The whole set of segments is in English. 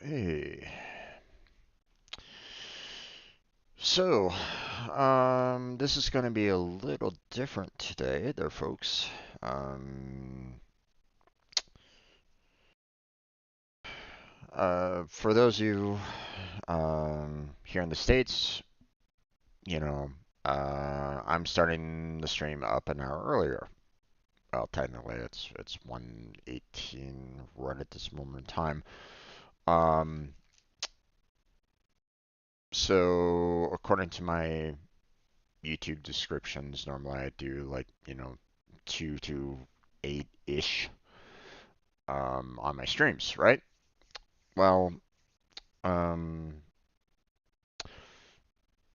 Hey. So, this is going to be a little different today there, folks. Um, for those of you here in the States, you know, I'm starting the stream up an hour earlier. Well, technically it's 1:18 right at this moment in time. Um, so according to my YouTube descriptions, normally I do like, 2 to 8-ish on my streams, right? Well, um,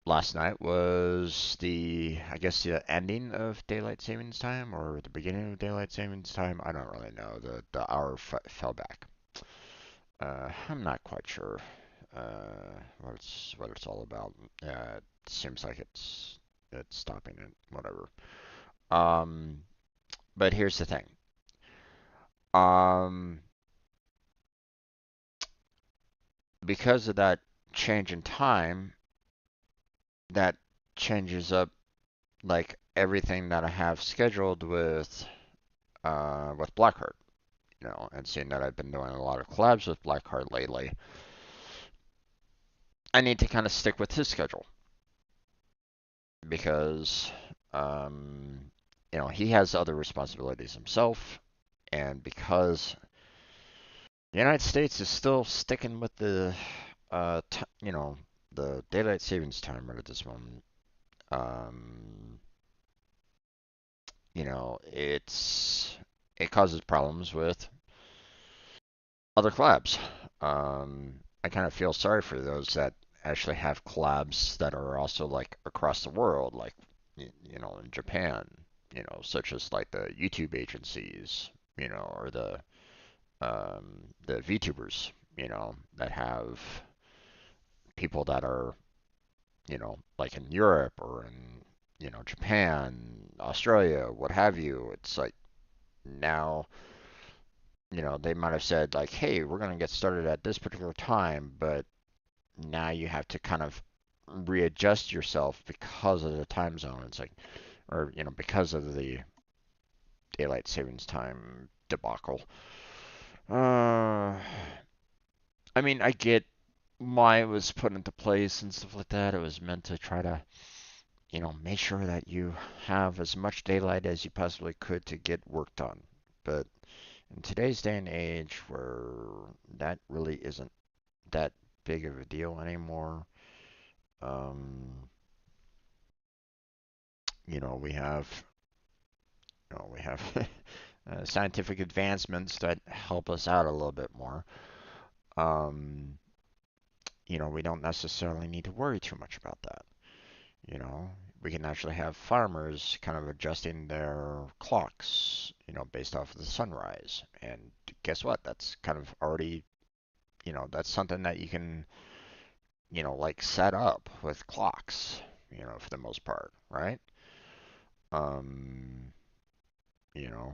last night was I guess the ending of daylight savings time or the beginning of daylight savings time. I don't really know. The hour fell back. I'm not quite sure what it's all about. It seems like it's stopping it, whatever. Um, but here's the thing. Um, because of that change in time, that changes up like everything that I have scheduled with Blackheart, and seeing that I've been doing a lot of collabs with Blackheart lately, I need to kind of stick with his schedule because he has other responsibilities himself, and because the United States is still sticking with the daylight savings time right at this moment. Um, it causes problems with other collabs. I kind of feel sorry for those that actually have collabs that are also like across the world, like in Japan, such as like the YouTube agencies, or the VTubers, that have people that are, like in Europe or in, Japan, Australia, what have you. It's like now, they might have said like, hey, we're going to get started at this particular time, but now you have to kind of readjust yourself because of the time zone. It's like, or, because of the daylight savings time debacle. Uh, I mean, I get why it was put into place and stuff like that. It was meant to try to, make sure that you have as much daylight as you possibly could to get work done. But in today's day and age, where that really isn't that big of a deal anymore, um, we have, we have scientific advancements that help us out a little bit more. Um, we don't necessarily need to worry too much about that. You know, we can actually have farmers kind of adjusting their clocks, based off of the sunrise. And guess what? That's kind of already, that's something that you can, like set up with clocks, for the most part, right? Um, you know,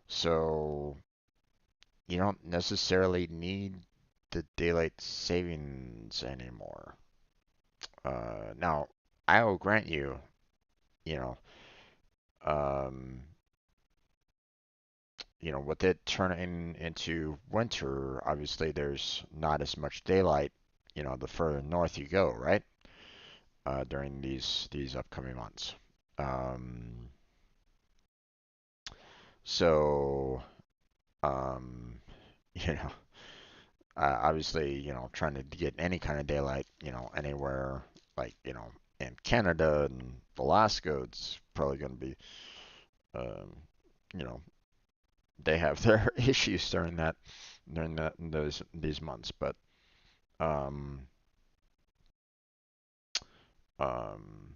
so you don't necessarily need the daylight savings anymore. Now, I will grant you, you know, um, with it turning into winter, obviously there's not as much daylight, the further north you go, right? During these upcoming months. Um, so, um, you know, obviously, trying to get any kind of daylight, anywhere like, in Canada and Alaska, it's probably going to be, um, you know, they have their issues during these months. But um, um,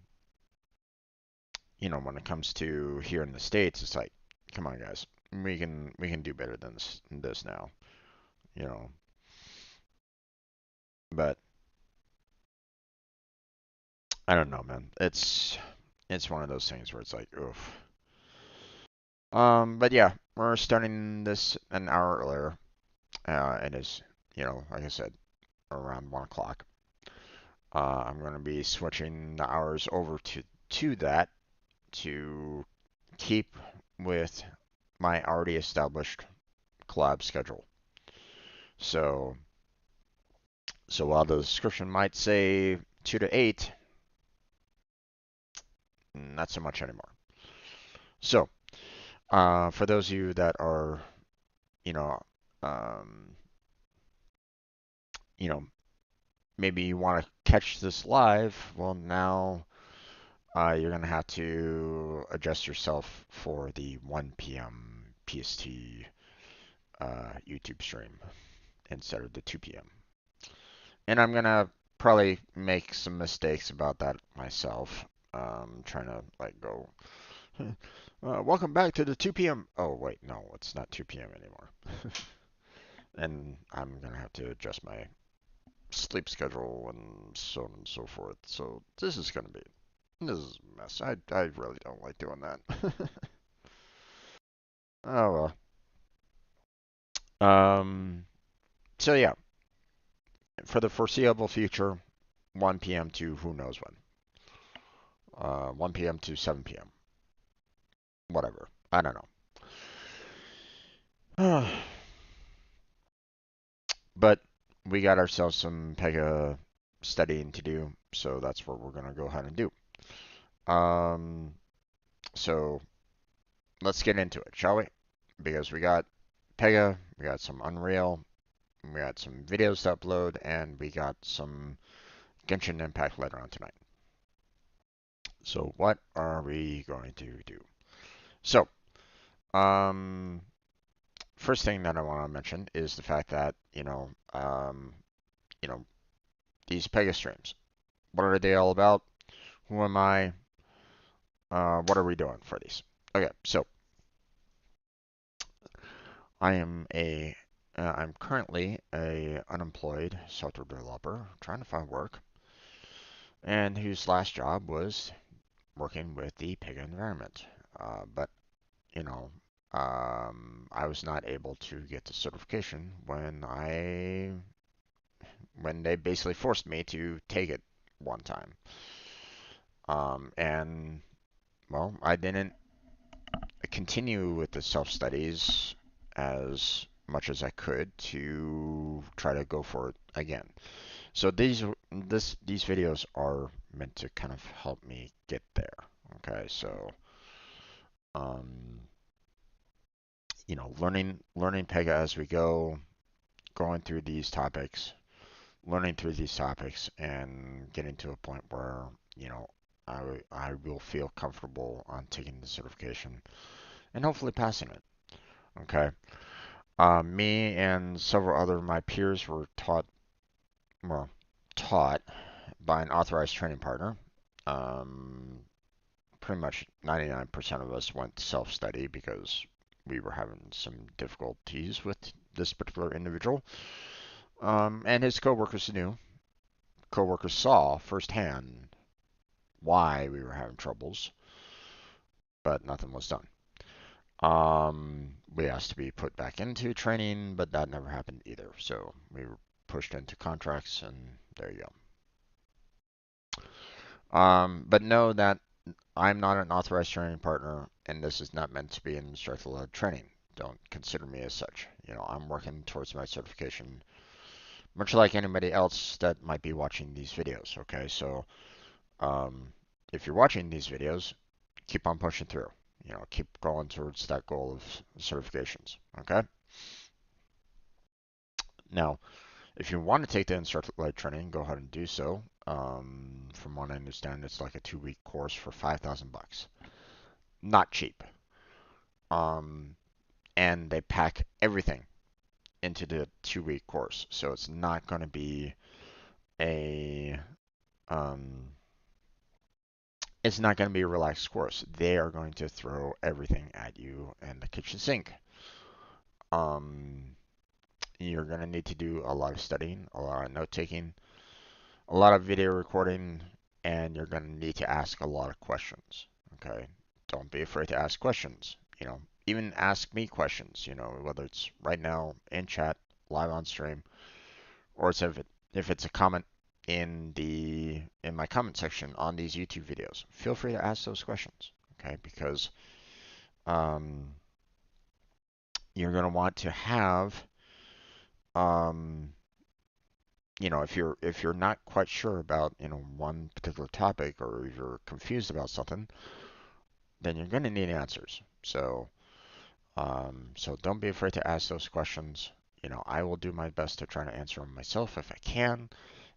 when it comes to here in the States, it's like, come on, guys, we can do better than this now, you know. But I don't know, man. It's one of those things where it's like, oof. But yeah, we're starting this an hour earlier. It is, like I said, around 1 o'clock. I'm going to be switching the hours over to that to keep with my already established collab schedule. So, so while the description might say 2 to 8, not so much anymore. So, for those of you that are, you know, um, you know, maybe you want to catch this live, well, now you're going to have to adjust yourself for the 1 p.m. PST YouTube stream instead of the 2 p.m. And I'm going to probably make some mistakes about that myself. Trying to like go, welcome back to the 2 p.m. Oh, wait, no, it's not 2 p.m. anymore. And I'm going to have to adjust my sleep schedule and so on and so forth. So this is a mess. I really don't like doing that. Oh well. So yeah, for the foreseeable future, 1 p.m. to who knows when. 1 p.m. to 7 p.m. Whatever. I don't know. But we got ourselves some Pega studying to do, so that's what we're gonna go ahead and do. Um, so let's get into it, shall we? Because we got Pega, we got some Unreal, we got some videos to upload, and we got some Genshin Impact later on tonight. So what are we going to do? So, um, first thing that I want to mention is the fact that you know, these Pega streams. What are they all about? Who am I? What are we doing for these? Okay, so I'm currently a unemployed software developer trying to find work, and whose last job was working with the Pega environment. But you know, I was not able to get the certification when they basically forced me to take it one time. And well, I didn't continue with the self studies as much as I could to try to go for it again. So these videos are meant to kind of help me get there. Okay, so um, learning Pega as we go, going through these topics, learning through these topics, and getting to a point where I will feel comfortable on taking the certification and hopefully passing it. Okay. Me and several other of my peers were taught by an authorized training partner. Um, Pretty much 99% of us went self-study because we were having some difficulties with this particular individual. And his coworkers knew. Coworkers saw firsthand why we were having troubles, but nothing was done. We asked to be put back into training, but that never happened either. So we were pushed into contracts, and there you go. But know that I'm not an authorized training partner, and this is not meant to be an instructor-led training. Don't consider me as such. I'm working towards my certification, much like anybody else that might be watching these videos. Okay, so um, if you're watching these videos, keep on pushing through. Keep going towards that goal of certifications. Okay. Now, if you want to take the instructor-led training, go ahead and do so. From what I understand, it's like a 2-week course for $5,000. Not cheap. Um, and they pack everything into the 2-week course, so it's not going to be a um, it's not going to be a relaxed course. They are going to throw everything at you in the kitchen sink. Um, you're going to need to do a lot of studying, a lot of note taking, a lot of video recording, and you're going to need to ask a lot of questions. Okay? Don't be afraid to ask questions. Even ask me questions, whether it's right now in chat, live on stream. or if it's a comment in my comment section on these YouTube videos, feel free to ask those questions. Okay, because um, you're going to want to have um, if you're not quite sure about one particular topic, or if you're confused about something, then you're going to need answers. So don't be afraid to ask those questions. I will do my best to try to answer them myself if I can.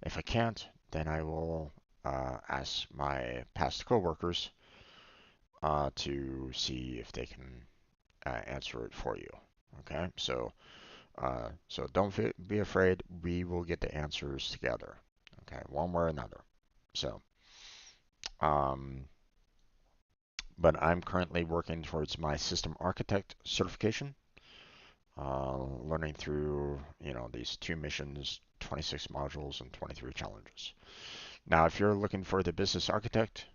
If I can't, then I will ask my past coworkers to see if they can answer it for you. Okay, so don't be afraid. We will get the answers together. Okay, one way or another. So, um, but I'm currently working towards my system architect certification. Learning through these 2 missions, 26 modules, and 23 challenges. Now, if you're looking for the business architect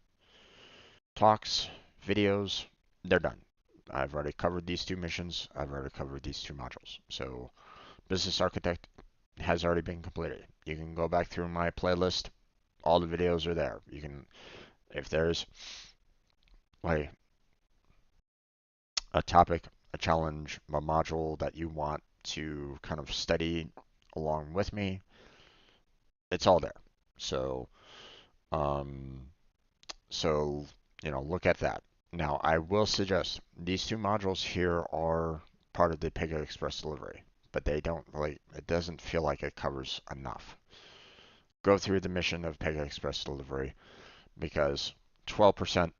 talks, videos, they're done. I've already covered these 2 missions. I've already covered these 2 modules. So, business architect has already been completed. You can go back through my playlist. All the videos are there. You can, if there's like a topic, a challenge, a module that you want to kind of study along with me, it's all there. So, um, so look at that. Now, I will suggest these 2 modules here are part of the Pega Express delivery, but they don't really, it doesn't feel like it covers enough. Go through the mission of Pega Express delivery, because 12%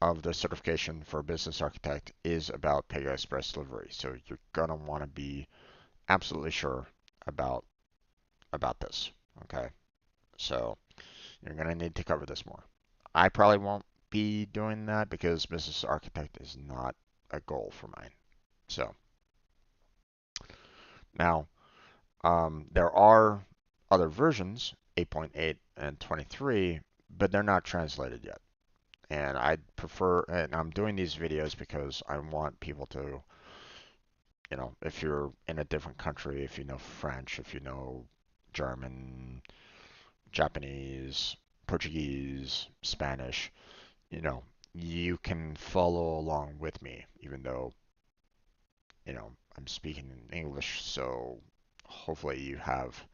of the certification for business architect is about Pega Express delivery. So you're gonna want to be absolutely sure about this. Okay, so you're gonna need to cover this more. I probably won't be doing that because business architect is not a goal for mine. So now there are other versions, 8.8 and 23, but they're not translated yet. And and I'm doing these videos because I want people to, if you're in a different country, if you know French, if you know German, Japanese, Portuguese, Spanish, you know, you can follow along with me, even though, I'm speaking in English, so hopefully you have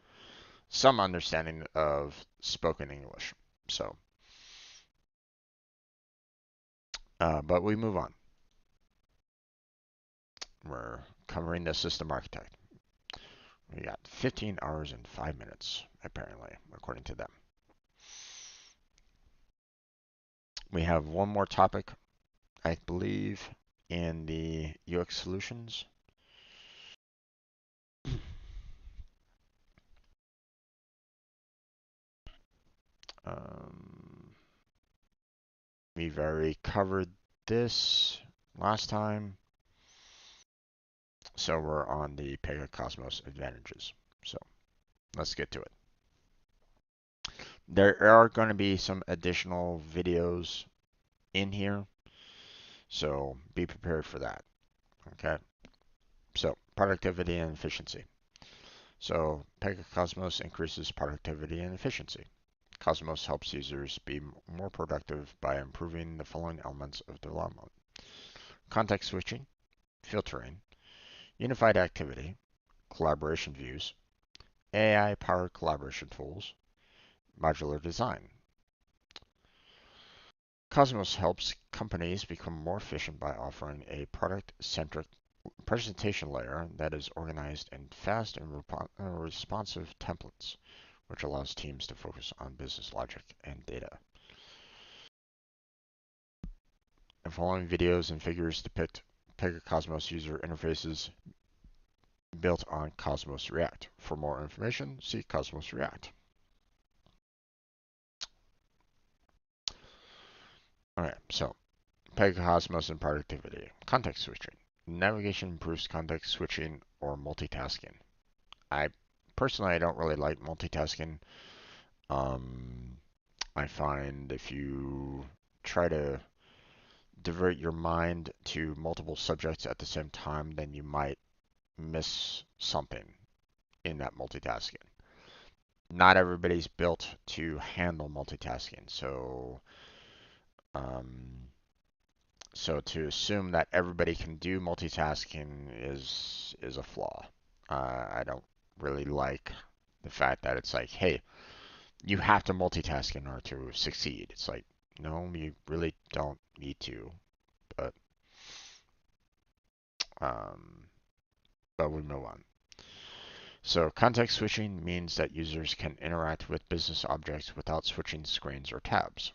some understanding of spoken English. So, but we move on. We're covering the system architect. We got 15 hours and 5 minutes, apparently, according to them. We have one more topic, I believe, in the UX solutions. Um, we've already covered this last time, so we're on the Pega Cosmos advantages. So let's get to it. There are going to be some additional videos in here, so be prepared for that. Okay. So productivity and efficiency. So Pega Cosmos increases productivity and efficiency. Cosmos helps users be more productive by improving the following elements of development: context switching, filtering, unified activity, collaboration views, AI-powered collaboration tools, modular design. Cosmos helps companies become more efficient by offering a product-centric presentation layer that is organized in fast and responsive templates, which allows teams to focus on business logic and data. The following videos and figures depict Pega Cosmos user interfaces built on Cosmos React. For more information, see Cosmos React. Alright, so Pega Cosmos and productivity. Context switching. Navigation improves context switching or multitasking. I don't really like multitasking. I find if you try to divert your mind to multiple subjects at the same time, then you might miss something in that multitasking. not everybody's built to handle multitasking. Um, so to assume that everybody can do multitasking is a flaw. I don't really like the fact that it's like, hey, you have to multitask in order to succeed. It's like, no, you really don't need to. But um, but we move on. So context switching means that users can interact with business objects without switching screens or tabs.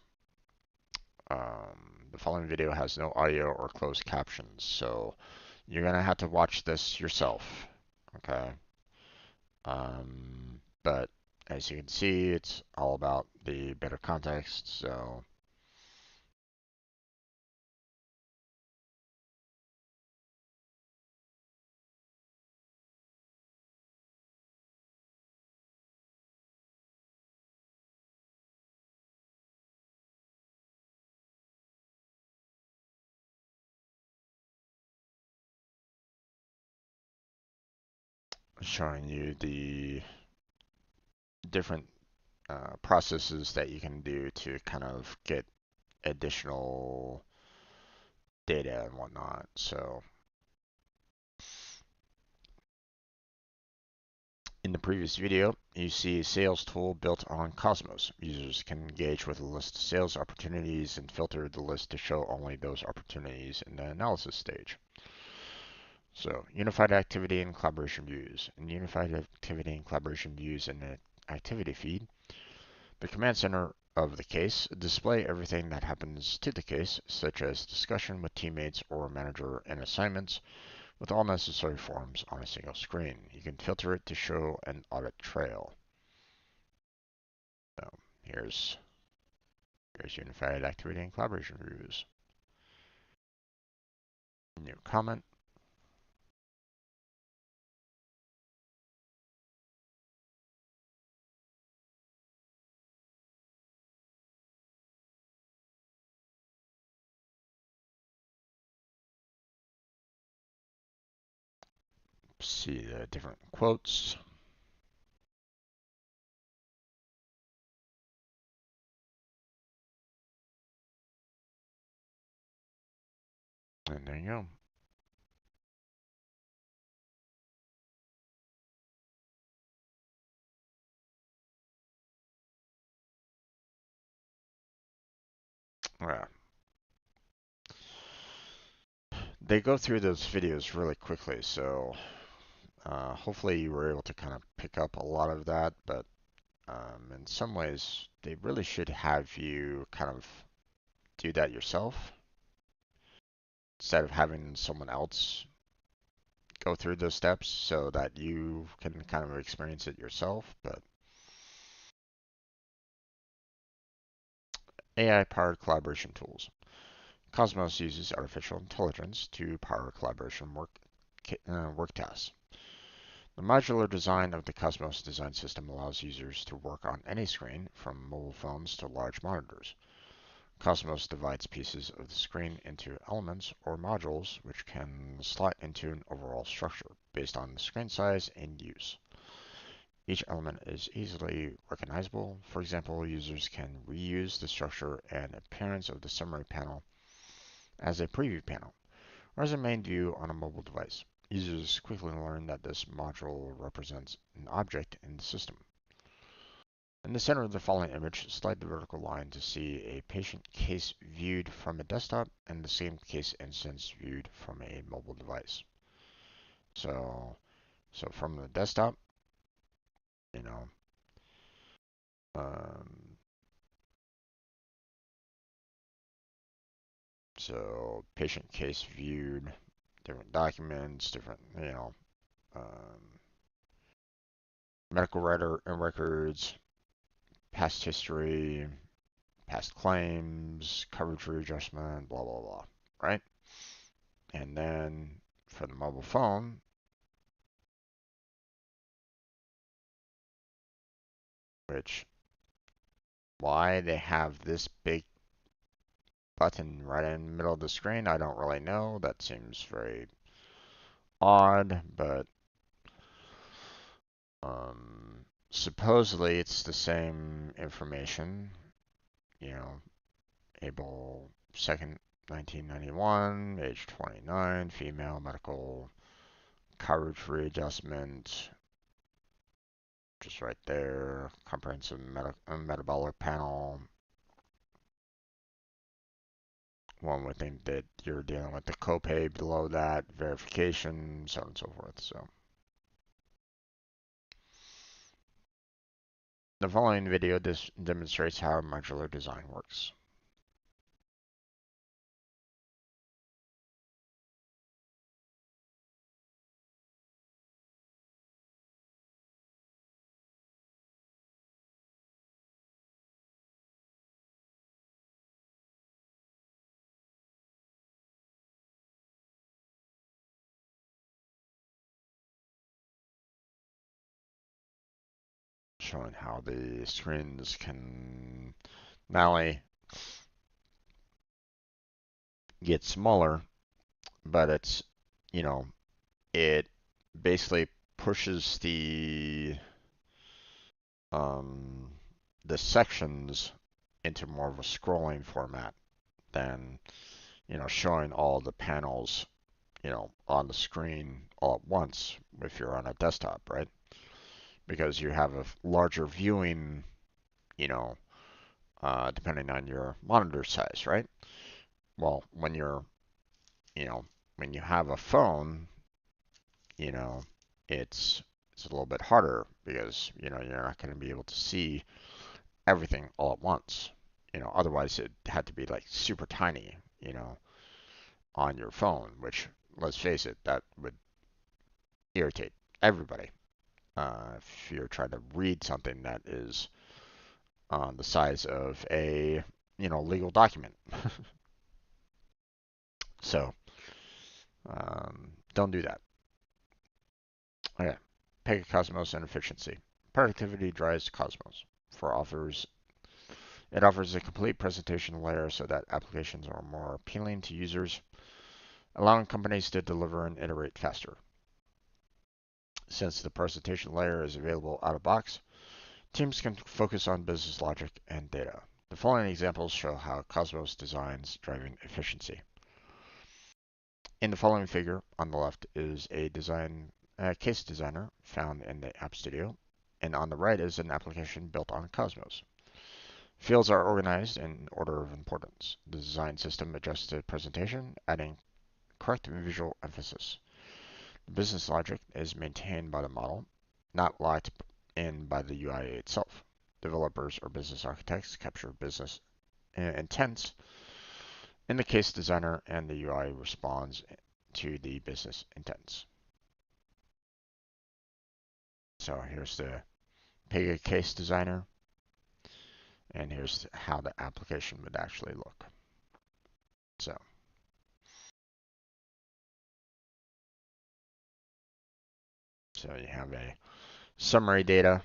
The following video has no audio or closed captions, so you're gonna have to watch this yourself. Okay. But as you can see, it's all about the better context. So showing you the different processes that you can do to kind of get additional data and whatnot. So in the previous video, you see a sales tool built on Cosmos. Users can engage with a list of sales opportunities and filter the list to show only those opportunities in the analysis stage. So, unified activity and collaboration views. In unified activity and collaboration views in the activity feed, the command center of the case display everything that happens to the case, such as discussion with teammates or manager and assignments, with all necessary forms on a single screen. You can filter it to show an audit trail. So here's unified activity and collaboration views. New comment. See the different quotes. And there you go. Yeah. They go through those videos really quickly, so hopefully you were able to kind of pick up a lot of that, but in some ways, they really should have you kind of do that yourself instead of having someone else go through those steps so that you can kind of experience it yourself. But AI-powered collaboration tools. Cosmos uses artificial intelligence to power collaboration work tasks. The modular design of the Cosmos design system allows users to work on any screen, from mobile phones to large monitors. Cosmos divides pieces of the screen into elements or modules which can slot into an overall structure based on the screen size and use. Each element is easily recognizable. For example, users can reuse the structure and appearance of the summary panel as a preview panel or as a main view on a mobile device. Users quickly learn that this module represents an object in the system. In the center of the following image, slide the vertical line to see a patient case viewed from a desktop and the same case instance viewed from a mobile device. So, so from the desktop, you know, um, so patient case viewed, different documents, different, um, medical writer and records, past history, past claims, coverage readjustment, blah, blah, blah, right? And then for the mobile phone, which why they have this big button right in the middle of the screen, I don't really know. That seems very odd, but Supposedly it's the same information, you know, April 2nd, 1991, age 29, female, medical coverage readjustment, just right there, comprehensive metabolic panel. One would think that you're dealing with the copay below that, verification, so on and so forth. So the following video demonstrates how modular design works. Showing how the screens can not only get smaller, but you know, it basically pushes um, the sections into more of a scrolling format than, showing all the panels, on the screen all at once if you're on a desktop, right? Because you have a larger viewing, you know, depending on your monitor size, right? Well, you know, when you have a phone, you know, it's a little bit harder because, you're not going to be able to see everything all at once. Otherwise it had to be like super tiny, on your phone, which, let's face it, that would irritate everybody. If you're trying to read something that is the size of a, legal document. So, don't do that. Okay. Pega Cosmos and efficiency. Productivity drives Cosmos. For offers, it offers a complete presentation layer so that applications are more appealing to users, allowing companies to deliver and iterate faster. Since the presentation layer is available out of box, teams can focus on business logic and data. The following examples show how Cosmos designs driving efficiency. In the following figure, on the left is a case designer found in the App Studio, and on the right is an application built on Cosmos. Fields are organized in order of importance. The design system adjusts the presentation, adding correct visual emphasis. The business logic is maintained by the model, not locked in by the UI itself. Developers or business architects capture business intents in the case designer, and the UI responds to the business intents. So here's the Pega case designer, and here's how the application would actually look. So you have a summary data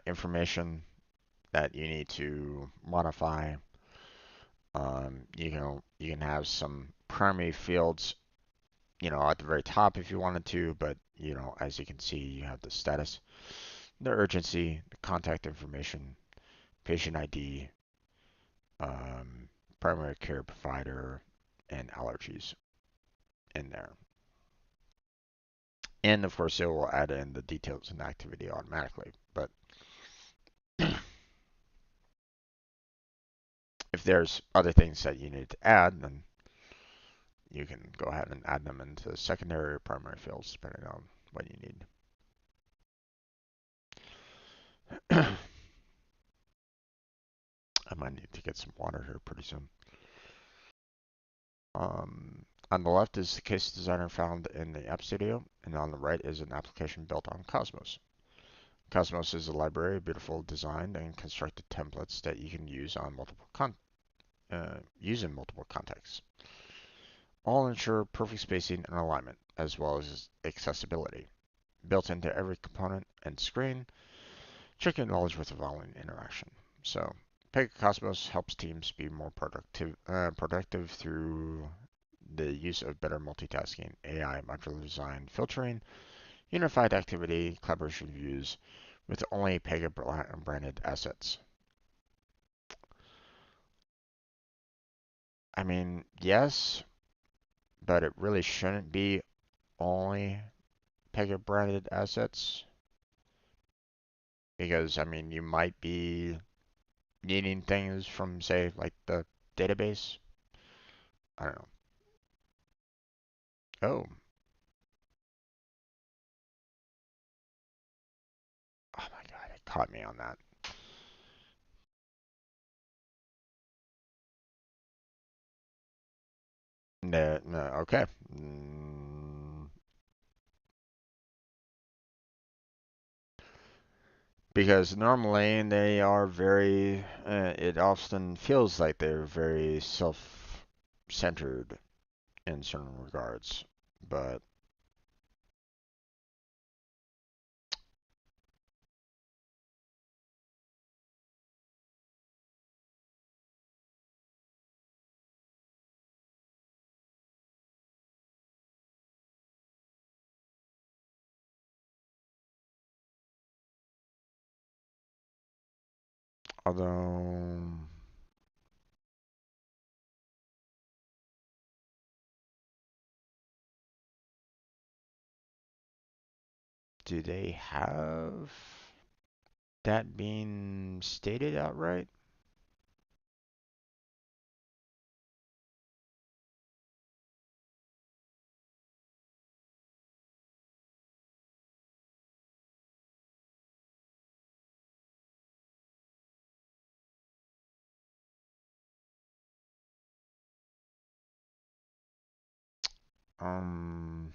information that you need to modify. You can have some primary fields, at the very top if you wanted to, but as you can see, you have the status, the urgency, the contact information, patient ID, um, primary care provider, and allergies in there. And of course, it will add in the details and activity automatically. But if there's other things that you need to add, then you can go ahead and add them into secondary or primary fields depending on what you need. I might need to get some water here pretty soon. On the left is the case designer found in the App Studio, and on the right is an application built on Cosmos. Cosmos is a library of beautiful designed and constructed templates that you can use on in multiple contexts. All ensure perfect spacing and alignment, as well as accessibility. Built into every component and screen, check your knowledge with the following interaction. So, Pega Cosmos helps teams be more productive through the use of better multitasking, AI, modular design, filtering, unified activity, collaboration views, with only Pega branded assets. I mean, yes, but it really shouldn't be only Pega branded assets because, I mean, you might be needing things from, say, like the database. I don't know. Oh, oh my God, it caught me on that. No, no, okay. Because normally they are very, it often feels like they're very self-centered in certain regards. But although, do they have that being stated outright? Um,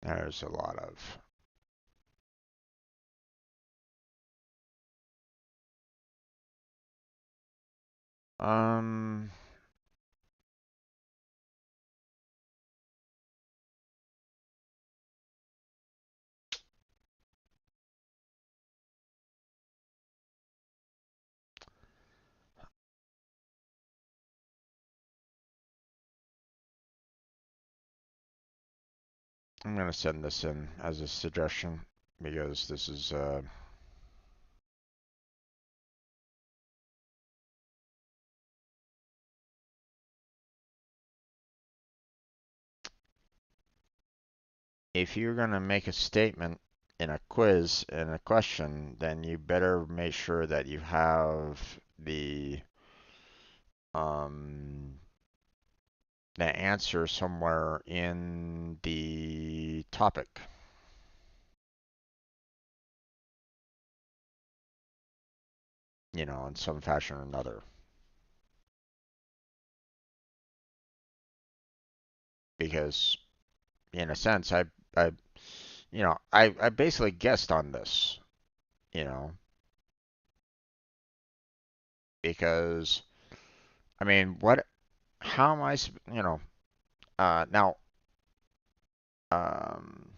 there's a lot of. Um, I'm gonna send this in as a suggestion because this is if you're gonna make a statement in a quiz in a question, then you better make sure that you have um the answer somewhere in the topic, in some fashion or another. Because in a sense, I basically guessed on this, you know, because I mean, how am I, now, um,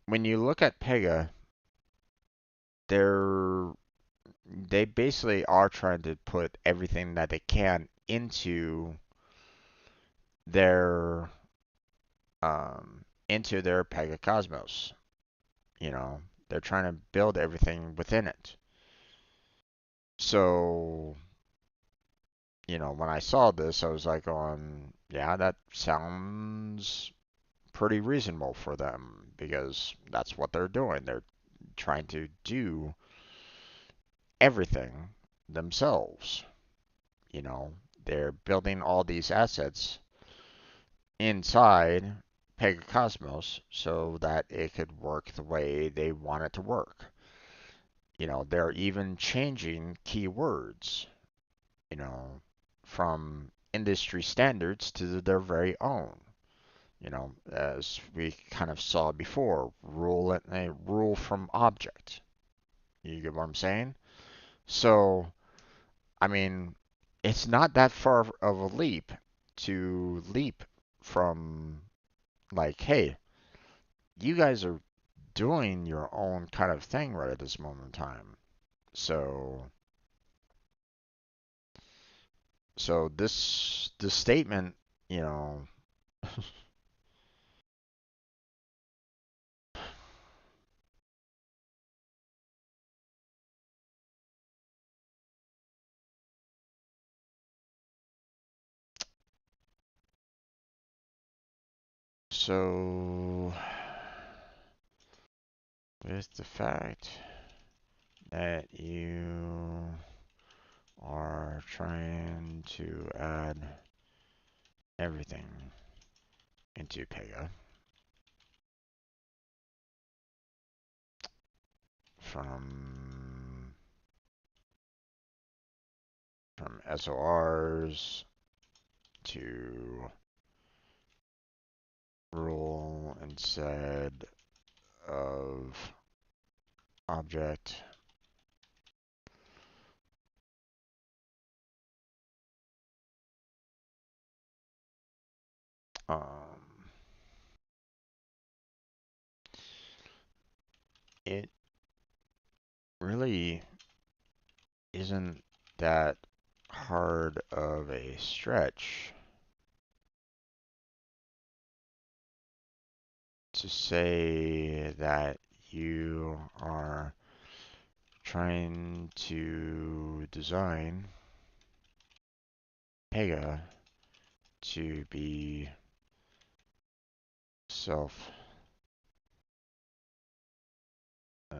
when you look at Pega, they're they basically are trying to put everything that they can their into their Pega Cosmos. You know, they're trying to build everything within it. So, when I saw this, I was like, yeah, that sounds pretty reasonable for them because that's what they're doing. They're trying to do everything themselves. You know, they're building all these assets inside Pegacosmos so that it could work the way they want it to work. They're even changing keywords, you know, from industry standards to their very own. As we kind of saw before, rule from object. You get what I'm saying? So, I mean, it's not that far of a leap to leap from like, hey, you guys are doing your own kind of thing right at this moment in time. So this statement, you know, so with the fact that you are trying to add everything into Pega from SORs to rule instead of object. Um, it really isn't that hard of a stretch to say that you are trying to design Pega to be self uh,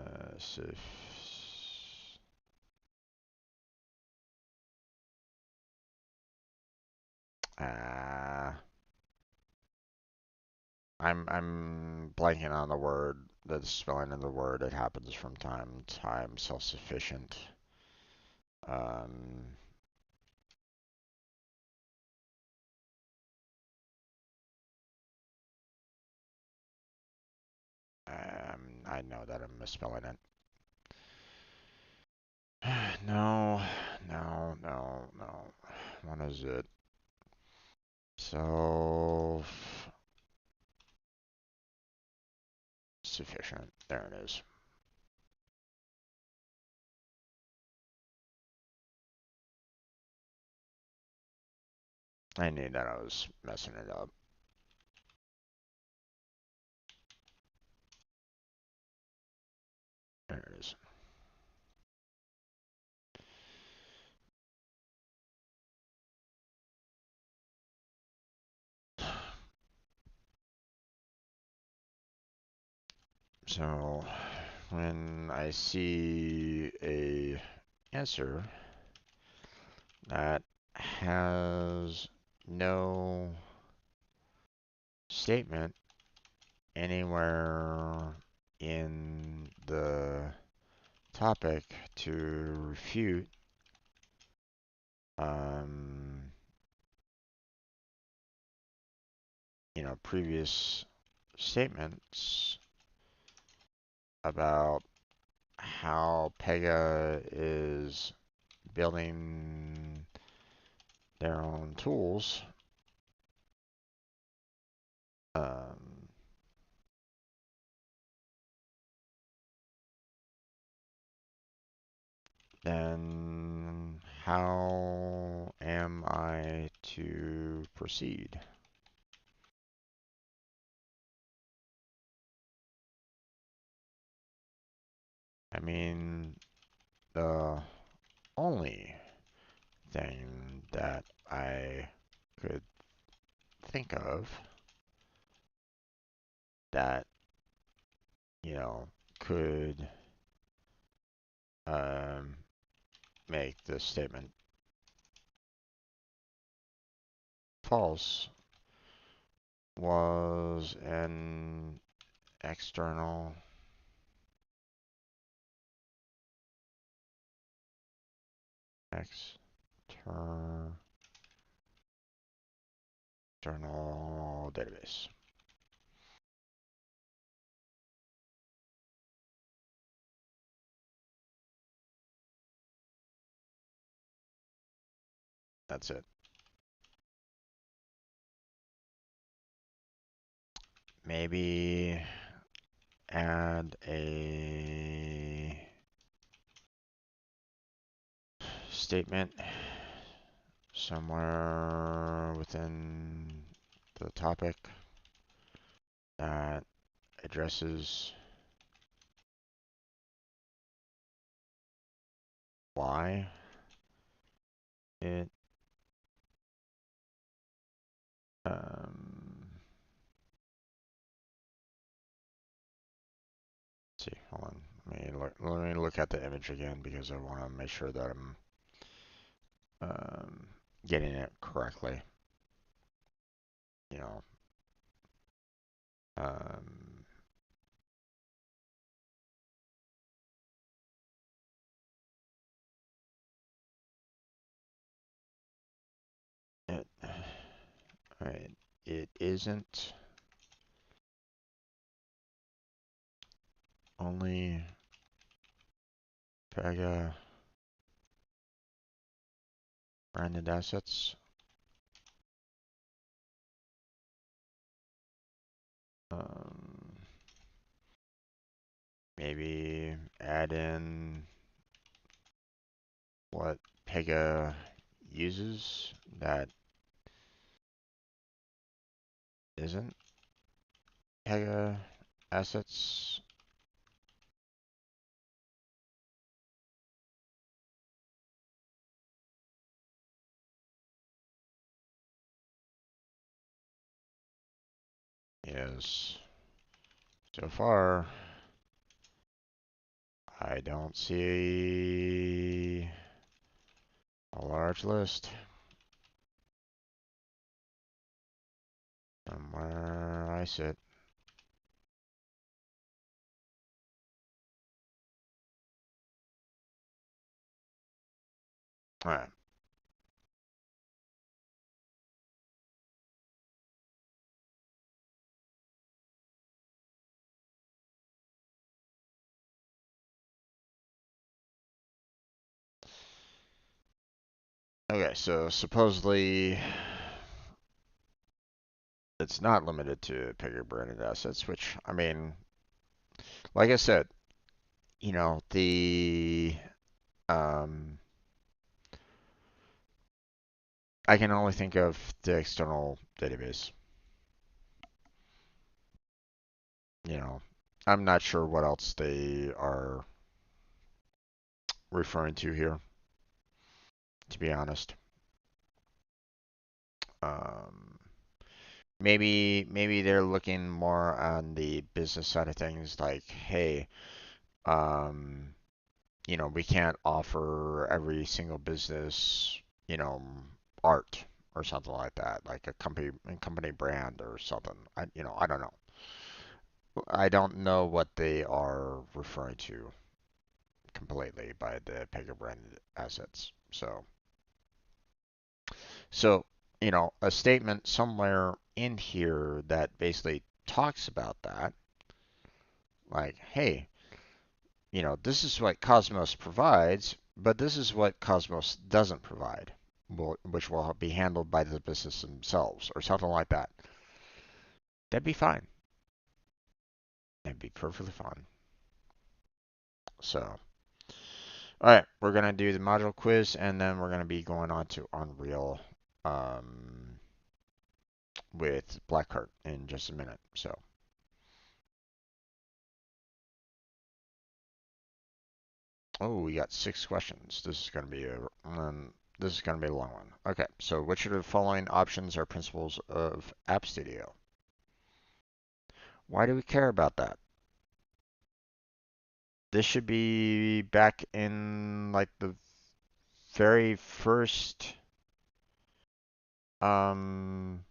uh, I'm blanking on the word, the spelling of the word. It happens from time to time. Self-sufficient. Um, I know that I'm misspelling it. No, no. What is it? Self-sufficient. There it is. I knew that I was messing it up. There it is. So when I see a answer that has no statement anywhere in the topic to refute um, previous statements about how Pega is building their own tools. Um, then how am I to proceed? I mean, the only thing that I could think of that, could um, make this statement false was an external external database. That's it. Maybe add a statement somewhere within the topic that addresses why it see, hold on. Let me look at the image again because I want to make sure that I'm um, getting it correctly. You know, um, it, right, it isn't only Pega branded assets. Um, maybe add in what Pega uses that isn't Pega assets. Yes. So far, I don't see a large list from where I sit. Alright. Okay, so supposedly it's not limited to Pega branded assets, which, I mean, like I said, you know, um, I can only think of the external database. You know, I'm not sure what else they are referring to here, to be honest. Um, maybe they're looking more on the business side of things, like, hey, um, you know, we can't offer every single business, you know, art or something like that, like a company brand or something. I don't know. I don't know what they are referring to completely by the Pega branded assets. So, a statement somewhere in here that basically talks about that, like, hey, this is what Cosmos provides, but this is what Cosmos doesn't provide, which will be handled by the business themselves, or something like that. That'd be fine. That'd be perfectly fine. So, all right, we're gonna do the module quiz, and then we're gonna be going on to Unreal um, with Blackheart in just a minute. So, oh, we got 6 questions. This is gonna be a long one. Okay, so which of the following options are principles of App Studio? Why do we care about that? This should be back in like the very first um,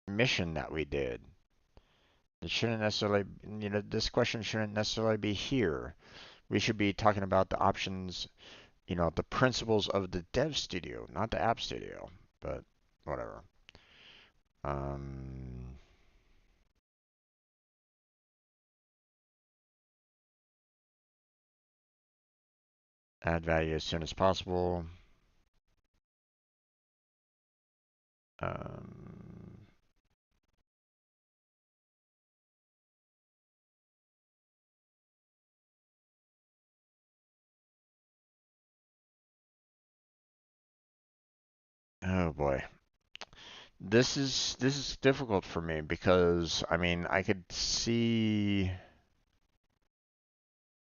mission that we did. It shouldn't necessarily, this question shouldn't necessarily be here. We should be talking about the options, the principles of the Dev Studio, not the App Studio. But whatever. Um, Add value as soon as possible. Um, Oh boy. This is difficult for me because I mean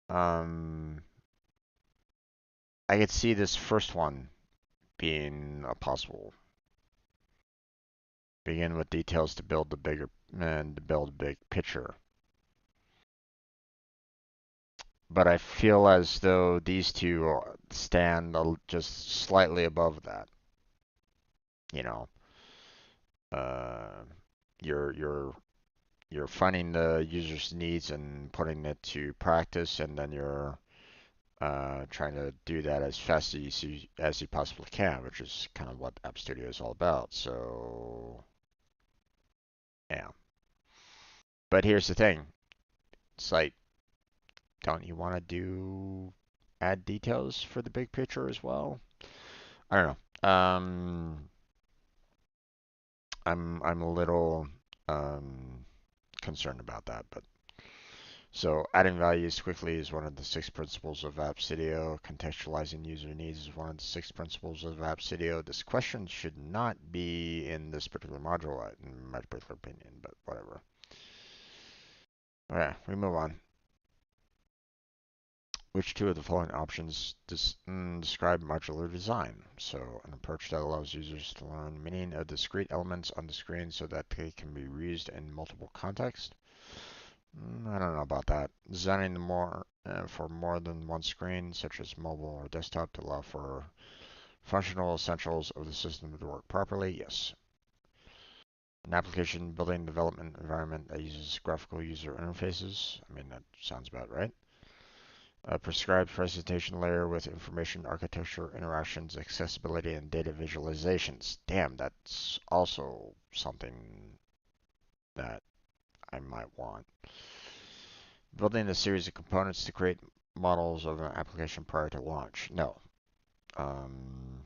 um I could see this first one being a possible. Begin with details to build the bigger and to build a big picture. But I feel as though these two stand just slightly above that. You know, uh, you're you're finding the user's needs and putting it to practice, and then you're trying to do that as fast as you possibly can, which is kind of what App Studio is all about. So, yeah. But here's the thing: it's like, don't you want to do add details for the big picture as well? I don't know. I'm a little concerned about that, but so adding values quickly is one of the six principles of App Studio. Contextualizing user needs is one of the six principles of App Studio. This question should not be in this particular module, in my particular opinion, but whatever. Okay, we move on. Which two of the following options describe modular design? So, an approach that allows users to learn the meaning of discrete elements on the screen so that they can be reused in multiple contexts. I don't know about that. Designing for more than one screen, such as mobile or desktop, to allow for functional essentials of the system to work properly. Yes. An application building development environment that uses graphical user interfaces. I mean, that sounds about right. A prescribed presentation layer with information architecture, interactions, accessibility, and data visualizations. Damn, that's also something that I might want. Building a series of components to create models of an application prior to launch. No. Um,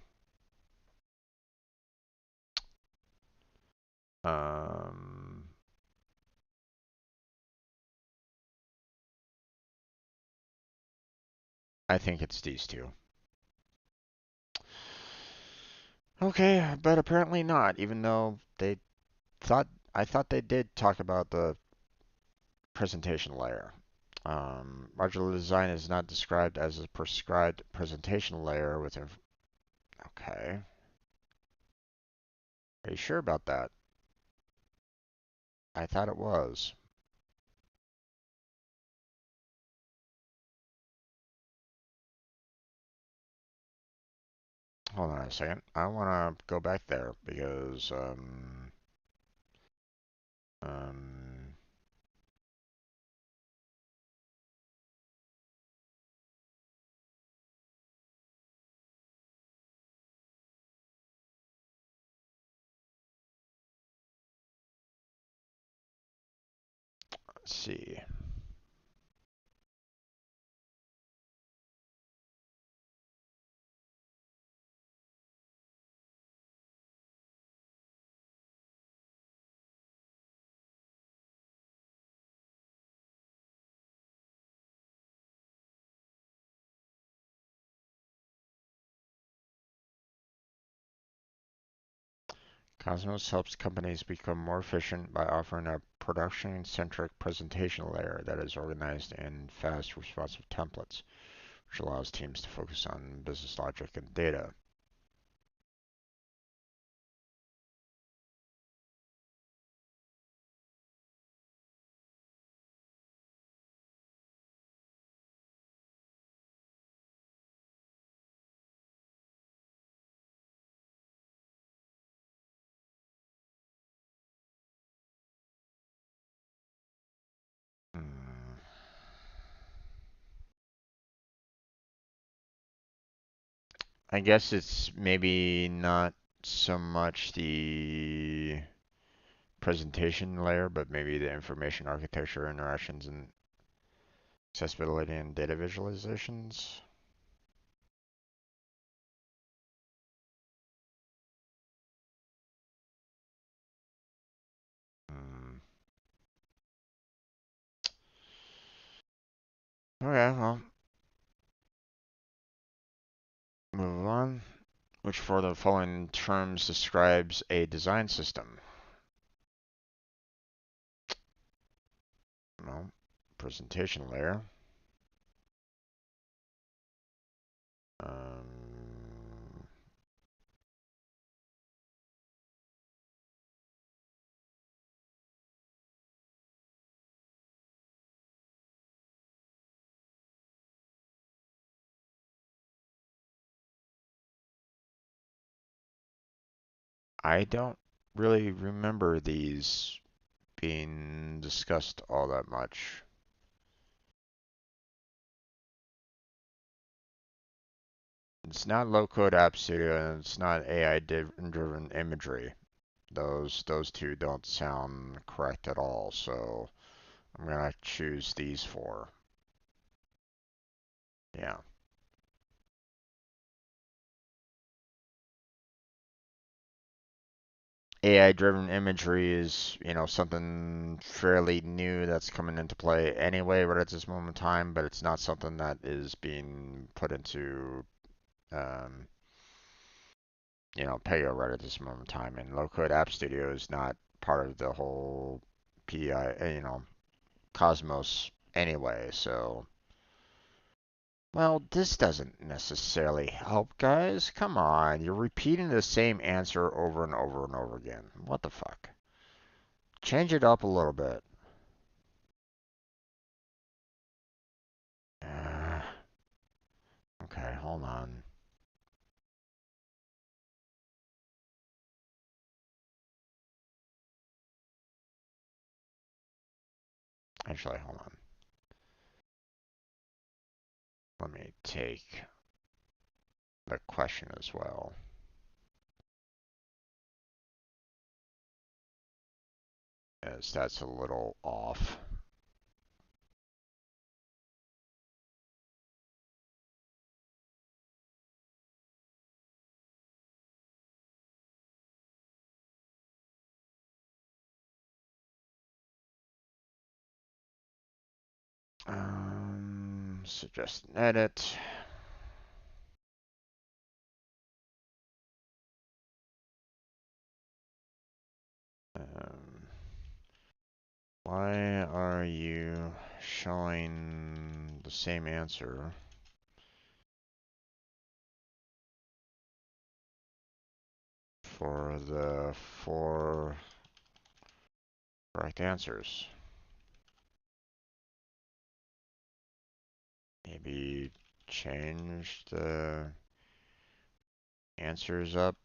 um, I think it's these two. Okay, but apparently not, even though thought I thought they did talk about the presentation layer. Modular design is not described as a prescribed presentation layer with okay. Are you sure about that? I thought it was. Hold on a second. I want to go back there because um, let's see. Cosmos helps companies become more efficient by offering a production-centric presentation layer that is organized in fast, responsive templates, which allows teams to focus on business logic and data. Hmm. I guess it's maybe not so much the presentation layer, but maybe the information architecture, interactions, and accessibility and data visualizations. Hmm. Okay, well, move on. Which for the following terms describes a design system? Well, presentation layer. Um, I don't really remember these being discussed all that much. It's not low-code app studio and it's not AI-driven imagery. Those two don't sound correct at all, so I'm gonna choose these four. Yeah. AI-driven imagery is, something fairly new that's coming into play anyway, right at this moment in time, but it's not something that is being put into, um, Pega right at this moment in time. And low-code app studio is not part of the whole PI, Cosmos anyway, so. Well, this doesn't necessarily help, guys. Come on, you're repeating the same answer over and over and over again. What the fuck? Change it up a little bit. Uh, okay, hold on. Actually, hold on. Let me take the question as well. As that's a little off. Suggest an edit. Um, why are you showing the same answer for the four correct answers? Maybe change the answers up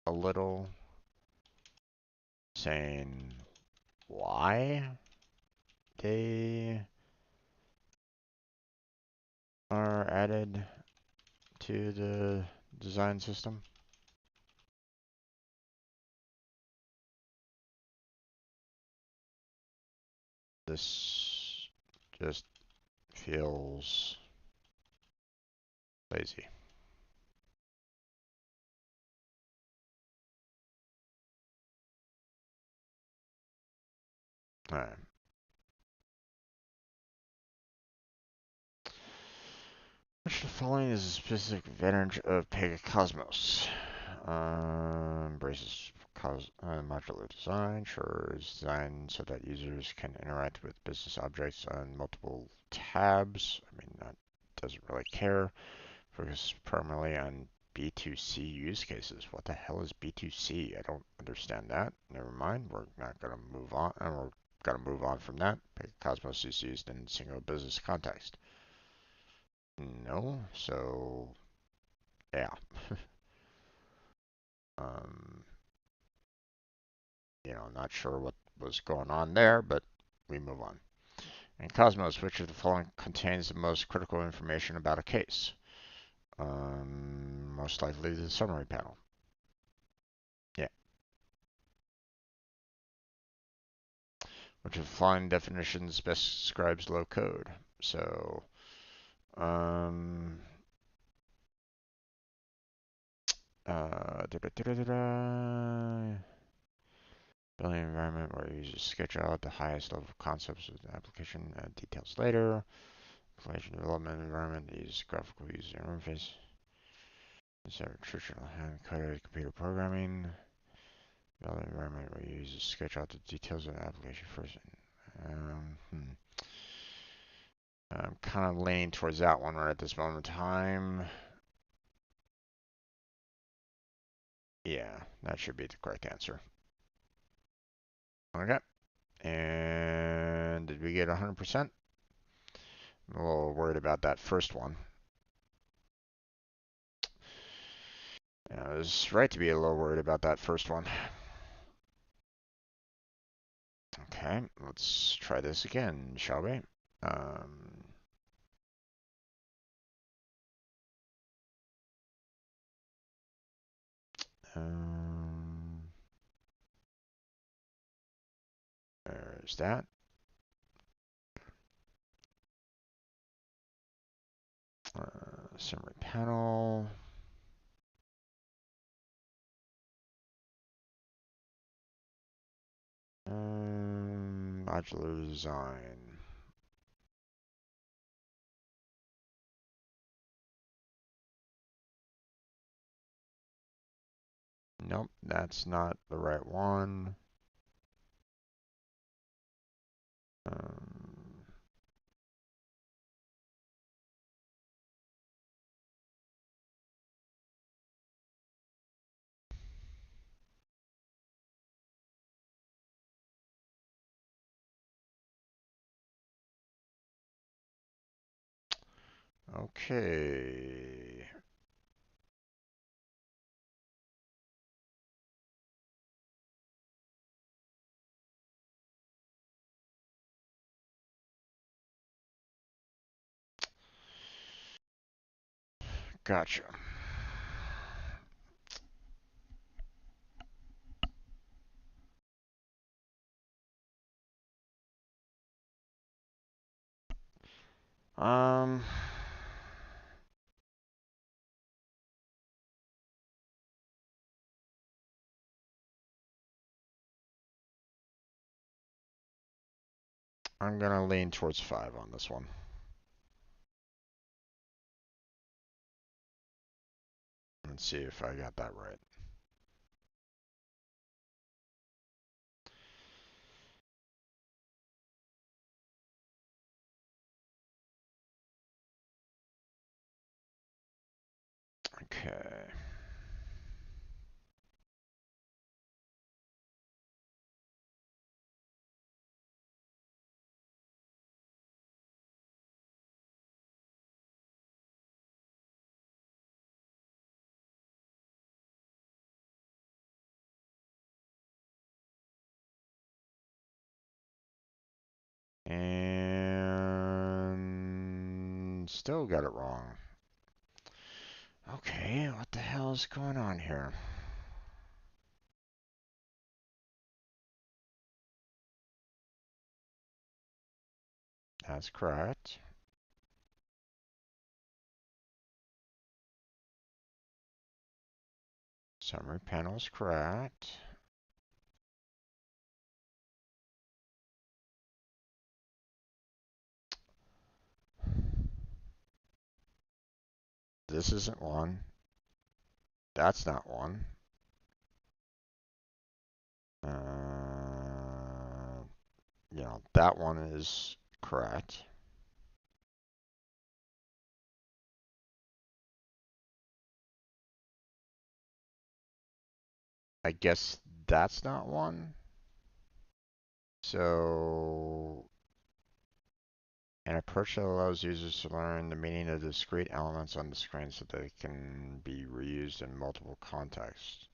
a little, saying why they are added to the design system. This just feels lazy. All right. Which of the following is a specific advantage of Pega Cosmos? Embraces modular design, sure is designed so that users can interact with business objects on multiple tabs. I mean, that doesn't really care. Focus primarily on B2C use cases. What the hell is B2C? I don't understand that. Never mind. We're not going to move on. And we're going to move on from that. Cosmos is used in single business context. No. So, yeah. um, not sure what was going on there, but we move on. In Cosmos, which of the following contains the most critical information about a case? Most likely the summary panel. Yeah. Which of the following definitions best describes low code? So, um, building an environment where users sketch out the highest level concepts of the application and details later. Application development environment is graphical user interface. Is there traditional hand-coded computer programming? The other environment where you use to sketch out the details of the application first. I'm kind of leaning towards that one right at this moment in time. Yeah, that should be the correct answer. Okay. And did we get 100%? I'm a little worried about that first one. I was right to be a little worried about that first one. Okay, let's try this again, shall we? Um, um, there's that. Summary panel. Modular design. Nope, that's not the right one. Um, okay. Gotcha. Um, I'm gonna lean towards 5 on this one. Let's see if I got that right. Okay. And still got it wrong. Okay, what the hell is going on here? That's correct. Summary panel is correct. This isn't one. That's not one. That one is correct. I guess that's not one. So, an approach that allows users to learn the meaning of discrete elements on the screen so they can be reused in multiple contexts.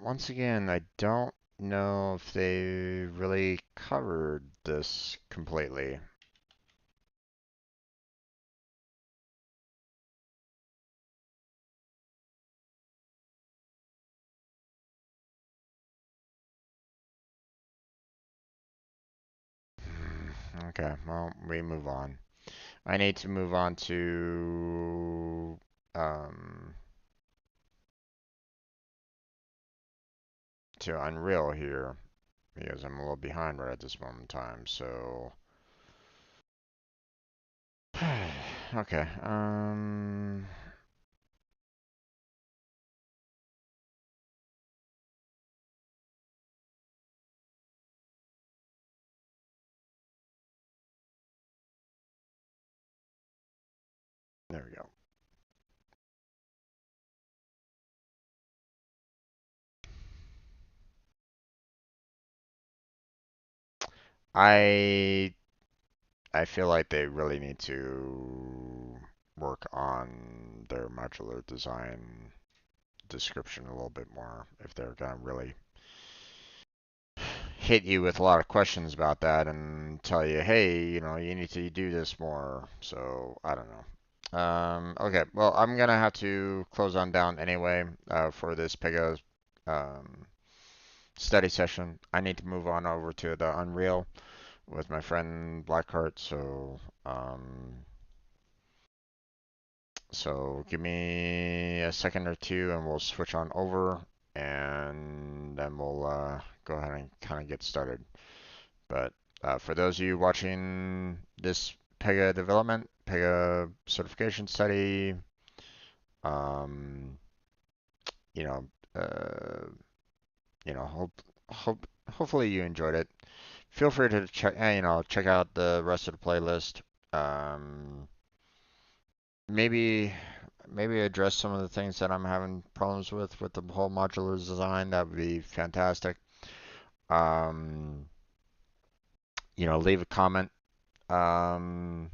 once again, I don't know if they really covered this completely. Okay, well, we move on. I need to move on um to Unreal here because I'm a little behind right at this moment in time. So okay, there we go. I I feel like they really need to work on their modular design description a little bit more if they're gonna really hit you with a lot of questions about that and tell you, hey, you need to do this more. So I don't know. Okay, well, I'm gonna have to close on down anyway for this Pega um, study session. I need to move on over to the Unreal with my friend Blackheart. So give me a second or two, and we'll switch on over, and then we'll go ahead and kind of get started. But for those of you watching this Pega development, Pega certification study, um, you know, uh, hopefully you enjoyed it. Feel free to check out the rest of the playlist. Um, maybe maybe address some of the things that I'm having problems with the whole modular design. That would be fantastic. Um, leave a comment. Um,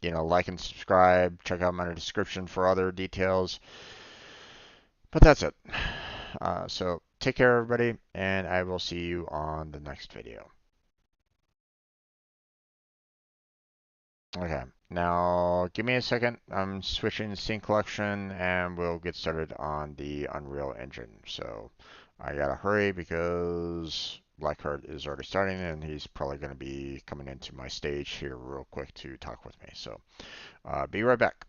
like and subscribe. Check out my description for other details. But that's it. So take care, everybody, and I will see you on the next video. Okay, now give me a second. I'm switching scene collection, and we'll get started on the Unreal Engine. So I gotta hurry because Blackheart is already starting, and he's probably gonna be coming into my stage here real quick to talk with me. So be right back.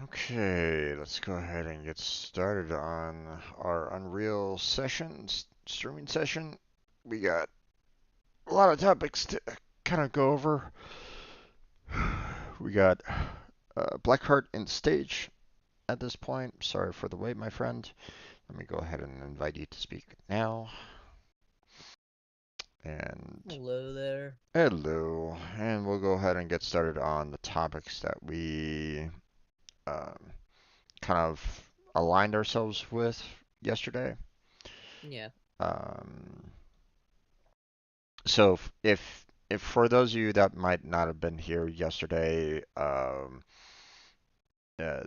Okay, let's go ahead and get started on our Unreal streaming session. We got a lot of topics to kind of go over. We got Blackheart in stage at this point. Sorry for the wait, my friend. Let me go ahead and invite you to speak now. And Hello there. hello, and we'll go ahead and get started on the topics that we um, kind of aligned ourselves with yesterday. Yeah. Um, so if for those of you that might not have been here yesterday, uh,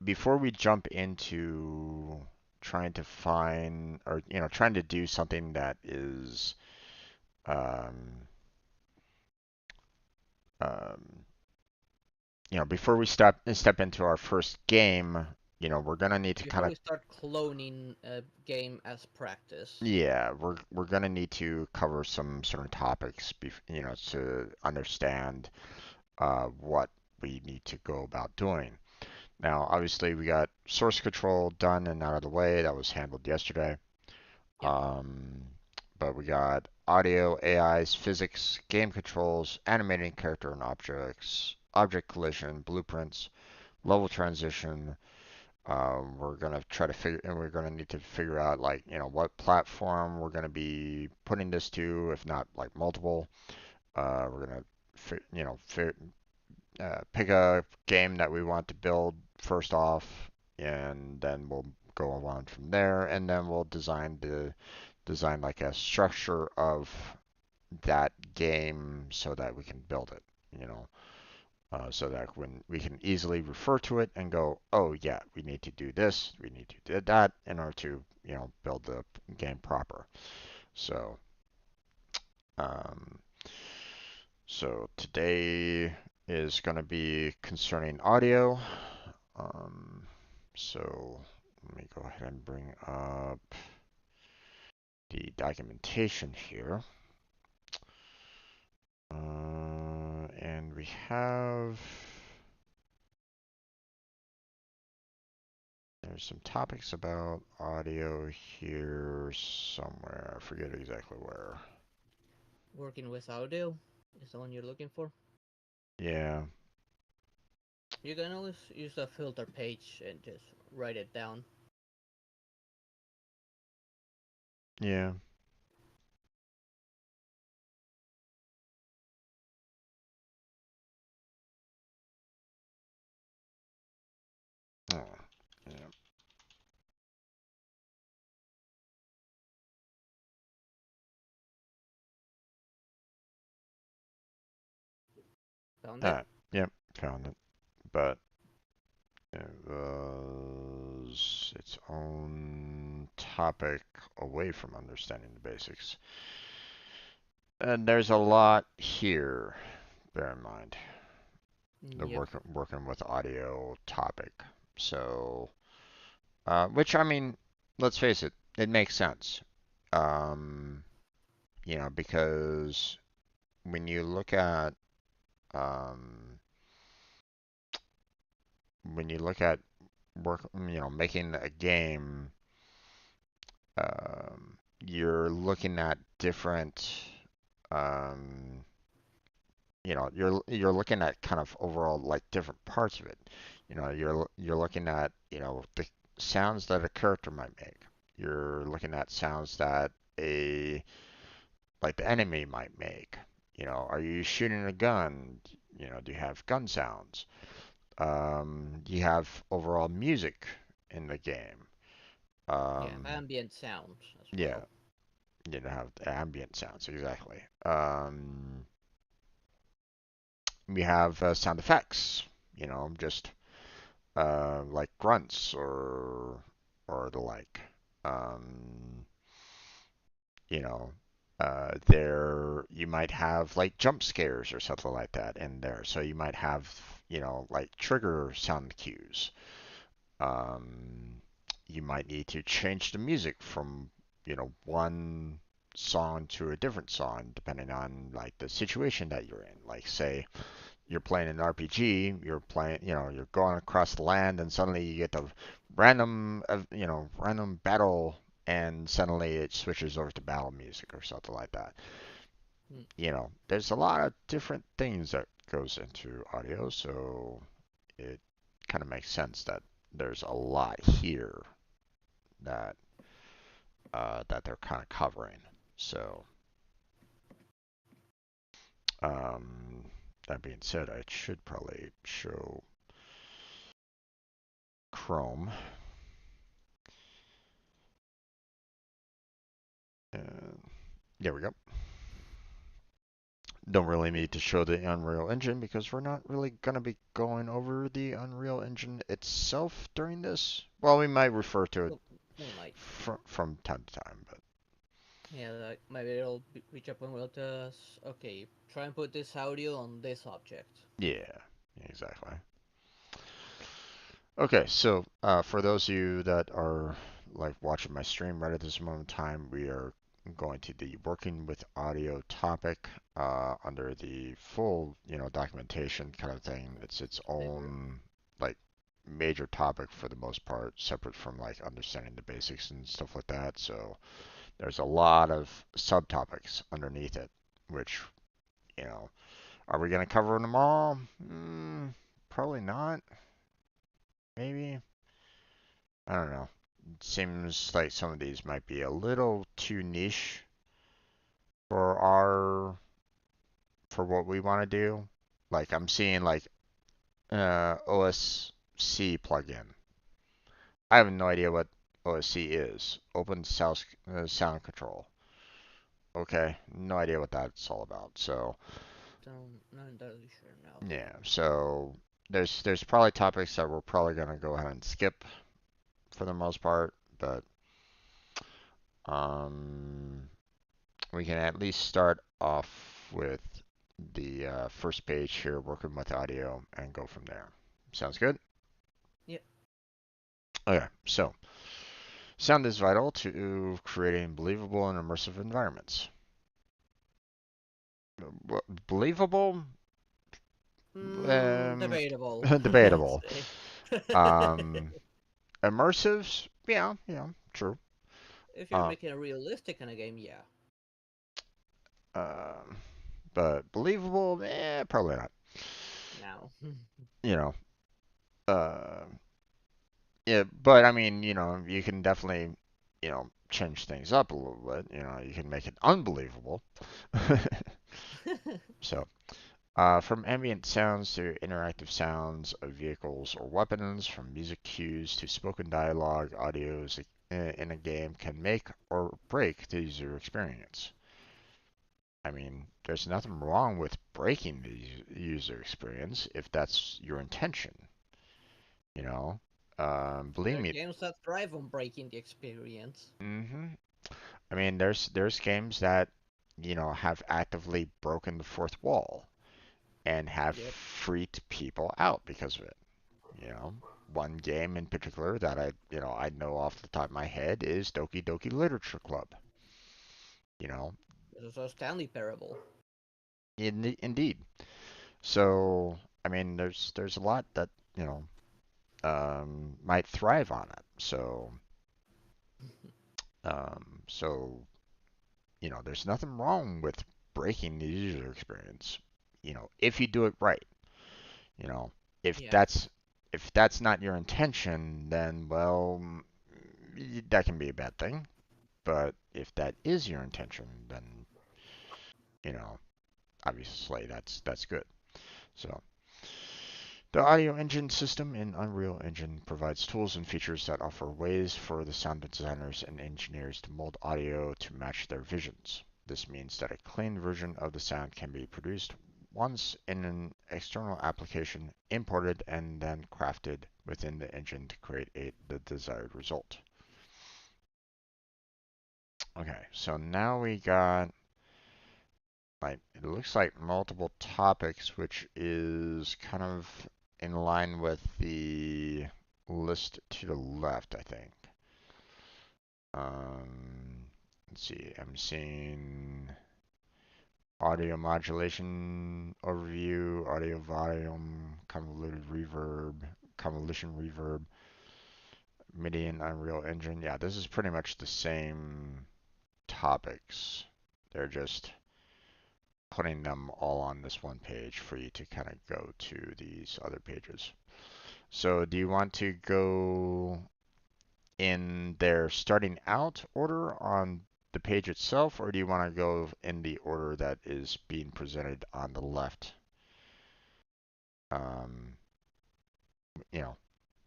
before we jump into trying to find or trying to do something that is um, um, before we step into our first game, we're gonna need to kind Before of we start cloning a game as practice. yeah, we're gonna need to cover some certain topics, to understand what we need to go about doing. Now, obviously, we got source control done and out of the way. That was handled yesterday. Yep. Um, but we got audio, AIs, physics, game controls, animating character and objects, object collision, blueprints, level transition. We're gonna try to figure, and we're gonna need to figure out like what platform we're gonna be putting this to, if not like multiple. We're gonna pick a game that we want to build first off, and then we'll go on from there, and then we'll design like a structure of that game so that we can build it. You know, so that when we can easily refer to it and go, oh yeah, we need to do this, we need to do that in order to build the game proper. So um, so today is going to be concerning audio. Um, so let me go ahead and bring up the documentation here. And we have there's some topics about audio here somewhere. I forget exactly where. Working with audio is the one you're looking for. Yeah, You can always use the filter page and just write it down. yeah. Oh, yeah. Found it? Ah, yep, found it. But it was its own topic away from understanding the basics. And there's a lot here, bear in mind, the Yep. working with audio topic. So, which I mean, let's face it, it makes sense. Um, because when you look at um, when you look at making a game, you're looking at different, um, you're looking at kind of overall like different parts of it. You're looking at the sounds that a character might make. You're looking at sounds that a like the enemy might make. Are you shooting a gun? Do you have gun sounds? You have overall music in the game. Yeah, Um, ambient sounds as yeah, well. have ambient sounds exactly. We have sound effects. Just like grunts or the like. Um, you know, there you might have like jump scares or something like that in there. So you might have like trigger sound cues. Um, you might need to change the music from one song to a different song depending on like the situation that you're in. Like say you're playing an RPG, you're playing, you're going across the land, and suddenly you get the random, random battle, and suddenly it switches over to battle music or something like that. Mm. There's a lot of different things that goes into audio, so it kind of makes sense that there's a lot here that that they're kind of covering. So, um, that being said, I should probably show Chrome. And there we go. Don't really Yeah. need to show the Unreal Engine because we're not really going to be going over the Unreal Engine itself during this. Well, we might refer to it We might. from time to time, but Yeah, like maybe it'll reach up and will tell us, okay, try and put this audio on this object. yeah, exactly. Okay, so for those of you that are like watching my stream right at this moment in time, we are going to the working with audio topic under the full, documentation kind of thing. It's its Paper. own like major topic for the most part, separate from like understanding the basics and stuff like that. So there's a lot of subtopics underneath it, which, you know, are we going to cover them all? Probably not. Maybe. I don't know. It seems like some of these might be a little too niche for our for what we want to do. Like I'm seeing like OSC plugin. I have no idea what OSC is. Open sound control. Okay, no idea what that's all about. So Don't, not entirely sure now. yeah, so there's probably topics that we're probably gonna go ahead and skip for the most part, but um, we can at least start off with the first page here, working with audio, and go from there. Sounds good? Yeah. Okay, so sound is vital to creating believable and immersive environments. Believable? Um, Debatable. Let's debatable. say. Um, immersives? Yeah, yeah, true. If you're Uh, making a realistic kind of game, yeah. um, but believable? Probably not. Now. You know, yeah, but I mean, you can definitely, change things up a little bit. You can make it unbelievable. So, from ambient sounds to interactive sounds of vehicles or weapons, from music cues to spoken dialogue, audios in a game can make or break the user experience. I mean, there's nothing wrong with breaking the user experience if that's your intention, you know. Believe There are me. games that thrive on breaking the experience. hmm I mean, there's games that, have actively broken the fourth wall and have Yep. freaked people out because of it. You know, one game in particular that I know off the top of my head is Doki Doki Literature Club. You know, This is a Stanley Parable. indeed. So, I mean, there's a lot that, you know, might thrive on it. So, there's nothing wrong with breaking the user experience. If you do it right. You know, if Yeah. that's if that's not your intention, then well, that can be a bad thing. But if that is your intention, then you know, obviously that's good. So the audio engine system in Unreal Engine provides tools and features that offer ways for the sound designers and engineers to mold audio to match their visions. This means that a clean version of the sound can be produced once in an external application, imported, and then crafted within the engine to create the desired result. Okay, so now we got like it looks like multiple topics, which is kind of in line with the list to the left, I think. Let's see, I'm seeing audio modulation overview, audio volume, convolution reverb, MIDI and Unreal Engine. Yeah, this is pretty much the same topics. They're just putting them all on this one page for you to kind of go to these other pages. So do you want to go in their starting out order on the page itself, or do you want to go in the order that is being presented on the left? Um, you know,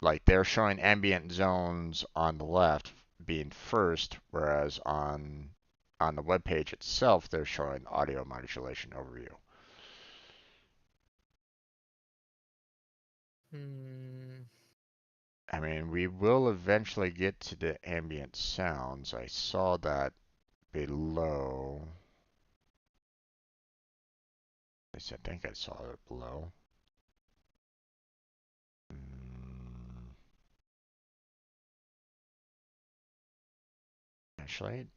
like they're showing ambient zones on the left being first, whereas on the web page itself, they're showing audio modulation overview. Hmm. I mean, we will eventually get to the ambient sounds. I saw that below. At least I think I saw it below. Mm, actually,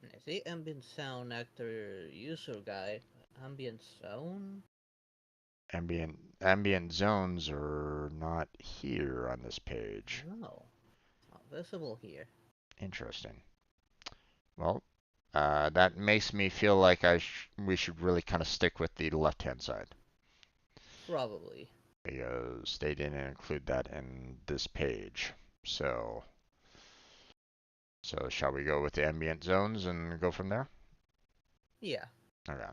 I see ambient sound actor user guide. Ambient sound? ambient zones are not here on this page. No. Not visible here. Interesting. Well, that makes me feel like we should really kind of stick with the left-hand side Probably. because they didn't include that in this page. So, so shall we go with the ambient zones and go from there? Yeah. Okay.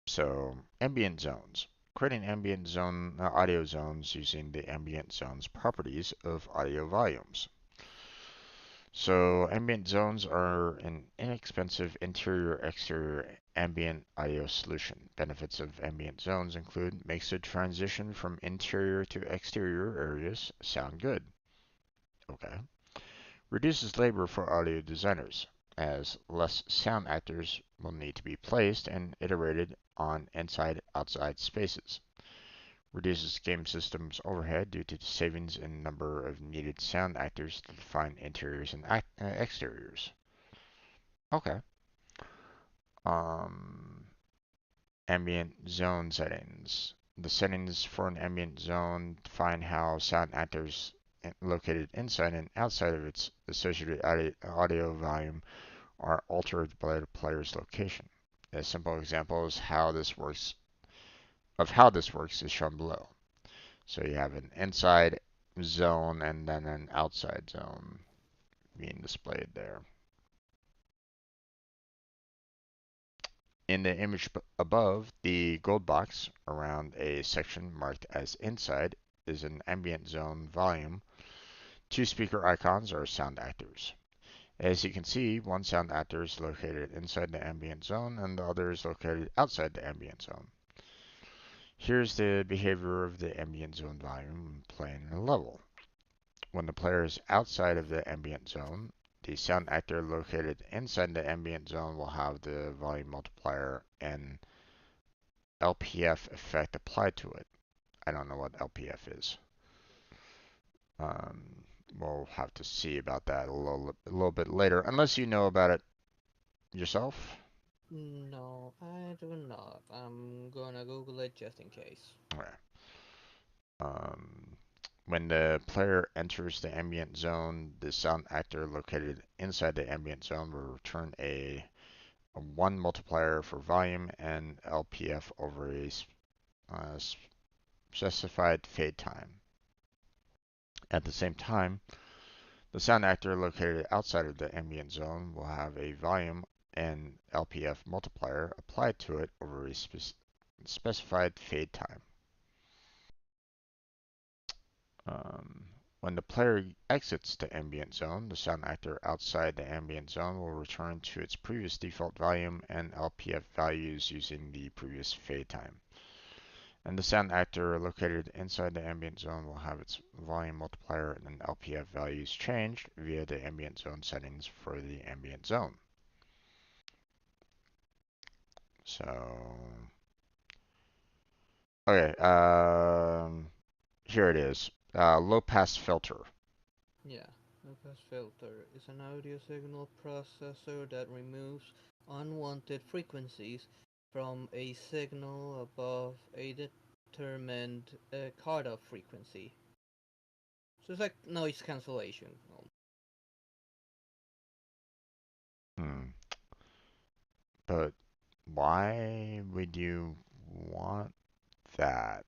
So, ambient zones. Creating ambient zone audio zones using the ambient zones properties of audio volumes. So ambient zones are an inexpensive interior-exterior ambient audio solution. Benefits of ambient zones include makes the transition from interior to exterior areas sound good. Okay. Reduces labor for audio designers, as less sound actors will need to be placed and iterated on inside-outside spaces. Reduces game systems overhead due to savings in number of needed sound actors to define interiors and exteriors. Okay. Um, ambient zone settings. The settings for an ambient zone define how sound actors located inside and outside of its associated audio volume are altered by the player's location. A simple example is how this works is shown below. So you have an inside zone and then an outside zone being displayed there. In the image above, the gold box around a section marked as inside is an ambient zone volume. Two speaker icons are sound actors. As you can see, one sound actor is located inside the ambient zone and the other is located outside the ambient zone. Here's the behavior of the ambient zone volume playing in a level. When the player is outside of the ambient zone, the sound actor located inside the ambient zone will have the volume multiplier and LPF effect applied to it. I don't know what LPF is. Um, we'll have to see about that a little bit later, unless you know about it yourself. No, I do not. I'm gonna Google it just in case. Okay. Um, when the player enters the ambient zone, the sound actor located inside the ambient zone will return a 1 multiplier for volume and LPF over a uh, specified fade time. At the same time, the sound actor located outside of the ambient zone will have a volume and LPF multiplier applied to it over a specified fade time. Um, when the player exits the ambient zone, the sound actor outside the ambient zone will return to its previous default volume and LPF values using the previous fade time. And the sound actor located inside the ambient zone will have its volume multiplier and LPF values changed via the ambient zone settings for the ambient zone. So, okay, here it is. Low pass filter. Yeah. Bypass filter is an audio signal processor that removes unwanted frequencies from a signal above a determined cutoff frequency. So it's like noise cancellation. Hmm. But why would you want that?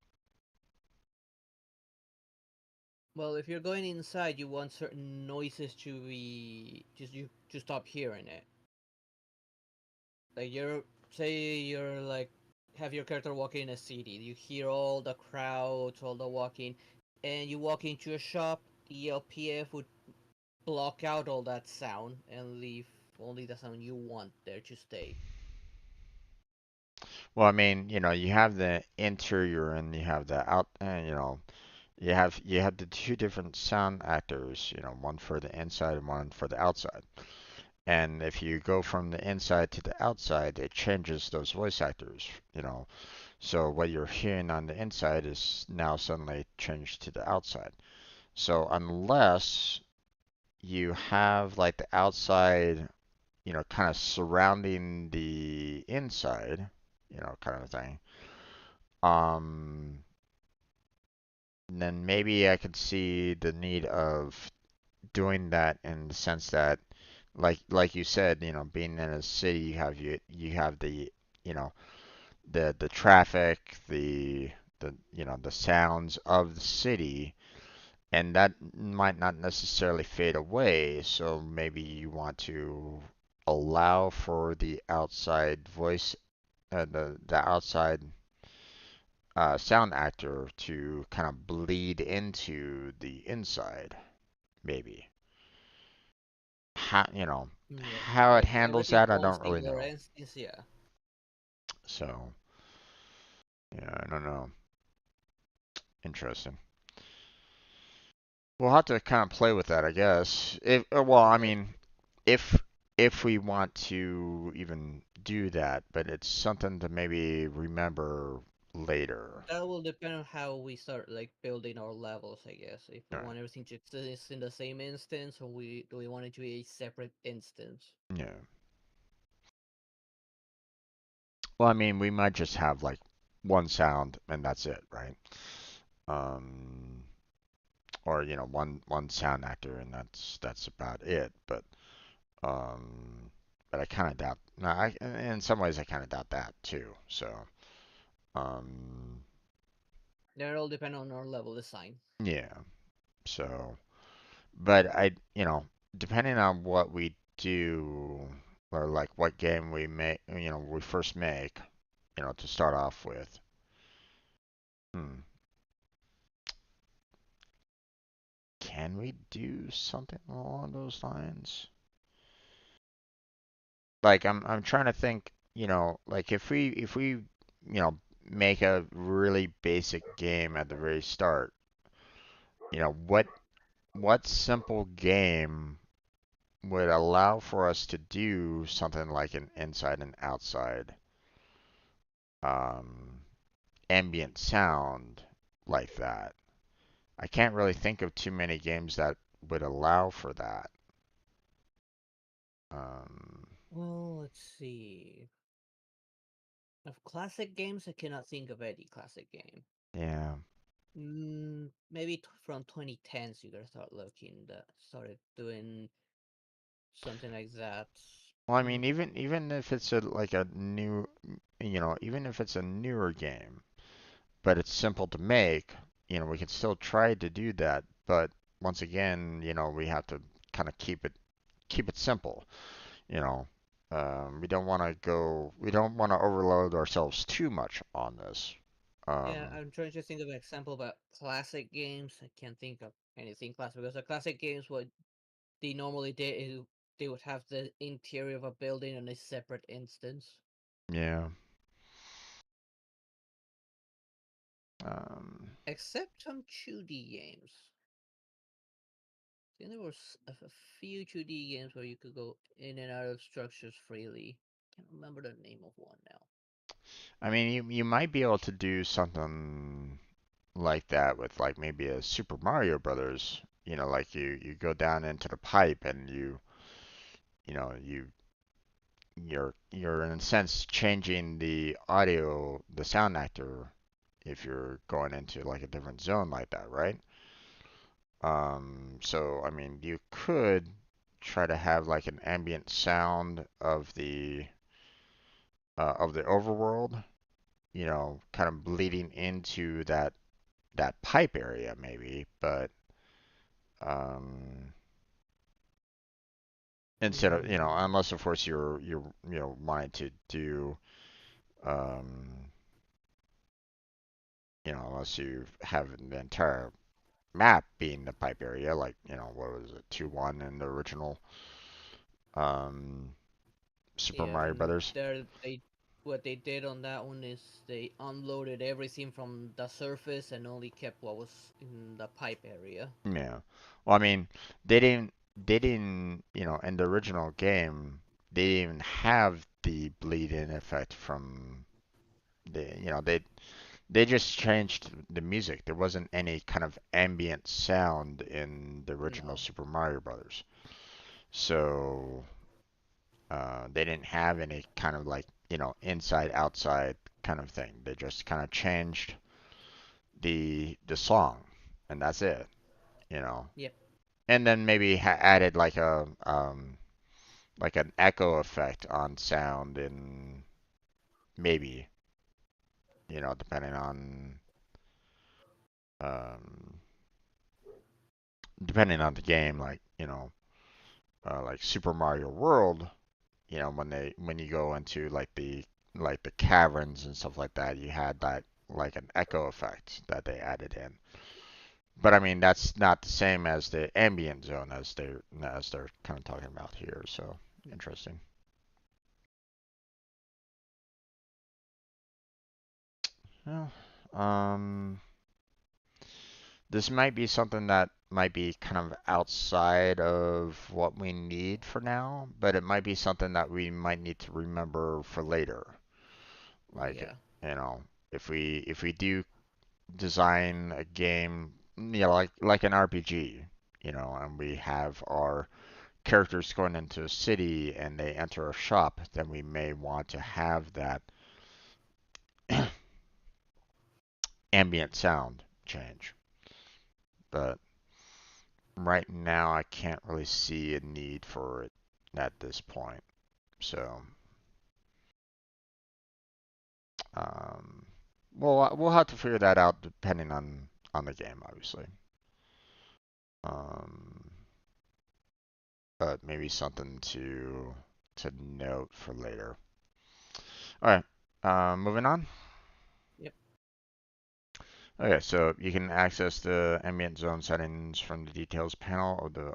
Well, if you're going inside, you want certain noises to be just you to stop hearing it. Like you're say you're like have your character walking in a city. You hear all the crowds, all the walking, and you walk into a shop. The LPF would block out all that sound and leave only the sound you want there to stay. Well, I mean, you have the interior and you have the out, you have the two different sound actors, one for the inside and one for the outside. And if you go from the inside to the outside, it changes those voice actors, you know. So what you're hearing on the inside is now suddenly changed to the outside. So unless you have like the outside, kind of surrounding the inside, kind of thing, um, then maybe I could see the need of doing that in the sense that, like you said, being in a city, you have the, you know, the traffic, the sounds of the city, and that might not necessarily fade away. So maybe you want to allow for the outside voice, the outside sound actor to kind of bleed into the inside, maybe. Yeah, How it like handles everything that, I one don't really singular know. instance. Yeah, So, yeah, I don't know. Interesting. We'll have to kind of play with that, I guess. Well, I yeah. mean, if if we want to even do that, but it's something to maybe remember later. That will depend on how we start like building our levels, I guess. If we All right. want everything to exist in the same instance, or we do we want it to be a separate instance? Yeah. Well, I mean, we might just have like one sound and that's it, right? Um, or one sound actor and that's about it. Um, but I kind of doubt. No, in some ways I kind of doubt that too. So, um, That all depend on our level design. yeah. So, but depending on what we do, or like what game we make, we first make, to start off with. Hmm. Can we do something along those lines? Like I'm trying to think, like make a really basic game at the very start, what simple game would allow for us to do something like an inside and outside um, ambient sound like that? I can't really think of too many games that would allow for that. Um, Well, let's see. Of classic games, I cannot think of any classic game. yeah. Maybe from 2010s you gotta start looking that started doing something like that. Well, I mean, Mm, even if it's like a new, even if it's a newer game, but it's simple to make, we can still try to do that. But once again, we have to kind of keep it simple. You know, we don't want to overload ourselves too much on this. yeah, Um, I'm trying to think of an example about classic games. I can't think of anything classic because the classic games what they normally did they would have the interior of a building on a separate instance. yeah. Um, Except some 2D games. I think there was a few 2D games where you could go in and out of structures freely. Can't remember the name of one now. I mean, you might be able to do something like that with like maybe a Super Mario Brothers. like you go down into the pipe and you know, you're in a sense changing the audio, the sound actor if you're going into like a different zone like that, right? So I mean, you could try to have like an ambient sound of the overworld, kind of bleeding into that pipe area maybe, but um, instead of Mm, unless of course you're wanting to do um, unless you have the entire map being the pipe area, like what was it, 2-1 in the original um, Super yeah, Mario and Brothers. there they what they did on that one is they unloaded everything from the surface and only kept what was in the pipe area. Yeah. Well, I mean, they didn't, in the original game, they didn't even have the bleed-in effect from they just changed the music. There wasn't any kind of ambient sound in the original No. Super Mario Brothers. So, they didn't have any kind of like, inside outside kind of thing. They just kind of changed the song and that's it, you know. Yep. And then maybe added like an echo effect on sound and maybe, depending on um the game, like, like Super Mario World, when you go into like the caverns and stuff like that, you had that like an echo effect that they added in. But I mean, that's not the same as the ambient zone as they're kind of talking about here. So interesting. Well, this might be something that might be kind of outside of what we need for now, but it might be something that we might need to remember for later. Like, Yeah. you know, if we do design a game, like an RPG, and we have our characters going into a city and they enter a shop, then we may want to have that ambient sound change. But right now, I can't really see a need for it at this point. So, um, we'll have to figure that out depending on the game, obviously. Um, but maybe something to note for later. All right, moving on. Yep. Okay, so you can access the ambient zone settings from the details panel of the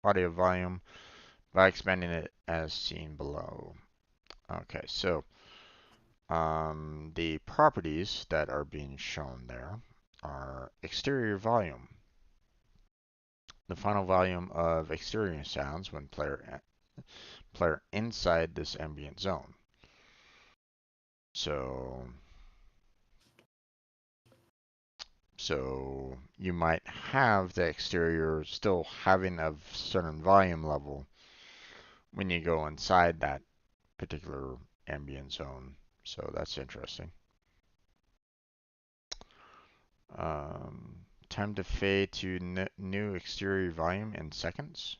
audio volume by expanding it as seen below. Okay, so the properties that are being shown there are exterior volume, the final volume of exterior sounds when player inside this ambient zone. So so you might have the exterior still having a certain volume level when you go inside that particular ambient zone. So that's interesting. Time to fade to new exterior volume in seconds.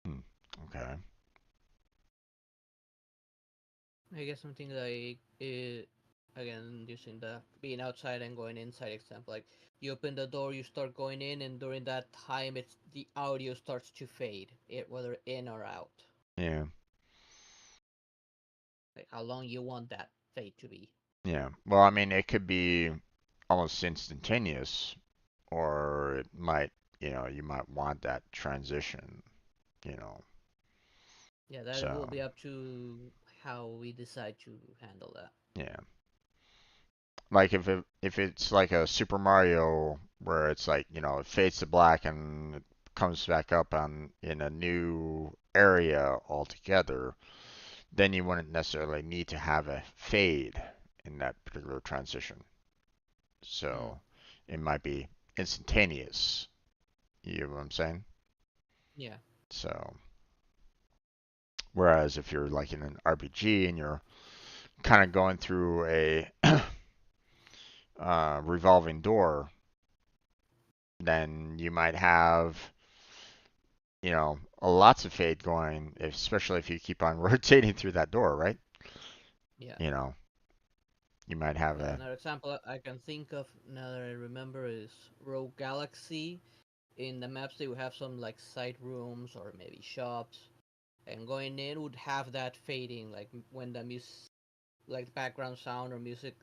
Hmm. Okay. I guess something like again using the being outside and going inside example. Like you open the door, you start going in, and during that time, it's the audio starts to fade, whether in or out. Yeah. Like how long you want that fade to be. Yeah. Well, I mean, it could be almost instantaneous, or it might, you might want that transition, you know. Yeah, that will So, be up to how we decide to handle that. yeah. Like if it's like a Super Mario where it's like, it fades to black and it comes back up on in a new area altogether, then you wouldn't necessarily need to have a fade in that particular transition. Hmm. So it might be instantaneous. You know what I'm saying? Yeah. So, whereas if you're like in an RPG and you're kind of going through a revolving door, then you might have, lots of fade going, especially if you keep on rotating through that door, right? Yeah. You know, you might have Yeah, a, another example I can think of now that I remember is Rogue Galaxy. In the maps, they would have some like side rooms or maybe shops, and going in would have that fading, like when the music, like the background sound or music,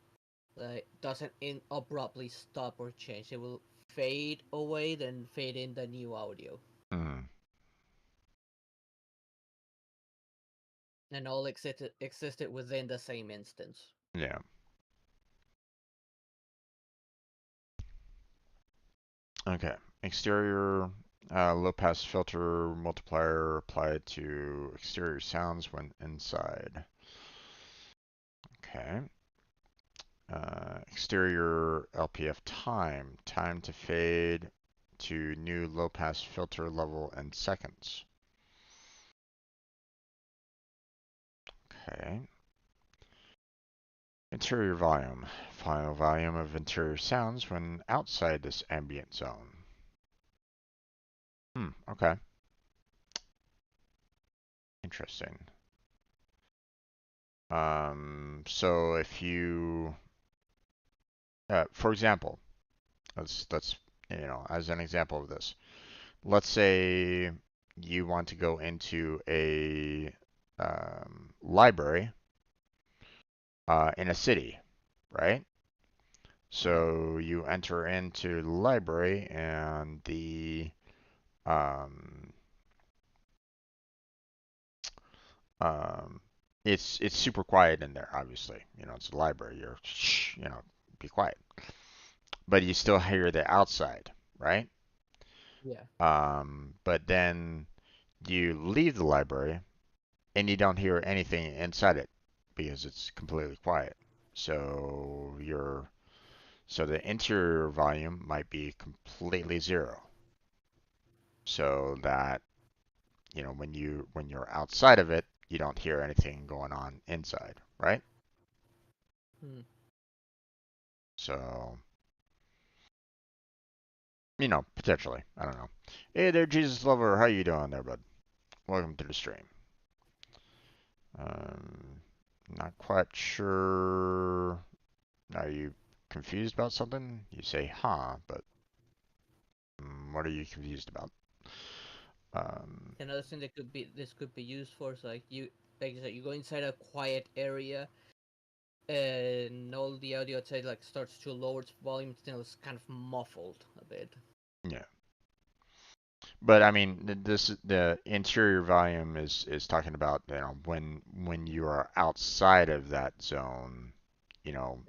like doesn't abruptly stop or change. It will fade away, then fade in the new audio, mm, and all existed within the same instance. yeah. Okay. Exterior low pass filter multiplier applied to exterior sounds when inside. Okay. Exterior LPF time. Time to fade to new low pass filter level in seconds. Okay. Interior volume. Final volume of interior sounds when outside this ambient zone. Okay. Interesting. So if you, for example, let's as an example of this, let's say you want to go into a library in a city, right? Yeah. So you enter into the library and um, um, it's super quiet in there. Obviously, it's a library. You're shh, be quiet, but you still hear the outside, right? Yeah. But then you leave the library and you don't hear anything inside it because it's completely quiet. So the interior volume might be completely zero. So that, when you're outside of it, you don't hear anything going on inside, right? Hmm. So, potentially. I don't know. Hey there, Jesus lover. How you doing there, bud? Welcome to the stream. Um, Not quite sure. Are you confused about something? You say, huh, but what are you confused about? Um, Another thing that could be this could be used for is like like you said, you go inside a quiet area and all the audio outside like starts to lower its volume until it's kind of muffled a bit. yeah. But I mean, the interior volume is talking about, when you are outside of that zone,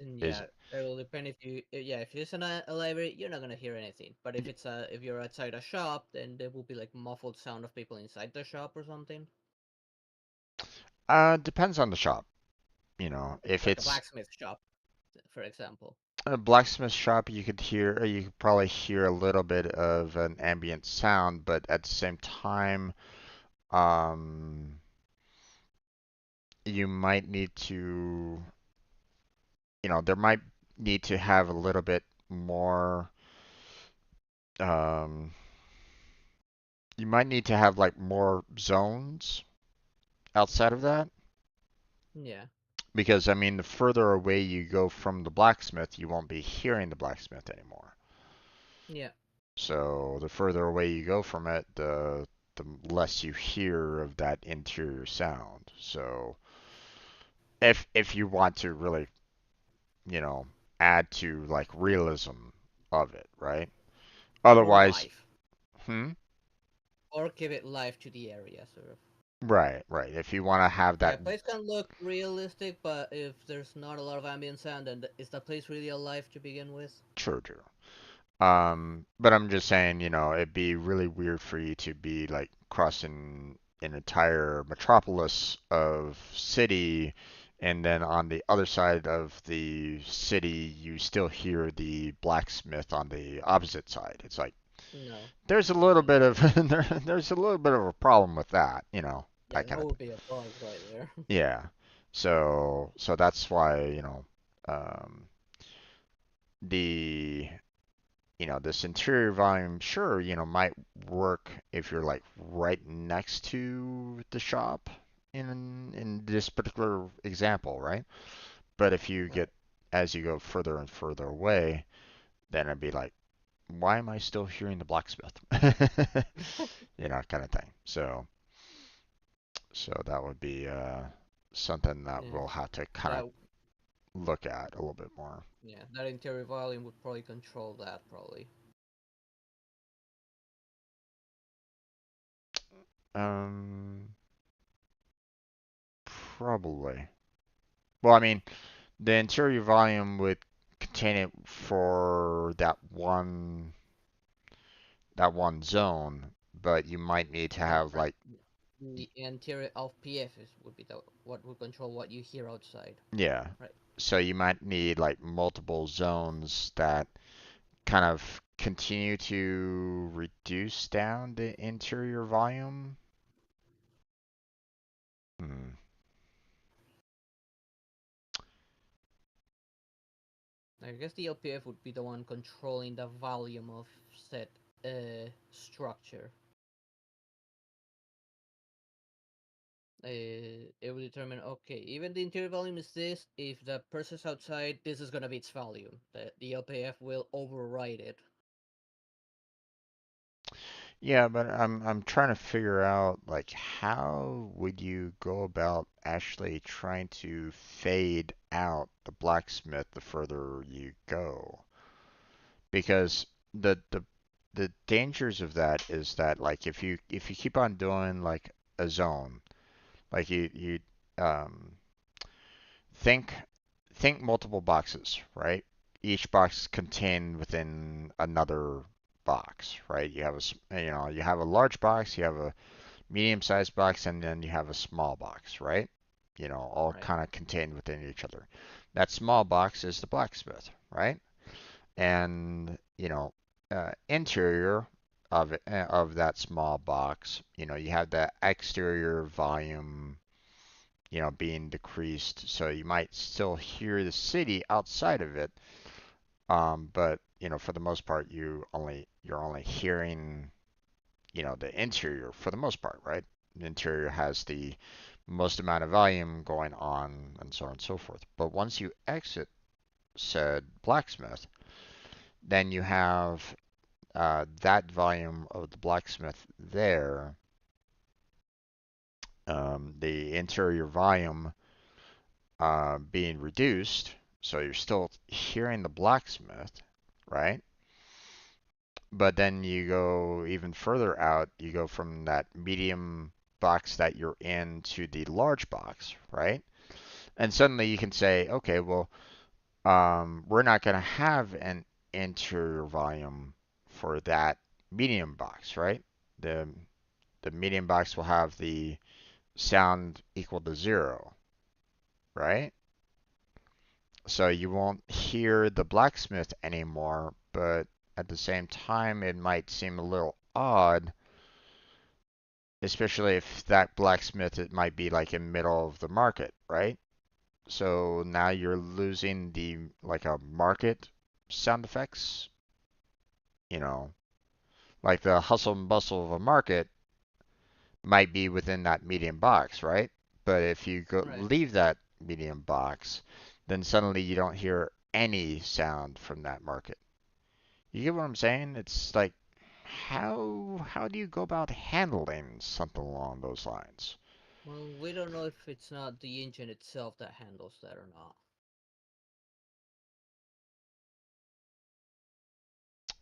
And is yeah, it will depend if you yeah, if it's in a library, you're not gonna hear anything. But if you're outside a shop, then there will be like muffled sound of people inside the shop or something. depends on the shop. If Like a it's blacksmith shop, for example. a blacksmith shop, you could probably hear a little bit of an ambient sound, but at the same time, um, you might need to, there might need to have a little bit more, um, you might need to have like more zones outside of that. Yeah. Because, I mean, the further away you go from the blacksmith, you won't be hearing the blacksmith anymore. Yeah. So the further away you go from it, the less you hear of that interior sound. So if you want to really, you know, add to like realism of it, right? Or Otherwise, life. hmm, Or give it life to the area, sort of. right, right. If you want to have Yeah, that, place can look realistic, but if there's not a lot of ambient sound, then is the place really alive to begin with? true, true. But I'm just saying, it'd be really weird for you to be like crossing an entire metropolis of city and then on the other side of the city, you still hear the blacksmith on the opposite side. It's like No, there's a little no. bit of there's a little bit of a problem with that, Yeah, that that kind of would thing. be a bug right there. Yeah. So that's why, um, the this interior volume, sure, might work if you're like right next to the shop in this particular example, right? But if you Right. get as you go further and further away, then it'd be like, why am I still hearing the blacksmith? Kind of thing. So that would be something that Yeah, we'll have to kind of that look at a little bit more. yeah, that interior volume would probably control that probably. Um, Probably. Well, I mean, the interior volume would contain it for that one zone, but you might need to have Right. like The interior LPF would be the what would control what you hear outside. yeah. Right. So you might need like multiple zones that kind of continue to reduce down the interior volume. Hmm. I guess the LPF would be the one controlling the volume of said structure. It will determine, okay, even the interior volume is this. If the person's outside, this is gonna be its volume. The LPF will override it. Yeah, but I'm trying to figure out like how would you go about actually trying to fade out the blacksmith the further you go? Because the dangers of that is that like if you keep on doing like a zone, like you um think think multiple boxes, right? Each box contained within another box, right? You have a large box, you have a medium-sized box, and then you have a small box, right? All Right. kind of contained within each other. That small box is the blacksmith, right? And interior of that small box, you have the exterior volume, being decreased, so you might still hear the city outside of it, but for the most part, you're only hearing the interior for the most part, right? The interior has the most amount of volume going on, and so on and so forth. But once you exit said blacksmith, then you have that volume of the blacksmith there, the interior volume being reduced, so you're still hearing the blacksmith, right? But then you go even further out, you go from that medium box that you're in to the large box, right? And suddenly you can say, okay, well, we're not going to have an interior volume for that medium box, right? The the medium box will have the sound equal to zero, right? So you won't hear the blacksmith anymore, but at the same time, it might seem a little odd, especially if that blacksmith it might be like in middle of the market, right? So now you're losing the like a market sound effects, you know, like the hustle and bustle of a market might be within that medium box, right? But if you go Right. leave that medium box, then suddenly you don't hear any sound from that market. You get what I'm saying? It's like how do you go about handling something along those lines? Well, we don't know if it's not the engine itself that handles that or not.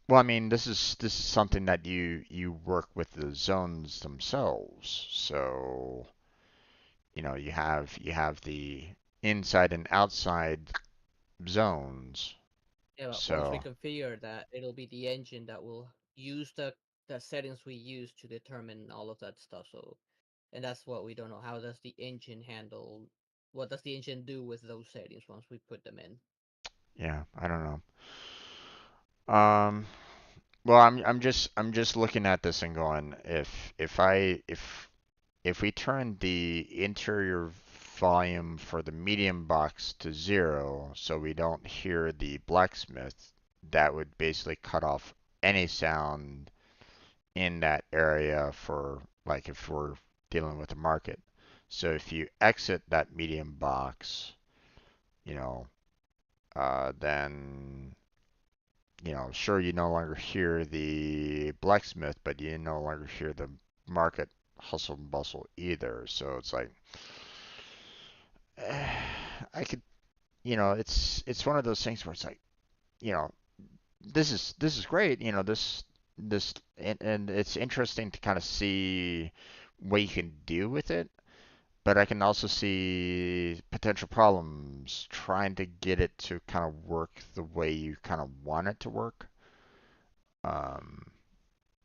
Well, I mean, this is something that you work with the zones themselves. So, you have the inside and outside zones. Yeah, but once we So, configure that, it'll be the engine that will use the settings we use to determine all of that stuff. So, and that's what we don't know. How does the engine handle? what does the engine do with those settings once we put them in? Yeah, I don't know. Well, I'm just looking at this and going, if we turn the interior volume for the medium box to 0, so we don't hear the blacksmith, that would basically cut off any sound in that area for like if we're dealing with the market. So if you exit that medium box, you know, then sure, you no longer hear the blacksmith, but you no longer hear the market hustle and bustle either. So it's like, I could, it's one of those things where it's like, you know, this is great. This and it's interesting to kind of see what you can do with it. But I can also see potential problems trying to get it to kind of work the way you kind of want it to work. Um,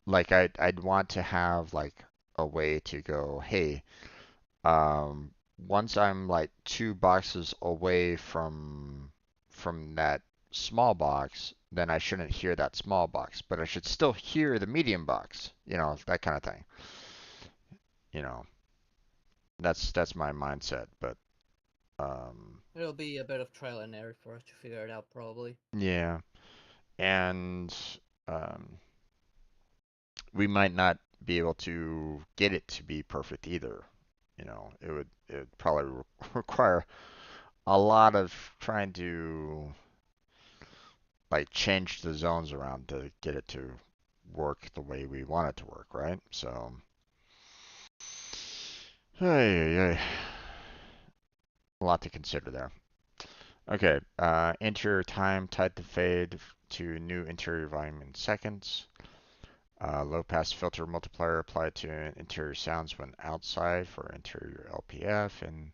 like I'd want to have like a way to go, hey, once I'm like 2 boxes away from that small box, then I shouldn't hear that small box, but I should still hear the medium box, that kind of thing. You know, that's my mindset, but um, It'll be a bit of trial and error for us to figure it out, probably. yeah, and um, we might not be able to get it to be perfect either. It would probably require a lot of trying to like change the zones around to get it to work the way we want it to work, right? So, hey, a lot to consider there. Okay, interior time, tied to fade to new interior volume in seconds. Low pass filter multiplier applied to interior sounds when outside for interior LPF, and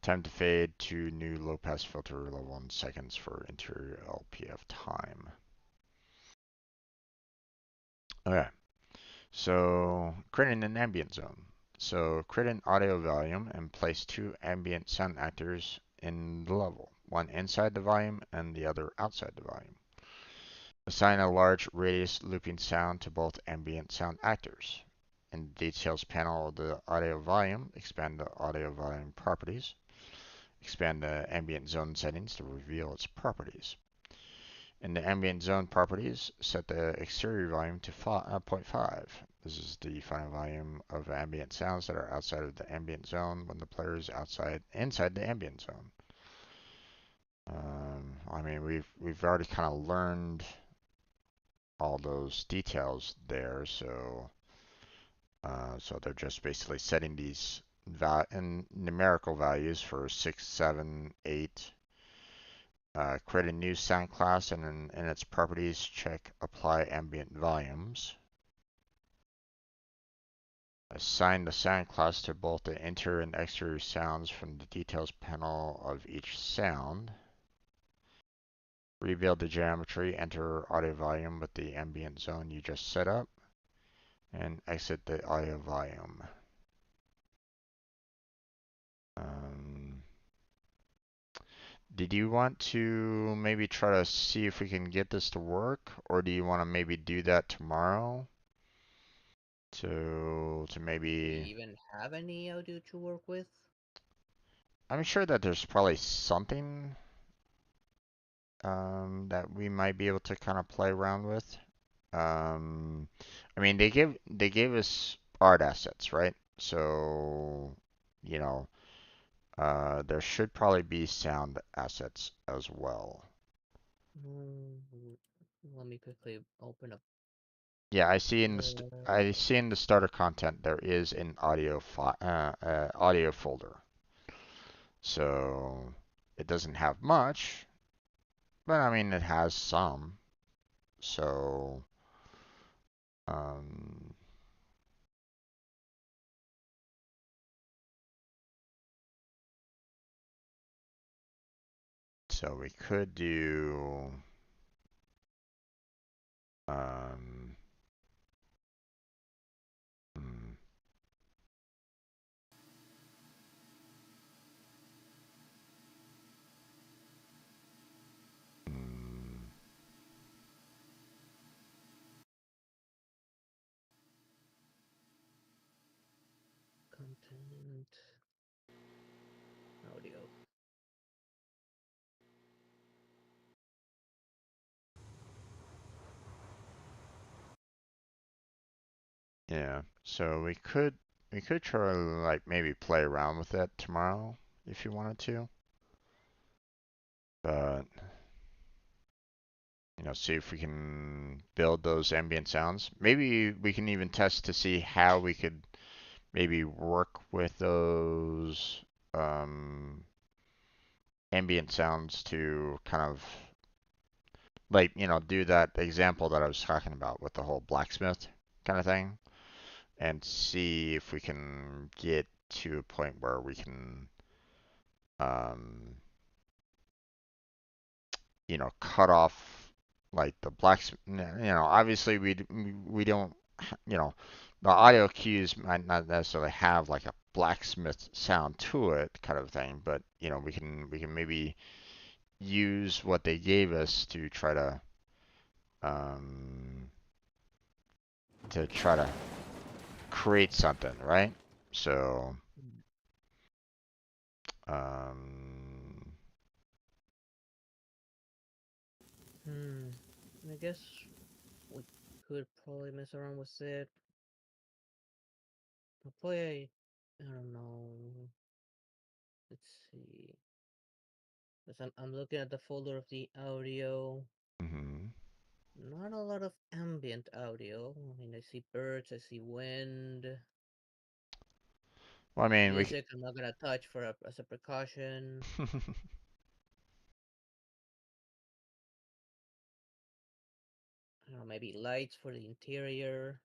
time to fade to new low pass filter level in seconds for interior LPF time. Okay, so creating an ambient zone. So create an audio volume and place 2 ambient sound actors in the level, one inside the volume and the other outside the volume. Assign a large radius looping sound to both ambient sound actors. In the details panel of the audio volume, expand the audio volume properties. Expand the ambient zone settings to reveal its properties. In the ambient zone properties, set the exterior volume to 0.5. This is the final volume of ambient sounds that are outside of the ambient zone when the player is inside the ambient zone. I mean, we've already kind of learned all those details there, so they're just basically setting these numerical values for 6, 7, 8. Create a new sound class and in its properties check apply ambient volumes. Assign the sound class to both the interior and exterior sounds from the details panel of each sound. Rebuild the geometry, enter audio volume with the ambient zone you just set up, and exit the audio volume. Um, did you want to maybe try to see if we can get this to work, or do you want to maybe do that tomorrow? To Do we maybe, even have any audio to work with? I'm sure that there's probably something that we might be able to kind of play around with. Um, I mean, they gave us art assets, right? So, you know, there should probably be sound assets as well. Mm, let me quickly open up. Yeah, Uh, I see in the starter content there is an audio folder. So it doesn't have much, but I mean it has some. So um, so we could do um, hmm, audio. Yeah. So we could try to like maybe play around with it tomorrow if you wanted to. But see if we can build those ambient sounds. Maybe we can even test to see how we could maybe work with those um, ambient sounds to kind of like, do that example that I was talking about with the whole blacksmith kind of thing and see if we can get to a point where we can, um, cut off like the blacksmith. Obviously we don't, you know, the audio cues might not necessarily have like a blacksmith sound to it kind of thing, but we can maybe use what they gave us um, to try to create something, right? So, um, Hmm. I guess we could probably mess around with it. I'll play. I don't know. Let's see. Cause I'm looking at the folder of the audio. mhm. Not a lot of ambient audio. I mean, I see birds, I see wind, Well, I mean, music. I'm not gonna touch as a precaution. I don't know, maybe lights for the interior.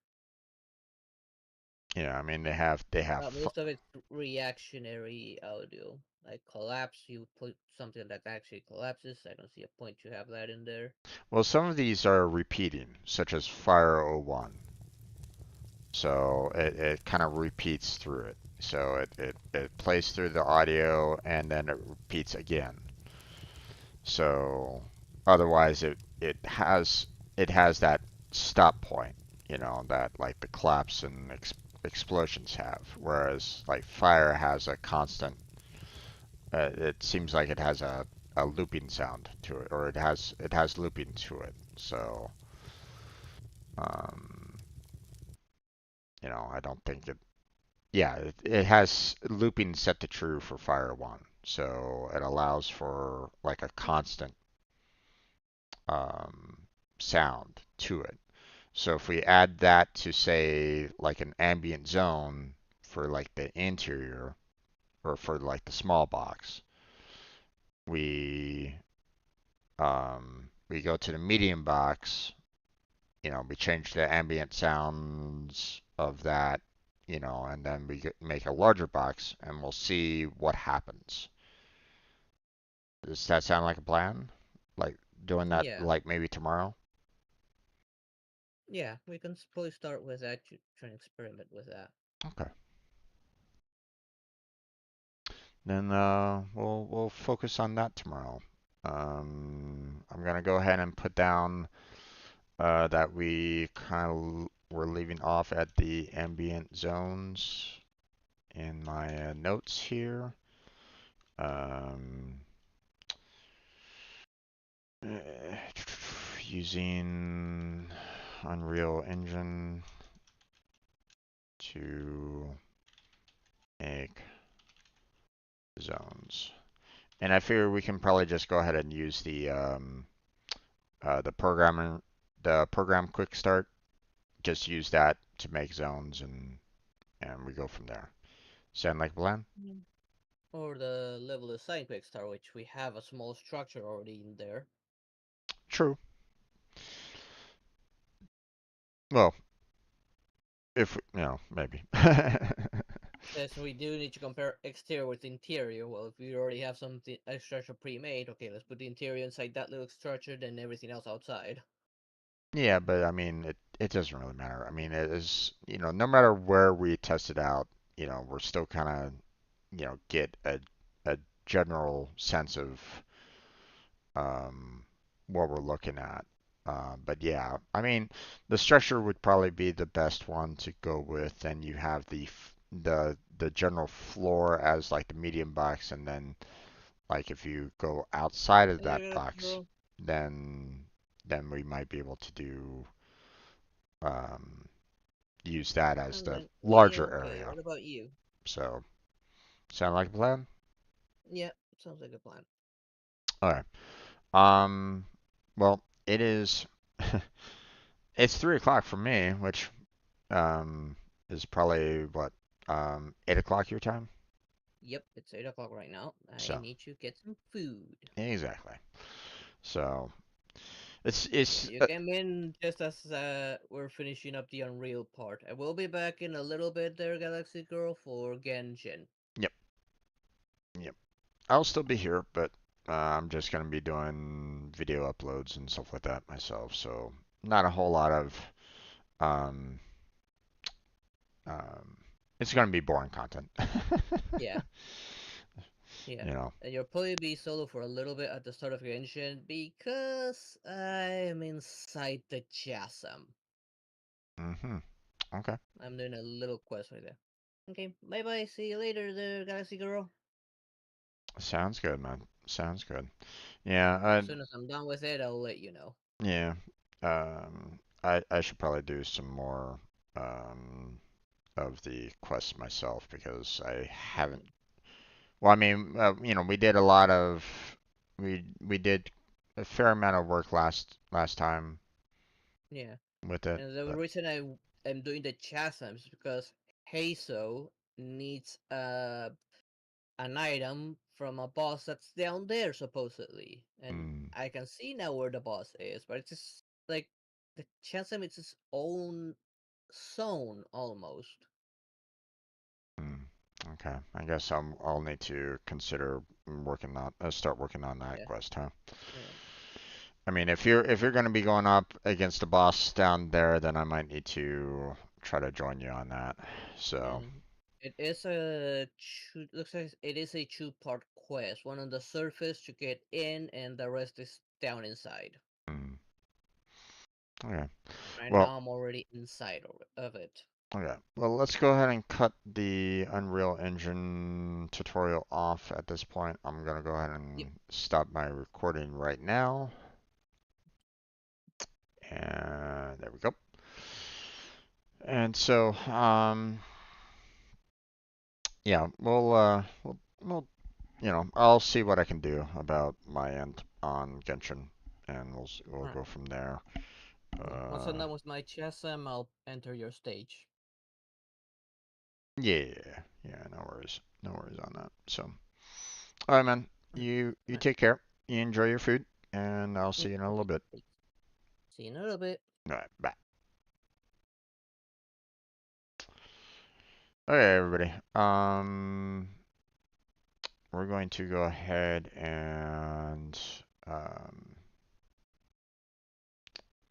I mean, they have Most of it's reactionary audio. Like collapse, you put something that actually collapses. I don't see a point to have that in there. well, some of these are repeating, such as Fire O1. So it kind of repeats through it. So it plays through the audio and then it repeats again. So otherwise it has that stop point, that like the collapse and explosions have. Whereas like fire has a constant. It seems like it has a looping sound to it, or it has looping to it. So um, I don't think it. Yeah, it has looping set to true for Fire One, so it allows for like a constant um, sound to it. So if we add that to say like an ambient zone for like the interior or for like the small box, we we go to the medium box, we change the ambient sounds of that, and then we make a larger box and we'll see what happens. Does that sound like a plan? Like doing that Yeah, like maybe tomorrow? yeah, we can probably start with that. Try and experiment with that. Okay. Then we'll focus on that tomorrow. I'm gonna go ahead and put down that we kind of were leaving off at the ambient zones in my notes here. Um, using Unreal Engine to make zones. And I figure we can probably just go ahead and use the program quick start. Just use that to make zones and we go from there. Sound like a plan? Mm. Or the level design quick start, which we have a small structure already in there. True. Well, if maybe. Yes, we do need to compare exterior with interior. Well, if we already have something a structure pre-made, okay, let's put the interior inside that little structure, then everything else outside. Yeah, but I mean, it doesn't really matter. I mean, it is, no matter where we test it out, we're still kind of, get a general sense of um, what we're looking at. But yeah, I mean, the structure would probably be the best one to go with. Then you have the general floor as like the medium box, and then like if you go outside of Hey, that Galaxy box, Girl. then we might be able to do um, use that as I'm the doing larger okay. area. What about you? So sound like a plan? Yeah, sounds like a plan. All right. Um, well, it is it's 3 o'clock for me, which um is probably what 8 o'clock your time. Yep, it's 8 o'clock right now. I So need to get some food. exactly. So it's Yeah, it's you came in just as we're finishing up the Unreal part. I will be back in a little bit there, Galaxy Girl, for Genshin. yep, yep. I'll still be here, but I'm just gonna be doing video uploads and stuff like that myself. So not a whole lot of um um. It's gonna be boring content. Yeah, yeah. You know. And you'll probably be solo for a little bit at the start of Genshin because I am inside the chasm. Mhm. Okay. I'm doing a little quest right there. Okay, bye bye. See you later, there, Galaxy Girl. Sounds good, man. Sounds good. Yeah. As soon as I'm done with it, I'll let you know. Yeah. I should probably do some more um of the quests myself because I haven't. Mm, Well, I mean, we did a lot of we did a fair amount of work last time yeah. with it, And the but reason I am doing the chasm is because Hazel needs an item from a boss that's down there supposedly, and mm, I can see now where the boss is, but it's just like the chasm is its own zone almost. mm, okay. I guess I'll need to consider working on start working on that Yeah, quest, huh? yeah. I mean, if you're going to be going up against a boss down there, then I might need to try to join you on that. So, And it is a looks like it is a two-part quest. One on the surface to get in, and the rest is down inside. mm, okay. Right Well, now, I'm already inside of it. okay. Well, let's go ahead and cut the Unreal Engine tutorial off at this point. I'm gonna go ahead Yep. and stop my recording right now. And there we go. And so, yeah, I'll see what I can do about my end on Genshin, and we'll All right. go from there. Yeah. Once I'm Uh, done with my chasm, I'll enter your stage. yeah, yeah, no worries on that. So, all right, man, All you right. take care, you enjoy your food, and I'll Yep. see you in a little Okay. bit. Thanks. See you in a little bit. All right, bye. Okay, everybody. We're going to go ahead and um,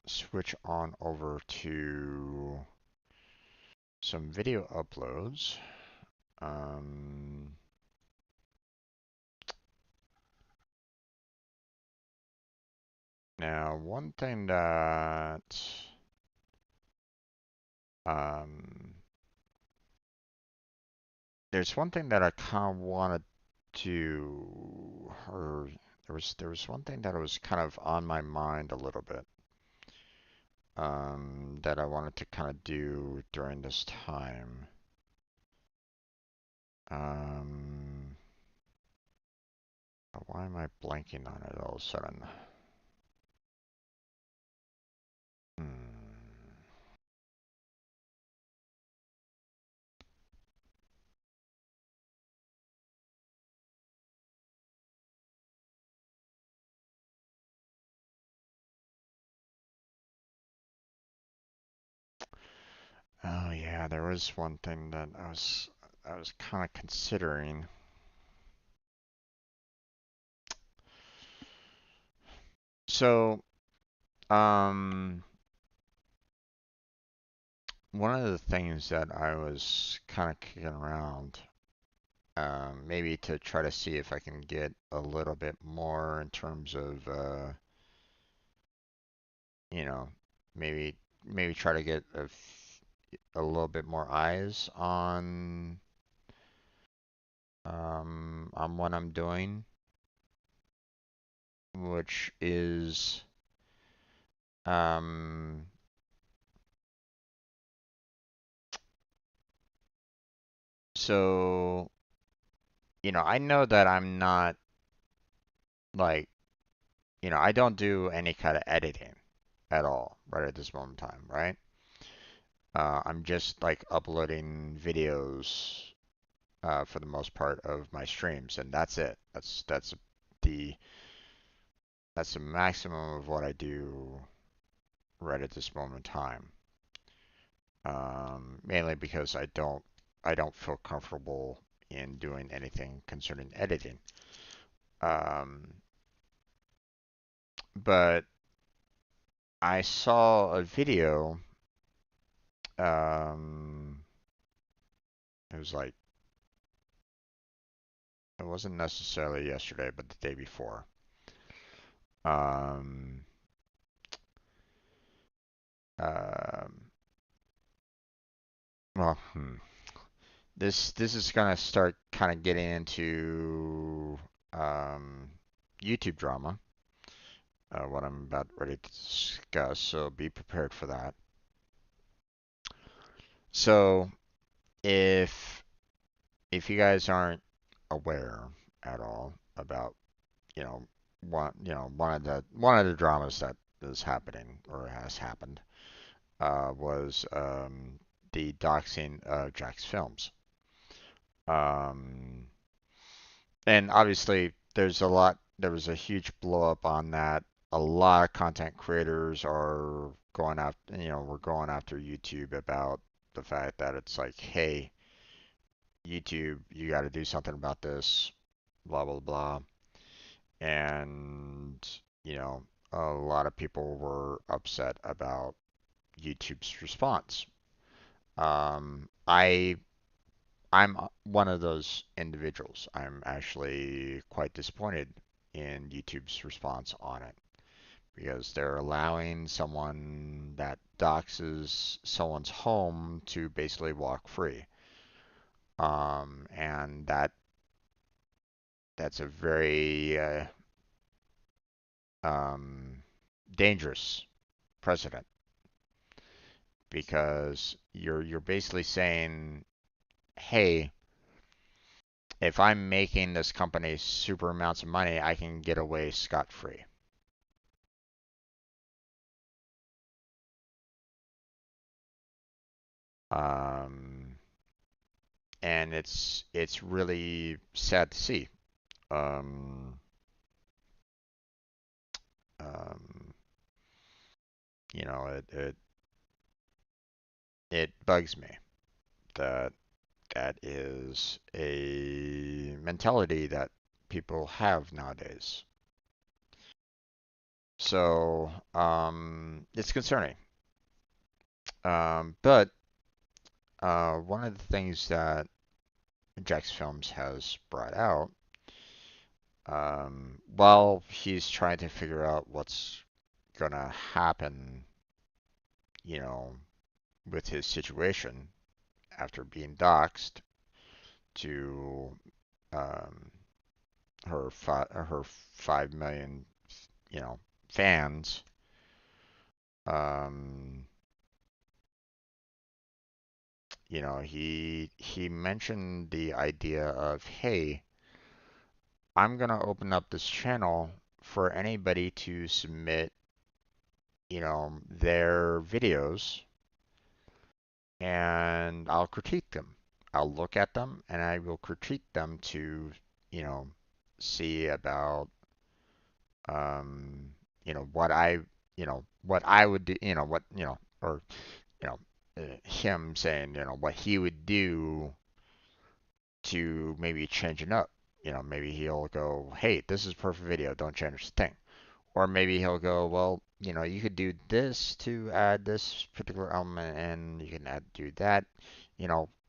switch on over to some video uploads. Um, Now, one thing that um, there's one thing that I kind of wanted to, or there was one thing that was kind of on my mind a little bit, that I wanted to kind of do during this time. Um, why am I blanking on it all of a sudden? Hmm. Oh yeah, there was one thing that I was kind of considering. So, um, one of the things that I was kind of kicking around, maybe to try to see if I can get a little bit more in terms of, you know, maybe try to get a little bit more eyes on what I'm doing, which is um, so I know that I'm not like I don't do any kind of editing at all right at this moment in time, right? I'm just like uploading videos for the most part of my streams, and that's it. The that's the maximum of what I do right at this moment in time. Mainly because I don't feel comfortable in doing anything concerning editing. Um, but I saw a video. Um, it was like it wasn't necessarily yesterday, but the day before. Um, um, well, this is gonna start kind of getting into um, YouTube drama. What I'm about ready to discuss, so be prepared for that. So if if you guys aren't aware at all about one of the dramas that is happening or has happened was the doxing of Jack's films. Um, and obviously there was a huge blow up on that. A lot of content creators are going after, we're going after YouTube about the fact that it's like, hey, YouTube, you got to do something about this, blah, blah, blah. And, you know, a lot of people were upset about YouTube's response. I'm one of those individuals. I'm actually quite disappointed in YouTube's response on it because they're allowing someone that doxes someone's home to basically walk free. And that's a very um, dangerous precedent because you're basically saying, hey, if I'm making this company super amounts of money, I can get away scot free. Um, and it's really sad to see. Um, um, it bugs me that that is a mentality that people have nowadays. So it's concerning. But one of the things that Jack's Films has brought out, while he's trying to figure out what's gonna happen, you know, with his situation after being doxxed to um, her 5 million, fans. Um, he mentioned the idea of, hey, I'm gonna open up this channel for anybody to submit, their videos, and I'll critique them. I'll look at them and I will critique them to, you know, see about, um, what I would do, or, you know, him saying, what he would do to maybe change it up. Maybe he'll go, hey, this is a perfect video, don't change the thing. Or maybe he'll go, well, you could do this to add this particular element and you can do that.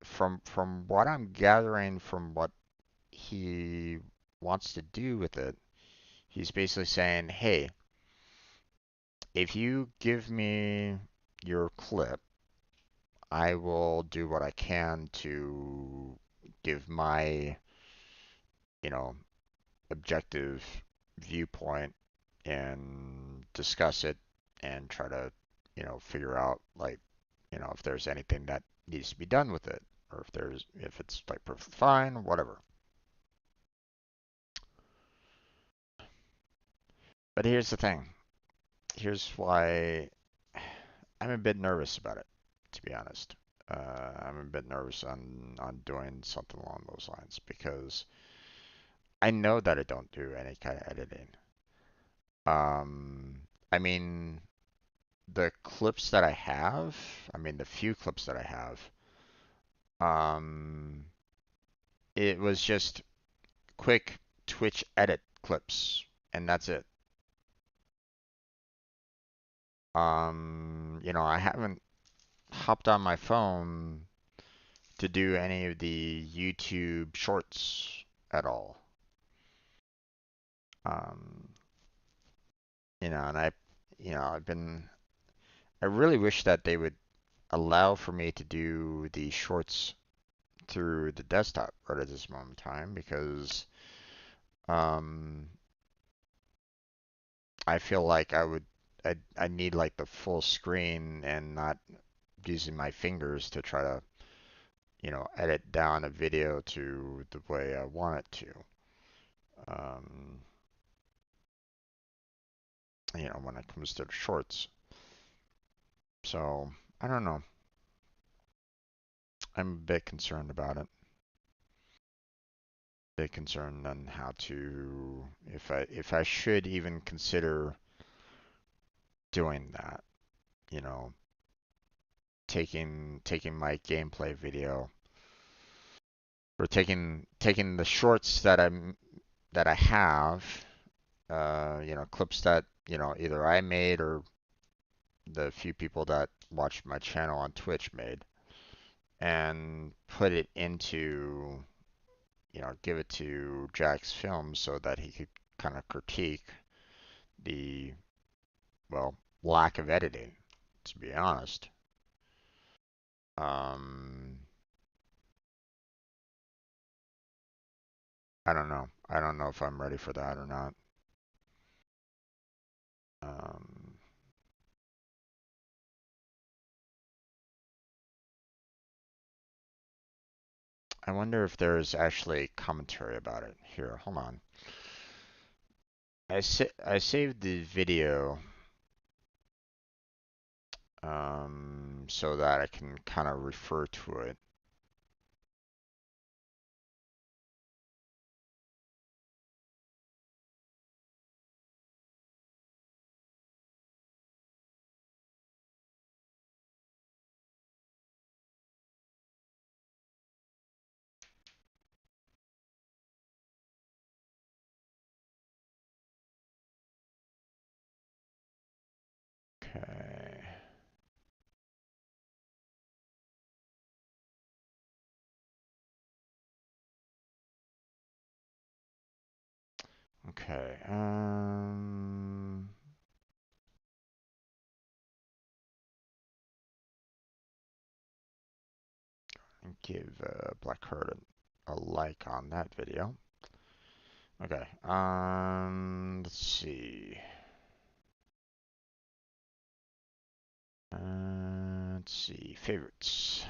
From what I'm gathering from what he wants to do with it, he's basically saying, hey, if you give me your clip, I will do what I can to give my, you know, objective viewpoint and discuss it and try to, figure out like, if there's anything that needs to be done with it or if it's like perfectly fine, whatever. But here's the thing. Here's why I'm a bit nervous about it, to be honest. I'm a bit nervous on doing something along those lines because I know that I don't do any kind of editing. I mean, the clips that I have, the few clips that I have, um, it was just quick Twitch edit clips, and that's it. I haven't hopped on my phone to do any of the YouTube shorts at all. Um, and I really wish that they would allow for me to do the shorts through the desktop right at this moment in time because um, I feel like I need like the full screen and not using my fingers to try to, edit down a video to the way I want it to. Um, when it comes to the shorts. So I don't know. I'm a bit concerned about it. Bit concerned on how to if I should even consider doing that. You know, taking my gameplay video or taking the shorts that I have, clips that either I made or the few people that watch my channel on Twitch made, and put it into give it to Jack's film so that he could kind of critique the, well, lack of editing, to be honest. Um, I don't know. I don't know if I'm ready for that or not. Um, I wonder if there's actually commentary about it. Here, hold on. I saved the video so that I can kind of refer to it. Okay. Okay. Give Blackheart a like on that video. Okay. Let's see. Let's see. Favorites.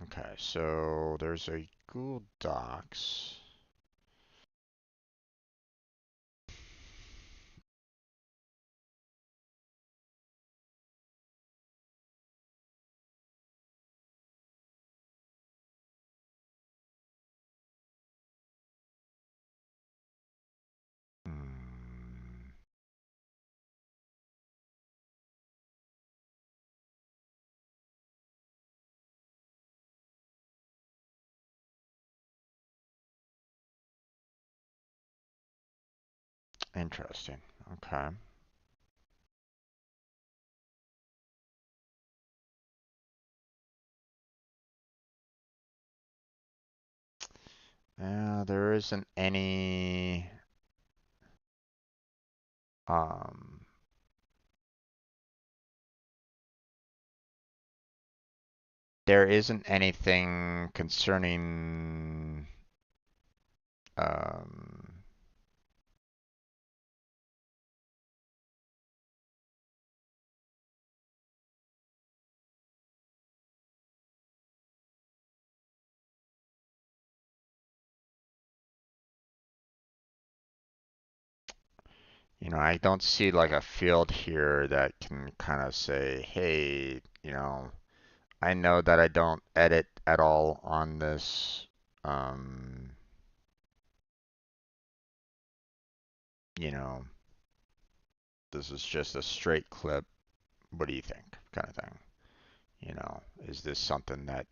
Okay, so there's a Google Docs. Hmm, interesting. Okay. There isn't any. Um, there isn't anything concerning um, I don't see like a field here that can kind of say, hey, I know that I don't edit at all on this. Um, you know, this is just a straight clip. What do you think? Kind of thing. Is this something that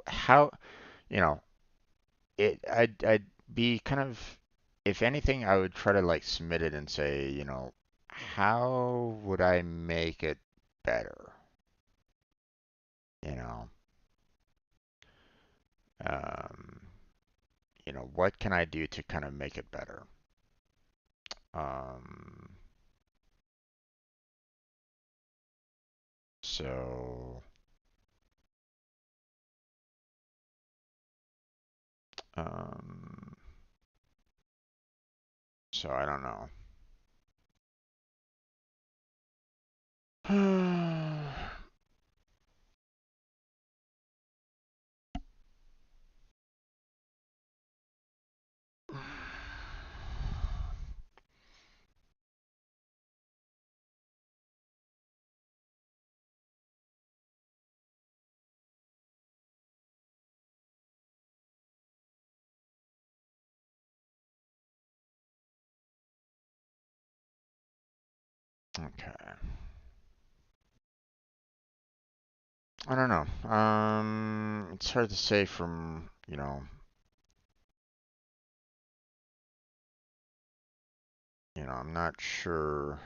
how, you know, I'd be kind of, if anything, I would try to like submit it and say, how would I make it better? You know, um, what can I do to kind of make it better? Um, so, um, so I don't know. Okay. I don't know. It's hard to say from, I'm not sure.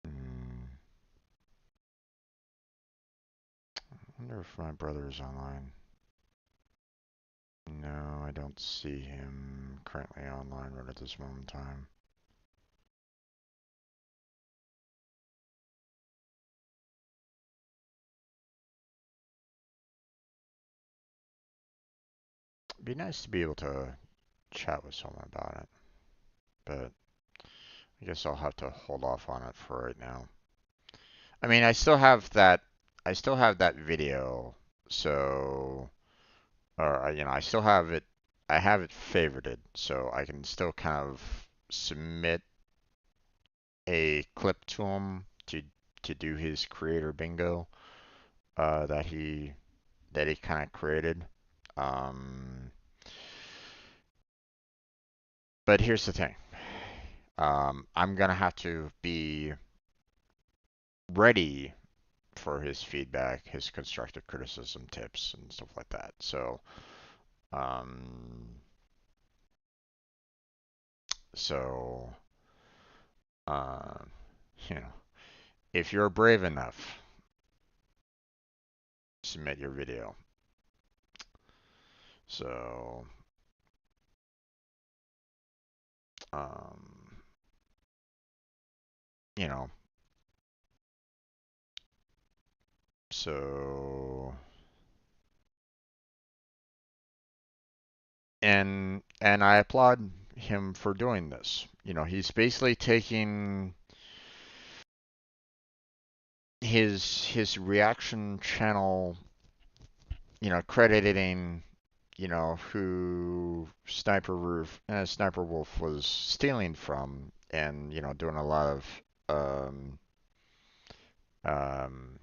Hmm, I wonder if my brother is online. No, I don't see him currently online right at this moment in time. It'd be nice to be able to chat with someone about it, but I guess I'll have to hold off on it for right now. I mean, I still have that video, so, or, I still have it, I have it favorited, so I can still kind of submit a clip to him to do his creator bingo, that he kind of created. Um, but here's the thing. I'm gonna have to be ready for his feedback, his constructive criticism, tips, and stuff like that. So, um, so, uh, you know, if you're brave enough, submit your video. So, um, you know, so, and I applaud him for doing this. He's basically taking his reaction channel, crediting, who Sniper Wolf was stealing from, and doing a lot of, um, um,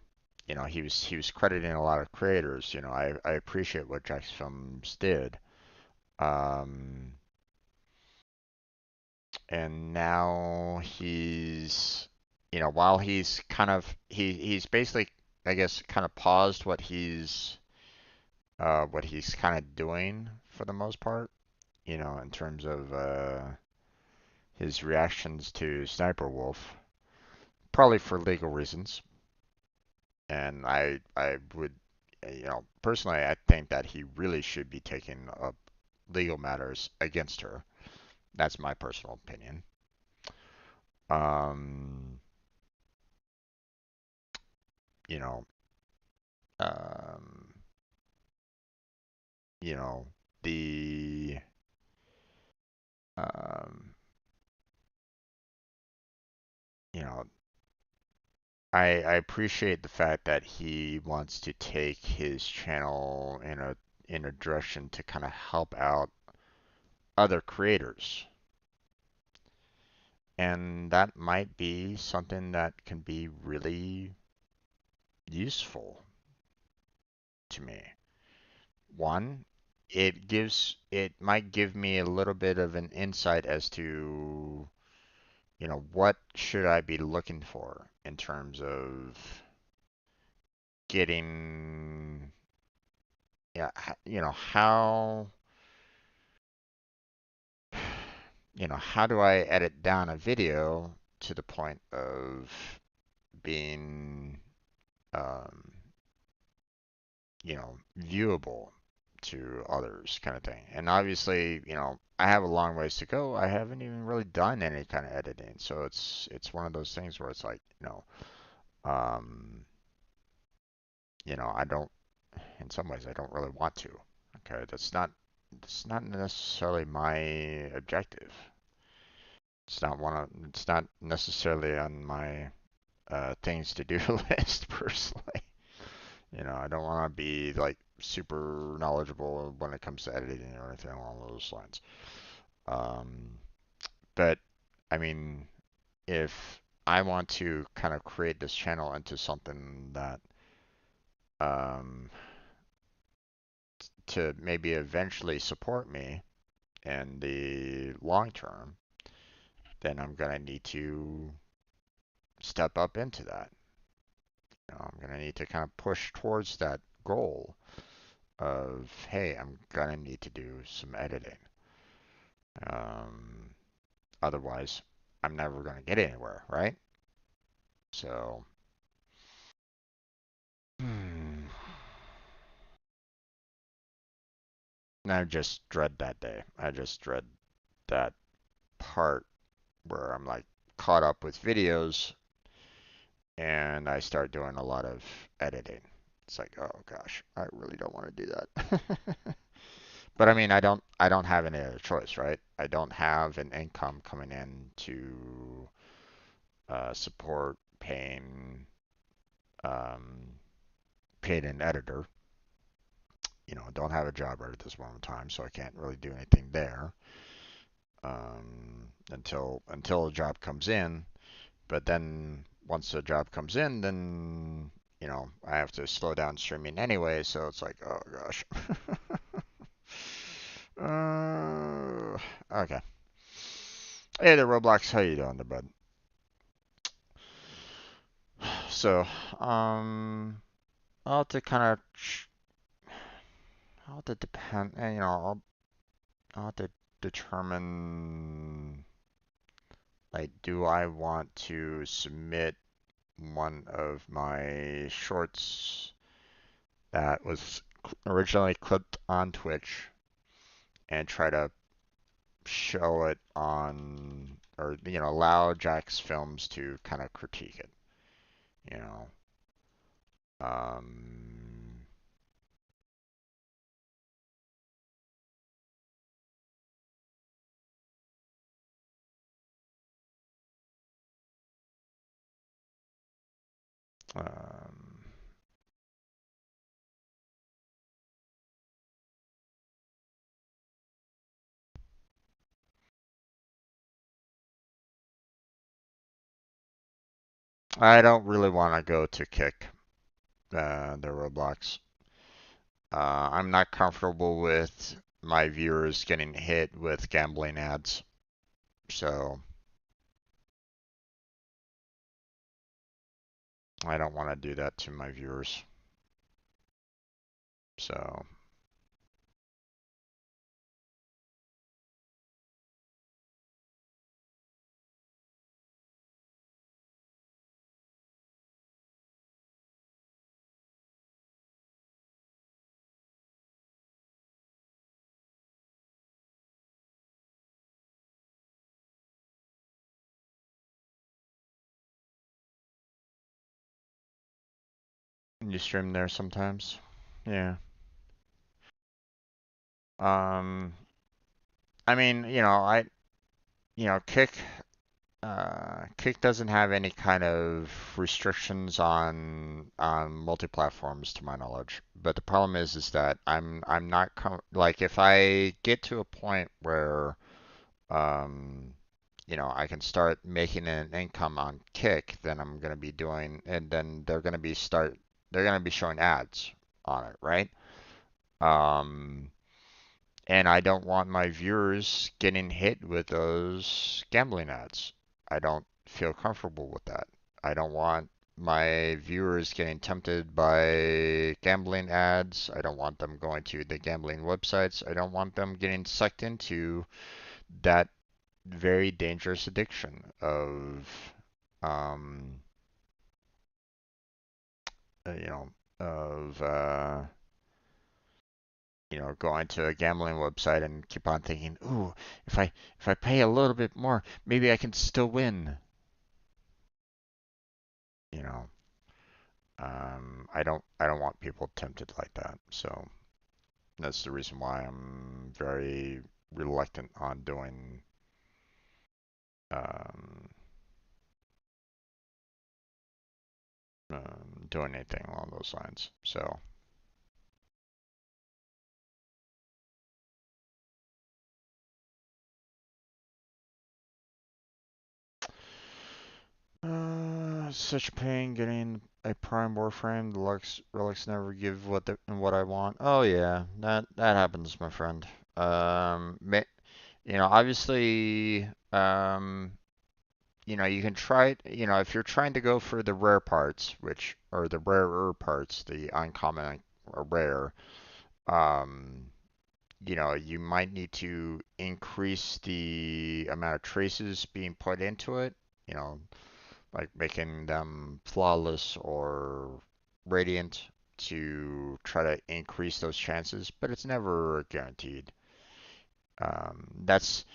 he was crediting a lot of creators. I appreciate what Jack's Films did. Um, and now while he's kind of he's basically, I guess, kind of paused what he's kind of doing for the most part, in terms of his reactions to Sniper Wolf, probably for legal reasons. And I would, personally, I think that he really should be taking up legal matters against her. That's my personal opinion. Um, you know, um, you know, the um, you know, I appreciate the fact that he wants to take his channel in a direction to kind of help out other creators. And that might be something that can be really useful to me. One, it might give me a little bit of an insight as to, what should I be looking for in terms of getting, yeah, how do I edit down a video to the point of being, um, viewable to others kind of thing. And obviously, I have a long ways to go. I haven't even really done any kind of editing. So it's one of those things where it's like, um, I don't in some ways I don't really want to. Okay, that's not necessarily my objective. It's not necessarily on my things to do list personally. I don't want to be like super knowledgeable when it comes to editing or anything along those lines. Um, but I mean, if I want to kind of create this channel into something that um, to maybe eventually support me in the long term, then I'm gonna need to step up into that. I'm gonna need to kind of push towards that goal of, hey, I'm gonna need to do some editing. Um, Otherwise, I'm never going to get anywhere, right? So, hmm, I just dread that day. I just dread that part where I'm like caught up with videos and I start doing a lot of editing. It's like, oh gosh, I really don't want to do that. But I mean, I don't have any other choice, right? I don't have an income coming in to support um, paying an editor. Don't have a job right at this moment in time, so I can't really do anything there until a job comes in. But then once the job comes in, then I have to slow down streaming anyway. So it's like, oh gosh. Okay. Hey there, Roblox. How you doing, there, bud? So, I'll have to kind of, I'll have to depend, I'll have to determine. Like, do I want to submit one of my shorts that was originally clipped on Twitch and try to show it on, or, allow Jack's Films to kind of critique it, you know? Um, um, I don't really want to go to kick the Roblox. I'm not comfortable with my viewers getting hit with gambling ads. So I don't want to do that to my viewers. So you stream there sometimes. Yeah. Um, I mean, Kick doesn't have any kind of restrictions on multi-platforms to my knowledge. But the problem is that I'm not like if I get to a point where um I can start making an income on Kick, then I'm gonna be doing, and then they're gonna be showing ads on it, right? Um, and I don't want my viewers getting hit with those gambling ads. I don't feel comfortable with that. I don't want my viewers getting tempted by gambling ads. I don't want them going to the gambling websites. I don't want them getting sucked into that very dangerous addiction um, uh, you know, of going to a gambling website and keep on thinking, "Ooh, if I pay a little bit more, maybe I can still win." You know, I don't want people tempted like that. So that's the reason why I'm very reluctant on um, doing anything along those lines. So such a pain getting a Prime Warframe. The relics never give what I want. Oh yeah, that happens, my friend. Obviously, you can try. If you're trying to go for the rare parts, which are the rarer parts, the uncommon or rare, um, you might need to increase the amount of traces being put into it. You know, like making them flawless or radiant to try to increase those chances, but it's never guaranteed. That's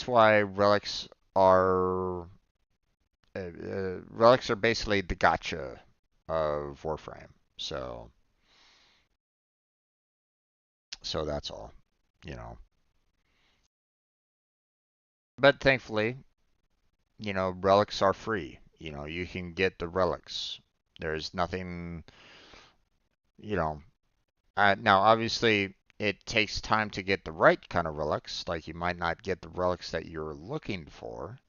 why relics are basically the gotcha of Warframe. So that's all, you know. But thankfully, relics are free. You can get the relics. There's nothing, you know, now, obviously, it takes time to get the right kind of relics. Like, you might not get the relics that you're looking for.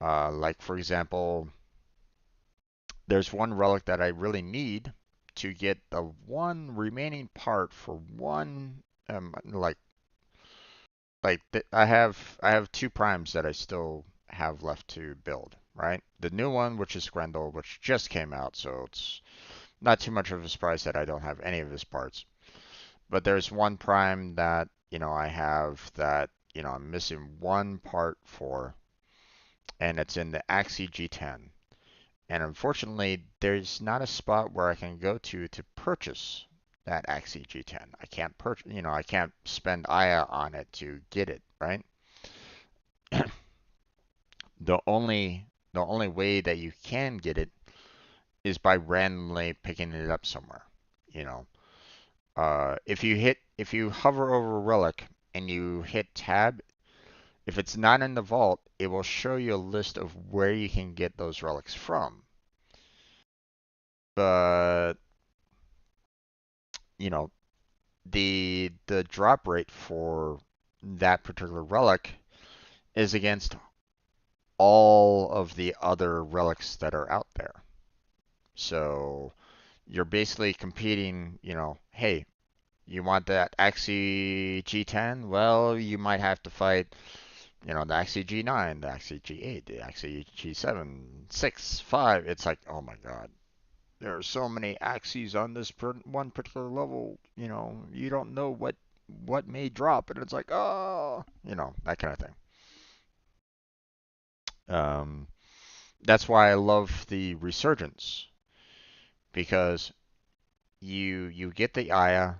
Like, for example, there's one relic that I really need to get the one remaining part for one. I have two primes that I still have left to build. Right, the new one, which is Grendel, which just came out, so it's not too much of a surprise that I don't have any of his parts. But there's one prime that, I have that, I'm missing one part for, and it's in the Axie G10. And unfortunately, there's not a spot where I can go to purchase that Axie G10. I can't I can't spend Aya on it to get it, right? The only the only way that you can get it is by randomly picking it up somewhere, you know. If you hover over a relic and you hit tab, if it's not in the vault, it will show you a list of where you can get those relics from. But you know, the drop rate for that particular relic is against all of the other relics that are out there. So you're basically competing, hey, you want that Axie G10? Well, you might have to fight, the Axie G9, the Axie G8, the Axie G7, 6, 5. It's like, oh my God, there are so many Axies on this one particular level. You don't know what may drop, and it's like, oh, that kind of thing. Um, that's why I love the Resurgence because you get the Aya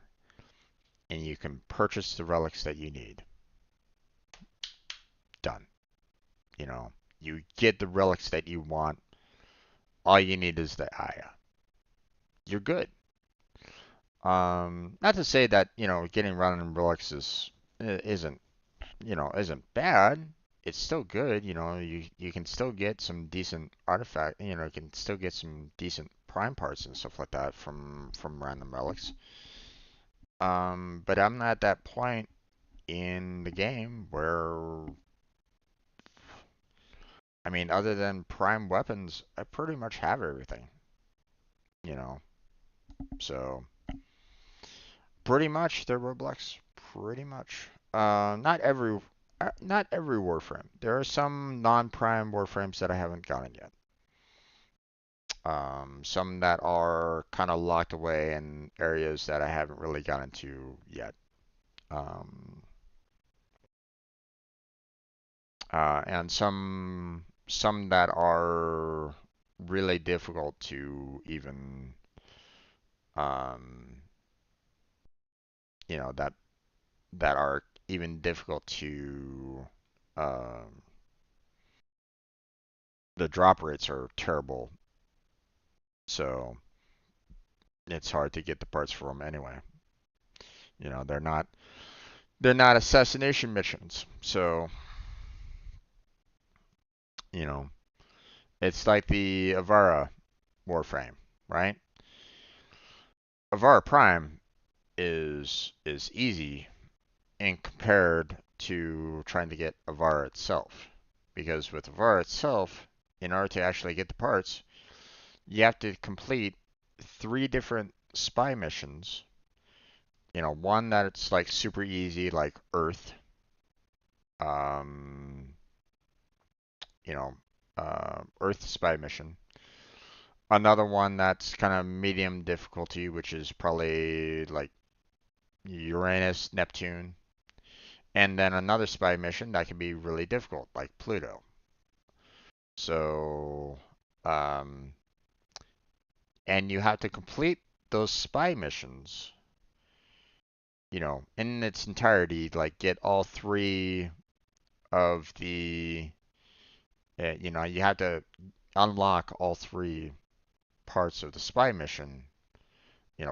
and you can purchase the relics that you need. Done. You know, you get the relics that you want. All you need is the Aya. you're good. Not to say that, getting random relics isn't, isn't bad. It's still good. You can still get some decent artifact. You can still get some decent prime parts and stuff like that from random relics. But I'm not at that point in the game where, I mean, other than prime weapons, I pretty much have everything. You know, so pretty much they're Roblox. Pretty much. Not every Warframe. There are some non-prime Warframes that I haven't gotten yet. Some that are kind of locked away in areas that I haven't really gotten to yet. Um, and some that are really difficult to even um, that are even difficult to um, the drop rates are terrible, so it's hard to get the parts for them anyway. They're not assassination missions, so you know it's like the Avara Warframe, right? Avara Prime is easy in compared to trying to get Avara itself, because with Avara itself, in order to actually get the parts, you have to complete three different spy missions. One that's like super easy, like Earth. Um, you know, Earth spy mission. Another one that's kind of medium difficulty, which is probably like Uranus, Neptune. And then another spy mission that can be really difficult, like Pluto. So, um, and you have to complete those spy missions, in its entirety, like get all three of you have to unlock all three parts of the spy mission,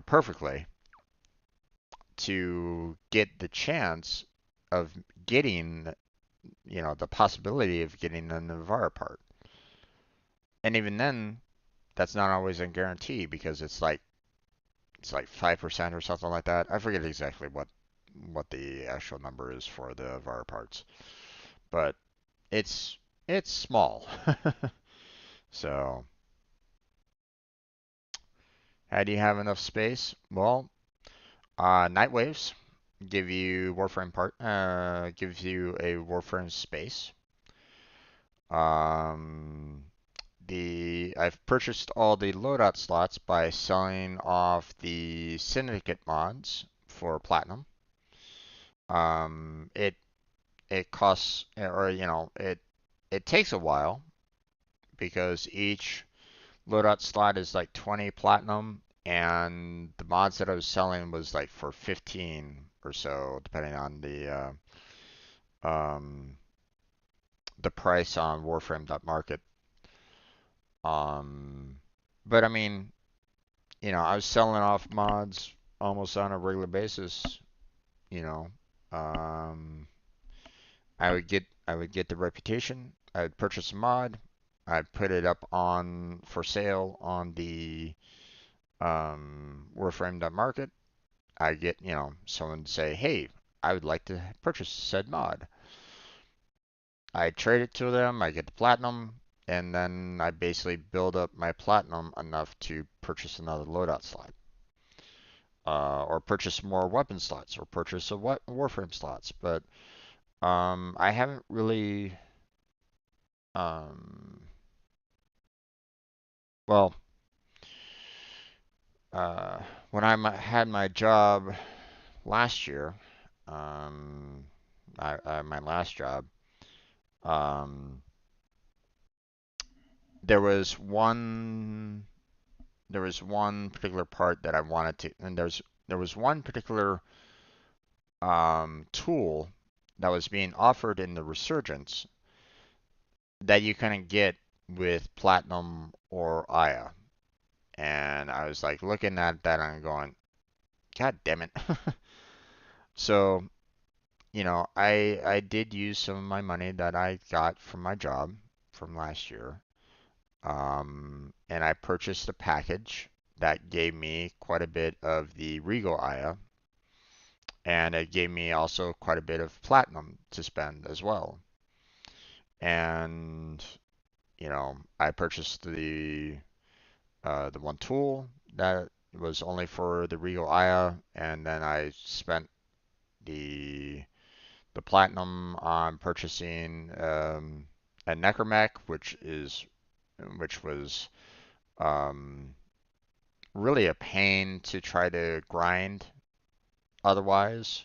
perfectly to get the chance of getting, the possibility of getting the Navarre part. And even then, that's not always a guarantee because it's like 5% or something like that. I forget exactly what the actual number is for the VAR parts, but it's it's small. So, how do you have enough space? Well, Night Waves gives you a Warframe space. Um, I've purchased all the loadout slots by selling off the Syndicate mods for Platinum. It costs, or it takes a while because each loadout slot is like 20 Platinum, and the mods that I was selling was like for 15 or so, depending on the price on Warframe.market. Um, but I mean, I was selling off mods almost on a regular basis. You know, um, I would get the reputation. I would purchase a mod. I'd put it up on for sale on the Warframe.market. I get someone say, "Hey, I would like to purchase said mod." I trade it to them. I get the platinum, and then I basically build up my platinum enough to purchase another loadout slot. Or purchase more weapon slots, or purchase a Warframe slots. But I haven't really, um, well, uh, when had my job last year, um, my last job, um, there was one there was one particular part that I wanted to, and there was one particular tool that was being offered in the Resurgence that you couldn't get with Platinum or Aya. And I was like looking at that and going, God damn it. So, I did use some of my money that I got from my job from last year. And I purchased a package that gave me quite a bit of the Regal Aya, and it gave me also quite a bit of platinum to spend as well. And I purchased the one tool that was only for the Regal Aya, and then I spent the the platinum on purchasing a Necromech, which was um, really a pain to try to grind otherwise.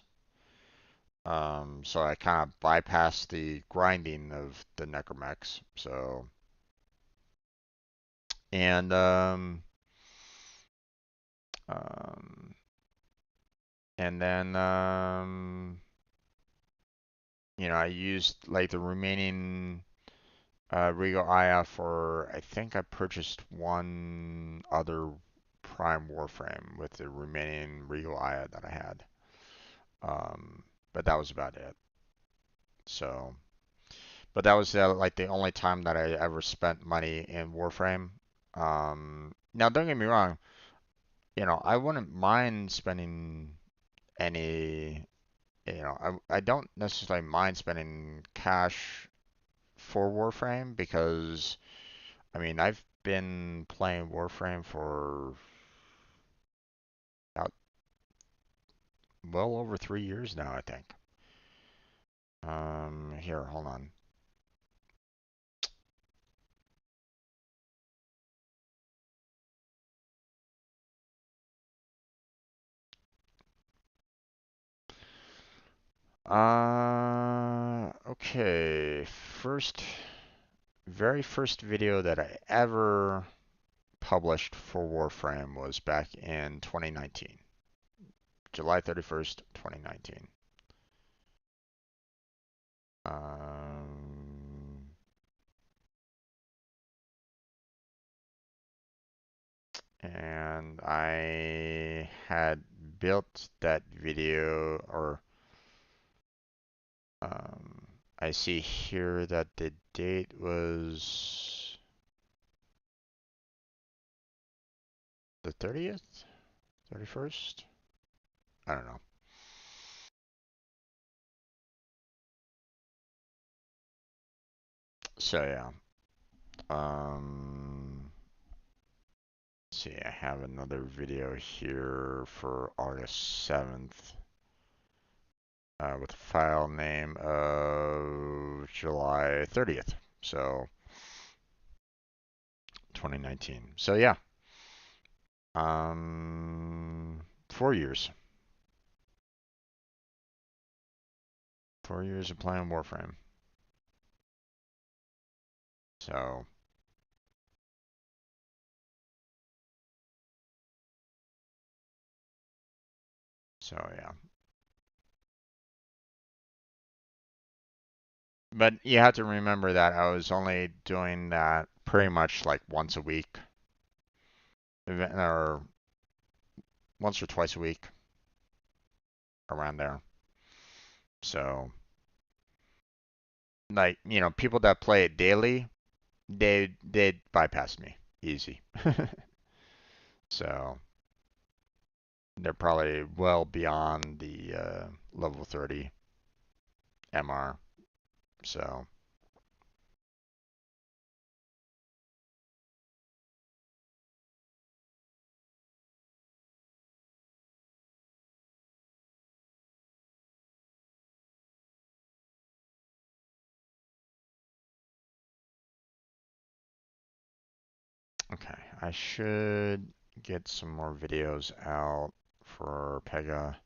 So I kind of bypassed the grinding of the Necromechs. And um, and then I used like the remaining Regal Aya for, I think I purchased one other Prime Warframe with the remaining Regal Aya that I had. But that was about it. So, but that was like the only time that I ever spent money in Warframe. Now don't get me wrong, I wouldn't mind spending any, I don't necessarily mind spending cash for Warframe because I mean, I've been playing Warframe for about well over 3 years now, I think. Here, hold on. Okay. Very first video that I ever published for Warframe was back in 2019, July 31st, 2019. Um, and I had built that video, or I see here that the date was the 30th, 31st. I don't know. So yeah. Let's see, I have another video here for August 7th. With a file name of July 30th. So 2019. So yeah. 4 years. 4 years of playing Warframe. So yeah. But you have to remember that I was only doing that pretty much like once a week, or once or twice a week, around there. So, like, people that play it daily, they bypass me easy. So they're probably well beyond the level 30 MR. So okay, I should get some more videos out for Pega,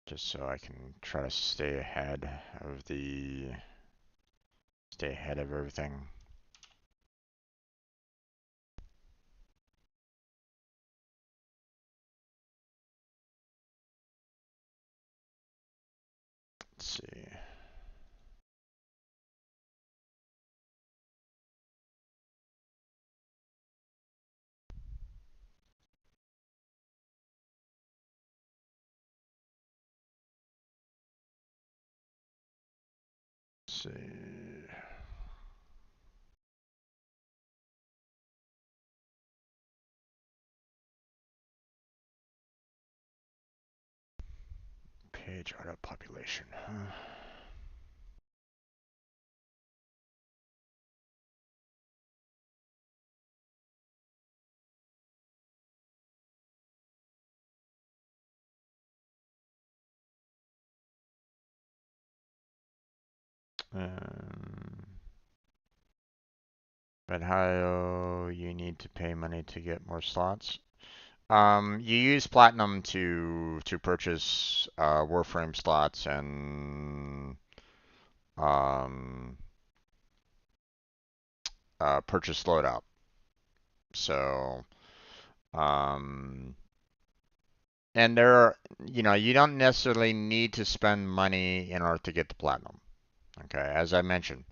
just so I can try to stay ahead of everything. Let's see. see. Page auto population. Huh? Um, but how you need to pay money to get more slots? You use platinum to purchase Warframe slots and um, purchase loadout. So um, and there are, you don't necessarily need to spend money in order to get the platinum. Okay, as I mentioned,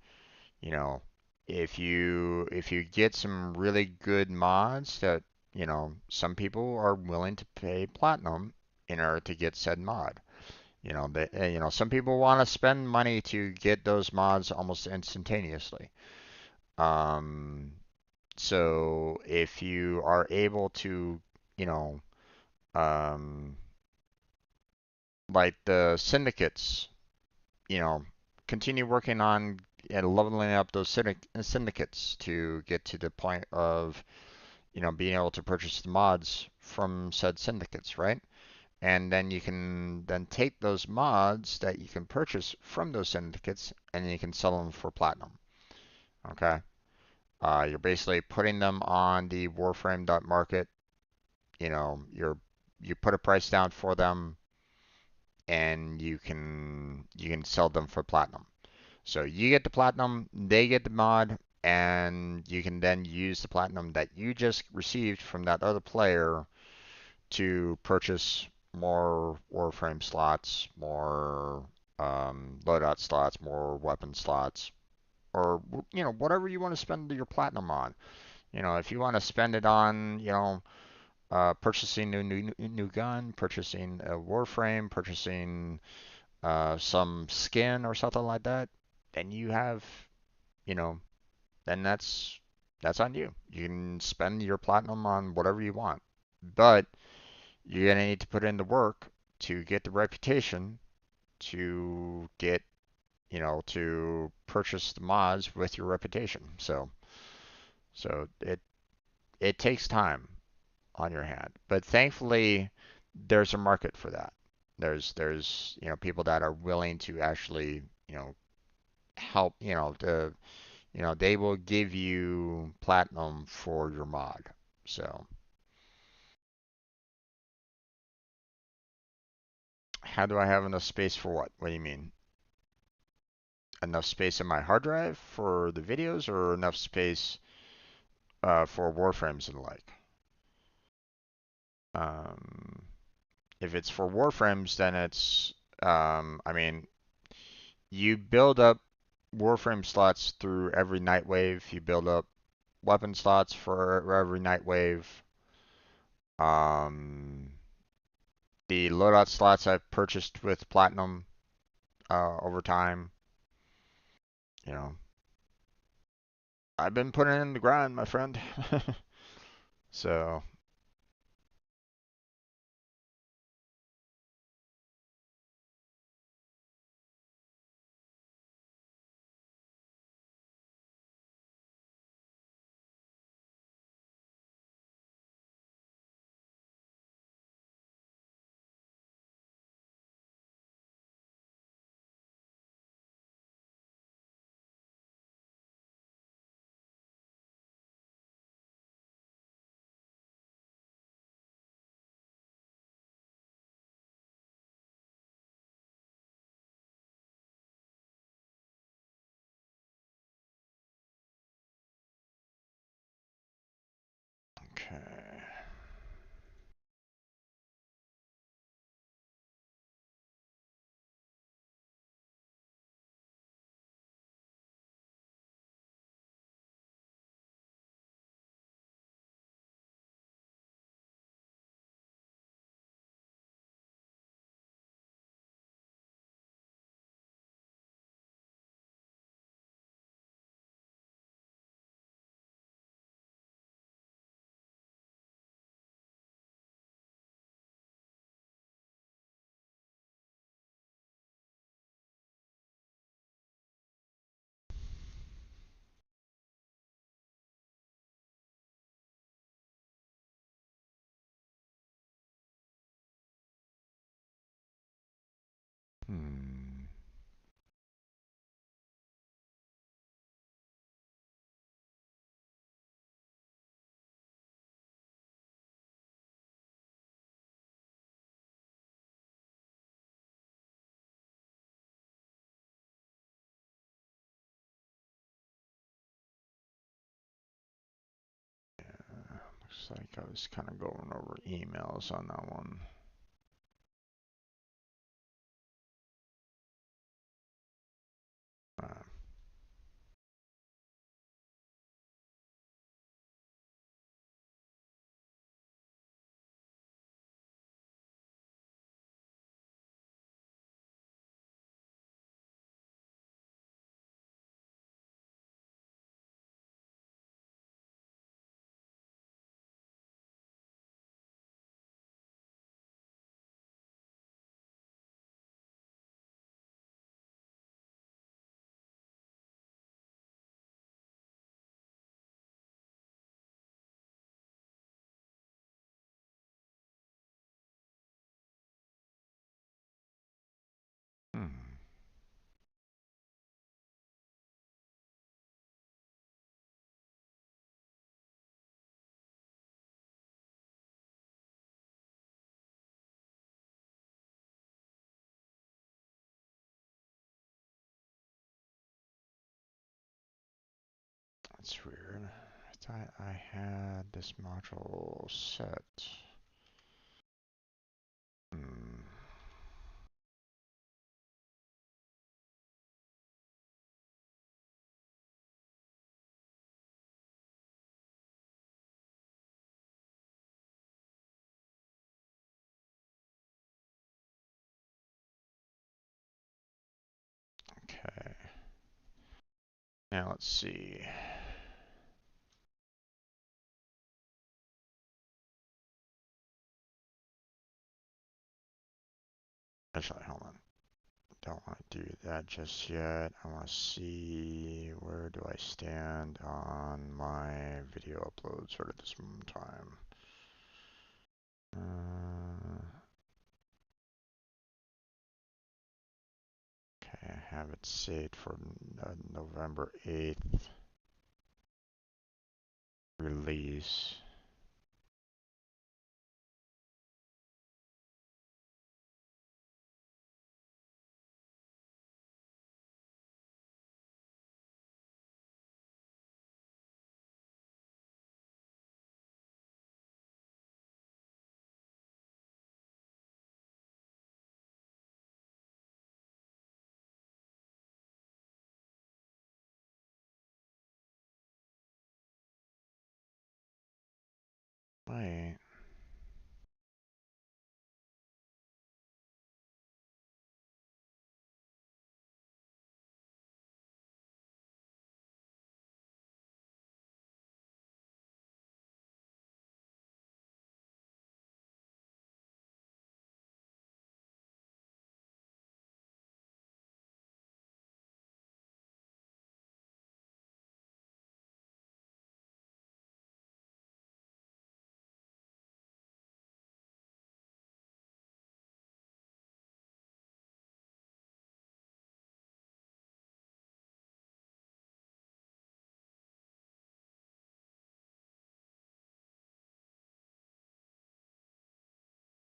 you know, if you get some really good mods that, some people are willing to pay platinum in order to get said mod. Some people want to spend money to get those mods almost instantaneously. Um, so if you are able to, you know, um, like the syndicates, you know, continue working on and leveling up those syndicates to get to the point of, being able to purchase the mods from said syndicates, right? And then you can then take those mods that you can purchase from those syndicates and you can sell them for platinum. Okay. You're basically putting them on the Warframe.market. You put a price down for them and you can sell them for platinum. So you get the platinum, they get the mod, and you can then use the platinum that you just received from that other player to purchase more Warframe slots, more loadout slots, more weapon slots, or whatever you want to spend your platinum on. If you want to spend it on, purchasing a new gun, purchasing a Warframe, purchasing some skin or something like that, then you have, you know, then that's on you. You can spend your platinum on whatever you want, but you're gonna need to put in the work to get the reputation to get, to purchase the mods with your reputation. So it takes time on your hand, but thankfully there's a market for that. There's people that are willing to actually help they will give you platinum for your mod. So how do I have enough space for what? What do you mean? Enough space in my hard drive for the videos, or enough space for Warframes and the like? Um, if it's for Warframes, then I mean, you build up Warframe slots through every night wave. You build up weapon slots for every night wave. Um, the loadout slots I've purchased with platinum over time. You know, I've been putting in the grind, my friend. So Looks like I was kind of going over emails on that one. Hmm. That's weird. I thought I had this module set. Hmm. Okay. Now let's see. Actually, hold on. Don't want to do that just yet. I want to see where do I stand on my video upload sort of this time. Okay, I have it saved for November 8th release. Wait.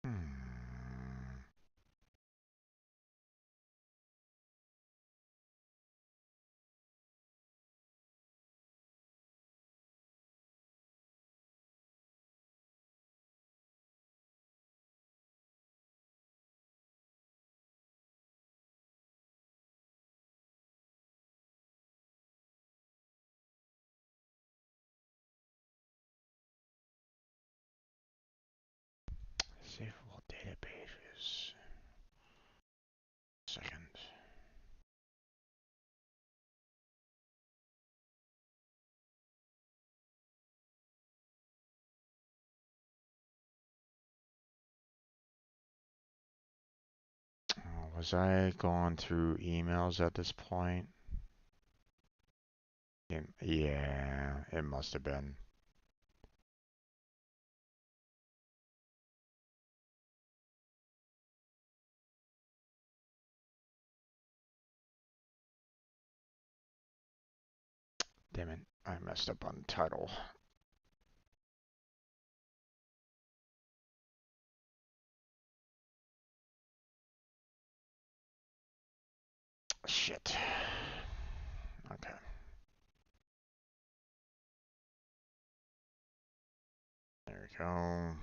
Hmm. Savable data pages. Second. Was I going through emails at this point? Yeah, it must have been. Damn it, I messed up on the title. Shit. Okay. we go.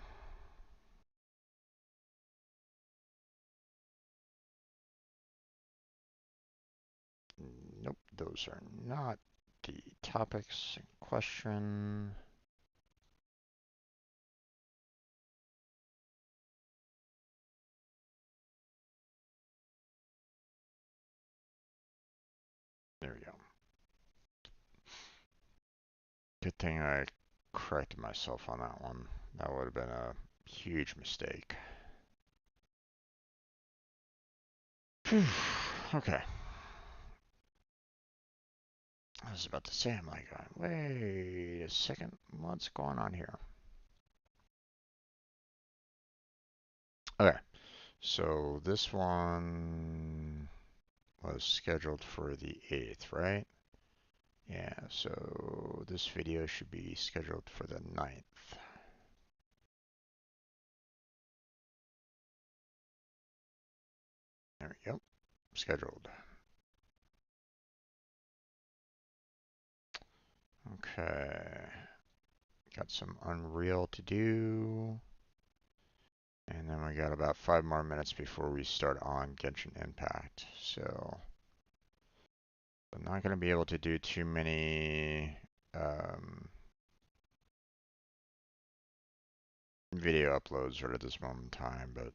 Nope, those are not the topics in question. There we go. Good thing I corrected myself on that one. That would have been a huge mistake. Okay. I was about to say, I'm like, wait a second, what's going on here? Okay, so this one was scheduled for the 8th, right? Yeah, so this video should be scheduled for the 9th. There we go, scheduled. Okay, got some Unreal to do. And then we got about 5 more minutes before we start on Genshin Impact. So I'm not going to be able to do too many video uploads right at this moment in time, but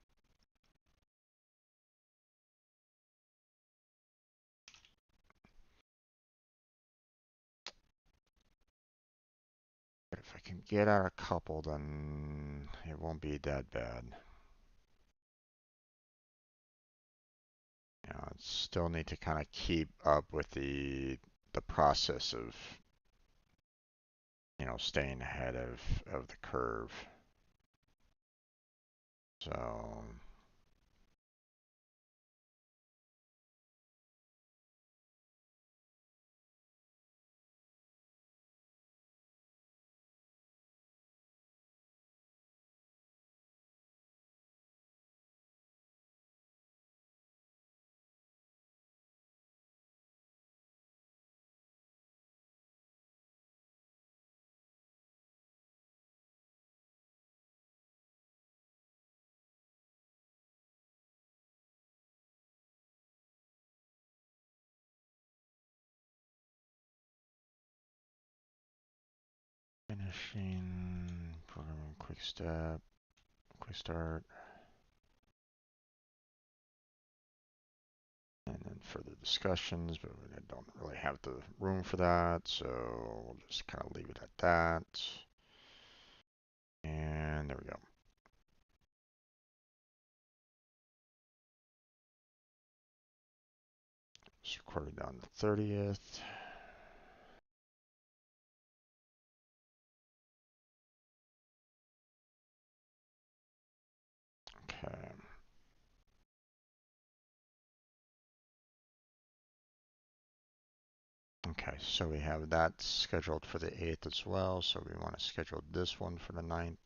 if I can get out a couple, then it won't be that bad. You know, I still need to kind of keep up with the process of, you know, staying ahead of the curve. So finishing, programming quick step, quick start. And then further discussions, but we don't really have the room for that, so we'll just kind of leave it at that. And there we go. It's recorded on the 30th. Okay. Okay, so we have that scheduled for the 8th as well, so we want to schedule this one for the 9th.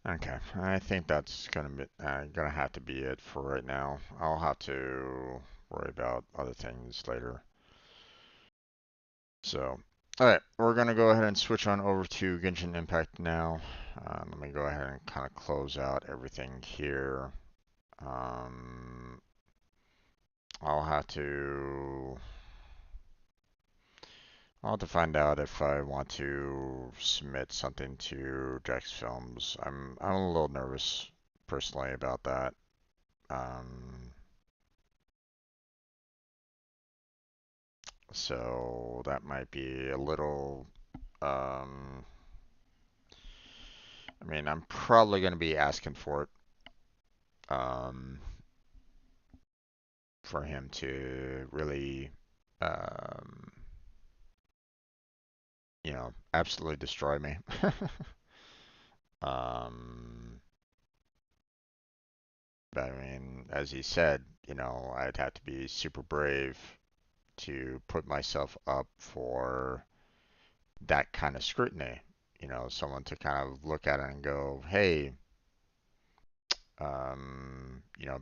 Okay, I think that's gonna have to be it for right now. I'll have to worry about other things later. So, alright, we're going to go ahead and switch on over to Genshin Impact now. Let me go ahead and kind of close out everything here. Um, I'll have to find out if I want to submit something to Jax Films. I'm a little nervous personally about that. So that might be a little I mean, I'm probably going to be asking for it. For him to really, you know, absolutely destroy me. Um, but I mean, as he said, I'd have to be super brave to put myself up for that kind of scrutiny. Someone to kind of look at it and go, hey,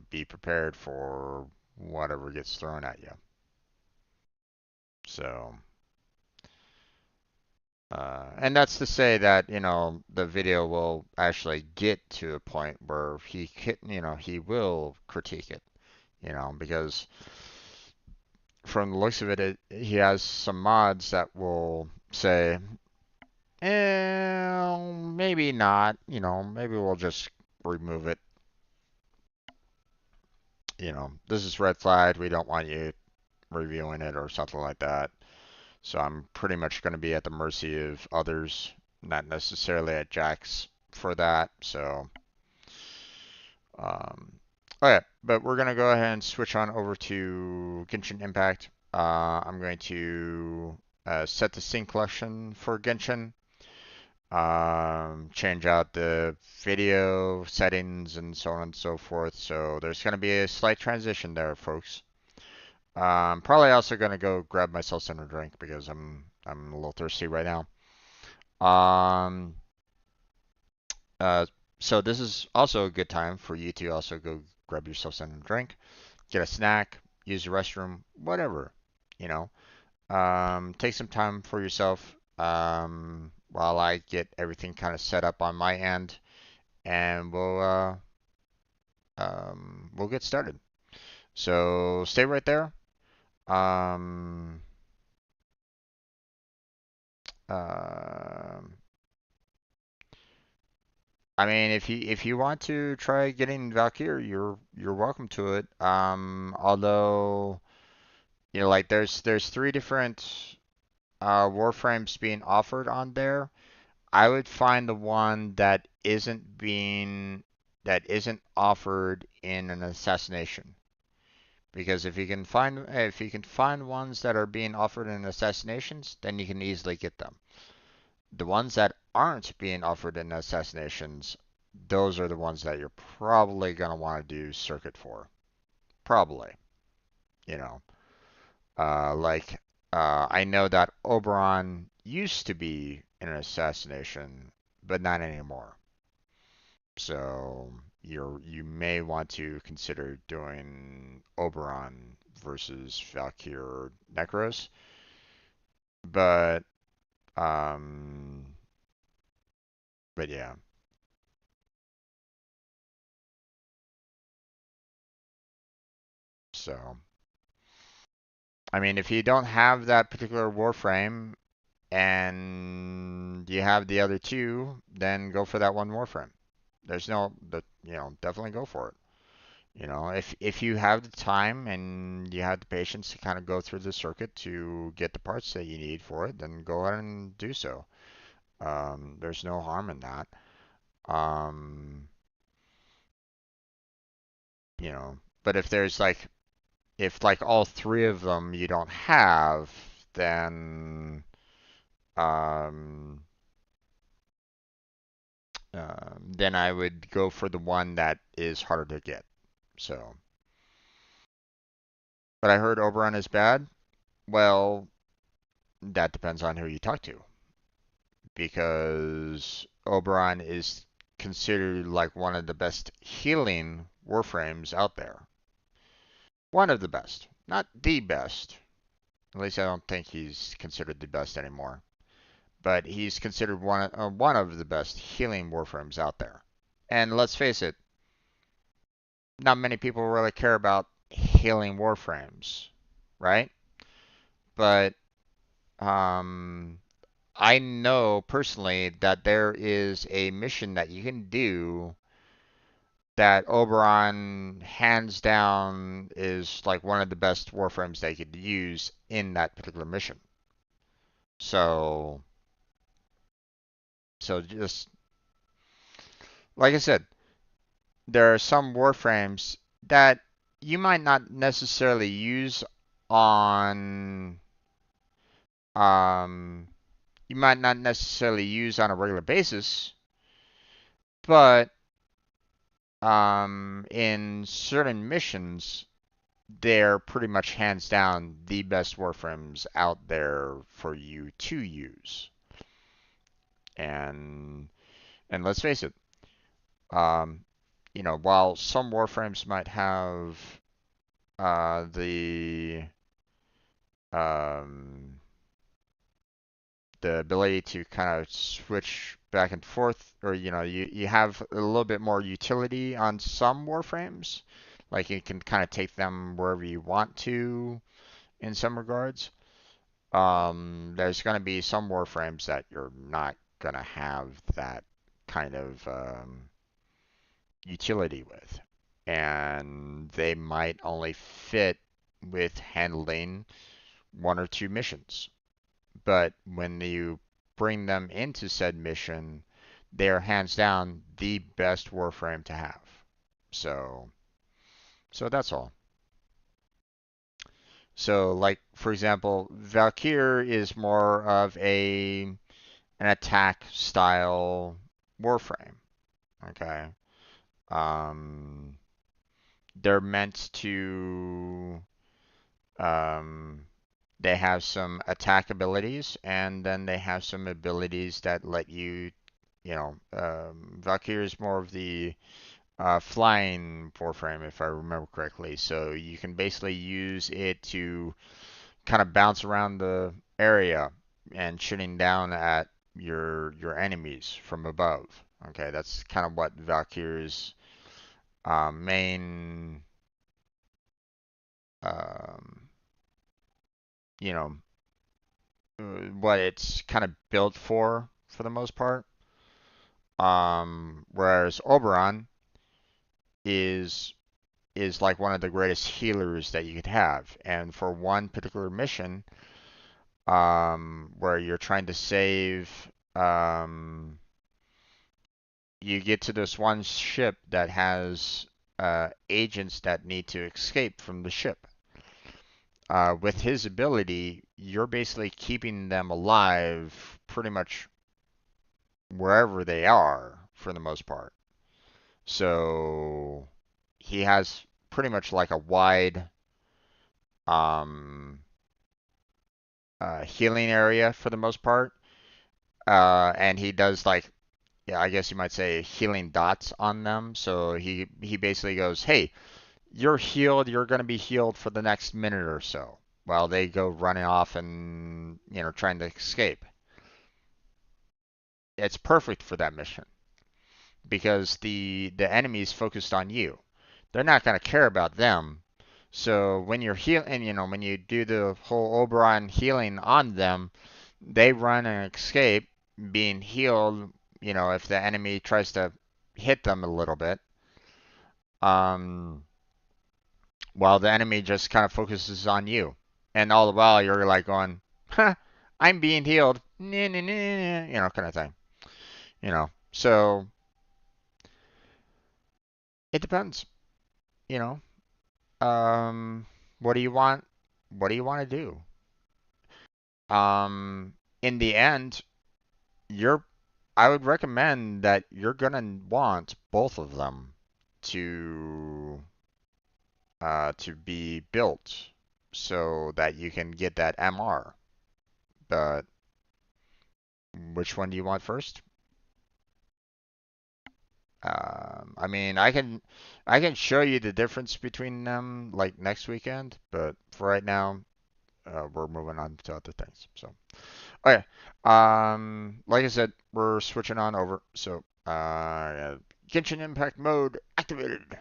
be prepared for whatever gets thrown at you. So, and that's to say that, the video will actually get to a point where he will critique it, because from the looks of it, he has some mods that will say, maybe not, maybe we'll just remove it. This is red flag. We don't want you reviewing it or something like that. So I'm pretty much going to be at the mercy of others, not necessarily at Jack's for that. So, okay, but we're going to go ahead and switch on over to Genshin Impact. I'm going to set the scene collection for Genshin, change out the video settings and so on and so forth. So there's going to be a slight transition there, folks. Probably also gonna go grab myself some drink because I'm a little thirsty right now. Um, uh, so this is also a good time for you to also go grab yourself some drink, get a snack, use the restroom, whatever, you know. Take some time for yourself while I get everything kind of set up on my end, and we'll get started. So stay right there. Um, um, I mean, if you want to try getting Valkyr, you're welcome to it. Although like there's three different warframes being offered on there. I would find the one that isn't offered in an assassination. Because if you can find ones that are being offered in assassinations, then you can easily get them. The ones that aren't being offered in assassinations, those are the ones that you're probably going to want to do circuit for. Probably, you know. Like, I know that Oberon used to be in an assassination, but not anymore. So you may want to consider doing Oberon versus Valkyr Necros, but um, but yeah. So I mean, if you don't have that particular Warframe and you have the other two, then go for that one Warframe. There's no, definitely go for it. If you have the time and you have the patience to kind of go through the circuit to get the parts that you need for it, then go ahead and do so. There's no harm in that. Um, but if all three of them you don't have, then um, then I would go for the one that is harder to get. So, but I heard Oberon is bad. Well, that depends on who you talk to, because Oberon is considered like one of the best healing warframes out there. One of the best, not the best. At least I don't think he's considered the best anymore. But he's considered one of the best healing warframes out there. And let's face it, not many people really care about healing warframes, right? But um, I know personally that there is a mission that you can do that Oberon hands down is like one of the best warframes they could use in that particular mission. So, so just like I said, there are some warframes that you might not necessarily use on um you might not necessarily use on a regular basis, But in certain missions, they're pretty much hands down the best warframes out there for you to use. And let's face it, um, while some warframes might have the um, the ability to kind of switch back and forth, or you have a little bit more utility on some warframes, like you can kind of take them wherever you want to in some regards. There's going to be some warframes that you're not going to have that kind of utility with, and they might only fit with handling one or two missions. But when you bring them into said mission, they're hands down the best warframe to have. So, that's all. So, like for example, Valkyr is more of an attack style warframe. Okay, um, they're meant to um, they have some attack abilities, and then they have some abilities that let you, Valkyrie is more of the flying warframe, if I remember correctly. So you can basically use it to kind of bounce around the area and shooting down at your enemies from above. Okay, that's kind of what Valkyrie's main, um, you know, what it's kind of built for the most part. Whereas Oberon is like one of the greatest healers that you could have. And for one particular mission, where you're trying to save, um, you get to this one ship that has agents that need to escape from the ship. With his ability, you're basically keeping them alive pretty much wherever they are for the most part. So he has pretty much like a wide um, healing area for the most part. And he does like, yeah, I guess you might say healing dots on them. So he basically goes, "Hey, you're healed. You're going to be healed for the next minute or so." While they go running off and trying to escape. It's perfect for that mission because the enemy's focused on you. They're not going to care about them. So when you're heal and when you do the whole Oberon healing on them, they run and escape being healed, if the enemy tries to hit them a little bit. Um, while the enemy just kind of focuses on you. And all the while you're like going, "Huh, I'm being healed." Nah, nah, nah, nah, kind of thing. So it depends, you know. What do you want? What do you want to do? In the end, you're I would recommend that you're gonna want both of them to be built so that you can get that MR. But which one do you want first? I mean, I can show you the difference between them like next weekend, but for right now, we're moving on to other things. So, okay. Like I said, we're switching on over. So, Genshin Impact mode activated.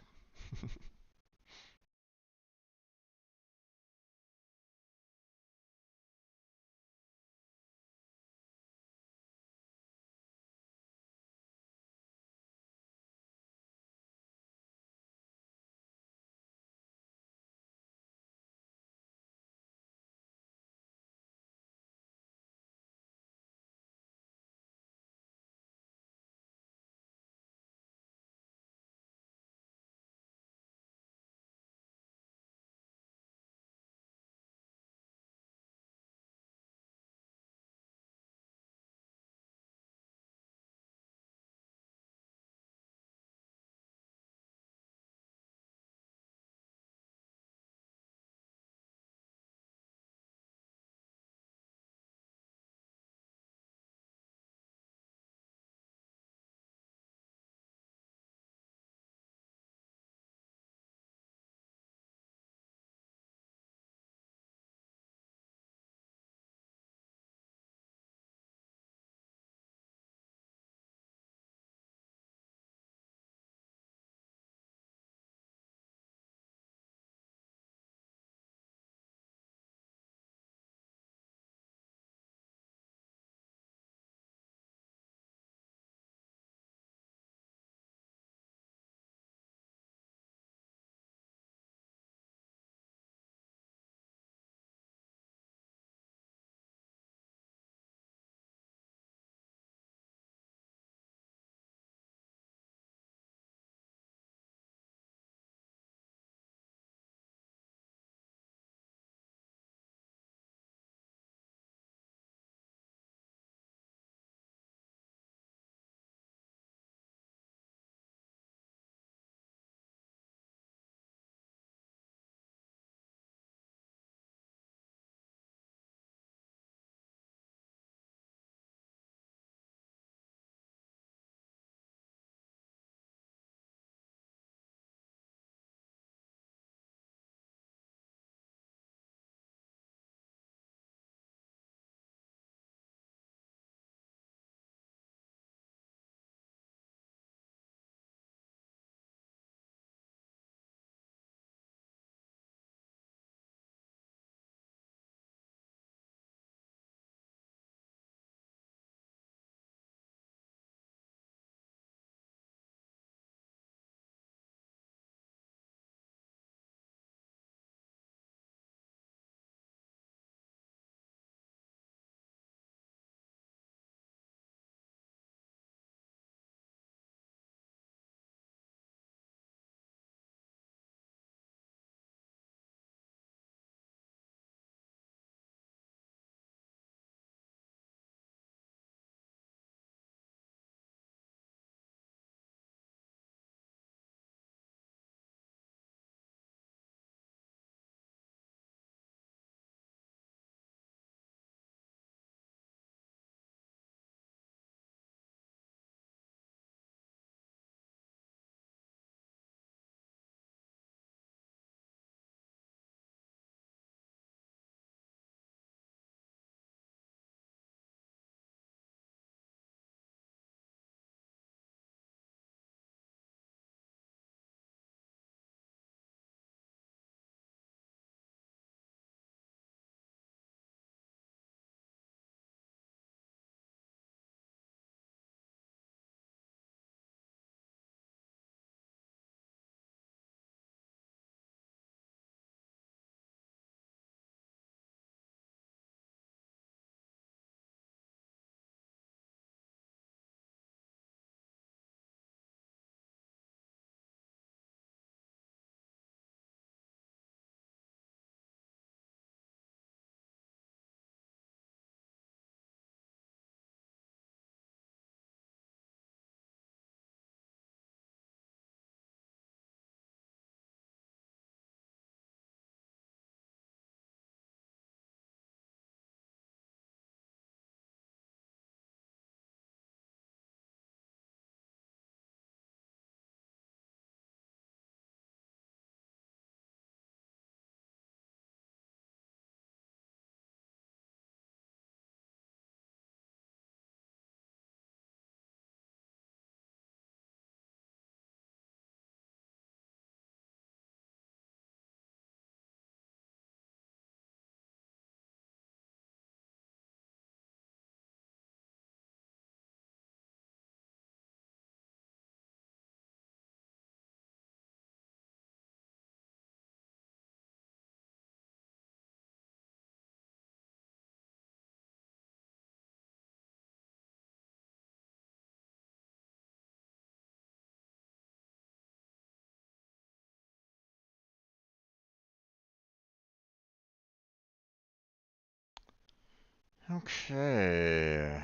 Okay.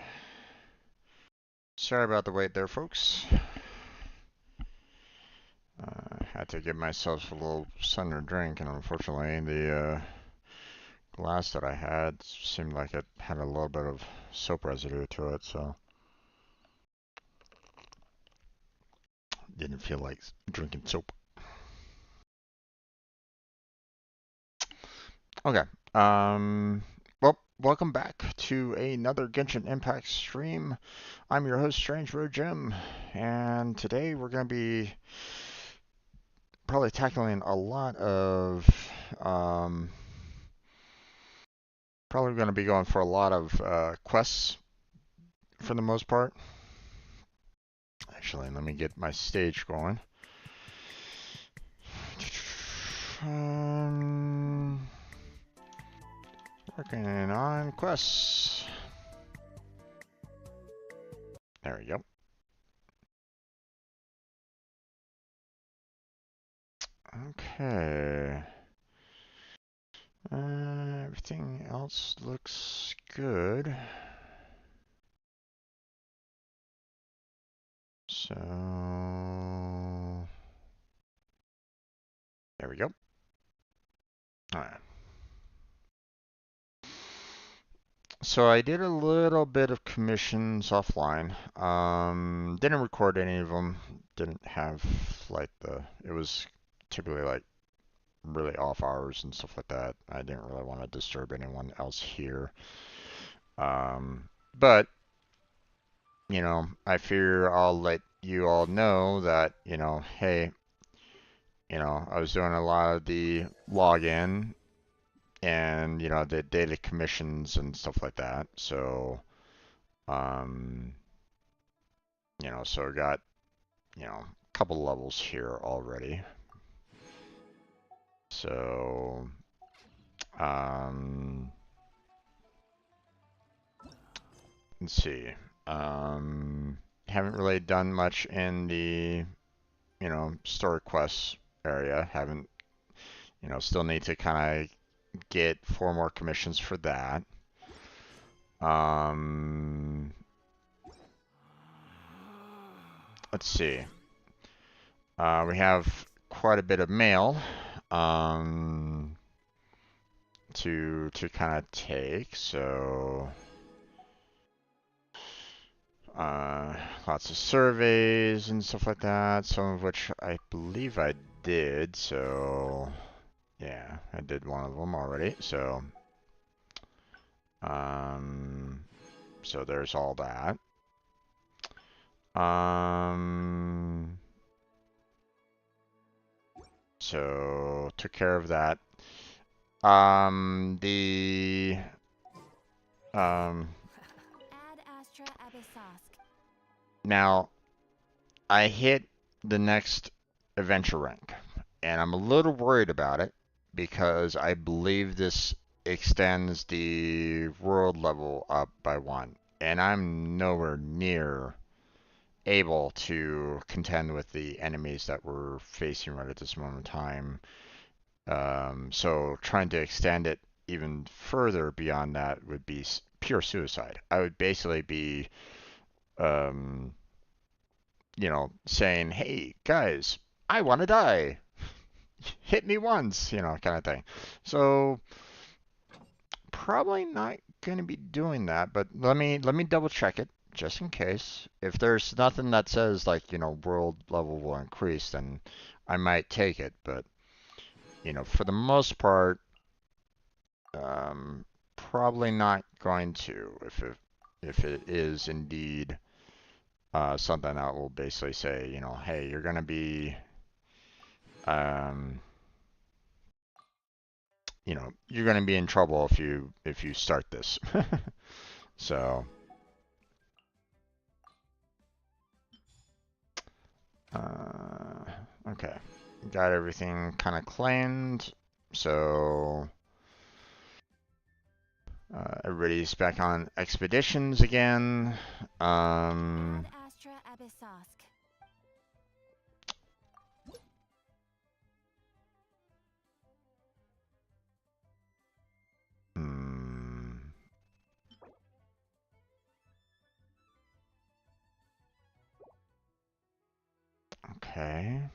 Sorry about the wait there, folks. Had to give myself a little something to drink, and unfortunately, the glass that I had seemed like it had a little bit of soap residue to it, so didn't feel like drinking soap. Okay. Well, welcome back to another Genshin Impact stream. I'm your host, Strange Road Jim, and today we're going to be probably tackling a lot of, um, probably going to be going for a lot of quests for the most part. Actually, let me get my stage going. Working on quests. There we go. Okay. Everything else looks good. So, there we go. All right. So I did a little bit of commissions offline. Didn't record any of them. Didn't have like it was typically like really off hours and stuff like that. I didn't really want to disturb anyone else here. But I fear I'll let you all know that, hey, I was doing a lot of the login and, the daily commissions and stuff like that. So, um, so I got, a couple levels here already. So, let's see. Haven't really done much in the, story quests area. Haven't, still need to kind of get 4 more commissions for that. Let's see. We have quite a bit of mail to kind of take. So lots of surveys and stuff like that. Some of which I believe I did. So yeah, I did one of them already. So so there's all that. So took care of that. The now I hit the next adventure rank, and I'm a little worried about it because I believe this extends the world level up by 1, and I'm nowhere near able to contend with the enemies that we're facing right at this moment in time. So trying to extend it even further beyond that would be pure suicide. I would basically be, um, saying, "Hey guys, I want to die. Hit me once," kind of thing. So probably not going to be doing that. But let me double check it just in case. If there's nothing that says like world level will increase, then I might take it. But for the most part, probably not going to. If it is indeed something that will basically say, hey, you're going to be, um, you're going to be in trouble if you start this. So, okay, got everything kind of claimed. So everybody's back on expeditions again. Hmm. Okay.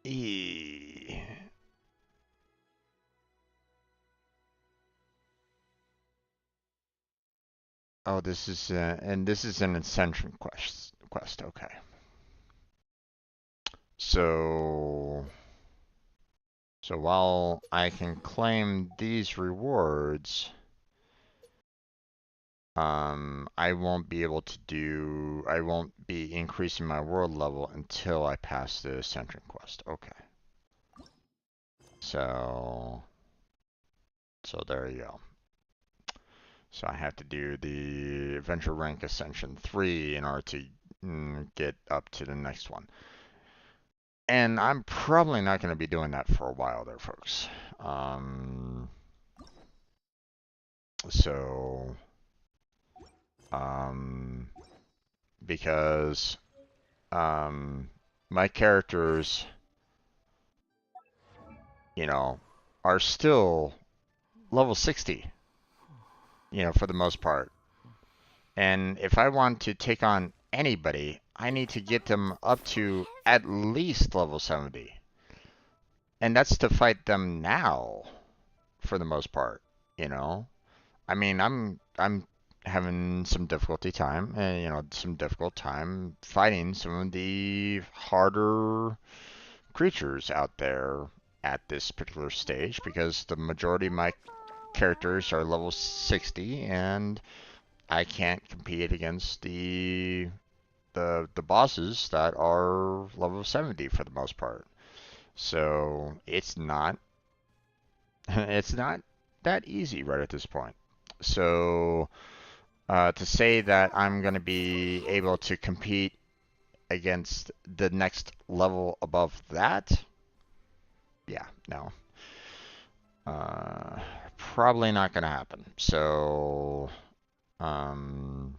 E. Oh, this is and this is an ascension quest. Okay. So while I can claim these rewards, I won't be able to do. I won't be increasing my world level until I pass the ascension quest. Okay. So there you go. So I have to do the adventure rank ascension 3 in order to get up to the next one. And I'm probably not going to be doing that for a while there, folks. So, um, because my characters, you know, are still level 60, for the most part. And if I want to take on anybody, I need to get them up to at least level 70. And that's to fight them now, for the most part. I mean, I'm having some some difficult time fighting some of the harder creatures out there at this particular stage because the majority of my characters are level 60 and I can't compete against the bosses that are level 70 for the most part. So it's not it's not that easy right at this point. So to say that I'm going to be able to compete against the next level above that, yeah, no. Uh, Probably not going to happen. So, um,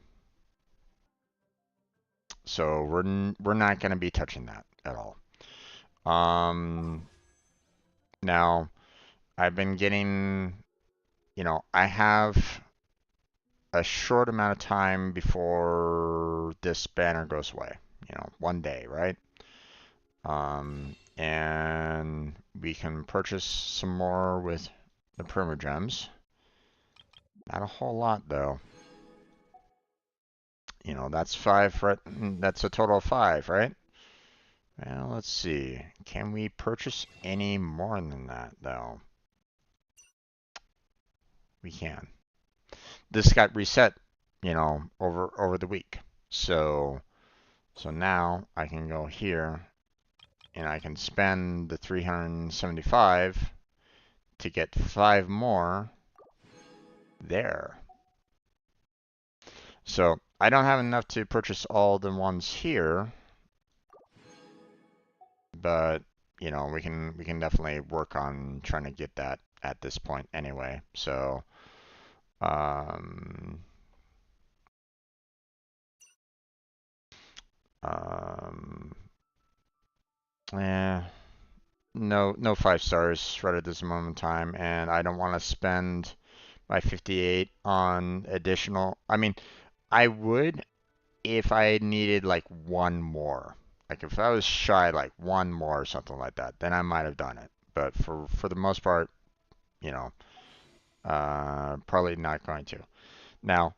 we're not going to be touching that at all. Um, Now I've been getting, I have a short amount of time before this banner goes away. 1 day, right? And we can purchase some more with the Primogems. Not a whole lot though. That's five, right? That's a total of 5, right? Well, let's see. Can we purchase any more than that though? We can. This got reset, over the week. So now I can go here and I can spend the 375 to get 5 more there. So I don't have enough to purchase all the ones here, but we can definitely work on trying to get that at this point anyway. So um um yeah, no 5 stars right at this moment in time, and I don't want to spend my 58 on additional. I mean, I would if I needed like one more. Like if I was shy like one more or something like that, then I might have done it. But for the most part, you know, probably not going to. Now,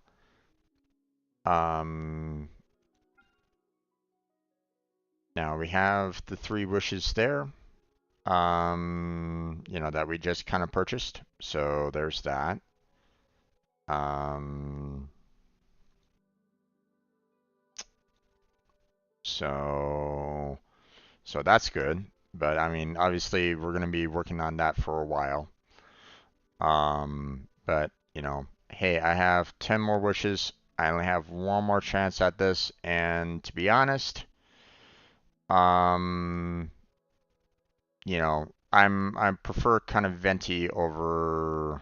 um, now we have the 3 wishes there. That we just kind of purchased. So there's that. Um, so that's good. But I mean, obviously, we're going to be working on that for a while. But hey, I have 10 more wishes. I only have one more chance at this, and to be honest, um, I prefer kind of Venti over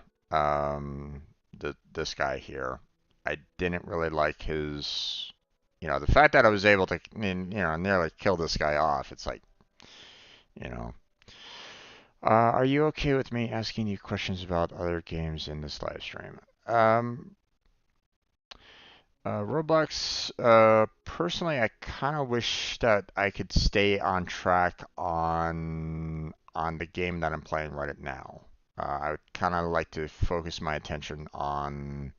this guy here. I didn't really like his. the fact that I was able to, nearly kill this guy off, it's like, you know, are you okay with me asking you questions about other games in this live stream? Roblox, personally, I kind of wish that I could stay on track on the game that I'm playing right now. I would kind of like to focus my attention on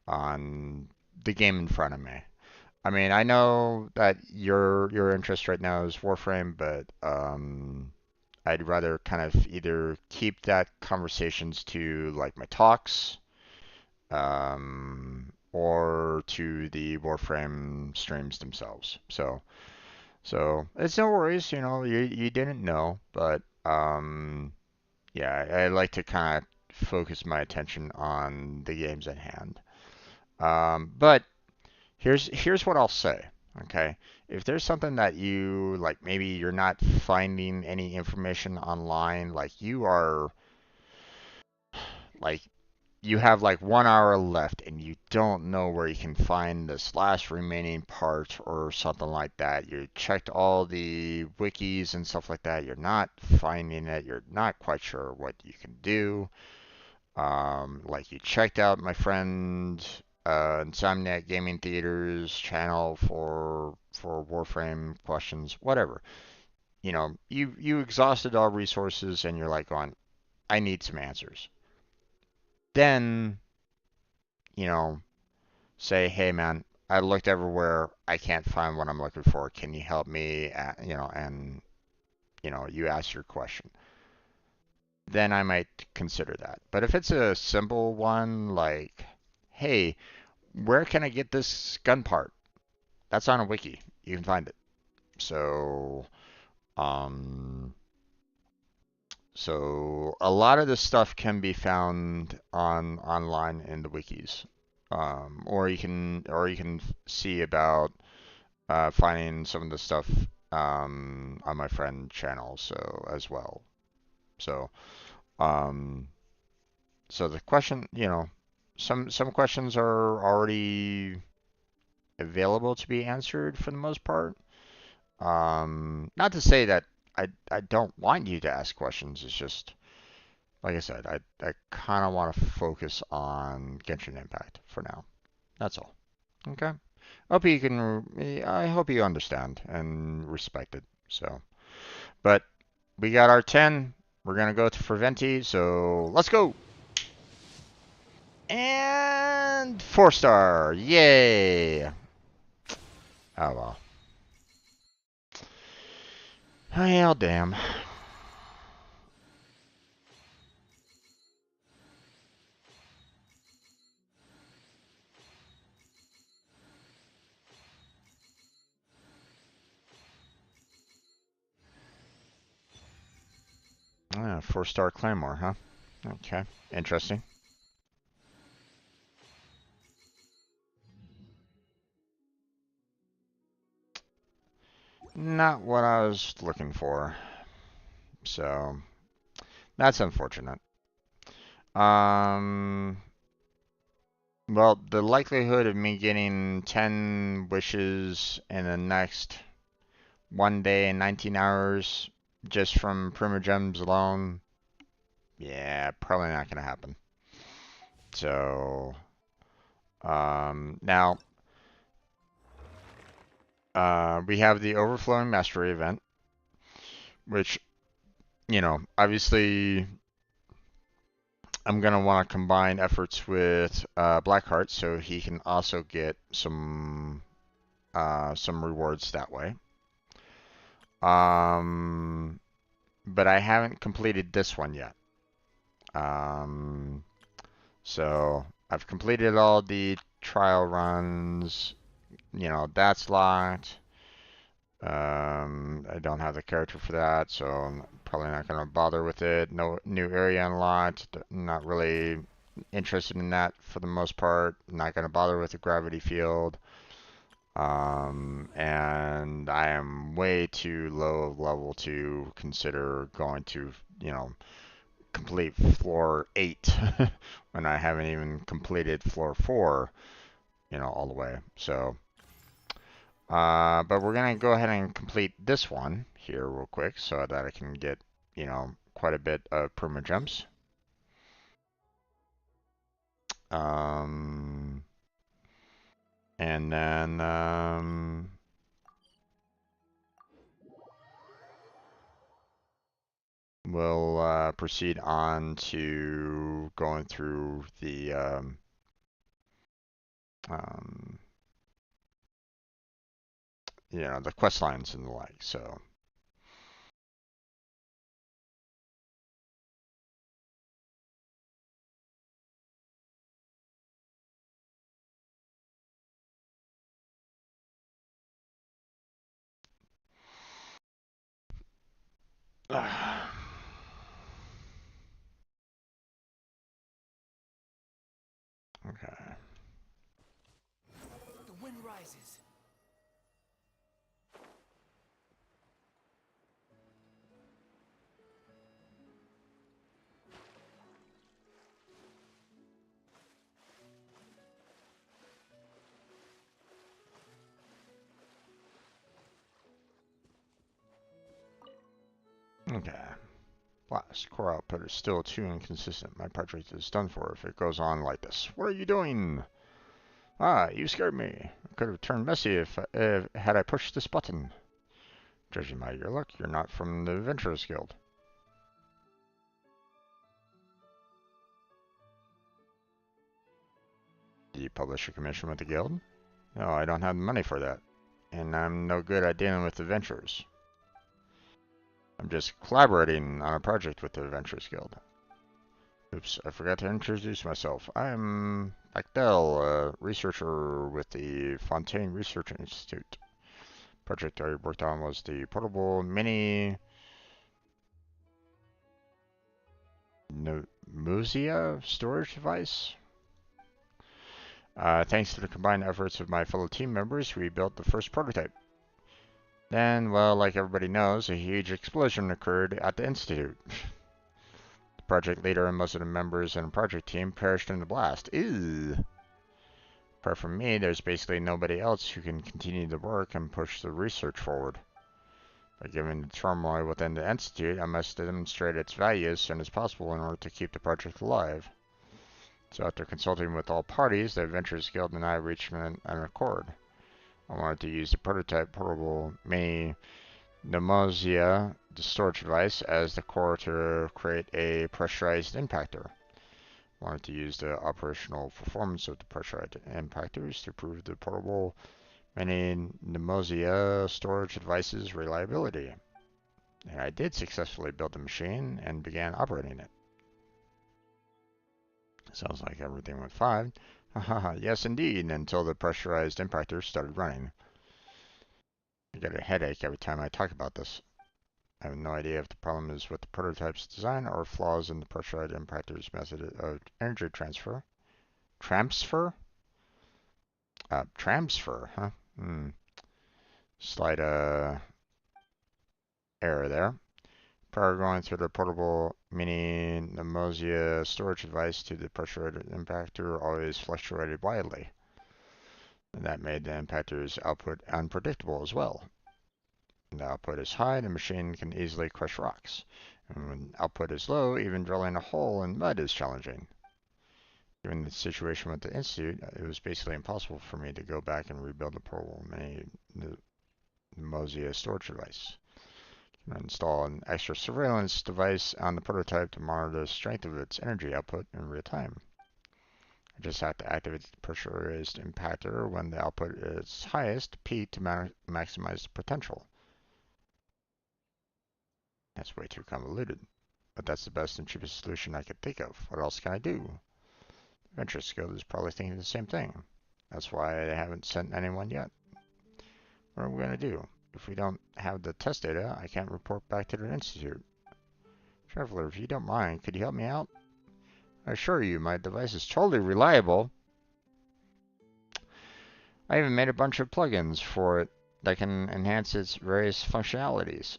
the game in front of me. I mean, I know that your interest right now is Warframe, but I'd rather kind of either keep that conversations to like my talks, or to the Warframe streams themselves. So it's no worries, you didn't know, but yeah, I like to kind of focus my attention on the games at hand. But here's what I'll say. Okay, if there's something that you like, maybe you're not finding any information online, like like you have like 1 hour left and you don't know where you can find this last remaining part or something like that. You checked all the wikis and stuff like that. You're not finding it. You're not quite sure what you can do. Like you checked out my friend Insomniac Gaming Theater's channel for Warframe questions, whatever. You exhausted all resources and you're like going, I need some answers. Then, you know, say, hey man, I looked everywhere. I can't find what I'm looking for. Can you help me? And you ask your question. Then I might consider that. But if it's a simple one like, hey, where can I get this gun part? That's on a wiki. You can find it. So, um, so a lot of this stuff can be found online in the wikis, or you can see about finding some of the stuff on my friend channel so as well. So um, so the question, some questions are already available to be answered for the most part. Not to say that I don't want you to ask questions. It's just like I said, I kind of want to focus on Genshin Impact for now. That's all. Okay. I hope you understand and respect it. So, but we got our 10. We're gonna go for Venti. So let's go. And 4 star. Yay. Oh well. Well, damn. Ah, 4 star Claymore, huh? Okay. Interesting. Not what I was looking for. So that's unfortunate. Um, well, the likelihood of me getting 10 wishes in the next 1 day and 19 hours just from Primogems alone, yeah, probably not going to happen. So, now, we have the Overflowing Mastery event, which, obviously I'm going to want to combine efforts with Blackheart so he can also get some rewards that way. But I haven't completed this one yet. So I've completed all the trial runs. That's locked. I don't have the character for that, so I'm probably not going to bother with it. No new area unlocked. Not really interested in that for the most part. Not going to bother with the gravity field. And I am way too low level to consider going to, complete floor 8 when I haven't even completed floor 4, all the way. So, But we're gonna go ahead and complete this one here real quick so that I can get, quite a bit of perma jumps. And then we'll proceed on to going through um, the quest lines and the like. So. Okay. The wind rises. Okay. Blast. Core output is still too inconsistent. My project is done for if it goes on like this. What are you doing? Ah, you scared me. It could have turned messy if had I pushed this button. Judging by your look, you're not from the Adventurers Guild. Do you publish a commission with the guild? No, I don't have the money for that. And I'm no good at dealing with adventurers. I'm just collaborating on a project with the Adventurers Guild. Oops, I forgot to introduce myself. I'm Bachdel, a researcher with the Fontaine Research Institute. Project I worked on was the portable mini Musea storage device. Thanks to the combined efforts of my fellow team members, we built the first prototype. Then, well, like everybody knows, a huge explosion occurred at the Institute. The project leader and most of the members in the project team perished in the blast. Ew. Apart from me, there's basically nobody else who can continue the work and push the research forward. But given the turmoil within the Institute, I must demonstrate its value as soon as possible in order to keep the project alive. So after consulting with all parties, the Adventurers Guild and I reached an accord. I wanted to use the prototype portable mini Nemozia, the storage device, as the core to create a pressurized impactor. I wanted to use the operational performance of the pressurized impactors to prove the portable mini Nemozia storage device's reliability. And I did successfully build the machine and began operating it. Sounds like everything went fine. Haha, yes indeed, until the pressurized impactor started running. I get a headache every time I talk about this. I have no idea if the problem is with the prototype's design or flaws in the pressurized impactor's method of energy transfer. Transfer, huh? Slight error there. Power going through the portable mini Nemozia storage device to the pressurized impactor always fluctuated wildly. And that made the impactor's output unpredictable as well. When the output is high, the machine can easily crush rocks. And when output is low, even drilling a hole in mud is challenging. Given the situation with the Institute, it was basically impossible for me to go back and rebuild the portable mini Nemozia storage device. Install an extra surveillance device on the prototype to monitor the strength of its energy output in real time. I just have to activate the pressurized impactor when the output is highest, P, to maximize the potential. That's way too convoluted, but that's the best and cheapest solution I could think of. What else can I do? Venture Skill is probably thinking the same thing. That's why I haven't sent anyone yet. What are we going to do? If we don't have the test data, I can't report back to the Institute. Traveler, if you don't mind, could you help me out? I assure you, my device is totally reliable. I even made a bunch of plugins for it that can enhance its various functionalities.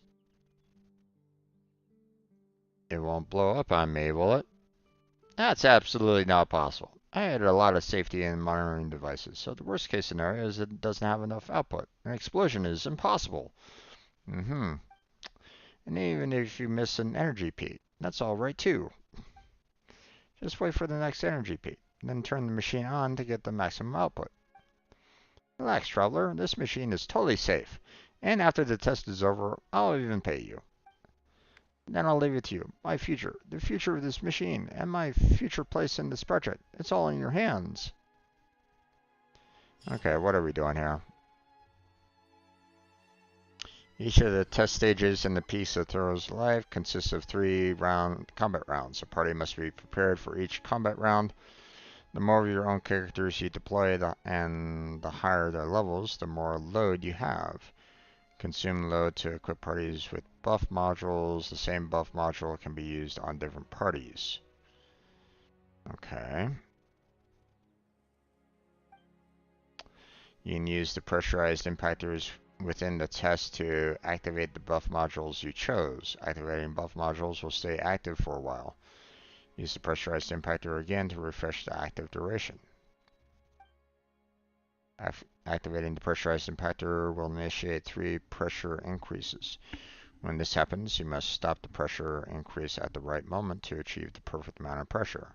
It won't blow up on me, will it? That's absolutely not possible. I added a lot of safety and monitoring devices, so the worst case scenario is it doesn't have enough output. An explosion is impossible. Mm-hmm. And even if you miss an energy peak, that's all right too. Just wait for the next energy peak, then turn the machine on to get the maximum output. Relax, traveler, this machine is totally safe. And after the test is over, I'll even pay you. Then I'll leave it to you. My future, the future of this machine, and my future place in this project. It's all in your hands. Okay, what are we doing here? Each of the test stages in the piece of Thoreau's life consists of 3 combat rounds. A party must be prepared for each combat round. The more of your own characters you deploy and the higher their levels, the more load you have. Consume load to equip parties with buff modules. The same buff module can be used on different parties. Okay. You can use the pressurized impactors within the test to activate the buff modules you chose. Activating buff modules will stay active for a while. Use the pressurized impactor again to refresh the active duration. Activating the pressurized impactor will initiate 3 pressure increases. When this happens, you must stop the pressure increase at the right moment to achieve the perfect amount of pressure.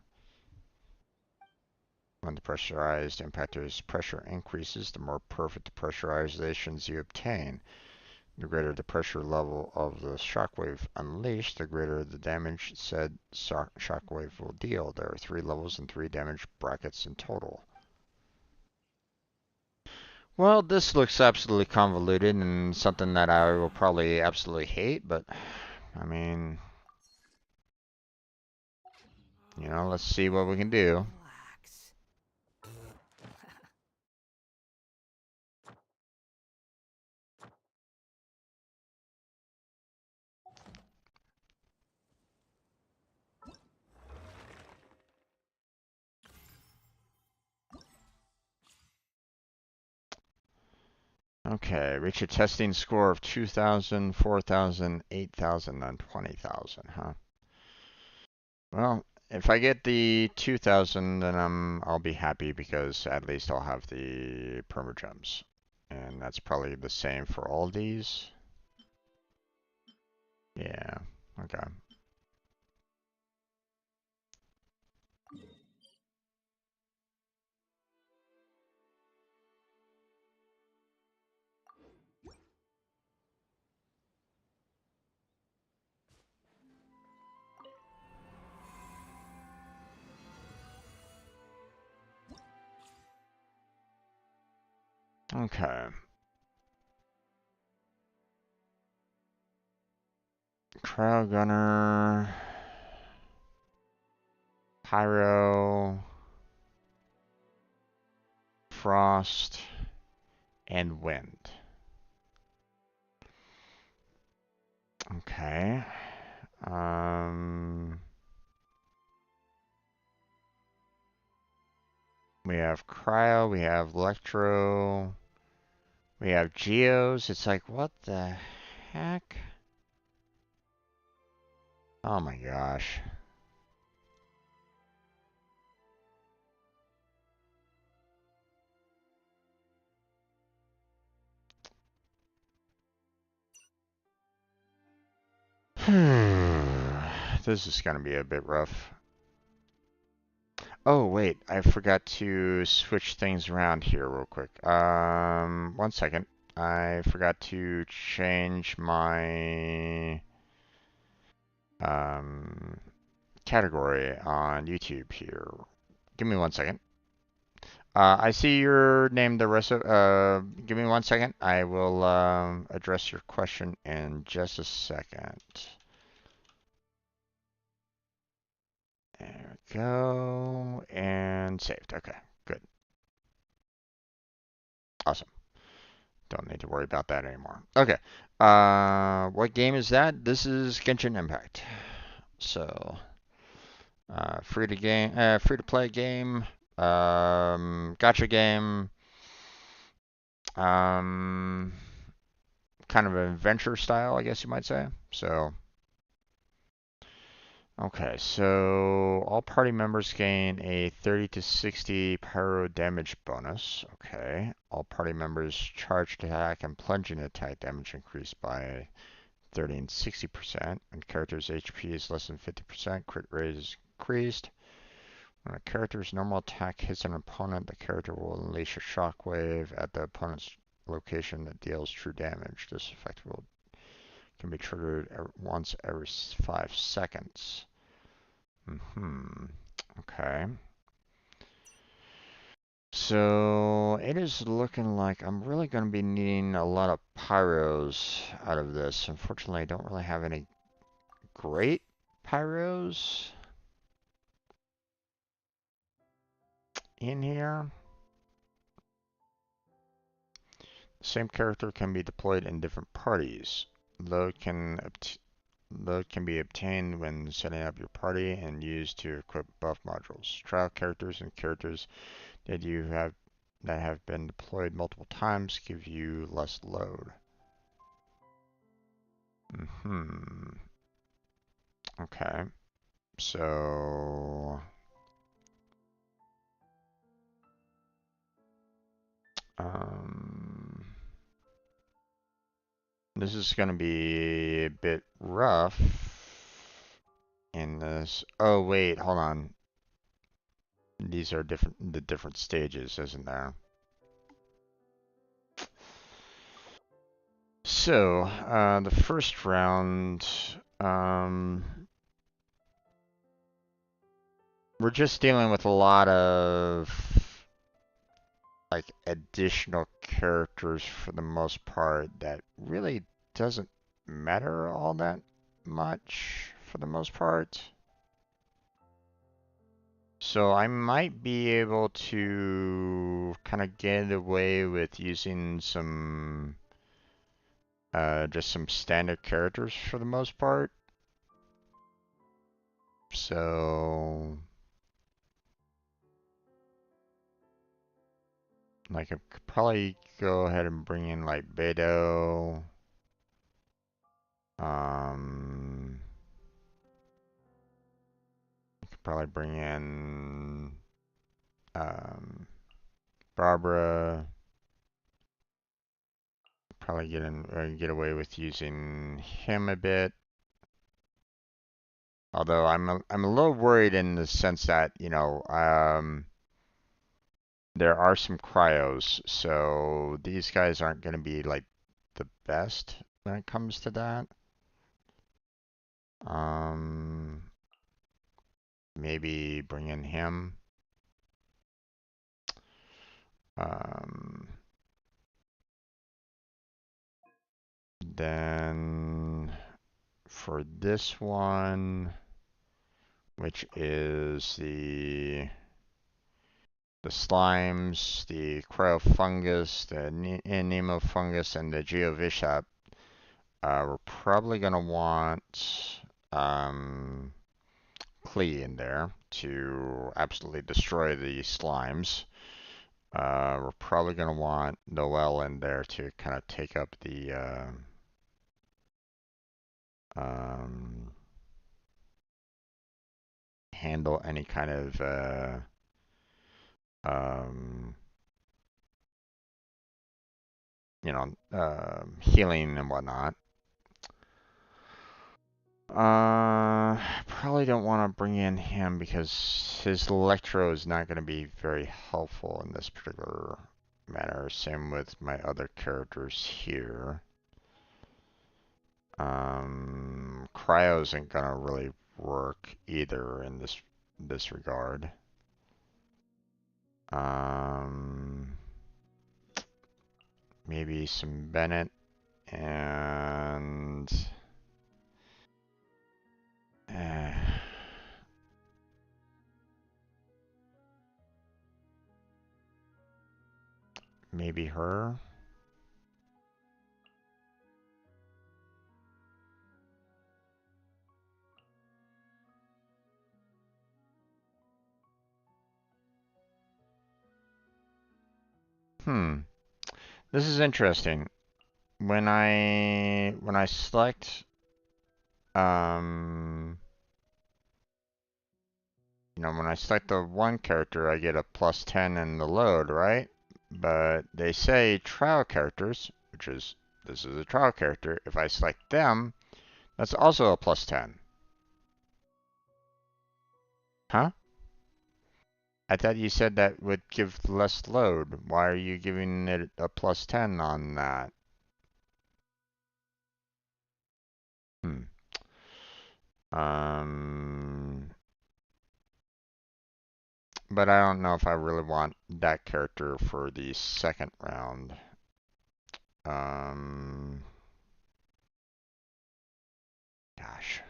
When the pressurized impactor's pressure increases, the more perfect pressurizations you obtain. The greater the pressure level of the shockwave unleashed, the greater the damage said shockwave will deal. There are 3 levels and 3 damage brackets in total. Well, this looks absolutely convoluted and something that I will probably absolutely hate, but I mean, let's see what we can do. Okay, reach a testing score of 2,000, 4,000, 8,000, and 20,000, huh? Well, if I get the 2,000, then I'll be happy because at least I'll have the permagems. And that's probably the same for all these. Yeah, okay. Okay. Cryo Gunner, Pyro, Frost, and Wind. Okay. We have Cryo, we have Electro, we have Geos. It's like, what the heck? Oh my gosh. This is gonna be a bit rough. Oh wait, I forgot to switch things around here real quick. 1 second. I forgot to change my um, category on YouTube here. Give me 1 second. I see your name, the rest of. Give me 1 second. I will address your question in just a second. There we go. And saved. Okay, good. Awesome. Don't need to worry about that anymore. Okay. What game is that? This is Genshin Impact. So, free to play game, gotcha game, um, kind of an adventure style, I guess you might say. So, Okay, so all party members gain a 30 to 60 pyro damage bonus. Okay. All party members charged attack and plunging attack damage increased by 30 and 60%. When character's HP is less than 50%, crit rate is increased. When a character's normal attack hits an opponent, the character will unleash a shockwave at the opponent's location that deals true damage. This effect can be triggered once every 5 seconds. Okay. So it is looking like I'm really going to be needing a lot of pyros out of this. Unfortunately, I don't really have any great pyros in here. The same character can be deployed in different parties. Load can load can be obtained when setting up your party and used to equip buff modules. Trial characters and characters that have been deployed multiple times give you less load. Okay. So um this is going to be a bit rough in this. Oh wait, hold on. These are the different stages, isn't there? So, the first round, we're just dealing with a lot of like additional characters for the most part that really doesn't matter all that much for the most part. So I might be able to kind of get away with using some just some standard characters for the most part. So like I could probably go ahead and bring in like Beto. Um, could probably bring in um, Barbara. Probably get away with using him a bit. Although I'm a little worried in the sense that there are some cryos, so these guys aren't going to be like the best when it comes to that. Um, maybe bring in him. Um, then for this one, which is the slimes, the cryofungus, the anemofungus, and the geovishap, we're probably going to want Klee in there to absolutely destroy the slimes. We're probably going to want Noelle in there to kind of take up the um, handle any kind of um, healing and whatnot. Probably don't want to bring in him because his electro is not going to be very helpful in this particular matter. Same with my other characters here. Cryo isn't gonna really work either in this regard. Maybe some Bennett and eh, maybe her. Hmm. This is interesting. When I select um you know, when I select the one character, I get a +10 in the load, right? But they say trial characters, which is, this is a trial character. If I select them, that's also a +10. Huh? I thought you said that would give less load. Why are you giving it a +10 on that? Hmm. Um, but I don't know if I really want that character for the second round. Um, gosh.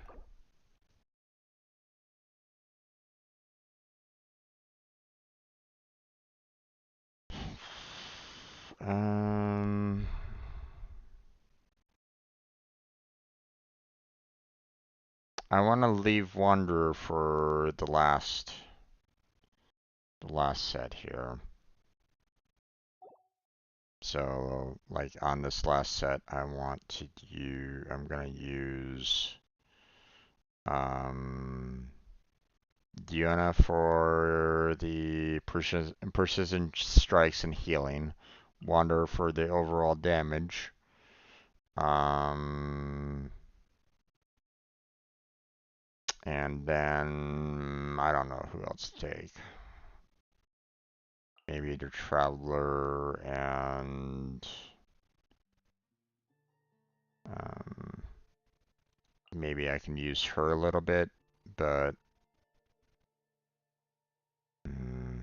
Um, I want to leave Wanderer for the last set here. So, like on this last set, I want to use, I'm gonna use um, Diona for the precision strikes and healing, Wanderer for the overall damage. Um, and then I don't know who else to take. Maybe the Traveler and um, maybe I can use her a little bit, but mm,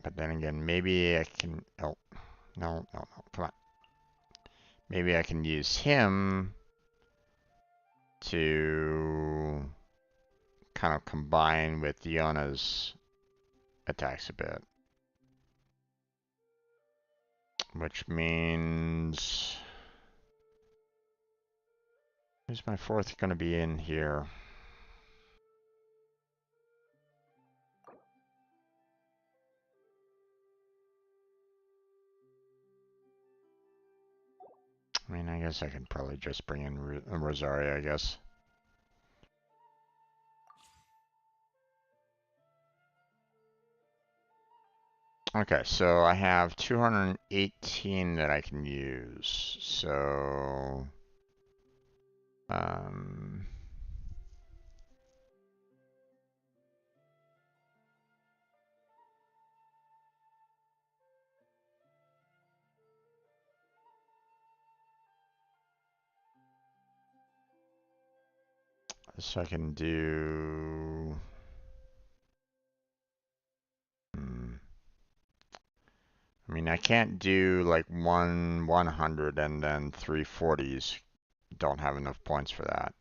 but then again, maybe I can. Oh, no, no, no! Come on. Maybe I can use him to kind of combine with Diona's attacks a bit, which means who's my fourth going to be in here? I mean, I guess I can probably just bring in Rosaria, I guess. Okay, so I have 218 that I can use. Um, so I can do. Hmm, I mean, I can't do like 100 and then 340s. Don't have enough points for that.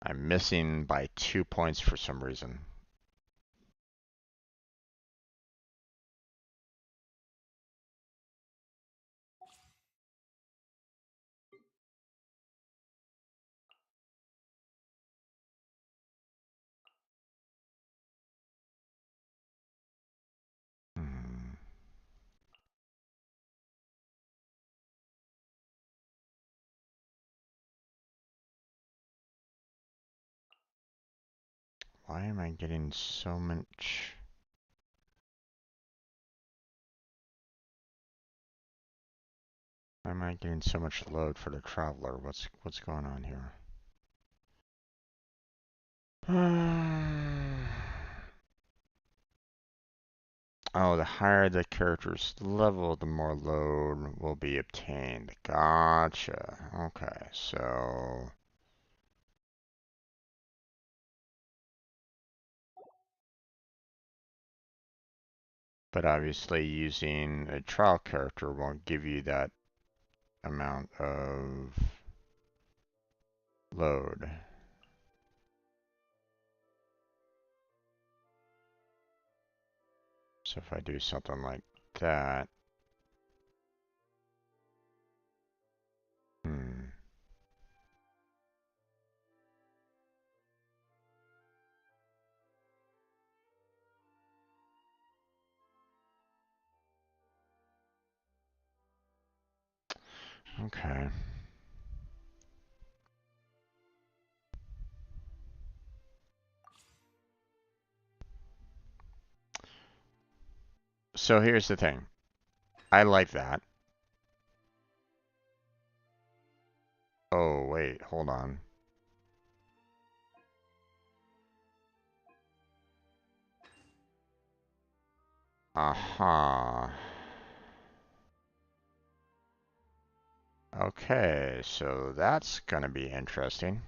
I'm missing by 2 points for some reason. Hmm. Why am I getting so much? Why am I getting so much load for the Traveler? What's going on here? Oh, the higher the character's level, the more load will be obtained. Gotcha. Okay, so but obviously using a trial character won't give you that amount of load. So if I do something like that, hmm, okay. So here's the thing. I like that. Oh, wait, hold on. Uh-huh. Okay, so that's gonna be interesting.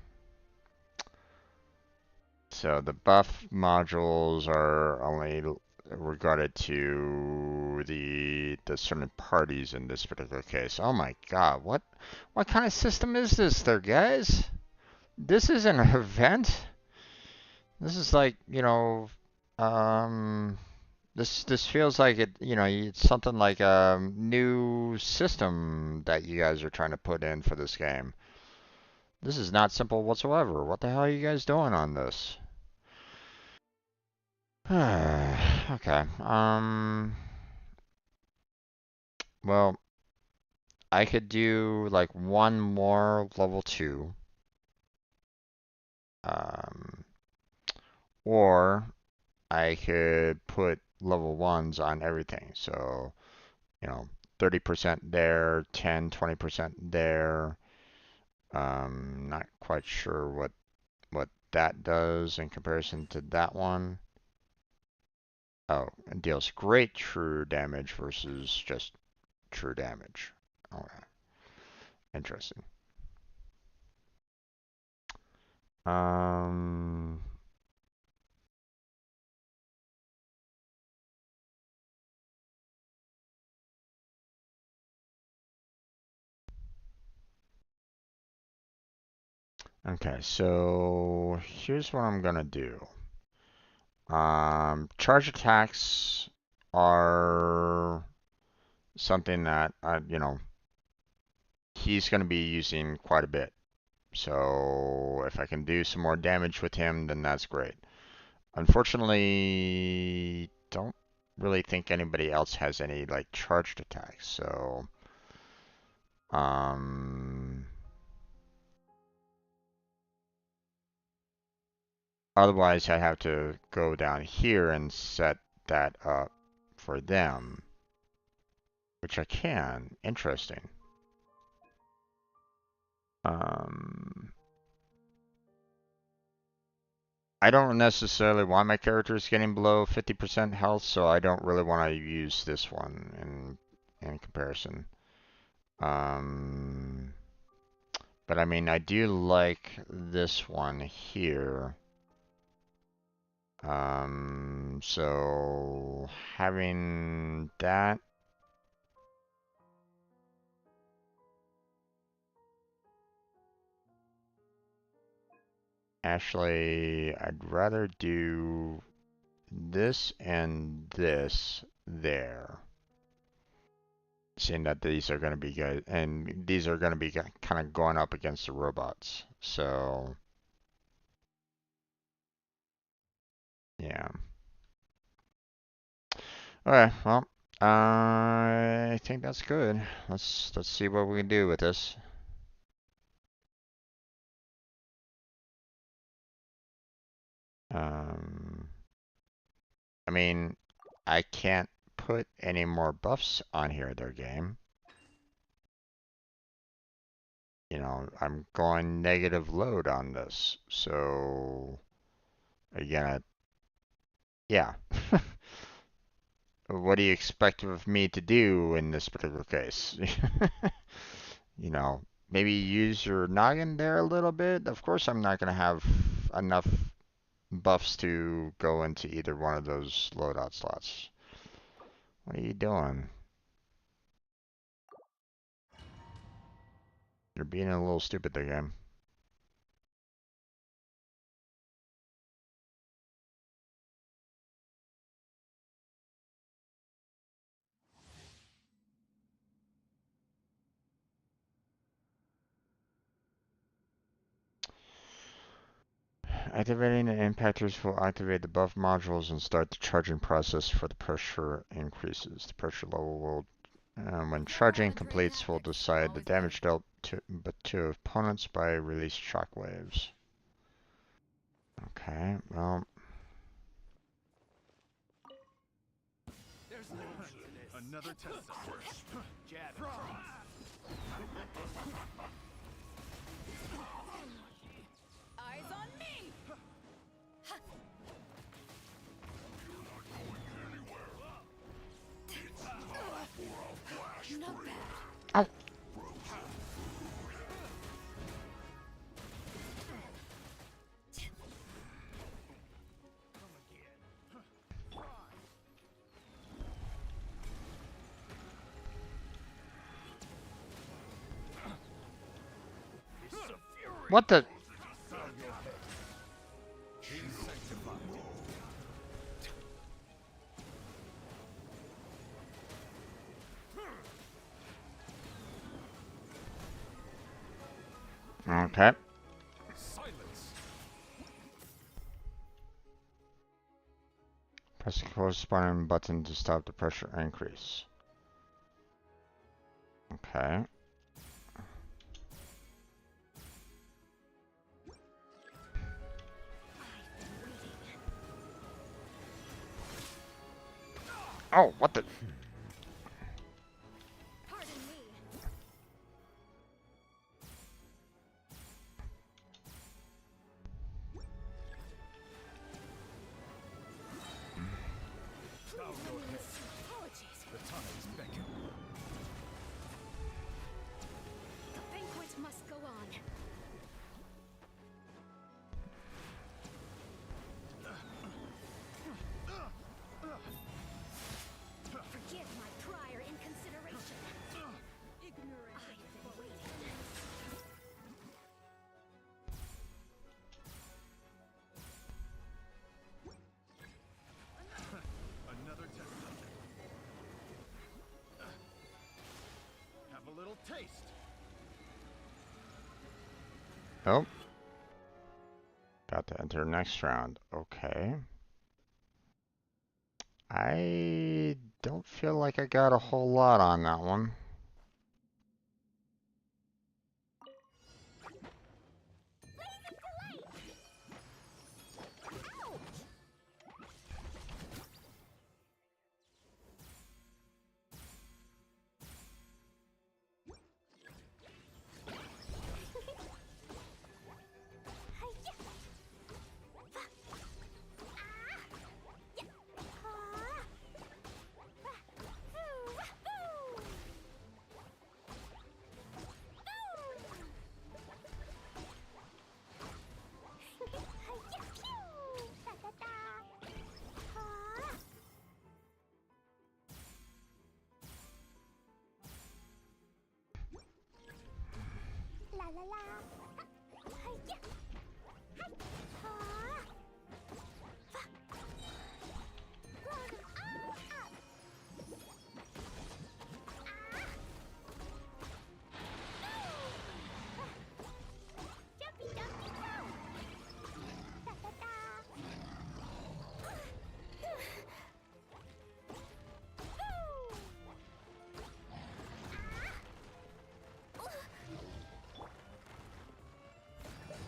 So the buff modules are only regarded to the certain parties in this particular case. Oh my god, what kind of system is this there, guys? This isn't an event. This is like, um this feels like it's something like a new system that you guys are trying to put in for this game. This is not simple whatsoever. What the hell are you guys doing on this? Okay. Well, I could do like one more level 2. Um, or I could put level 1s on everything. So, you know, 30% there, 10, 20% there. Not quite sure what that does in comparison to that one. Oh, it deals great true damage versus just true damage. Okay, interesting. Um, okay, so here's what I'm gonna do. Charge attacks are something that he's gonna be using quite a bit. So if I can do some more damage with him, then that's great. Unfortunately, don't really think anybody else has any like charged attacks. So, um, otherwise I have to go down here and set that up for them, which I can. Interesting. Um, I don't necessarily want my characters getting below 50% health, so I don't really want to use this one in comparison. Um, but I mean, I do like this one here. So having that, actually, I'd rather do this and this there. Seeing that these are going to be good, and these are going to be kind of going up against the robots. So, yeah. Okay, well, I think that's good. Let's see what we can do with this. Um, I mean, I can't put any more buffs on here, their game. I'm going negative load on this. So, again, yeah. What do you expect of me to do in this particular case? Maybe use your noggin there a little bit. Of course, I'm not going to have enough buffs to go into either one of those loadout slots. What are you doing? You're being a little stupid there, game. Activating the impactors will activate the buff modules and start the charging process for the pressure increases. The pressure level will, when charging completes, will decide the damage dealt to opponents by released shockwaves. Okay, well. Another test zone. Jab and cross. Eyes on me! Not bad. Ow. What the? Okay. Silence. Press the corresponding button to stop the pressure increase. Okay. Oh, what the? Pardon me. Apologies. The times beckon. The banquet must go on. Forgive my prior inconsideration. Ignorant. I've been waiting. Another test subject. Have a little taste. Oh. Got to enter next round. Okay. I don't feel like I got a whole lot on that one.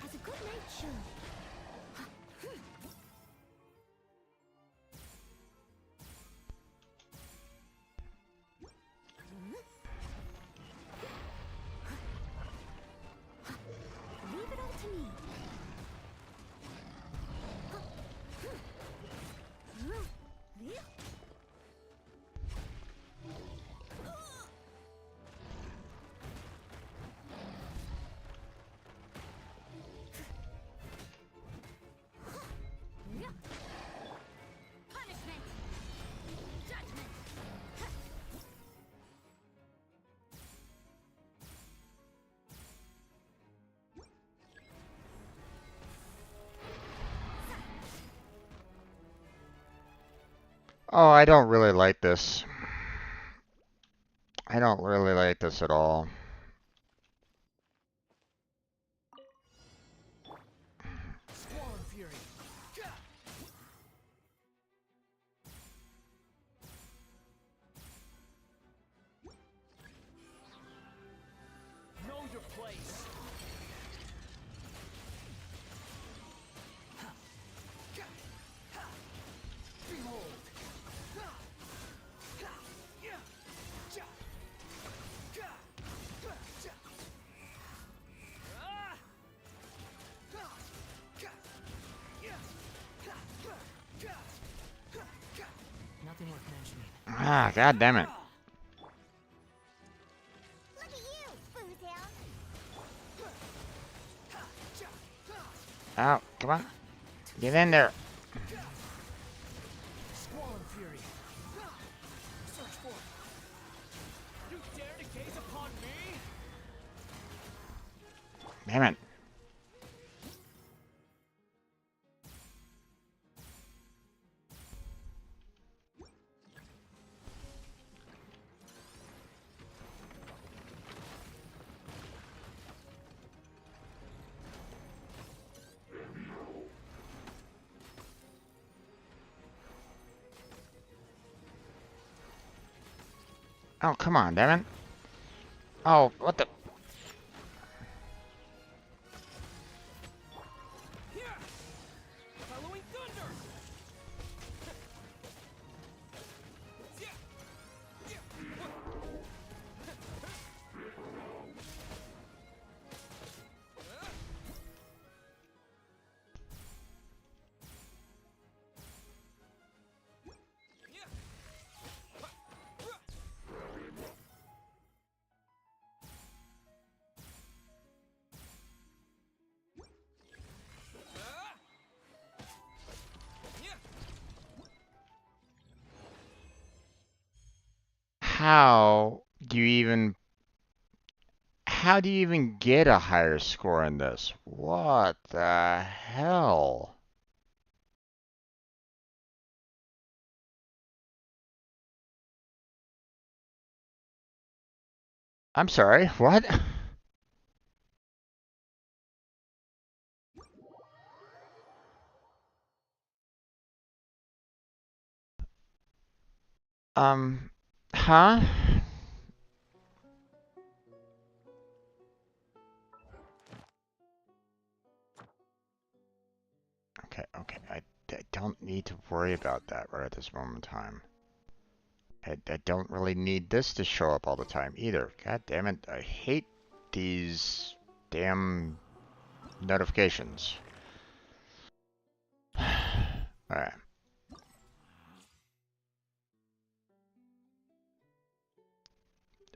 As a good night should. Leave it all to me. Punishment. Judgment. Oh, I don't really like this. I don't really like this at all. Squall and fury. Know your place. Behold. Ah, god damn it. Look at you, Foozhound. Oh, come on. Get in there. Squall and fury. Search for it. You dare to gaze upon me? Damn it. Oh, come on, damn it. Oh, what the? Here! Following thunder! How do you even how do you even get a higher score in this? What the hell? I'm sorry, what? Um, huh? Okay, okay, I don't need to worry about that right at this moment in time. I don't really need this to show up all the time either. God damn it, I hate these damn notifications. Alright.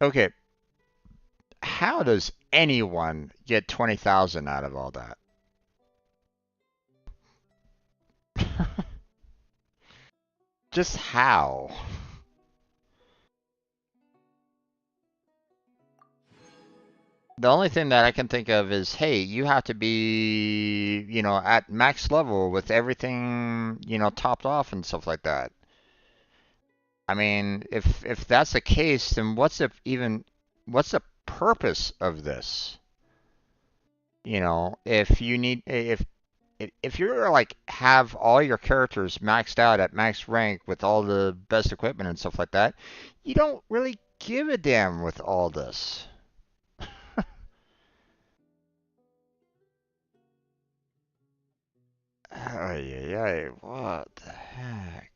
Okay, how does anyone get 20,000 out of all that? Just how? The only thing that I can think of is, hey, you have to be, at max level with everything, topped off and stuff like that. I mean, if that's the case, then what's the purpose of this? If you need if you're like have all your characters maxed out at max rank with all the best equipment and stuff like that, you don't really give a damn with all this. Ay, ay, ay, what the heck?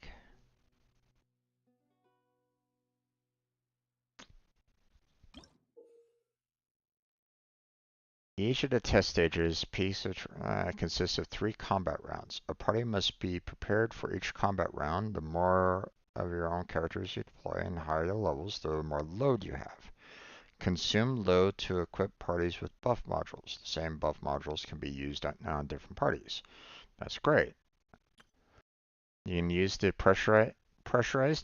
Each of the test stages consists of 3 combat rounds. A party must be prepared for each combat round. The more of your own characters you deploy and higher the levels, the more load you have. Consume load to equip parties with buff modules. The same buff modules can be used on different parties. That's great. You can use the pressurized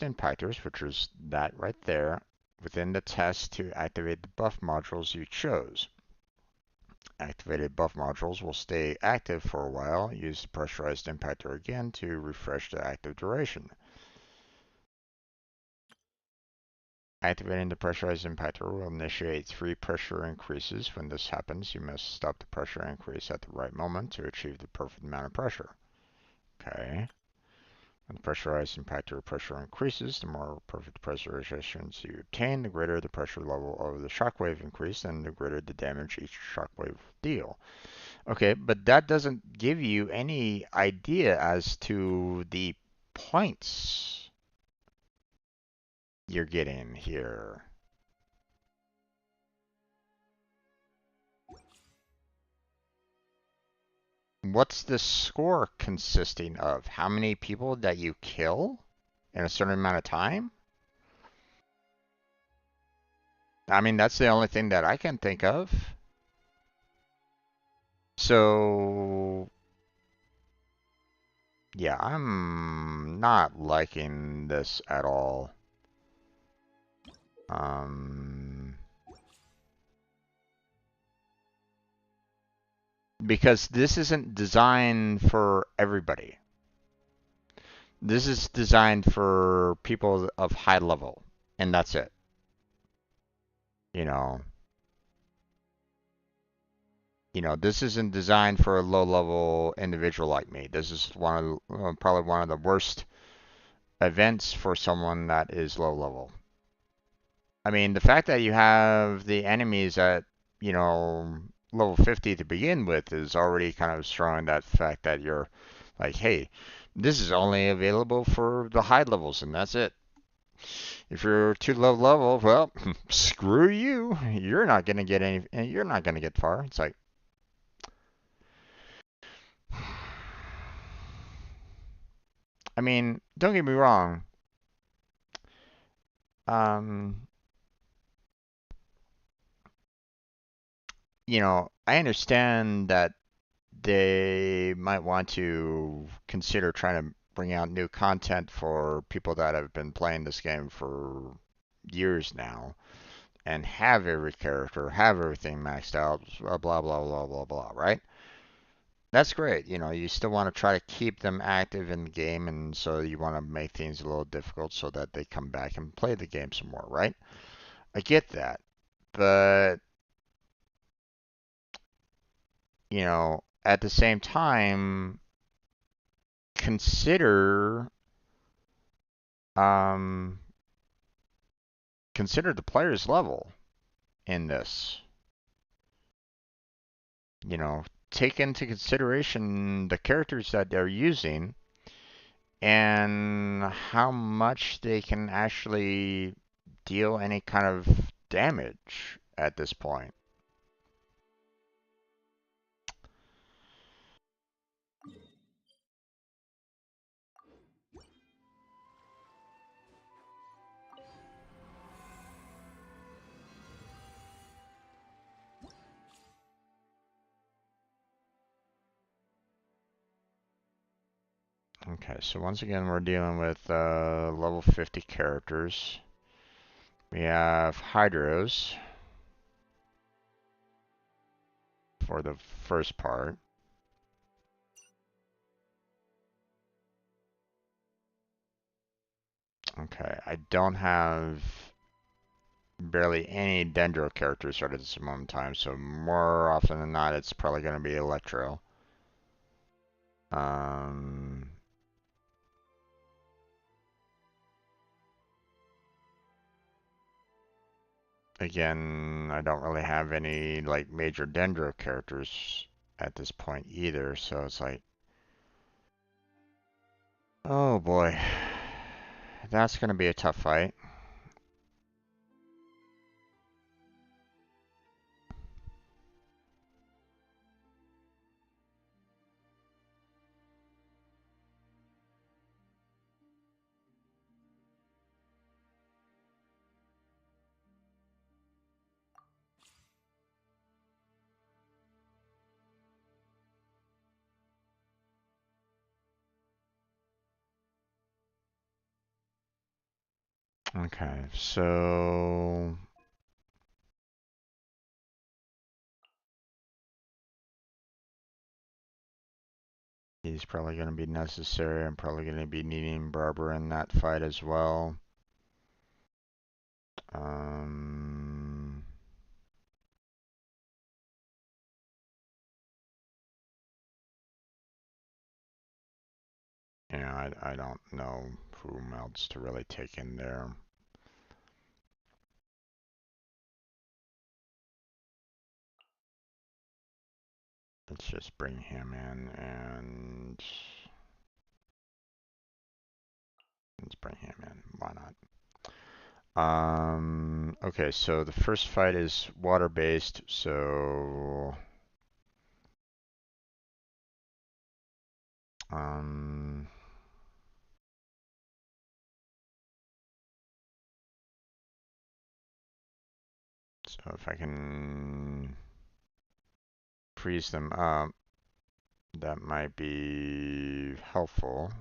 impactors, which is that right there, within the test to activate the buff modules you chose. Activated buff modules will stay active for a while. Use the pressurized impactor again to refresh the active duration. Activating the pressurized impactor will initiate 3 pressure increases. When this happens, you must stop the pressure increase at the right moment to achieve the perfect amount of pressure. Okay. When the pressurized impactor pressure increases, the more perfect pressurization you obtain, the greater the pressure level of the shockwave increase, and the greater the damage each shockwave will deal. Okay, but that doesn't give you any idea as to the points you're getting here. What's the score consisting of? How many people that you kill in a certain amount of time? I mean, that's the only thing that I can think of. So, yeah, I'm not liking this at all. Um, because this isn't designed for everybody. This is designed for people of high level, and that's it. You know, this isn't designed for a low level individual like me. This is probably one of the worst events for someone that is low level. I mean, the fact that you have the enemies at, level 50 to begin with is already kind of showing that fact that you're like, hey, this is only available for the high levels, and that's it. If you're too low level, well, screw you. You're not gonna get any. You're not gonna get far. It's like, I mean, don't get me wrong. Um, I understand that they might want to consider trying to bring out new content for people that have been playing this game for years now and have every character, have everything maxed out, blah blah blah blah blah blah, right? That's great. You still want to try to keep them active in the game, and so you want to make things a little difficult so that they come back and play the game some more, right? I get that. But, at the same time, consider um consider the player's level in this. You know, take into consideration the characters that they're using and how much they can actually deal any kind of damage at this point. Okay, so once again, we're dealing with level 50 characters. We have Hydros for the first part. Okay, I don't have barely any Dendro characters right at this moment in time, so more often than not, it's probably going to be Electro. Um, Again, I don't really have any like major Dendro characters at this point either, so it's like, oh boy, that's going to be a tough fight. Okay, so he's probably going to be necessary. I'm probably going to be needing Barber in that fight as well. Um, I don't know whom else to really take in there. Let's just bring him in and let's bring him in. Why not? Okay, so the first fight is water-based, so um, So if I can freeze them up, that might be helpful.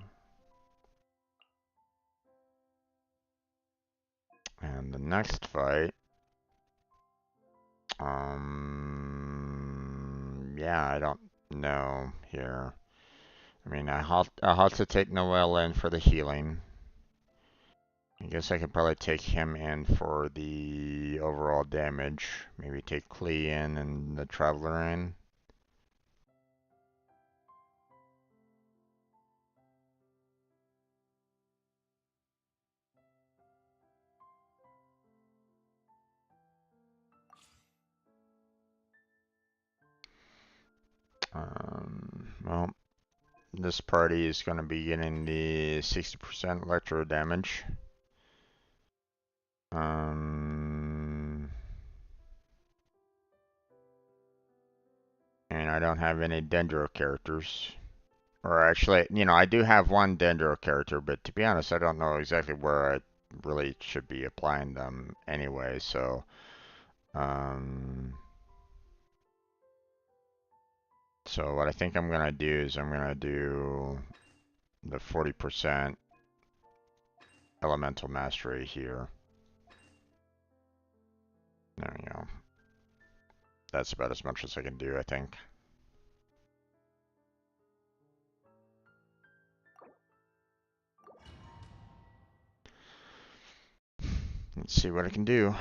And the next fight, yeah, I don't know here. I mean, I'll have to take Noel in for the healing. I guess I could probably take him in for the overall damage. Maybe take Klee in and the Traveler in. Well, this party is going to be getting the 60% electro damage. And I don't have any Dendro characters. Or actually, you know, I do have one Dendro character, but to be honest, I don't know exactly where I really should be applying them anyway, so... So what I think I'm gonna do is I'm gonna do the 40% elemental mastery here. There we go. That's about as much as I can do, I think. Let's see what I can do.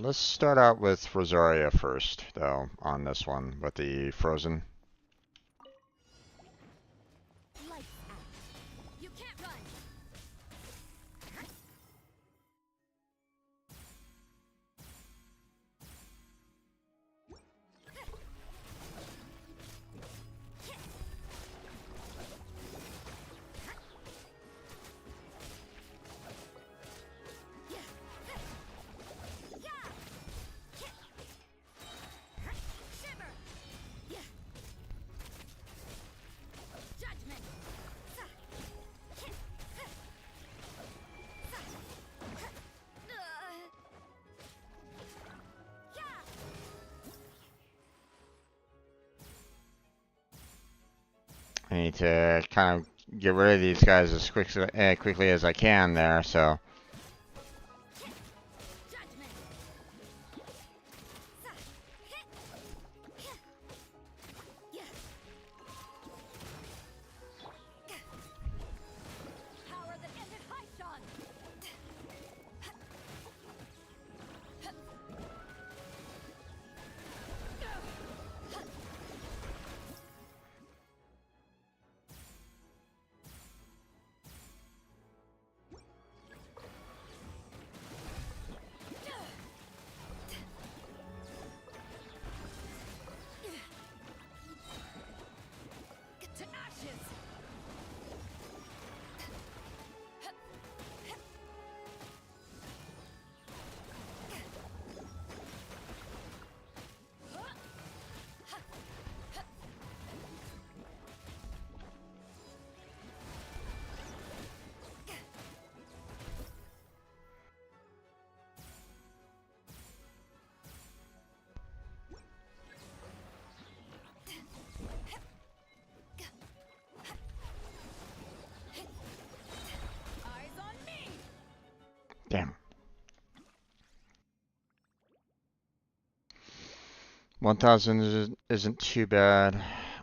Let's start out with Rosaria first, though, on this one, with the Frozen. Lights out. You can't run. Shiver. Judgment. I need to kind of get rid of these guys as quickly as I can there, so... Judgment. Power that ended Haishan. To ashes. Eyes on me. Damn. 1,000 isn't too bad.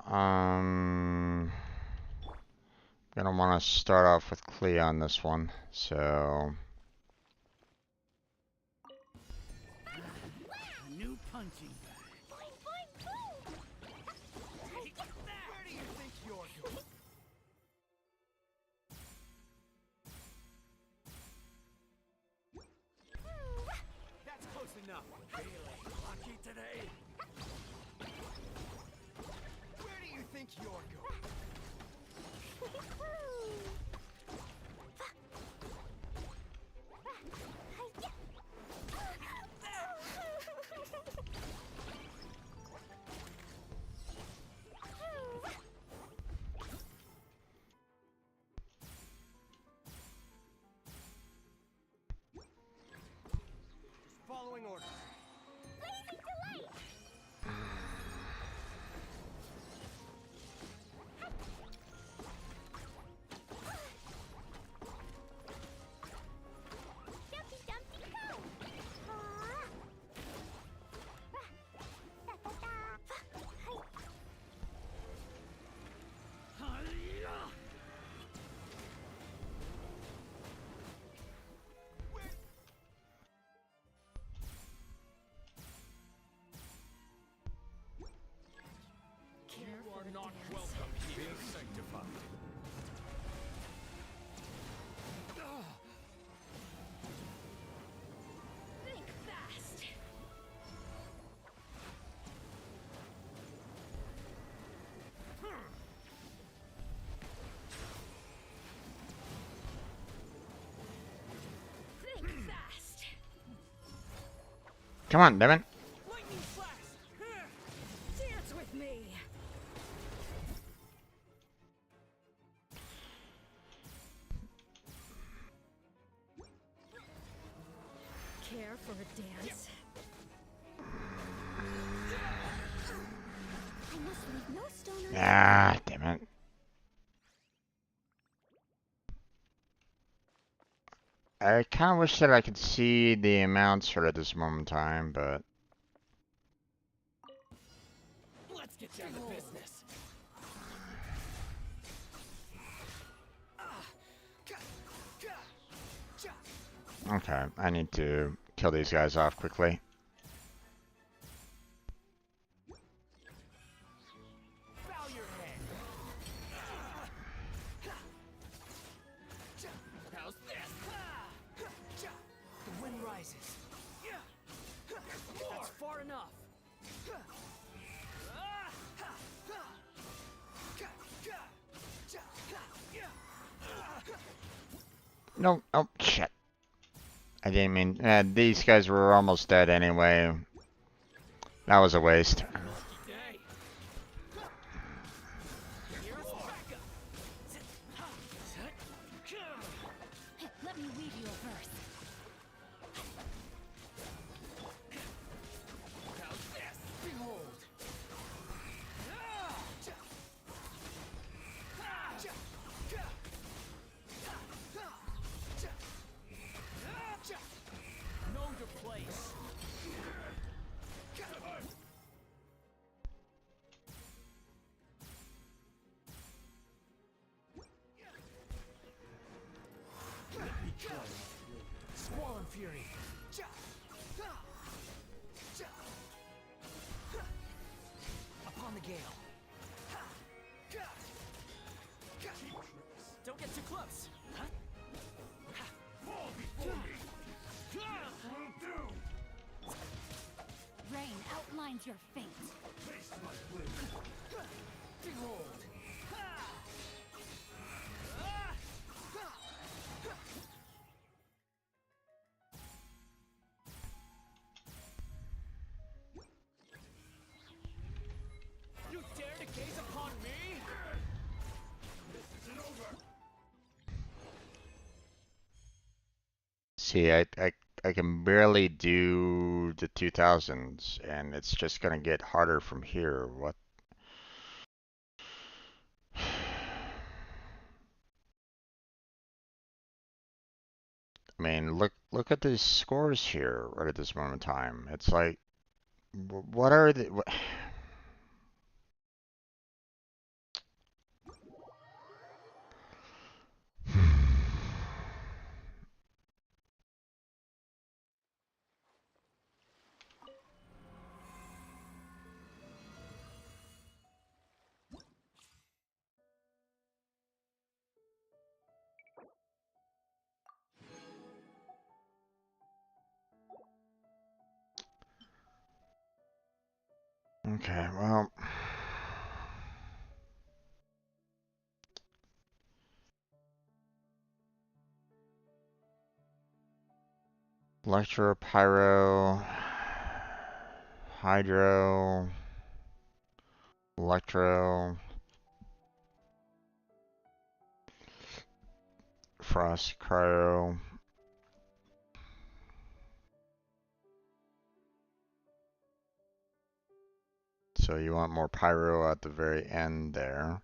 Gonna want to start off with Klee on this one, so... A new punching bag. Boing, boing, boom. Take that! Where do you think you're going? That's close enough. Really lucky today. Where do you think you're going? not welcome here. Sanctified. Think fast. Think fast. Come on, Devin. Lightning flash. Dance with me. Care for a dance? I must leave no stone unturned. Ah, damn it. I kind of wish that I could see the amounts right at this moment in time, but Let's get down to business. okay, I need to kill these guys off quickly. Bow your head. How's this? The wind rises. That's far enough. No, oh, shit. I didn't mean, these guys were almost dead anyway. That was a waste. Day. Here's Pega. Let me weave you a verse. How's this? Behold. Know your place. Squall and fury. Upon the gale. Don't get too close. Rain outlines your fate. Behold. You dare to gaze upon me? See, I can barely do the 2000s, and it's just gonna get harder from here. What? I mean, look at these scores here right at this moment in time. It's like, what are the? What? Okay, well. Electro, Pyro, Hydro, Electro, Frost, Cryo. So you want more Pyro at the very end there.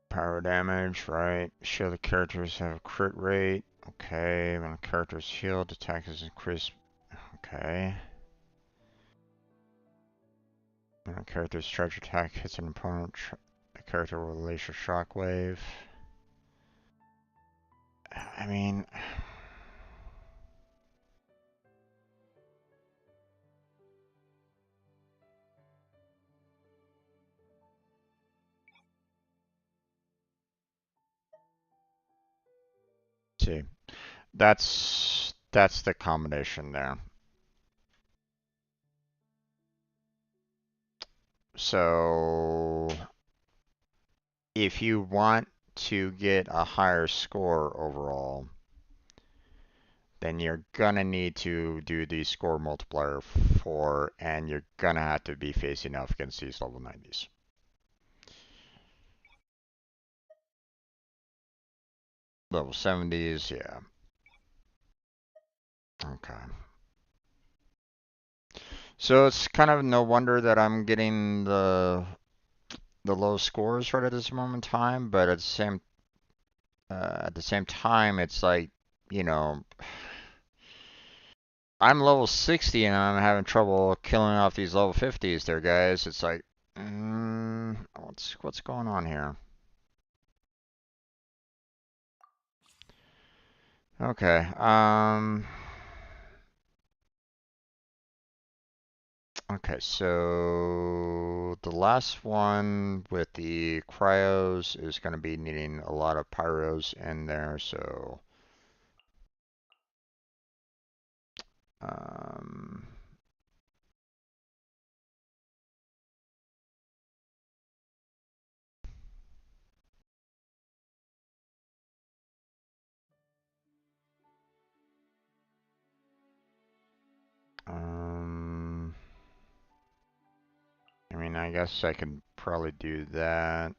Pyro damage, right? Show the characters have a crit rate. Okay, when a character is healed, attack is increased. Okay. When a character's charge attack hits an opponent, the character will release a shockwave. I mean, see. That's the combination there. So if you want to get a higher score overall, then you're gonna need to do the score multiplier 4, and you're gonna have to be facing off against these level 90s. Level 70s, yeah. Okay. So it's kind of no wonder that I'm getting the low scores right at this moment in time, but at the same time, it's like, you know, I'm level 60 and I'm having trouble killing off these level 50s there, guys. It's like, what's going on here? Okay, okay, so the last one with the cryos is going to be needing a lot of pyros in there, so um, um, I mean, I guess I can probably do that.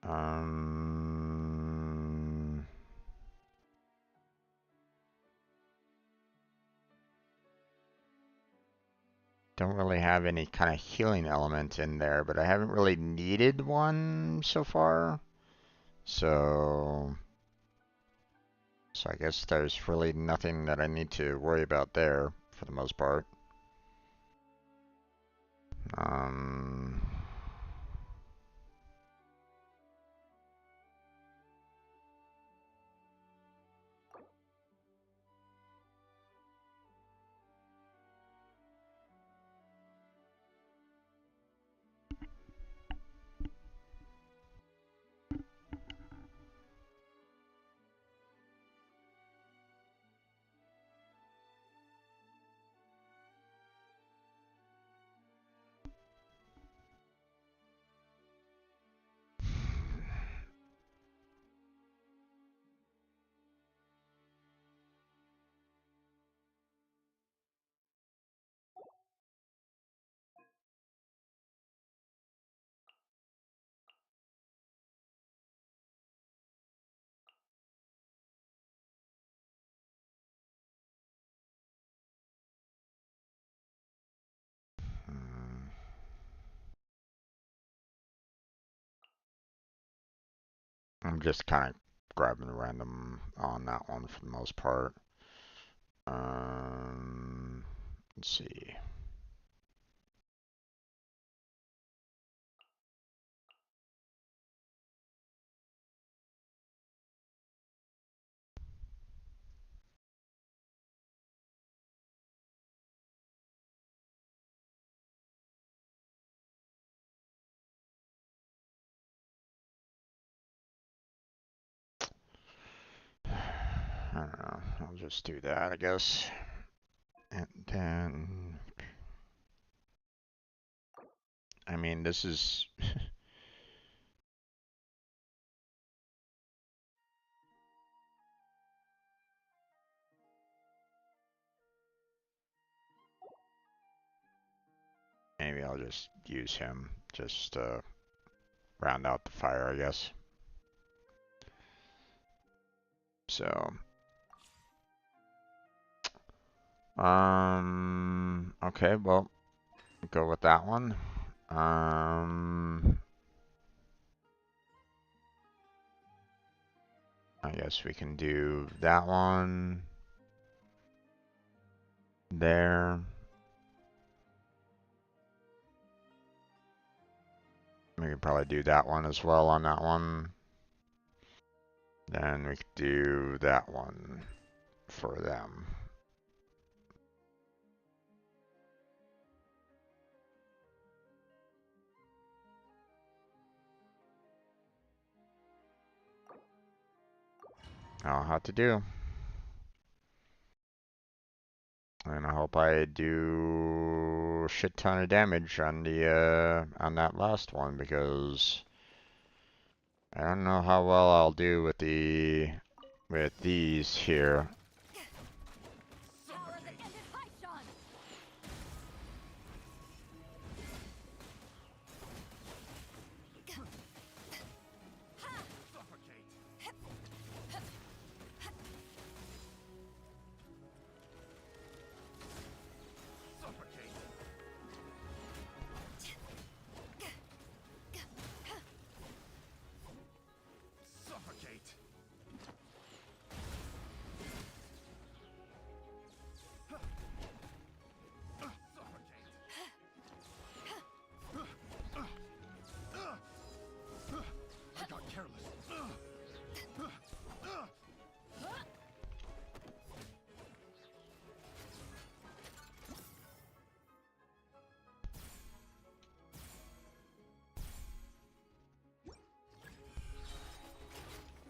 Um, don't really have any kind of healing element in there, but I haven't really needed one so far. So I guess there's really nothing that I need to worry about there for the most part. Um, hmm, I'm just kind of grabbing random on that one for the most part. Let's see. I don't know. I'll just do that, I guess. And then, I mean, this is. Maybe I'll just use him just to round out the fire, I guess. So, okay, well, go with that one. I guess we can do that one there. We can probably do that one as well on that one. Then we could do that one for them. I'll have to do. And I hope I do a shit ton of damage on the on that last one, because I don't know how well I'll do with these here. Power of the ended high shot.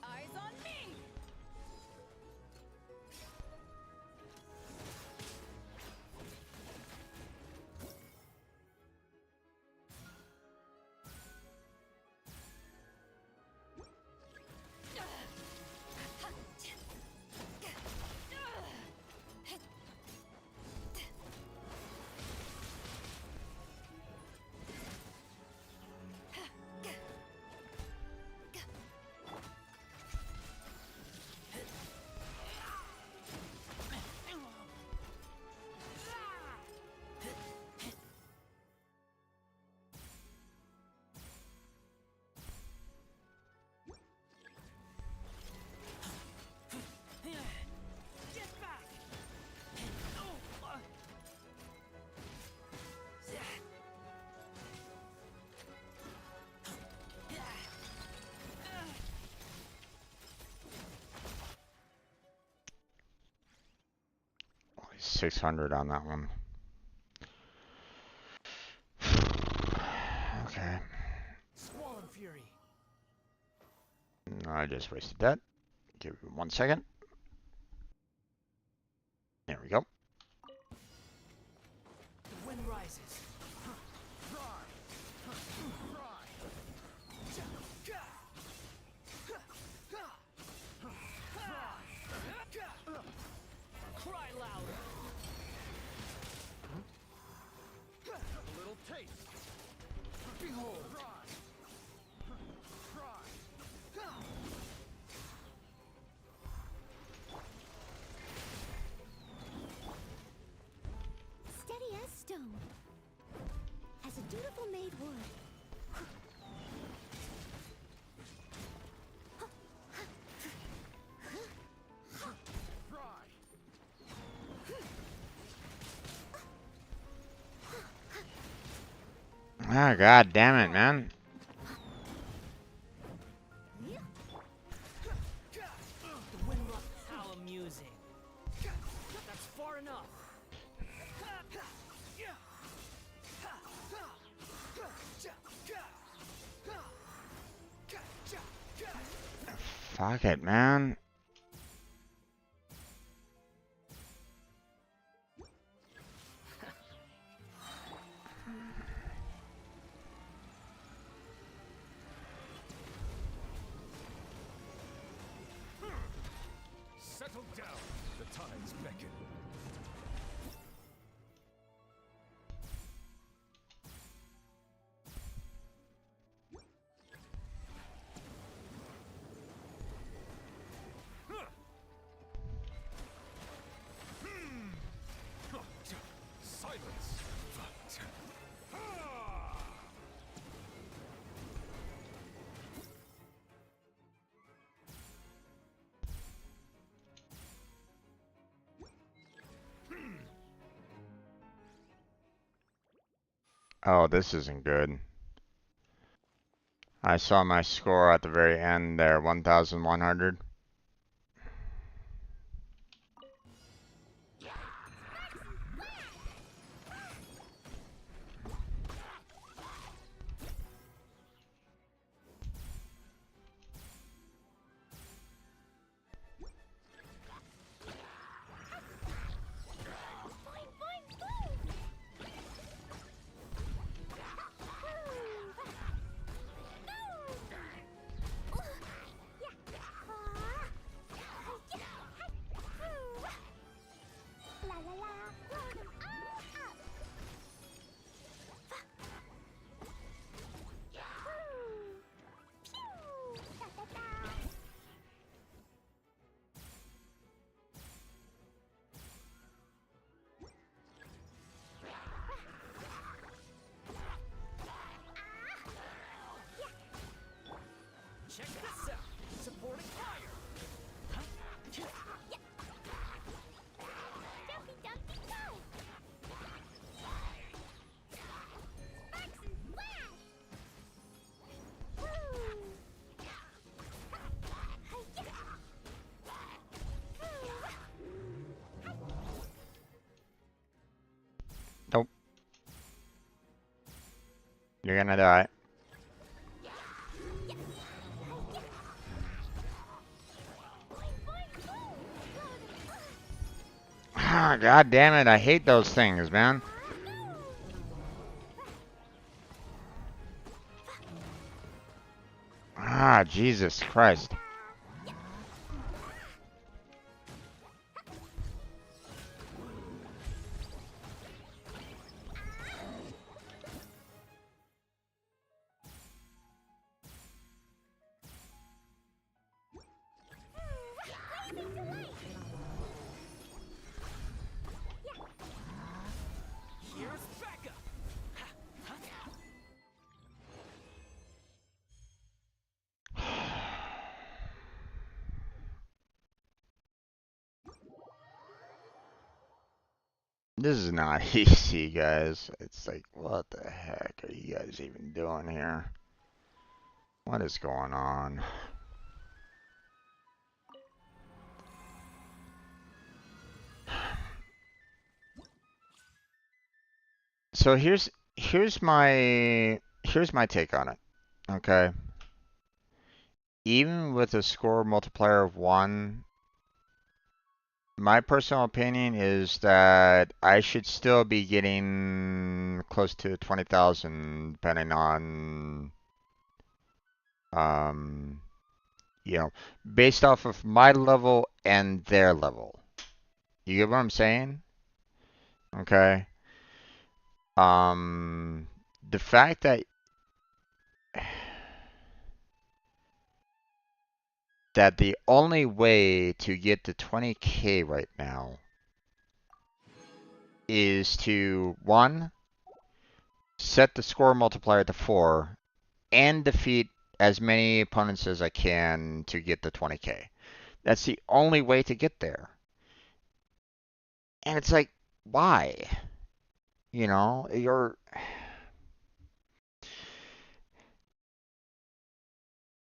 Eyes on me. Get back. Only 600 on that one. Okay. Squall and Fury. I just wasted that. Give it 1 second. There we go. The wind rises. Cry louder. A little taste. Behold. Steady as stone. As a dutiful maid would. Ah, god damn it, man. The wind rush. How amusing. That's far enough. Fuck it, man. Settle down. The tides beckon. Silence. Oh, this isn't good. I saw my score at the very end there, 1,100. You're gonna die. Ah, God damn it! I hate those things, man. Ah, Jesus Christ. Here's Pega. This is not easy, guys. It's like, what the heck are you guys even doing here? What is going on? So here's my take on it. Okay. Even with a score multiplier of 1, my personal opinion is that I should still be getting close to 20,000 depending on um you know, based off of my level and their level. You get what I'm saying? Okay. Um the fact that the only way to get to 20K right now is to, one, set the score multiplier to 4 and defeat as many opponents as I can to get the 20K. That's the only way to get there. And it's like, why? You know,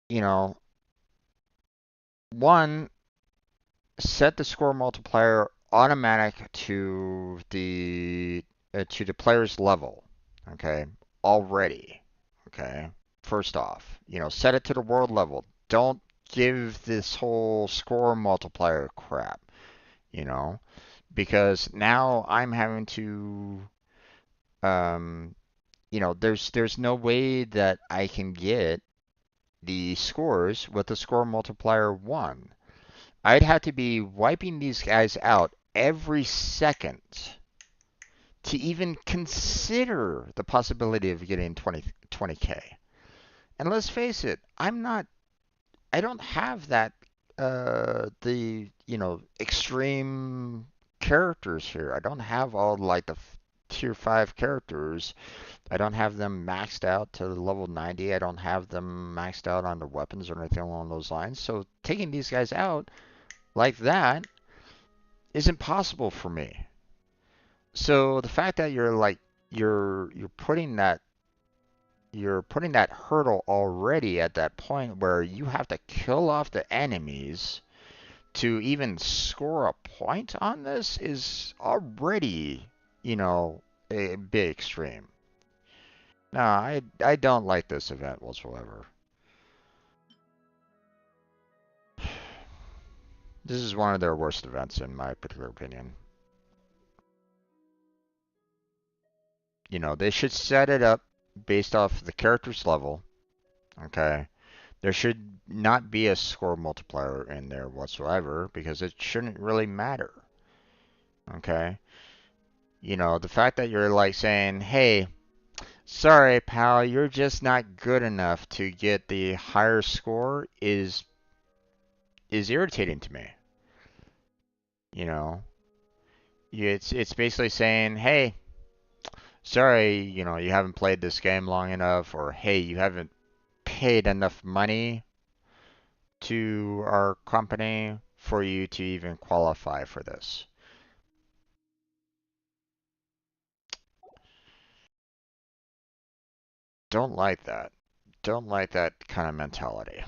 you know, one, set the score multiplier automatic to the player's level. Okay, already. Okay, first off, set it to the world level. Don't give this whole score multiplier crap. You know, because now I'm having to, um, there's no way that I can get the scores with the score multiplier 1. I'd have to be wiping these guys out every second to even consider the possibility of getting 20K. And let's face it, I don't have that, extreme characters here. I don't have all like the tier 5 characters. I don't have them maxed out to level 90. I don't have them maxed out on the weapons or anything along those lines. So taking these guys out like that isn't possible for me. So the fact that you're putting that hurdle already at that point where you have to kill off the enemies to even score a point on this is already, a bit extreme. No, I don't like this event whatsoever. This is one of their worst events in my particular opinion. They should set it up based off the character's level. Okay. There should not be a score multiplier in there whatsoever because it shouldn't really matter. Okay. The fact that you're like saying, hey, sorry, pal, you're just not good enough to get the higher score is irritating to me. You know, it's basically saying, hey, sorry, you haven't played this game long enough, or hey, you haven't paid enough money to our company for you to even qualify for this. Don't like that. Don't like that kind of mentality.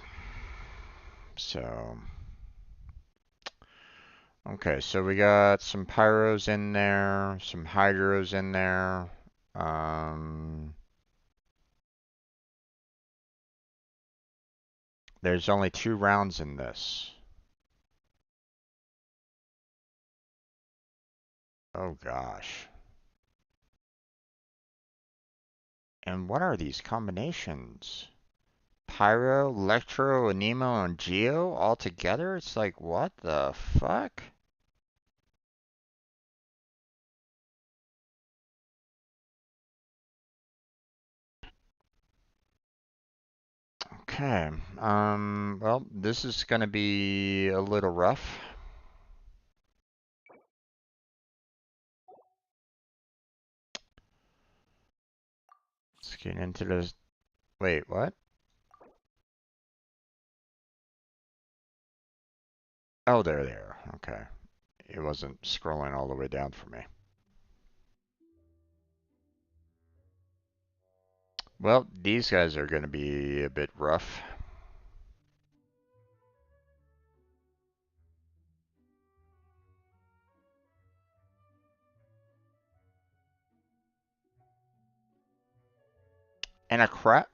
So, okay, so we got some pyros in there, some hydros in there. Um, There's only 2 rounds in this. Oh gosh. And what are these combinations? Pyro, Electro, Anemo, and Geo all together? It's like, what the fuck? Okay, well, this is gonna be a little rough. Let's get into this. Wait, what? Oh, there. Okay. It wasn't scrolling all the way down for me. Well, these guys are gonna be a bit rough. And a crap.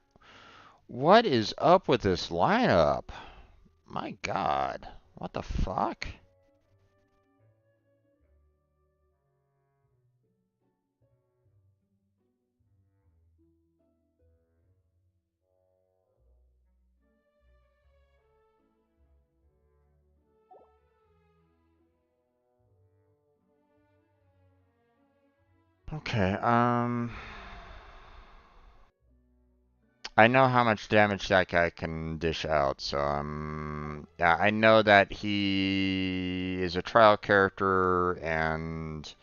What is up with this lineup? My God. What the fuck? Okay, I know how much damage that guy can dish out, so yeah, I know that he is a trial character and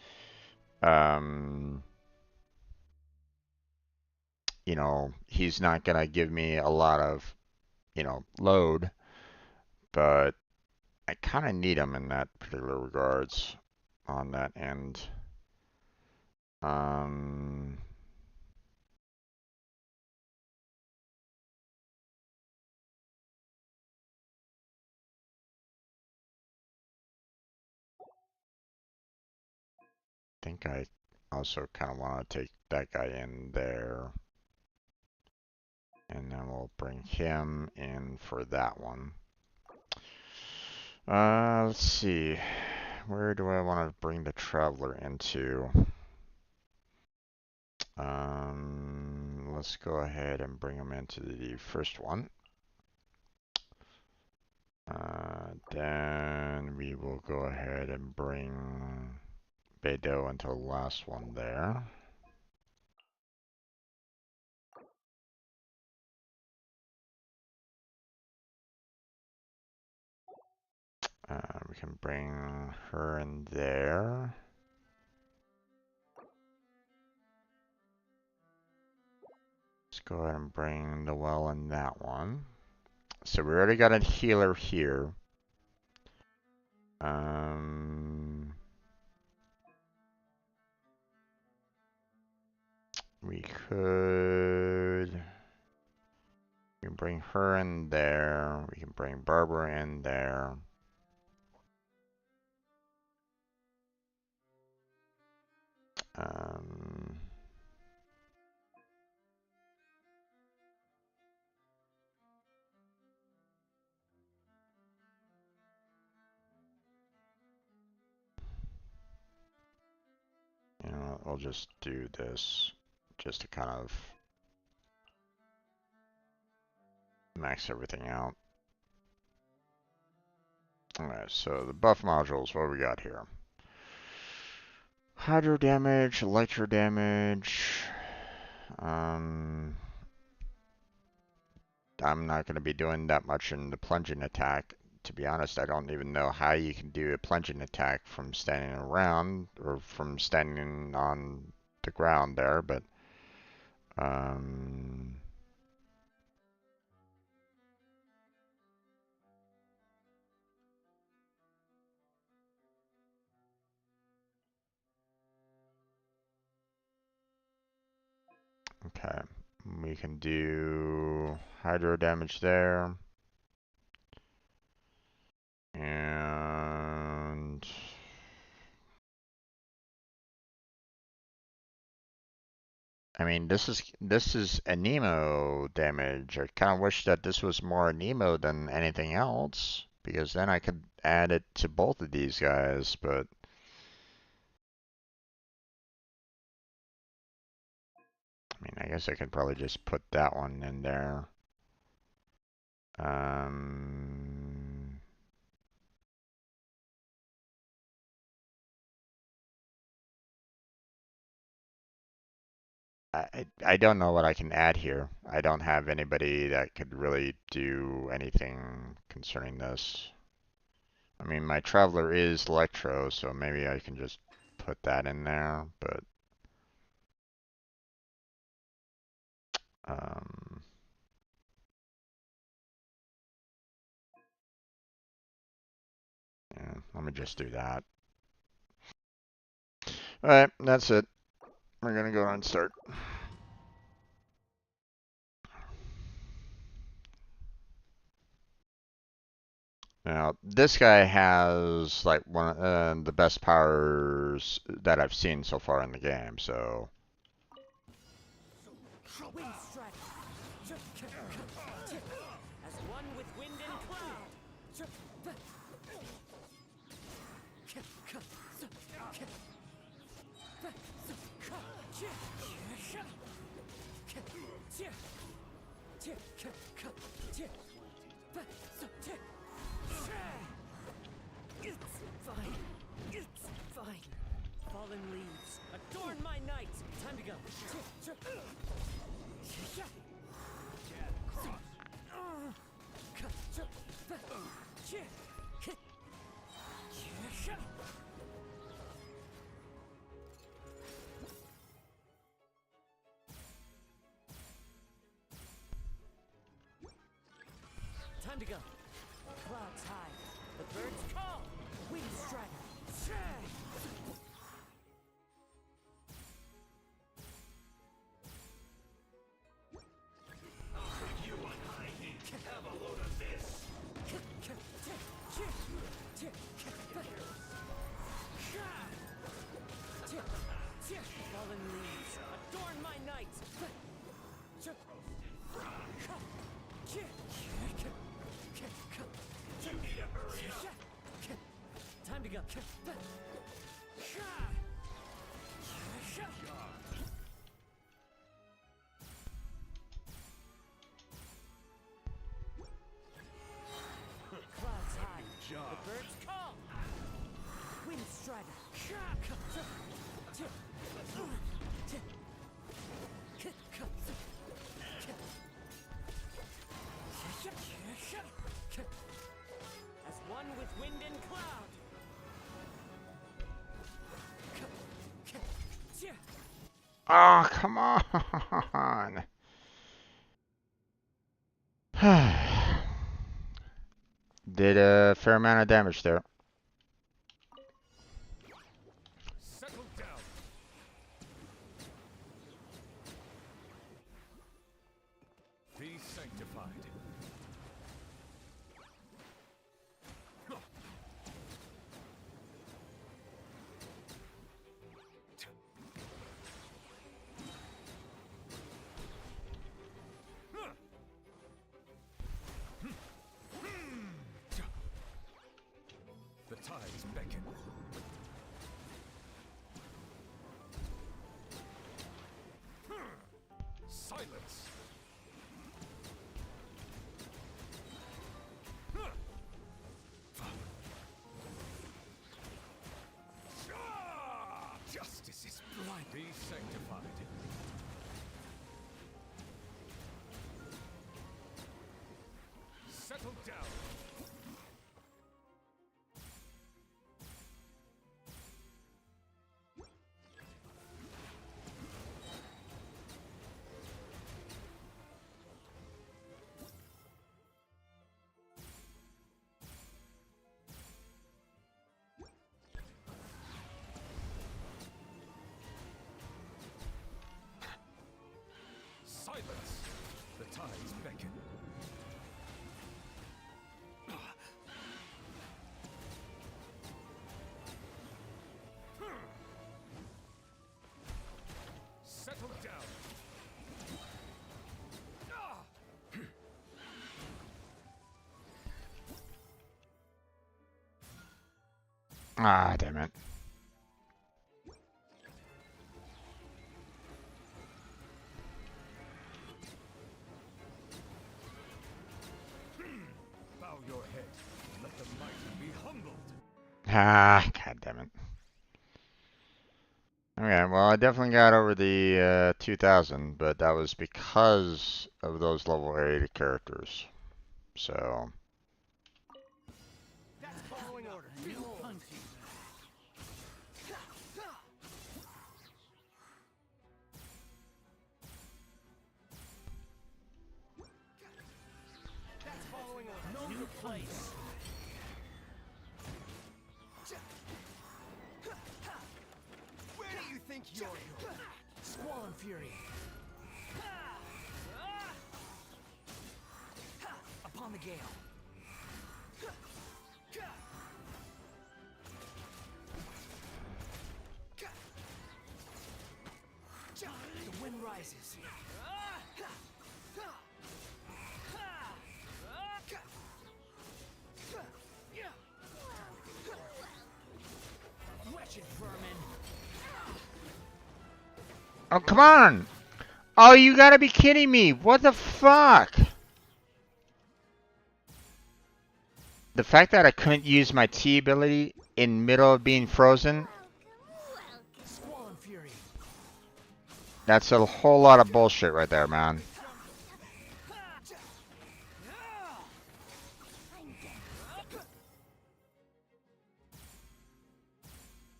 um you know, he's not gonna give me a lot of, load, but I kind of need him in that particular regards on that end. Um, I think I also kind of want to take that guy in there, and then we'll bring him in for that one. Let's see. Where do I want to bring the Traveler into? Let's go ahead and bring him into the first one. Then we will go ahead and bring Beidou into the last one there. We can bring her in there. Let's go ahead and bring Noelle in that one. So we already got a healer here. We could. We can bring her in there. We can bring Barbara in there. Um, I'll just do this just to kind of max everything out. Alright, so the buff modules, what do we got here? Hydro damage, electro damage. I'm not going to be doing that much in the plunging attack. To be honest, I don't even know how you can do a plunging attack from standing around or from standing on the ground there, but okay. We can do hydro damage there. And I mean, this is a Nemo damage. I kind of wish that this was more Nemo than anything else, because then I could add it to both of these guys, but I mean, I guess I could probably just put that one in there. Um, I don't know what I can add here. I don't have anybody that could really do anything concerning this. I mean, my Traveler is Electro, so maybe I can just put that in there, but um, yeah, let me just do that. Alright, that's it. We're gonna go and start. Now, this guy has like one the best powers that I've seen so far in the game, so Wind strike. As one with wind and cloud. It's fine. It's fine. Fallen leaves, adorn my night. Time to go. Time to go. Clouds high. The birds call. Wind strike. Fallen leaves, adorn my night. Time to go. Clouds high. The birds call. Wind strider. As one with wind and cloud. oh, come on. Did a fair amount of damage there. Settle down. Be sanctified. The tides beckon. Silence. Justice is blind. Be sanctified. Settle down. Ah, damn it. Bow your head and let the mighty be humbled. Ah, god damn it. Okay, well, I definitely got over the 2000, but that was because of those level 80 characters. So, That's following order. Behold. That's following order. Know your place. Where do you think you're going? Squall and Fury. Upon the gale. The wind rises. Wretched vermin. oh, come on! Oh, you gotta be kidding me! What the fuck? The fact that I couldn't use my T ability in middle of being frozen, Squall and Fury. that's a whole lot of bullshit right there, man.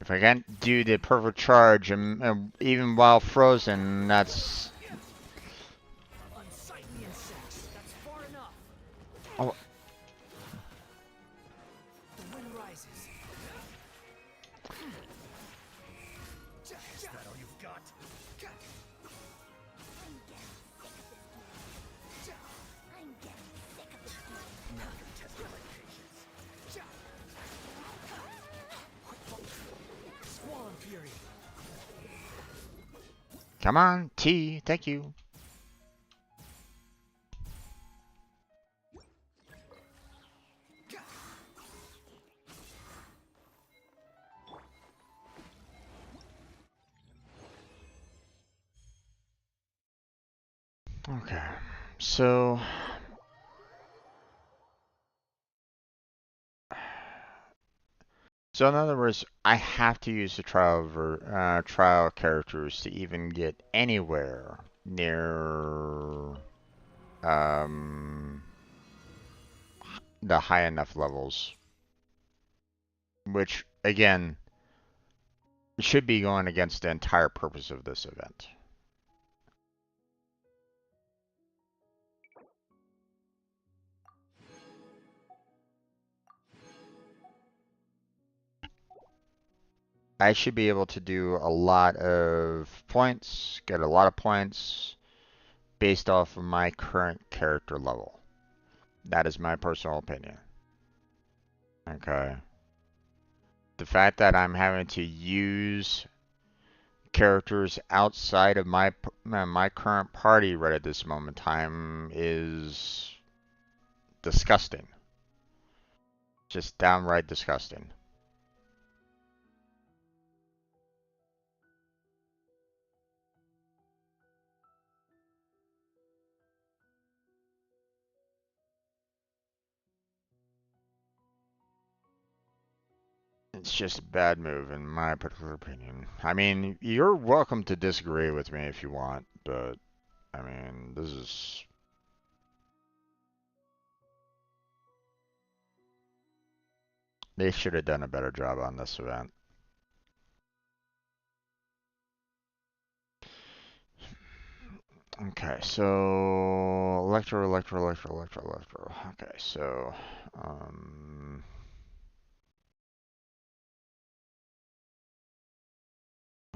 If I can't do the perfect charge and even while frozen, that's... Unsightly insects. That's far enough. Oh, The wind rises. Is that all you've got? Now you're testing my patience. Squall and Fury. come on, T, thank you. Okay, so... So in other words, I have to use the trial characters to even get anywhere near um, the high enough levels, which again should be going against the entire purpose of this event. I should be able to do a lot of points, get a lot of points based off of my current character level. That is my personal opinion. Okay. The fact that I'm having to use characters outside of my current party right at this moment in time is disgusting. Just downright disgusting. It's just a bad move in my particular opinion. I mean, you're welcome to disagree with me if you want, but I mean, this is... They should have done a better job on this event. Okay, so Electro. Okay, so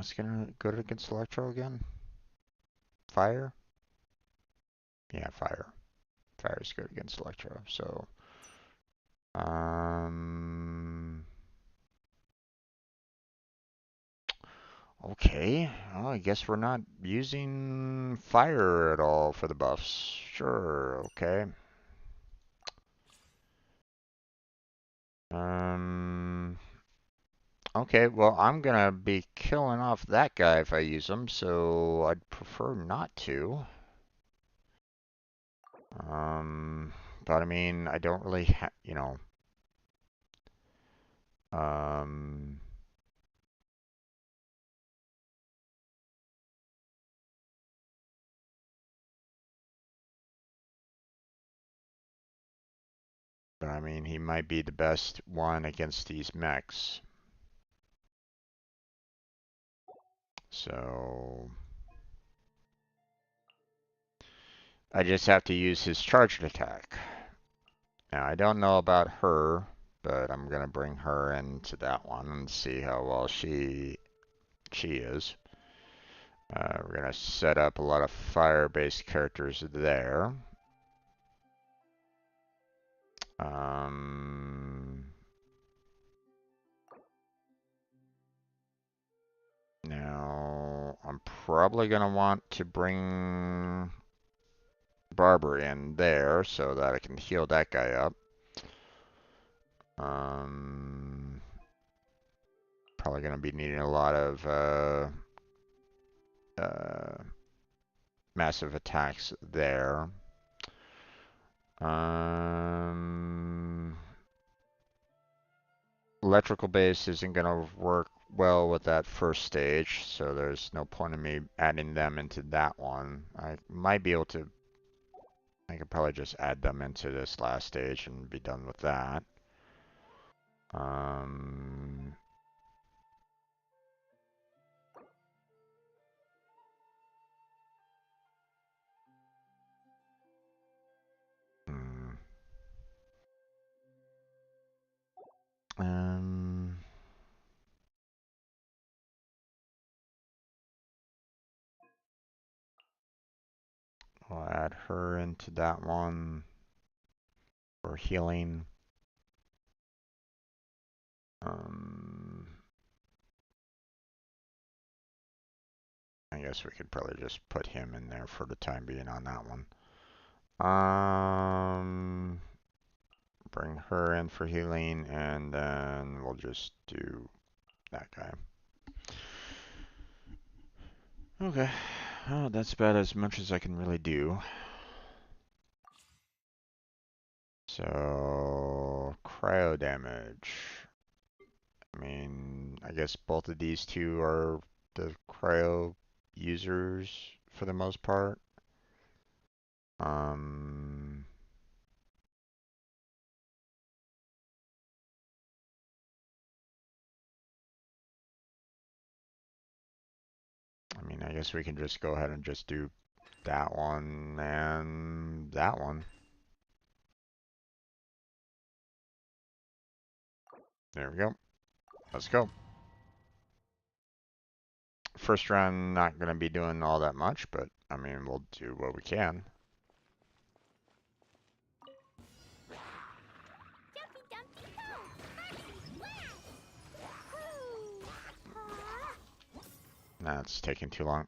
what's gonna good against Electro again? Fire? Yeah, fire. Fire is good against Electro. So okay. Well, I guess we're not using fire at all for the buffs. Sure, okay. Um Okay, well, I'm gonna be killing off that guy if I use him, so I'd prefer not to. Um, but I mean, I don't really you know, um, but I mean, he might be the best one against these mechs. So I just have to use his charged attack. Now, I don't know about her, but I'm gonna bring her into that one and see how well she is. We're gonna set up a lot of fire-based characters there. Um, Now, I'm probably gonna want to bring Barber in there so that I can heal that guy up. Um, Probably gonna be needing a lot of uh, massive attacks there. Um, Electrical base isn't gonna work well with that first stage, so there's no point in me adding them into that one. I might be able to, I could probably just add them into this last stage and be done with that. Um, hmm. um, I'll add her into that one for healing. Um, I guess we could probably just put him in there for the time being on that one. Bring her in for healing, and then we'll just do that guy. Okay. Oh, that's about as much as I can really do. So, cryo damage. I mean, I guess both of these two are the cryo users for the most part. Um, I mean, I guess we can just go ahead and just do that one and that one. There we go. Let's go. First round, not going to be doing all that much, but I mean, we'll do what we can. Dumpy Dumpty Go! Woo! That's taking too long.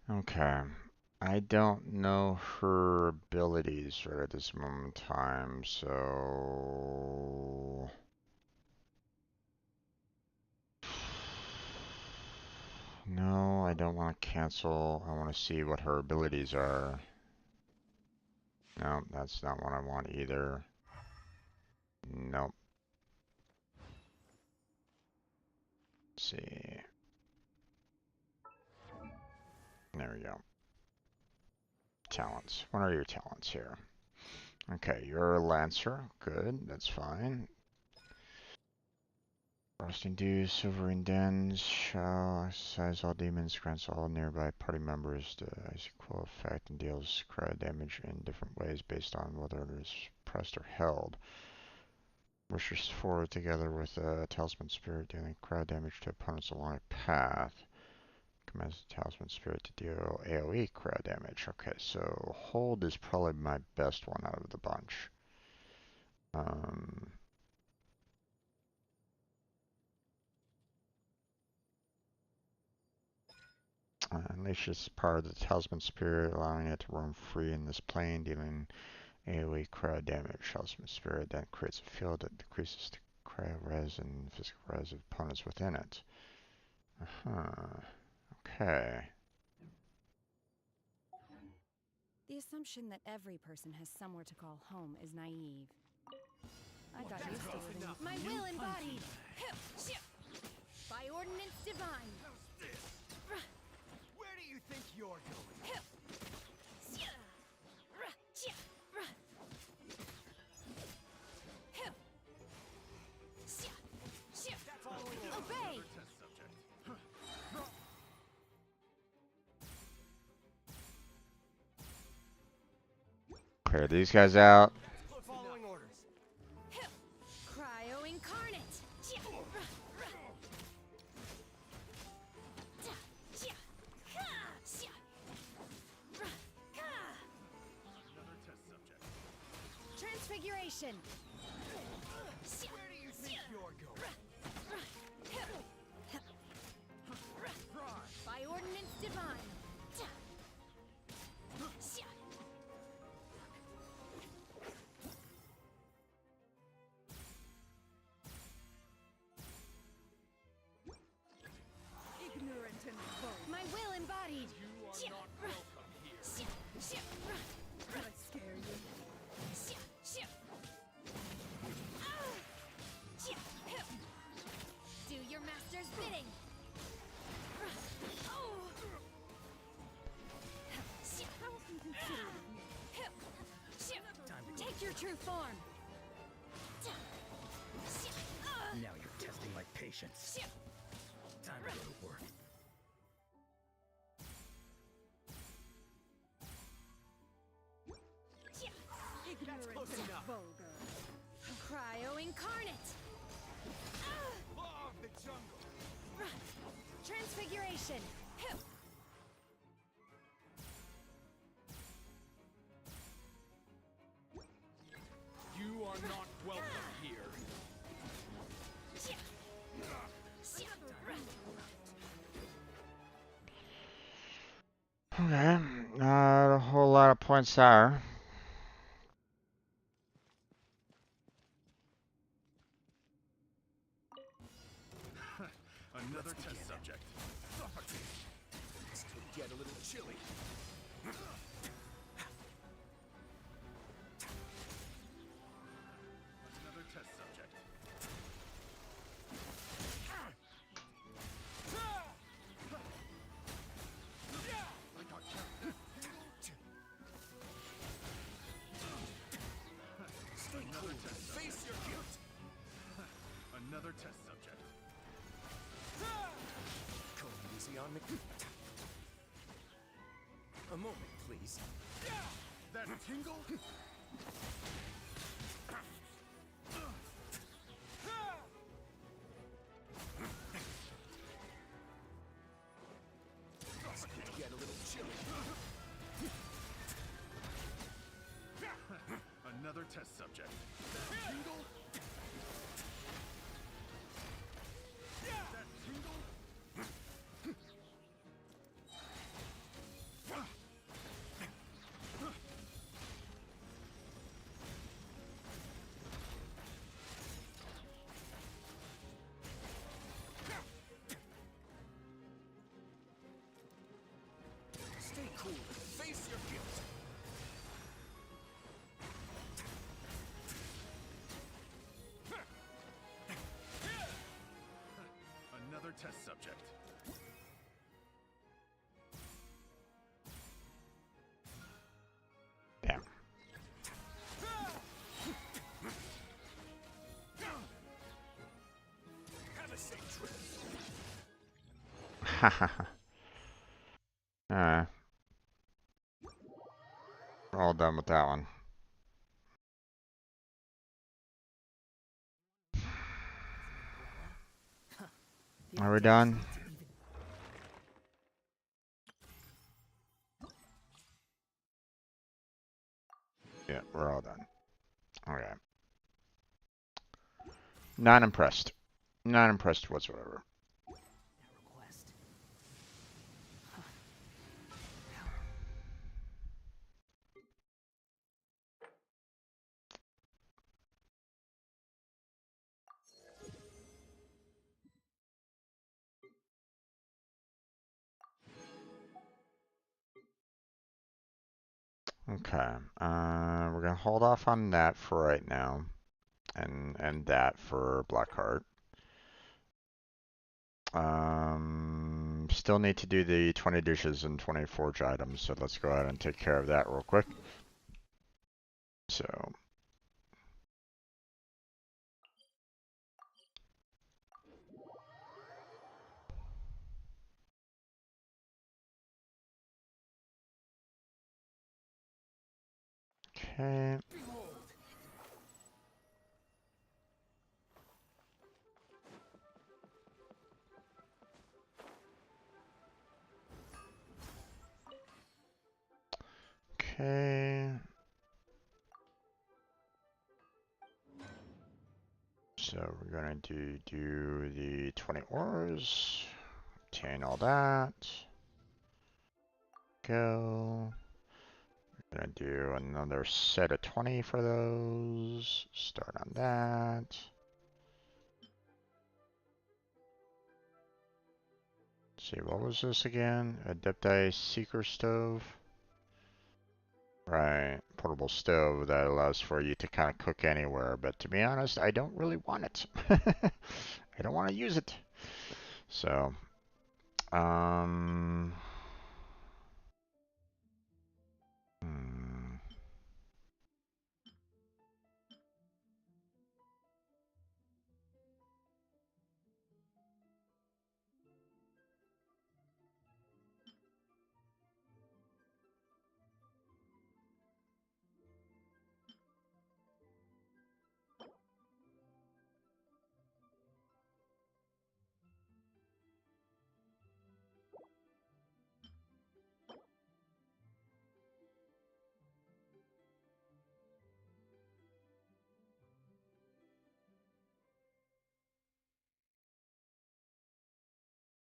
Okay. I don't know her abilities right at this moment in time, so no, I don't want to cancel. I want to see what her abilities are. No, that's not what I want either. Nope. Let's see. There we go. Talents. What are your talents here? Okay, you're a Lancer. Good, that's fine. Frosting Dew, Silvering Dens, shall exercise all demons, grants all nearby party members the equal effect and deals crowd damage in different ways based on whether it is pressed or held. Wishes forward together with a Talisman Spirit dealing crowd damage to opponents along a path. Commands the Talisman Spirit to deal AoE crowd damage. Okay, so hold is probably my best one out of the bunch. Unleash its power of the Talisman Spirit, allowing it to roam free in this plane, dealing AoE crowd damage. Talisman Spirit then creates a field that decreases the cryo res and physical res of opponents within it. Okay. The assumption that every person has somewhere to call home is naive. I got used to living with My will embodied. By ordinance divine. Where do you think you're going? Obey. Clear these guys out. Following orders. Cryo incarnate. Transfiguration. Where do you think you're going? By ordinance divine. ignorant and bold. My will embodied. You are not welcome here. Can I scare you? Do your master's bidding. How inconsiderate of me. Take your true form. Now you're testing my patience. Time to go to work. Ignorant close and enough. vulgar. Cryo incarnate. Law of the jungle. Transfiguration. You are not welcome here. Okay, not a whole lot of points there. Another test subject. This could get a little chilly. Another test subject. Stay cool. Face your guilt. Another test subject. Go easy on me. A moment, please. That tingle? This could get a little chilly. Another test subject. That tingle? That tingle? subject. Damn. Have a safe trip. Alright. We're all done with that one. Are we done? Yeah, we're all done. Okay. Not impressed. Not impressed whatsoever. Request. Okay. We're gonna hold off on that for right now, and that for Blackheart. Still need to do the 20 dishes and 20 forge items, so let's go ahead and take care of that real quick. So. Okay. Okay. So we're gonna do the 20 ores, obtain all that. Go. We're gonna do another set of 20 for those. Start on that. Let's see, what was this again? Adepti Seeker Stove. Right, portable stove that allows for you to kind of cook anywhere, but to be honest, I don't really want it. I don't want to use it. So, um, hmm.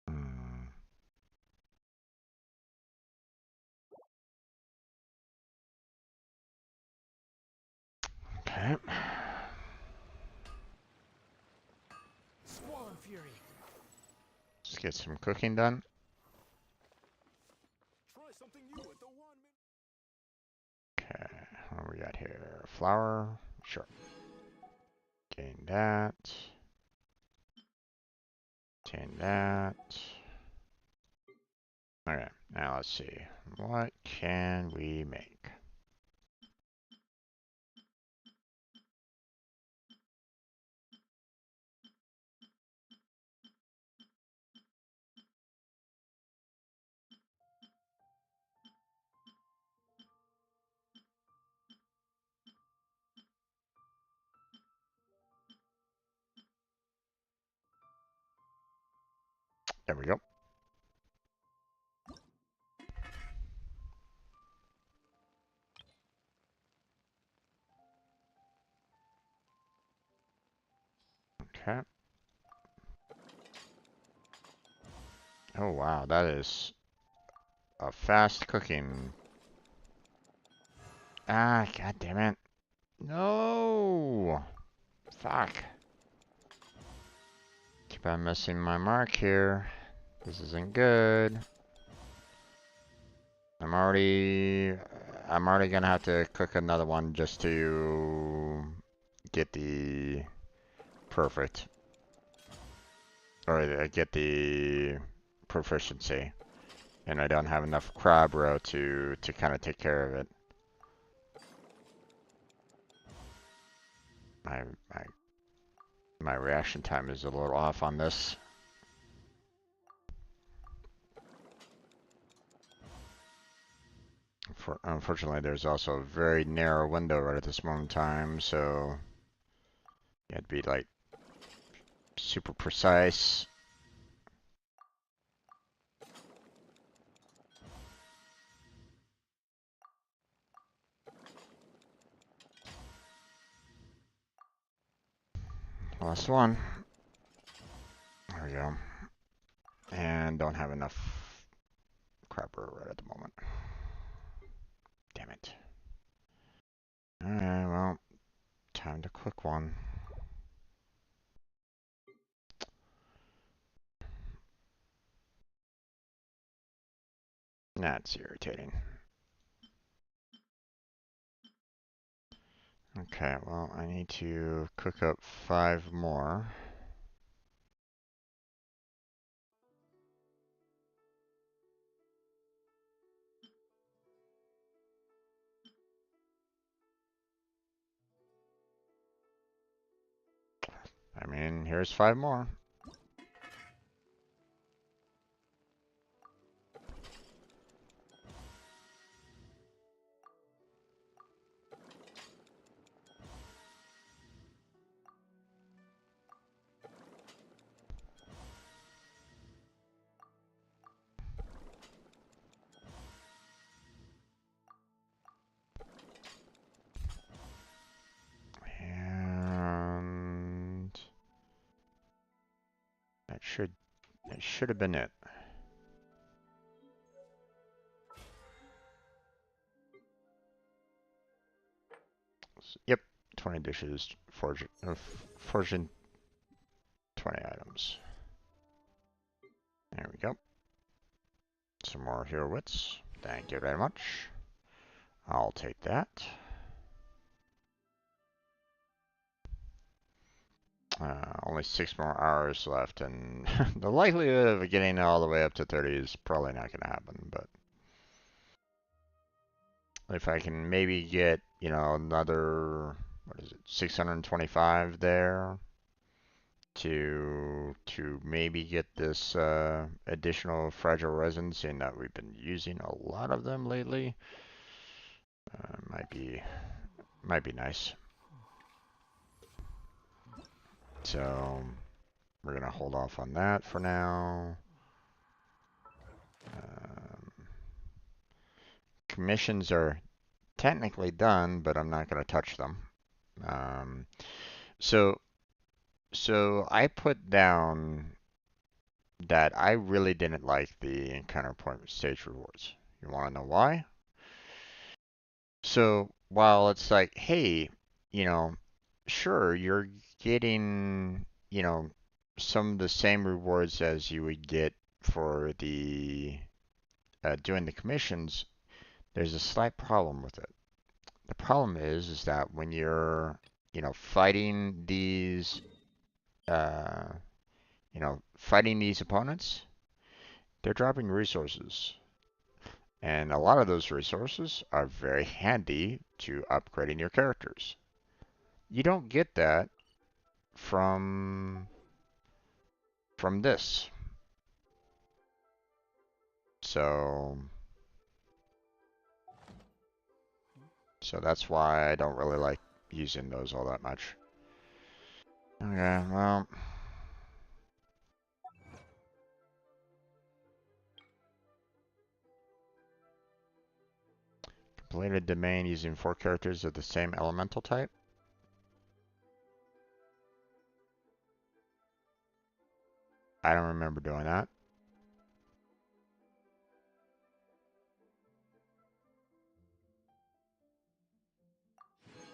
Hmm. Okay. Squall Fury. Let's get some cooking done. Try something new at the 1 minute. Okay, what do we got here? Flour. Sure. Gain that. Obtain that. Okay, now let's see. What can we make? There we go. Okay. Oh wow, that is a fast cooking. Ah, god damn it. No! Fuck. Keep on missing my mark here. This isn't good. I'm already gonna have to cook another one just to get the perfect. or get the proficiency, and I don't have enough crab row to kind of take care of it. My my my reaction time is a little off on this. Unfortunately, there's also a very narrow window right at this moment in time, so you have to be like super precise. Last one. There we go. And don't have enough crapper right at the moment. Damn it. Alright, well, time to click one. That's irritating. Okay, well, I need to cook up 5 more. I mean, here's 5 more. And that should have been it. Yep, 20 dishes, forging 20 items. There we go. Some more hero wits. Thank you very much. I'll take that. Only 6 more hours left, and the likelihood of getting all the way up to 30 is probably not going to happen, but if I can maybe get, you know, another, what is it, 625 there to maybe get this additional fragile resin, seeing that we've been using a lot of them lately, might be nice. So we're gonna hold off on that for now. Commissions are technically done, but I'm not gonna touch them. So I put down that I really didn't like the encounter point stage rewards. You want to know why? So while it's like, hey, you know, sure, you're getting, you know, some of the same rewards as you would get for the doing the commissions, there's a slight problem with it. The problem is that when you're, you know, fighting these, uh, fighting these opponents, they're dropping resources. And a lot of those resources are very handy to upgrading your characters. You don't get that from this. So that's why I don't really like using those all that much. Okay, well, completed domain using 4 characters of the same elemental type. I don't remember doing that.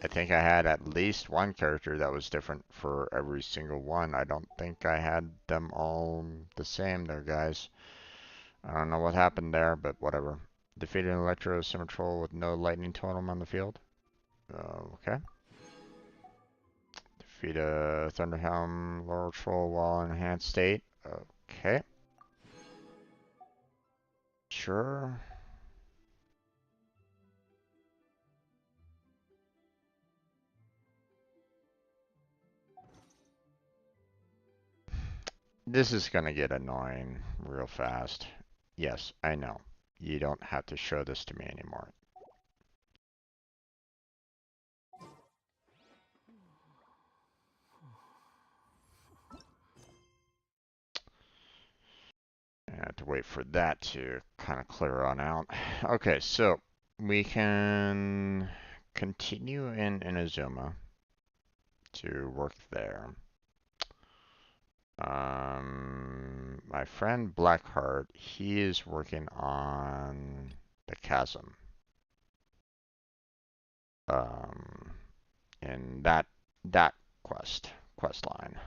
I think I had at least one character that was different for every single one. I don't think I had them all the same there, guys. I don't know what happened there, but whatever. Defeated an Electro Symmetrol with no lightning totem on the field. Okay. Defeat a Thunderhelm Laurel Troll while in enhanced state. Okay. Sure. This is gonna get annoying real fast. Yes, I know. You don't have to show this to me anymore. I have to wait for that to kind of clear on out. Okay, so we can continue in Inazuma to work there. My friend Blackheart, he is working on the chasm. Um, in that quest line.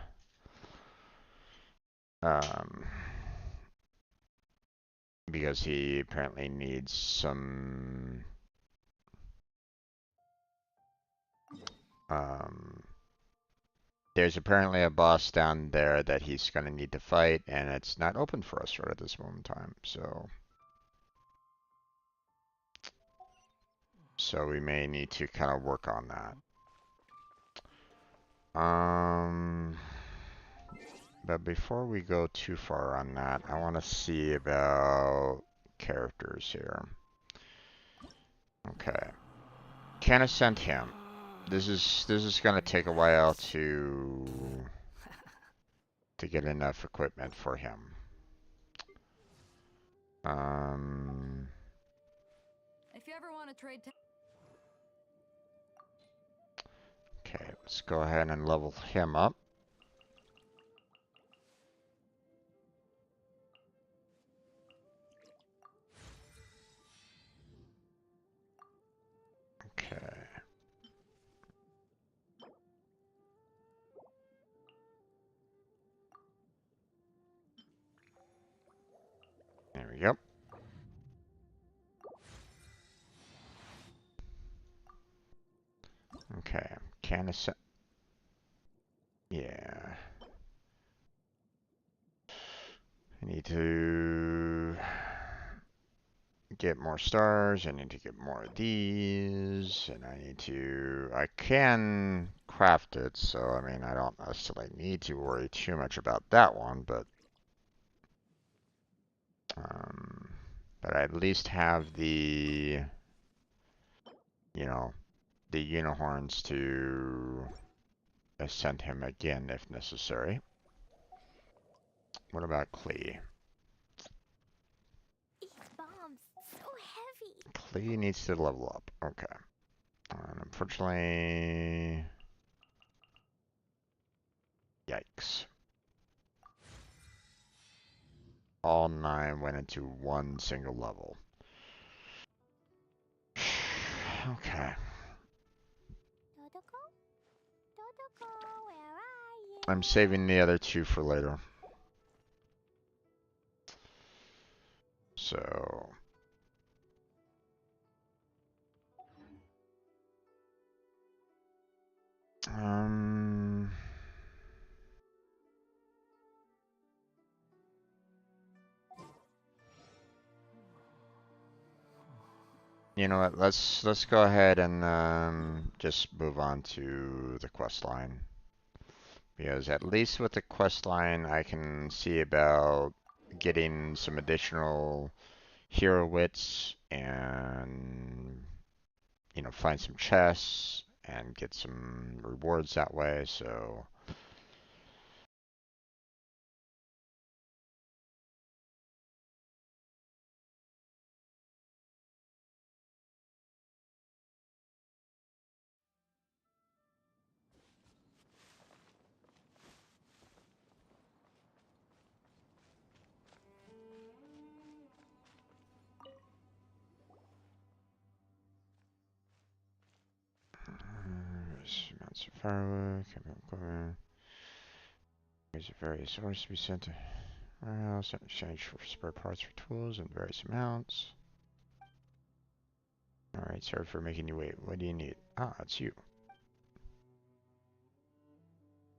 Um, because he apparently needs some um there's apparently a boss down there that he's gonna need to fight, and it's not open for us right at this moment in time, so we may need to kind of work on that. But before we go too far on that, I want to see about characters here. Okay, can I send him? This is gonna take a while to get enough equipment for him. Um, If you ever want to trade, okay, let's go ahead and level him up. Okay. There we go. Okay, can I send? Yeah. I need to get more stars. I need to get more of these, and I can craft it, so I mean, I don't necessarily need to worry too much about that one, um, but I at least have you know, the unicorns to ascend him again if necessary. What about Klee? These bombs, so heavy. Klee needs to level up. Okay. And unfortunately, yikes. All 9 went into one single level. Okay. Totoko? Totoko, where are you? I'm saving the other 2 for later. So, um, you know what? Let's go ahead and just move on to the quest line. Because at least with the quest line, I can see about getting some additional hero wits and, you know, find some chests and get some rewards that way. So, amounts of firewood, there's various orders to be sent to warehouse in exchange for spare parts for tools and various amounts. Alright, sorry for making you wait. What do you need? Ah, it's you.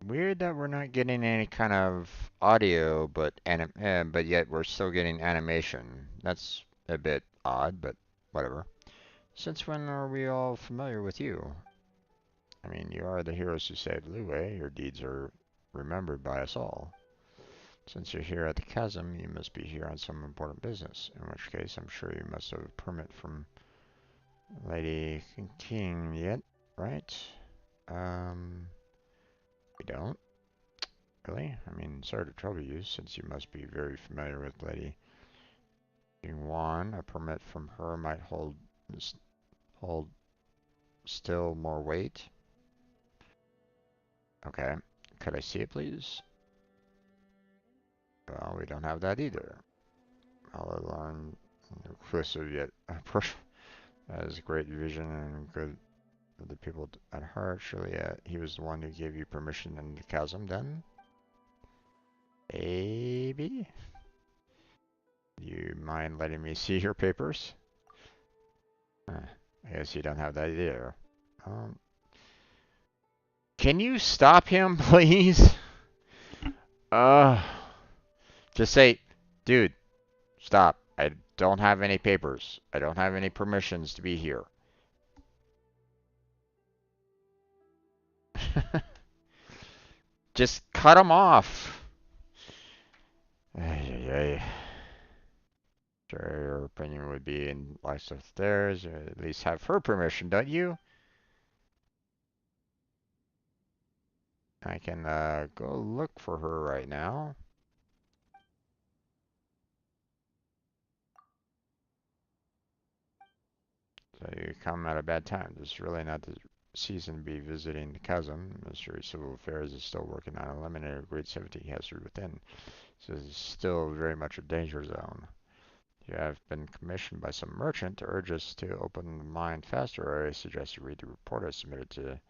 Weird that we're not getting any kind of audio, but yet we're still getting animation. That's a bit odd, but whatever. Since when are we all familiar with you? I mean, you are the heroes who saved Lue. Your deeds are remembered by us all. Since you're here at the chasm, you must be here on some important business. In which case, I'm sure you must have a permit from Lady King yet, right? We don't. Really? I mean, sorry to trouble you, since you must be very familiar with Lady Yuan. A permit from her might hold still more weight. Okay. Could I see it, please? Well, we don't have that either. I'll learn inclusive yet has great vision and good of the people at heart. Surely he was the one who gave you permission in the chasm then? Maybe? Do you mind letting me see your papers? I guess you don't have that either. Um, can you stop him, please? Uh, just say, dude, stop. I don't have any papers. I don't have any permissions to be here. Just cut him off. Ay, ay, ay. Sure, your opinion would be in line with theirs. You at least have her permission, don't you? I can go look for her right now. So you come at a bad time. This is really not the season to be visiting the chasm. The Ministry of Civil Affairs is still working on eliminating a great safety hazard within. So this is still very much a danger zone. You have been commissioned by some merchant to urge us to open the mine faster. I suggest you read the report I submitted to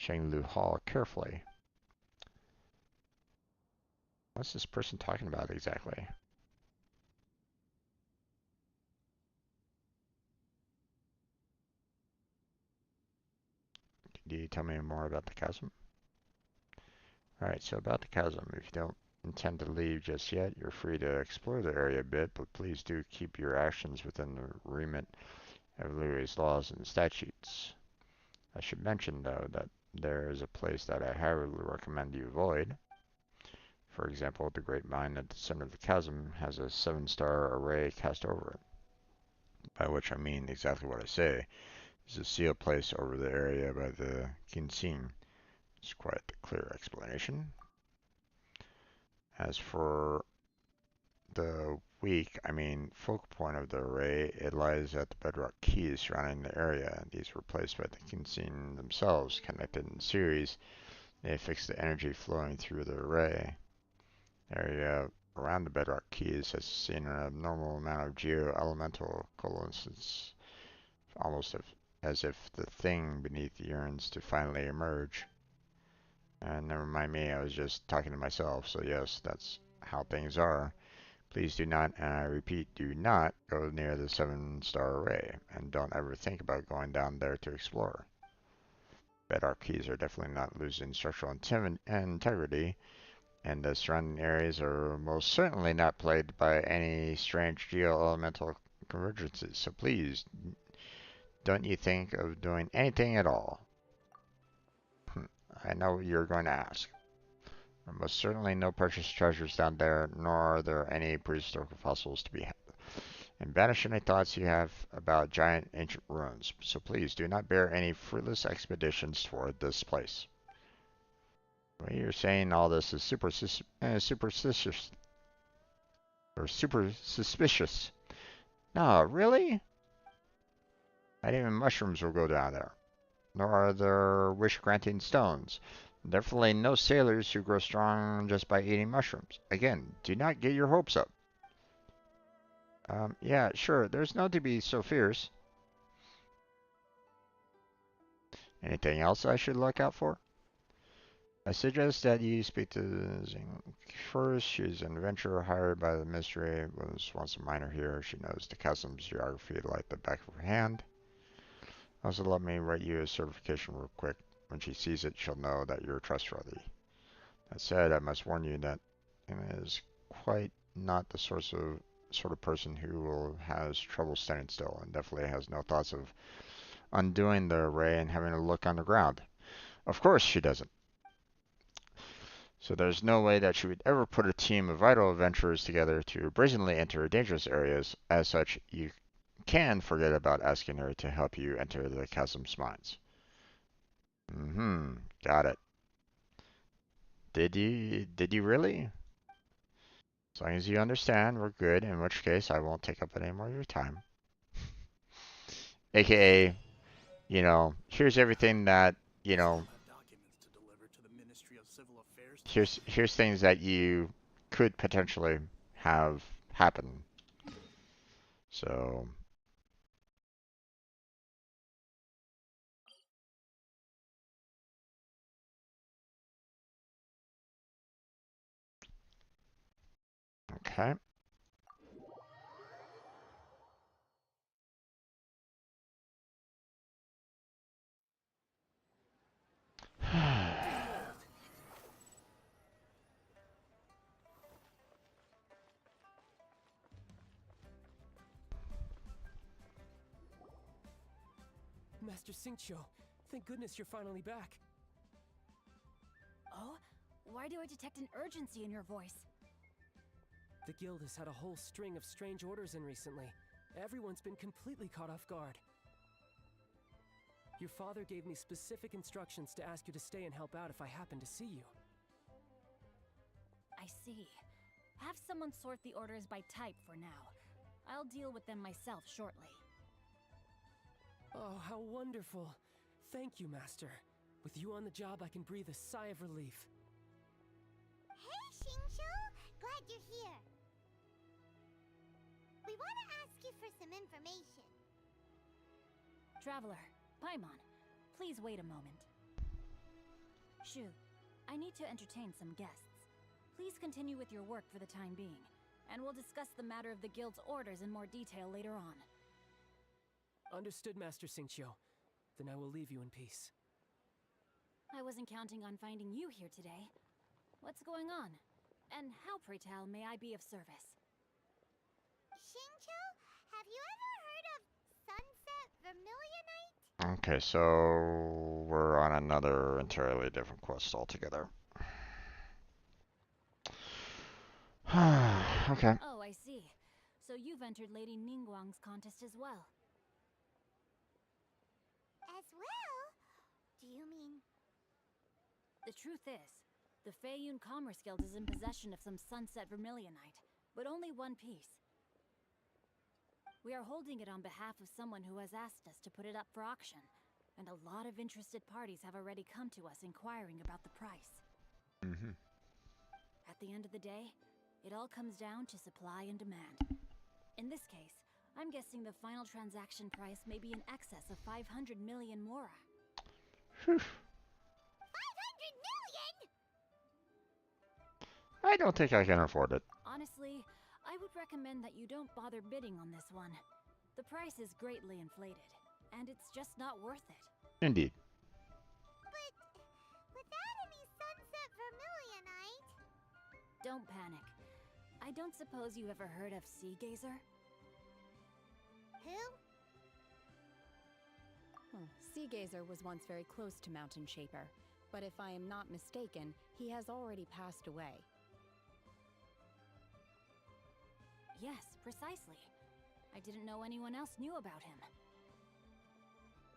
Shenglu Hall carefully. What's this person talking about exactly? Can you tell me more about the chasm? Alright, so about the chasm. If you don't intend to leave just yet, you're free to explore the area a bit, but please do keep your actions within the remit of Lyria's laws and statutes. I should mention, though, that there is a place that I highly recommend you avoid. For example, the Great Mine at the center of the chasm has a 7-star array cast over it. By which I mean exactly what I say. It's a sealed place over the area by the Genshin. It's quite a clear explanation. As for the weak, I mean focal point of the array, it lies at the bedrock keys surrounding the area. These were placed by the Genshin themselves, connected in series. They fix the energy flowing through the array. The area around the bedrock keys has seen an abnormal amount of geo-elemental coalescence, almost as if the thing beneath yearns to finally emerge. And never mind me, I was just talking to myself, so yes, that's how things are. Please do not, and I repeat, do not go near the 7-star array, and don't ever think about going down there to explore. Bedrock keys are definitely not losing structural integrity, and the surrounding areas are most certainly not plagued by any strange geo-elemental convergences, so please, don't you think of doing anything at all. I know what you're going to ask. There are most certainly no precious treasures down there, nor are there any prehistoric fossils to be had. And banish any thoughts you have about giant ancient ruins, so please do not bear any fruitless expeditions toward this place. Well, you're saying all this is superstitious. Or super suspicious. No, really? Not even mushrooms will go down there. Nor are there wish-granting stones. Definitely no sailors who grow strong just by eating mushrooms. Again, do not get your hopes up. Yeah, sure, there's no to be so fierce. Anything else I should look out for? I suggest that you speak to Zing first. She's an adventurer hired by the Ministry. Was once a miner here. She knows the chasm's geography like the back of her hand. Also, let me write you a certification real quick. When she sees it, she'll know that you're trustworthy. That said, I must warn you that Emma is quite not the sort of person who has trouble standing still, and definitely has no thoughts of undoing the array and having a look on the ground. Of course she doesn't. So there's no way that she would ever put a team of vital adventurers together to brazenly enter dangerous areas. As such, you can forget about asking her to help you enter the chasm's mines. Got it. Did you really? As long as you understand, we're good, in which case I won't take up any more of your time. AKA, here's everything that, I still have documents to deliver to the Ministry of Civil Affairs today. here's things that you could potentially have happen. So, okay. Master Xingqiu, thank goodness you're finally back. Oh? Why do I detect an urgency in your voice? The guild has had a whole string of strange orders in recently. Everyone's been completely caught off guard. Your father gave me specific instructions to ask you to stay and help out if I happen to see you. I see. Have someone sort the orders by type for now. I'll deal with them myself shortly. Oh, how wonderful. Thank you, Master. With you on the job, I can breathe a sigh of relief. Hey, Xingqiu! Glad you're here. We want to ask you for some information. Traveler, Paimon, please wait a moment. Shu, I need to entertain some guests. Please continue with your work for the time being, and we'll discuss the matter of the guild's orders in more detail later on. Understood, Master Xingqiu. Then I will leave you in peace. I wasn't counting on finding you here today. What's going on? And how, pray tell, may I be of service? Xingqiu, have you ever heard of Sunset Vermilionite? Okay, so we're on another entirely different quest altogether. Okay. Oh, I see. So you've entered Lady Ningguang's contest as well. As well? Do you mean... The truth is, the Feiyun Commerce Guild is in possession of some Sunset Vermilionite, but only one piece. We are holding it on behalf of someone who has asked us to put it up for auction, and a lot of interested parties have already come to us inquiring about the price. At the end of the day, it all comes down to supply and demand. In this case, I'm guessing the final transaction price may be in excess of 500 million mora. 500 million?! I don't think I can afford it. Honestly, I would recommend that you don't bother bidding on this one. The price is greatly inflated, and it's just not worth it. Indeed. But without any Sunset Vermilionite... Don't panic. I don't suppose you ever heard of Sea Gazer? Who? Sea Gazer was once very close to Mountain Shaper, but if I am not mistaken, he has already passed away. Yes, precisely. I didn't know anyone else knew about him.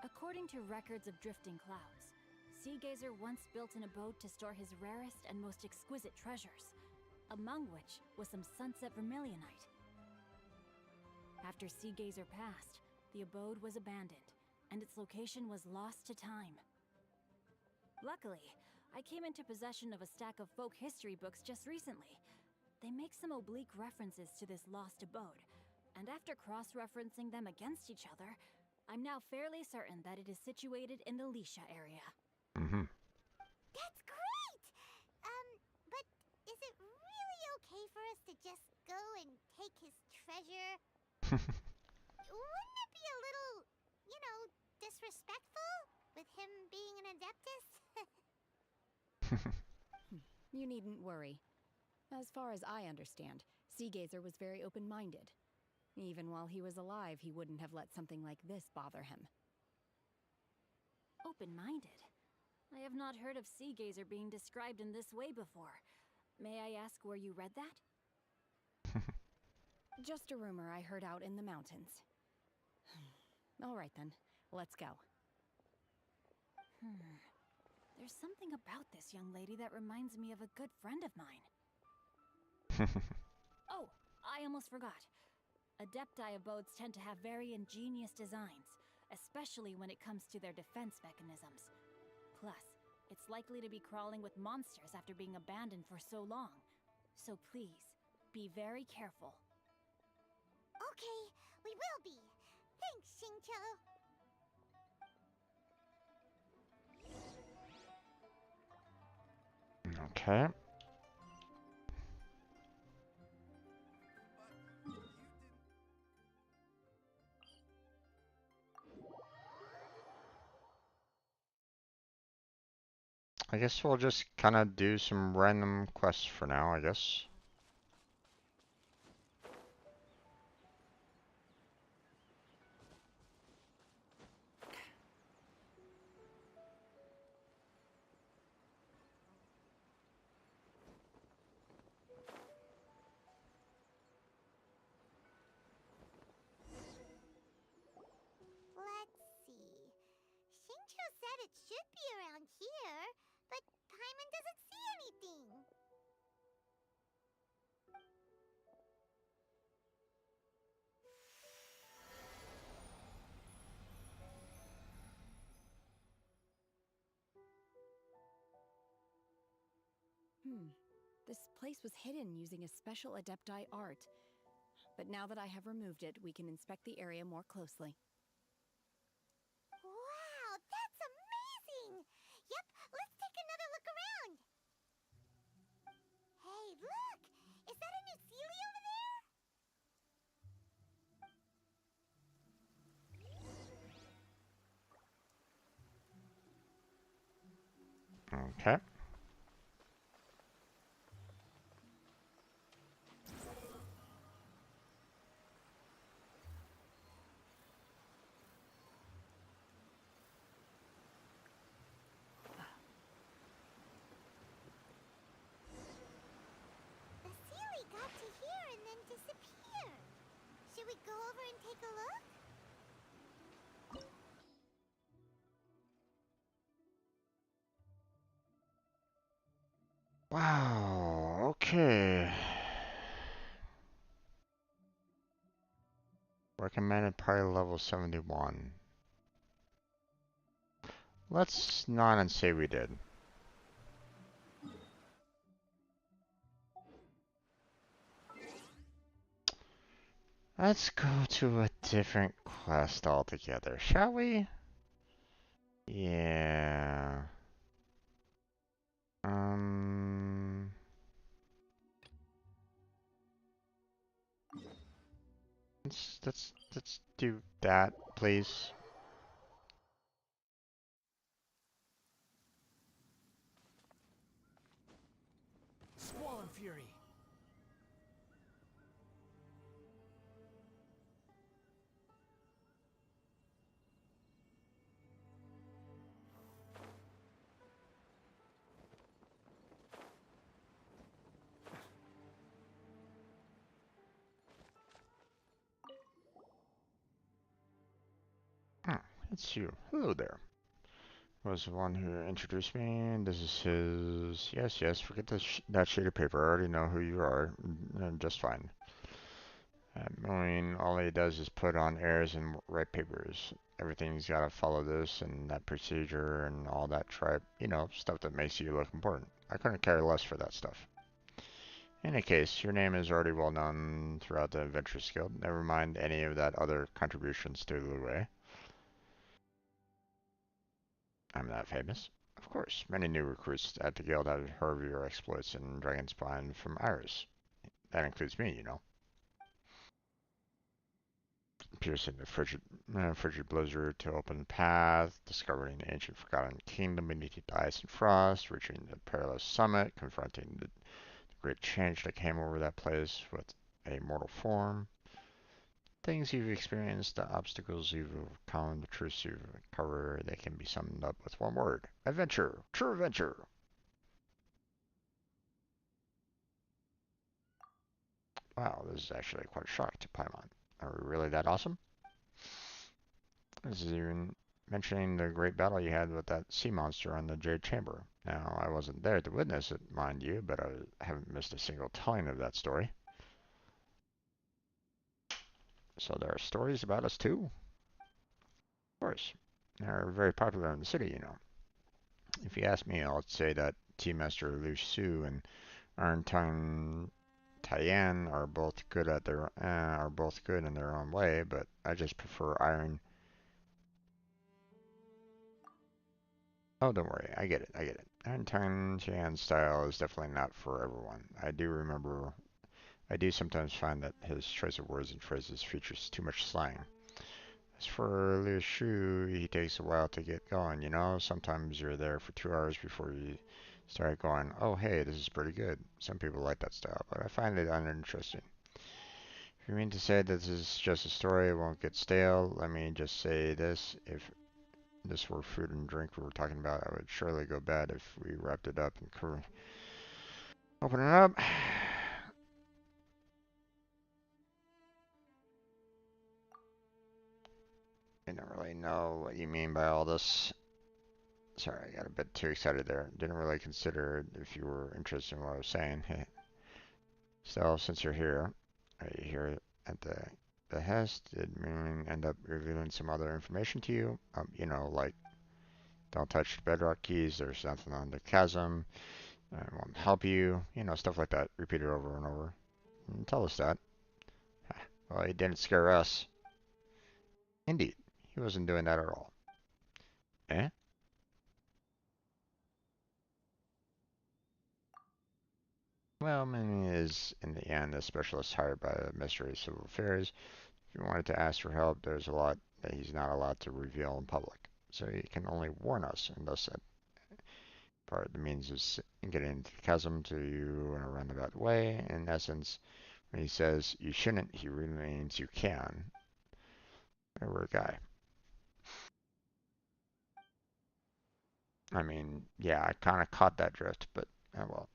According to records of drifting clouds, Sea Gazer once built an abode to store his rarest and most exquisite treasures, among which was some Sunset Vermilionite. After Sea Gazer passed, the abode was abandoned, and its location was lost to time. Luckily, I came into possession of a stack of folk history books just recently. They make some oblique references to this lost abode, and after cross-referencing them against each other, I'm now fairly certain that it is situated in the Lisha area. That's great! But is it really okay for us to just go and take his treasure? Wouldn't it be a little, disrespectful? With him being an Adeptus? You needn't worry. As far as I understand, Seagazer was very open-minded. Even while he was alive, he wouldn't have let something like this bother him. Open-minded? I have not heard of Seagazer being described in this way before. May I ask where you read that? Just a rumor I heard out in the mountains. All right then, let's go. There's something about this young lady that reminds me of a good friend of mine. Oh, I almost forgot. Adepti abodes tend to have very ingenious designs, especially when it comes to their defense mechanisms. Plus, it's likely to be crawling with monsters after being abandoned for so long. So please, be very careful. Okay, we will be. Thanks, Xingqiu. Okay. I guess we'll just kind of do some random quests for now, I guess. Let's see. Xingqiu said it should be around here, but Paimon doesn't see anything. This place was hidden using a special Adepti art. But now that I have removed it, we can inspect the area more closely. Wow, that's amazing! Yep, let's take another look around. Hey, look! Is that a new Sealy over there? Okay. The Sealy got to here and then disappeared. Should we go over and take a look? Wow, okay. Recommended party level 71. Let's not and say we did. Let's go to a different quest altogether, shall we? Yeah. Um. Let's do that, please. Swollen Fury. Ah, it's you. Hello there. Was the one who introduced me. This is his. Yes, yes. Forget that sheet of paper. I already know who you are. Just fine. I mean, all he does is put on airs and write papers. Everything's got to follow this and that procedure and all that tripe. You know, stuff that makes you look important. I couldn't care less for that stuff. In any case, your name is already well known throughout the Adventurers Guild. Never mind any of that other contributions to the way. I'm that famous. Of course, many new recruits at the guild have heard of your exploits in Dragonspine from Iris. That includes me, you know. piercing the frigid blizzard to open the path, discovering the ancient forgotten kingdom beneath the ice and frost, reaching the perilous summit, confronting the great change that came over that place with a mortal form. Things you've experienced, the obstacles you've overcome, the truths you've uncovered, they can be summed up with one word. Adventure. True adventure. Wow, this is actually quite a shock to Paimon. Are we really that awesome? This is even mentioning the great battle you had with that sea monster on the Jade Chamber. Now, I wasn't there to witness it, mind you, but I haven't missed a single telling of that story. So there are stories about us too? Of course. They're very popular in the city, you know. If you ask me, I'll say that Tea Master Lu Su and Iron Tongue Taiyan are both good in their own way, but I just prefer Iron. Oh, don't worry, I get it, I get it. Iron Tongue Taiyan's style is definitely not for everyone. I do sometimes find that his choice of words and phrases features too much slang. As for Liu Shu, he takes a while to get going, you know? Sometimes you're there for 2 hours before you start going, oh, hey, this is pretty good. Some people like that style, but I find it uninteresting. If you mean to say that this is just a story, it won't get stale, let me just say this. If this were food and drink we were talking about, I would surely go bad if we wrapped it up and open it up. I don't really know what you mean by all this. Sorry, I got a bit too excited there. Didn't really consider if you were interested in what I was saying. So, since you're here, are you here at the behest? Did Moon end up revealing some other information to you? You know, like don't touch the bedrock keys, there's nothing on the chasm, I won't help you, you know, stuff like that, repeated over and over. And tell us that. Well, he didn't scare us. Indeed, he wasn't doing that at all. Eh? Well, Moon is, in the end, a specialist hired by the Ministry of Civil Affairs. If you wanted to ask for help, there's a lot that he's not allowed to reveal in public. So he can only warn us, and thus that part of the means is getting into the chasm to you in a roundabout way. In essence, when he says you shouldn't, he really means you can. We're a guy. I mean, yeah, I kind of caught that drift, but oh well.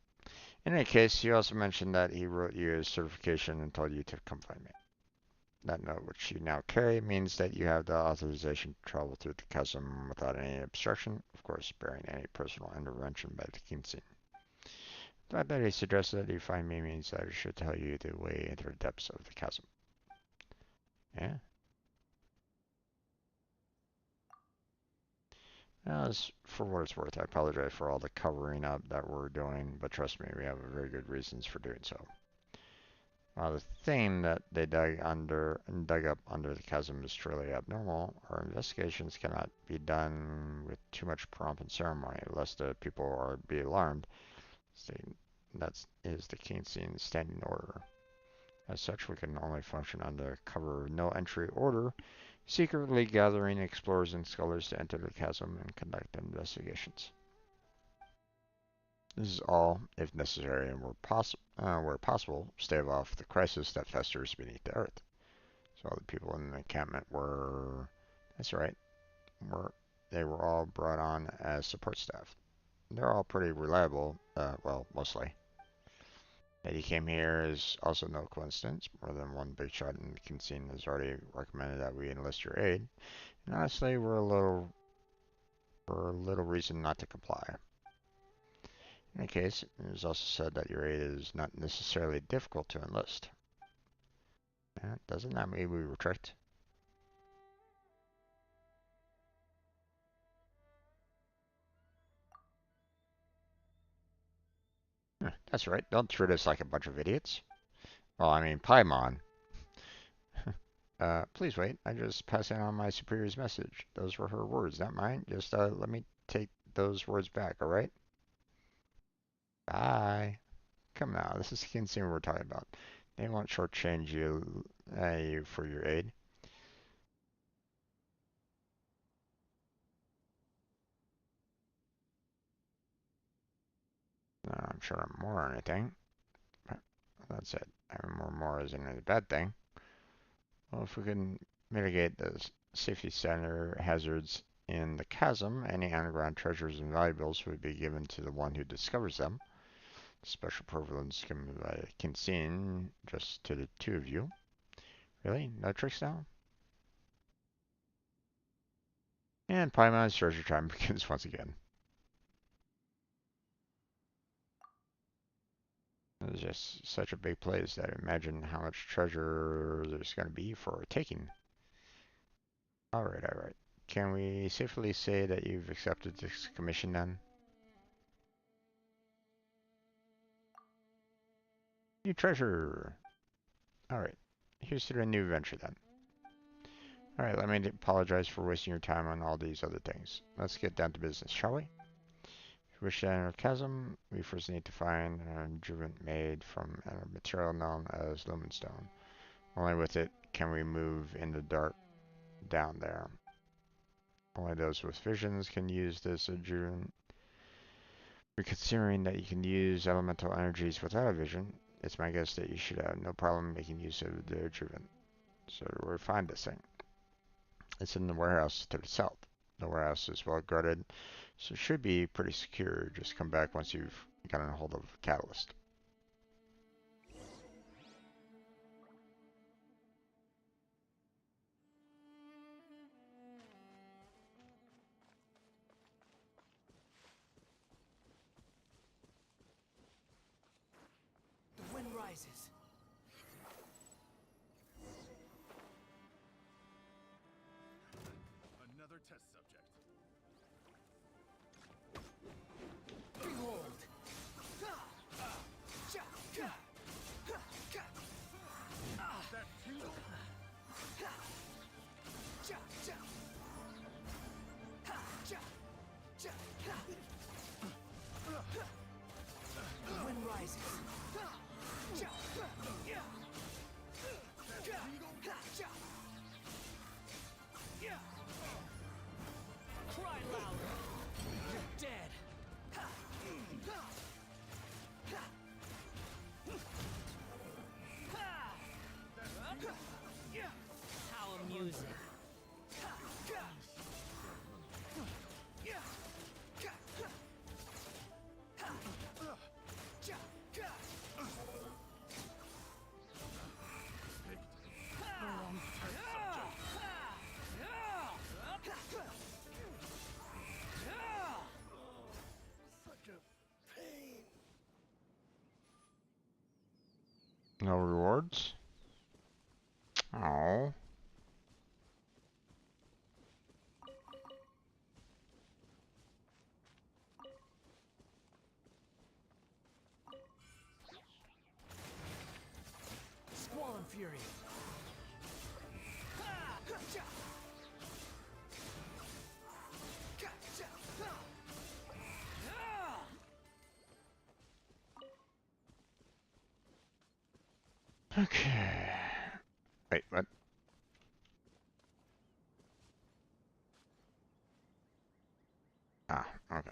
In any case, he also mentioned that he wrote you his certification and told you to come find me. That note, which you now carry, means that you have the authorization to travel through the chasm without any obstruction, of course, bearing any personal intervention by the Kinsin. The fact that he suggested that you find me means that I should tell you the way into the depths of the chasm. Yeah? As for what it's worth, I apologize for all the covering up that we're doing, but trust me, we have very good reasons for doing so. While the thing that they dug up under the chasm is truly abnormal, our investigations cannot be done with too much pomp and ceremony, lest the people be alarmed. That is the Keynesian standing order. As such, we can only function under cover of no entry order, secretly gathering explorers and scholars to enter the chasm and conduct investigations. This is all, if necessary and where possible, stave off the crisis that festers beneath the earth. So the people in the encampment were, that's right, they were all brought on as support staff. They're all pretty reliable, well, mostly. That he came here is also no coincidence. More than one big shot in the scene has already recommended that we enlist your aid. And honestly, we're a little reason not to comply. In any case, it is also said that your aid is not necessarily difficult to enlist. Doesn't that mean we retract? That's right, don't treat us like a bunch of idiots. Well, I mean, Paimon. Please wait, I just passing on my superior's message. Those were her words, not mine. Just let me take those words back, alright? Bye. Come now, this is the consumer we're talking about. They won't shortchange you for your aid. I'm sure I'm more or anything, but that's it. Having more isn't a bad thing. Well, if we can mitigate the safety center hazards in the chasm, any underground treasures and valuables would be given to the one who discovers them. Special privilege given by Kinsin just to the two of you. Really? No tricks now? And Paimon's treasure time begins once again. It's just such a big place that I imagine how much treasure there's going to be for taking. Alright, alright. Can we safely say that you've accepted this commission then? New treasure! Alright, here's to the new venture then. Alright, let me apologize for wasting your time on all these other things. Let's get down to business, shall we? If we wish to enter a chasm, we first need to find an adjuvant made from a material known as lumenstone. Only with it can we move in the dark down there. Only those with visions can use this adjuvant. But considering that you can use elemental energies without a vision, it's my guess that you should have no problem making use of the adjuvant. So where to find this thing? It's in the warehouse to the south. The warehouse is well guarded, so it should be pretty secure. Just come back once you've gotten a hold of a catalyst. The wind rises. Another test subject. Behold! That tingle? The wind rises. Cry louder. You're dead. How amusing. Such a pain. No rewards? Oh. Squall and fury. Okay. Wait, what? Ah, okay.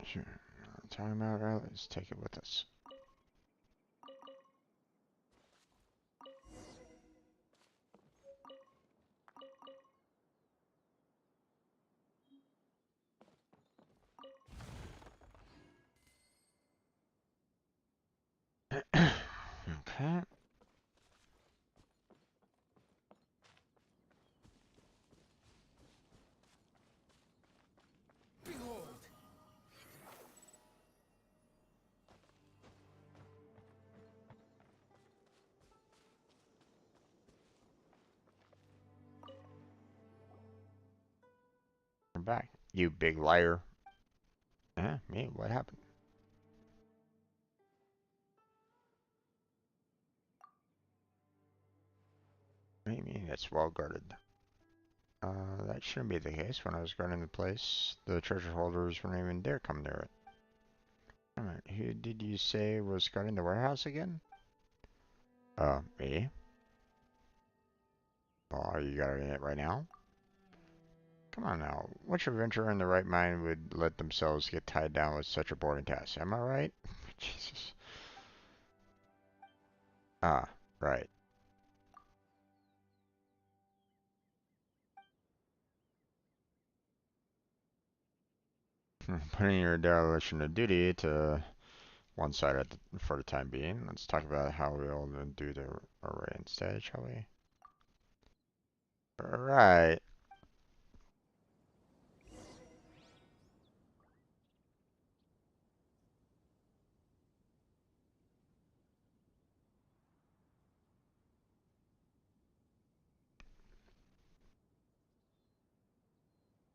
Sure. Time out, right? Let's take it with us. Okay. Behold! We're back. You big liar. Me? What happened? What do you mean it's well guarded? That shouldn't be the case. When I was guarding the place, the treasure holders wouldn't even dare come near it. Alright, who did you say was guarding the warehouse again? Me? Well, are you guarding it right now? Come on now. Which adventurer in the right mind would let themselves get tied down with such a boring task? Am I right? Jesus. Ah, right. Putting your dereliction of duty to one side for the time being. Let's talk about how we'll do the array instead, shall we? Alright.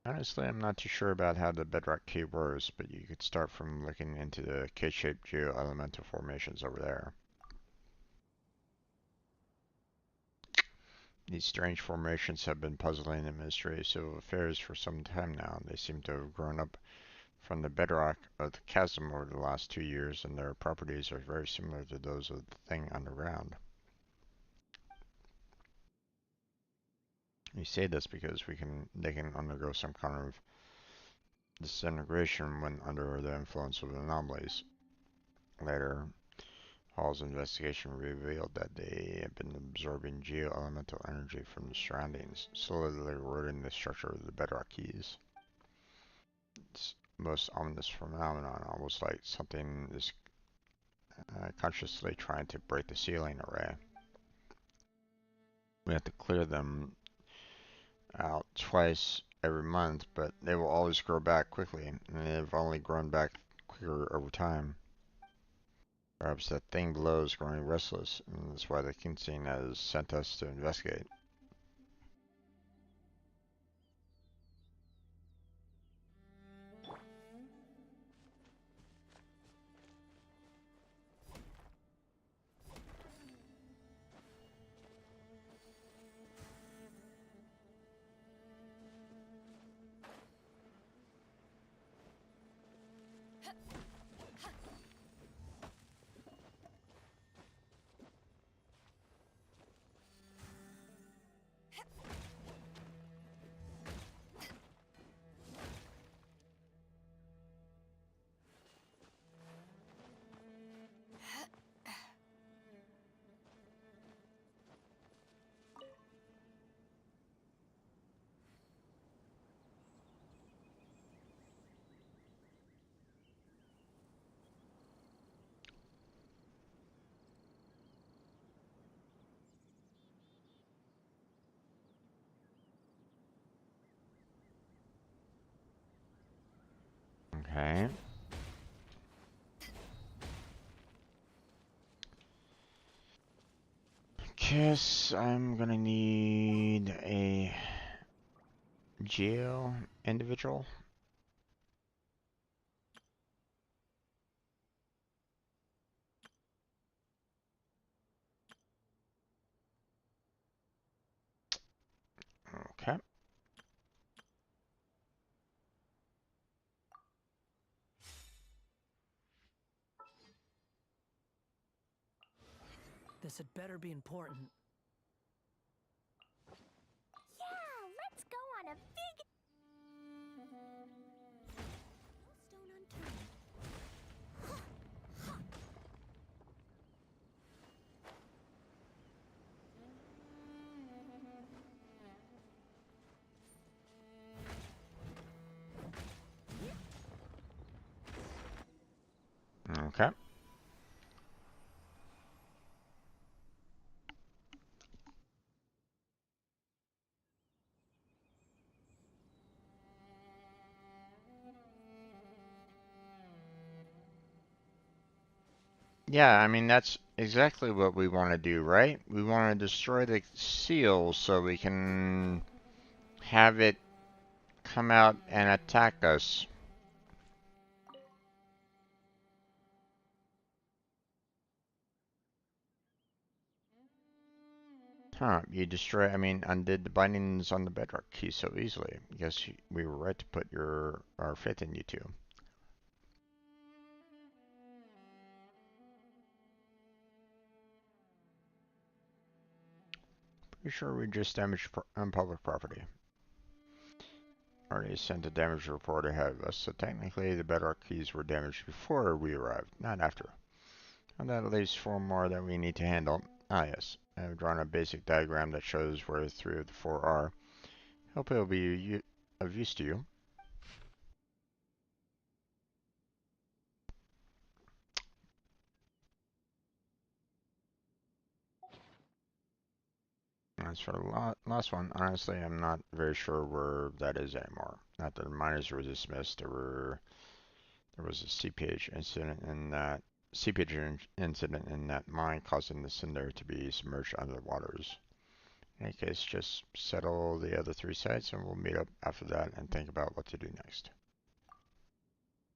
Honestly, I'm not too sure about how the bedrock key works, but you could start from looking into the K-shaped geo-elemental formations over there. These strange formations have been puzzling the Ministry of Civil Affairs for some time now. They seem to have grown up from the bedrock of the chasm over the last 2 years, and their properties are very similar to those of the thing underground. We say this because they can undergo some kind of disintegration when under the influence of anomalies. Later, Hall's investigation revealed that they had been absorbing geo-elemental energy from the surroundings, slowly eroding the structure of the bedrock keys. It's the most ominous phenomenon, almost like something is consciously trying to break the sealing array. We have to clear them out twice every month, but they will always grow back quickly, and they've only grown back quicker over time. Perhaps that thing below is growing restless, and that's why the Kinsane has sent us to investigate. Okay. Guess I'm gonna need a geo individual. Okay. This had better be important. Yeah, let's go on a big... No stone unturned. Okay. Yeah, I mean, that's exactly what we want to do, right? We want to destroy the seal so we can have it come out and attack us. Huh, you destroy, I mean, undid the bindings on the bedrock key so easily. Guess we were right to put our faith in you two. Pretty sure we just damaged public property. already sent a damage report ahead of us, so technically the bedrock keys were damaged before we arrived, not after. And that leaves 4 more that we need to handle. Ah yes, I've drawn a basic diagram that shows where 3 of the 4 are. Hope it'll be of use to you. As for the last one, honestly, I'm not very sure where that is anymore. Not that the miners were dismissed. There was a CPH incident in that mine, causing the cinder to be submerged under the waters. In any case, just settle the other 3 sites, and we'll meet up after that and think about what to do next.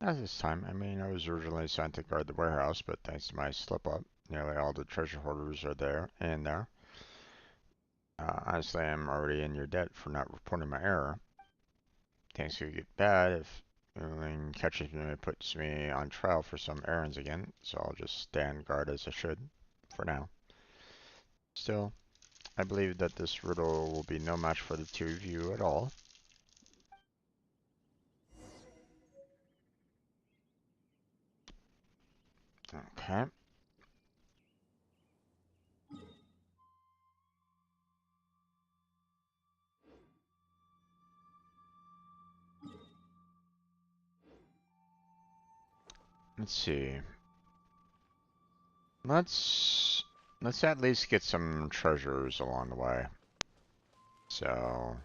Not this time. I mean, I was originally assigned to guard the warehouse, but thanks to my slip-up, nearly all the treasure hoarders are there. Honestly, I'm already in your debt for not reporting my error. Things could get bad if anyone catches me and puts me on trial for some errands again, so I'll just stand guard as I should, for now. Still, I believe that this riddle will be no match for the 2 of you at all. Okay. Let's see. Let's at least get some treasures along the way. So,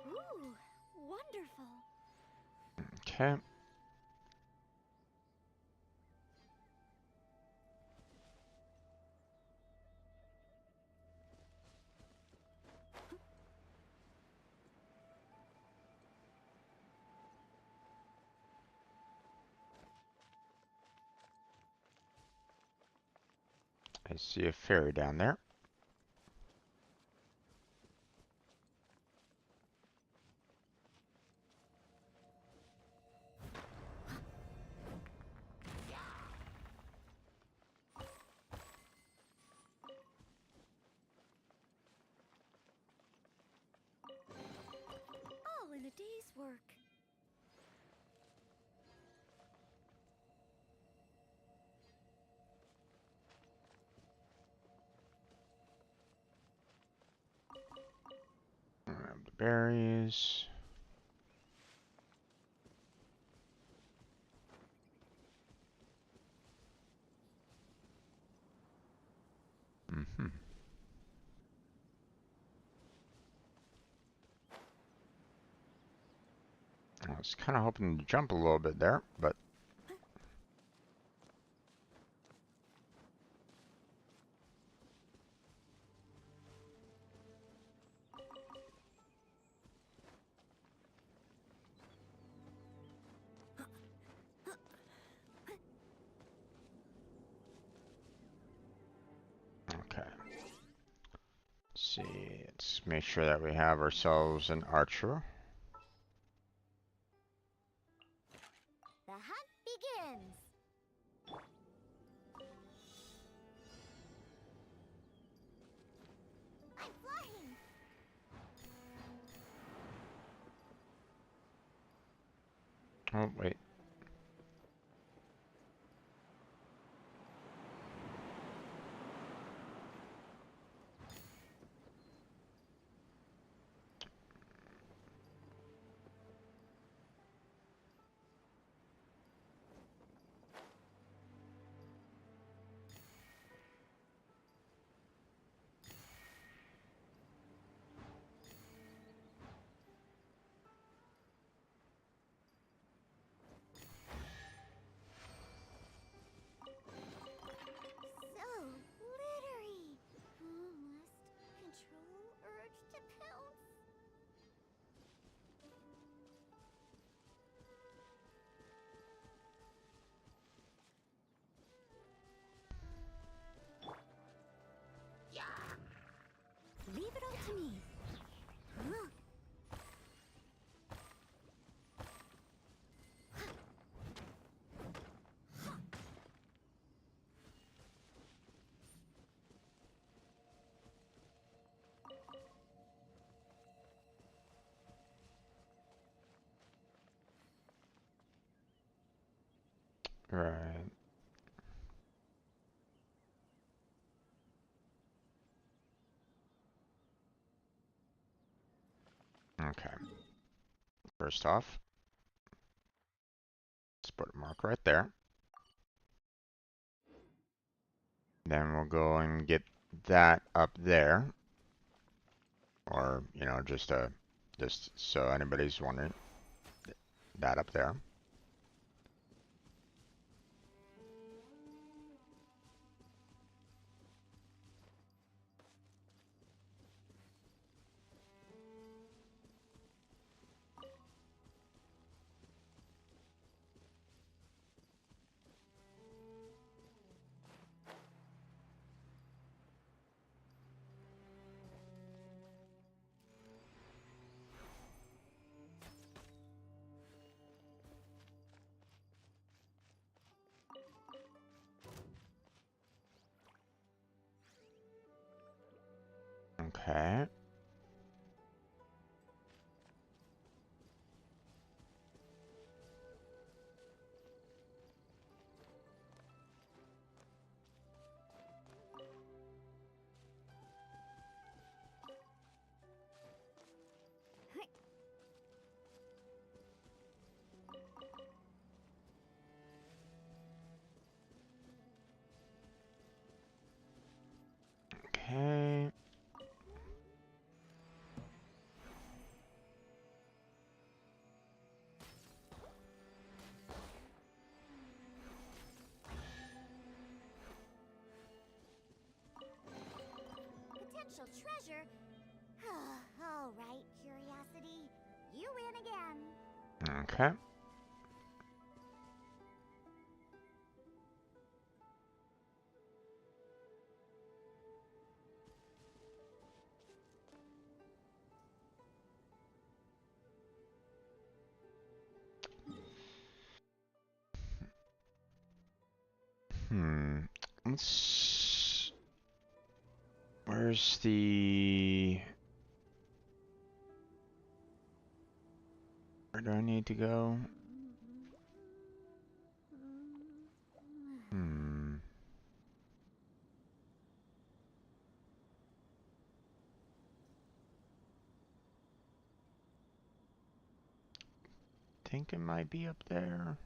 Ooh, wonderful. okay. I see a fairy down there. All in a day's work. Grab the berries. Mm-hmm. I was kind of hoping to jump a little bit there, but okay. Let's see. Let's make sure that we have ourselves an archer. The hunt begins. I'm flying. Oh, wait. Right. Okay. First off, let's put a mark right there. Then we'll go and get that up there. Or, you know, just so anybody's wondering, that up there. Okay. Okay. Potential treasure? All right, curiosity. You win again. Okay. Hmm. Let's. Where's the. Where do I need to go? Hmm. Think it might be up there.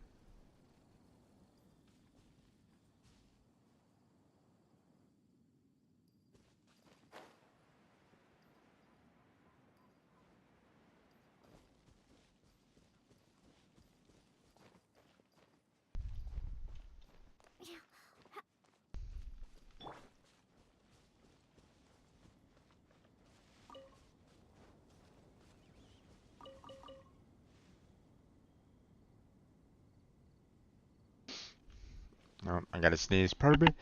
Oh, I gotta sneeze. Pardon me.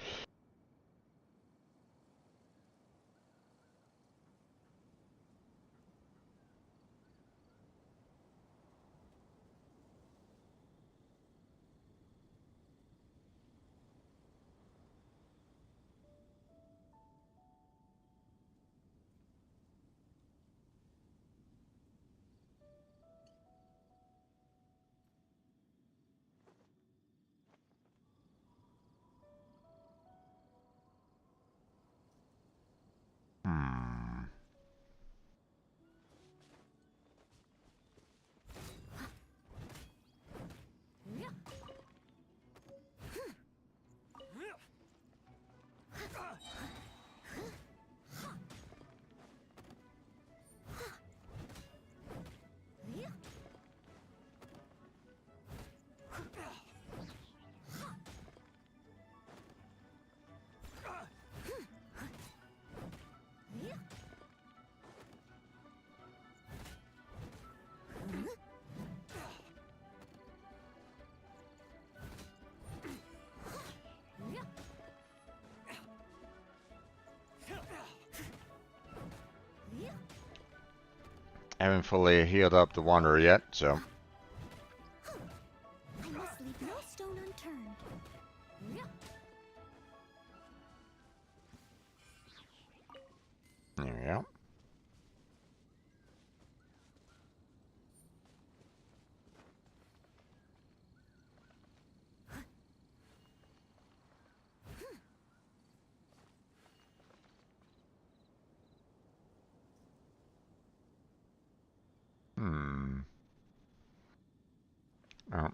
Hmm. I haven't fully healed up the Wanderer yet, so. I must leave no stone unturned. There we go. Oh,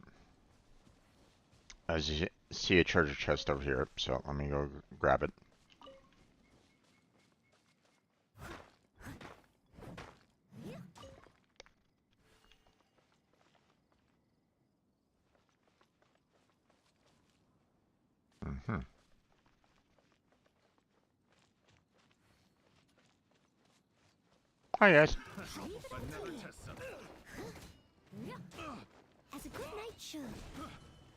as you see a treasure chest over here, so let me go grab it. Mm-hmm. Hi guys. Another test subject. As a good knight should.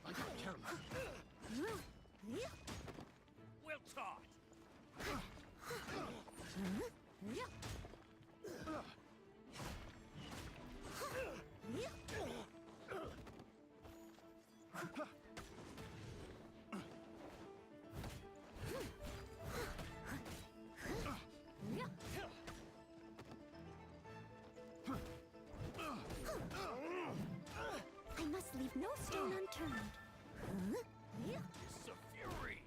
I got counted. Well taught. I must leave no stone unturned. It's a fury.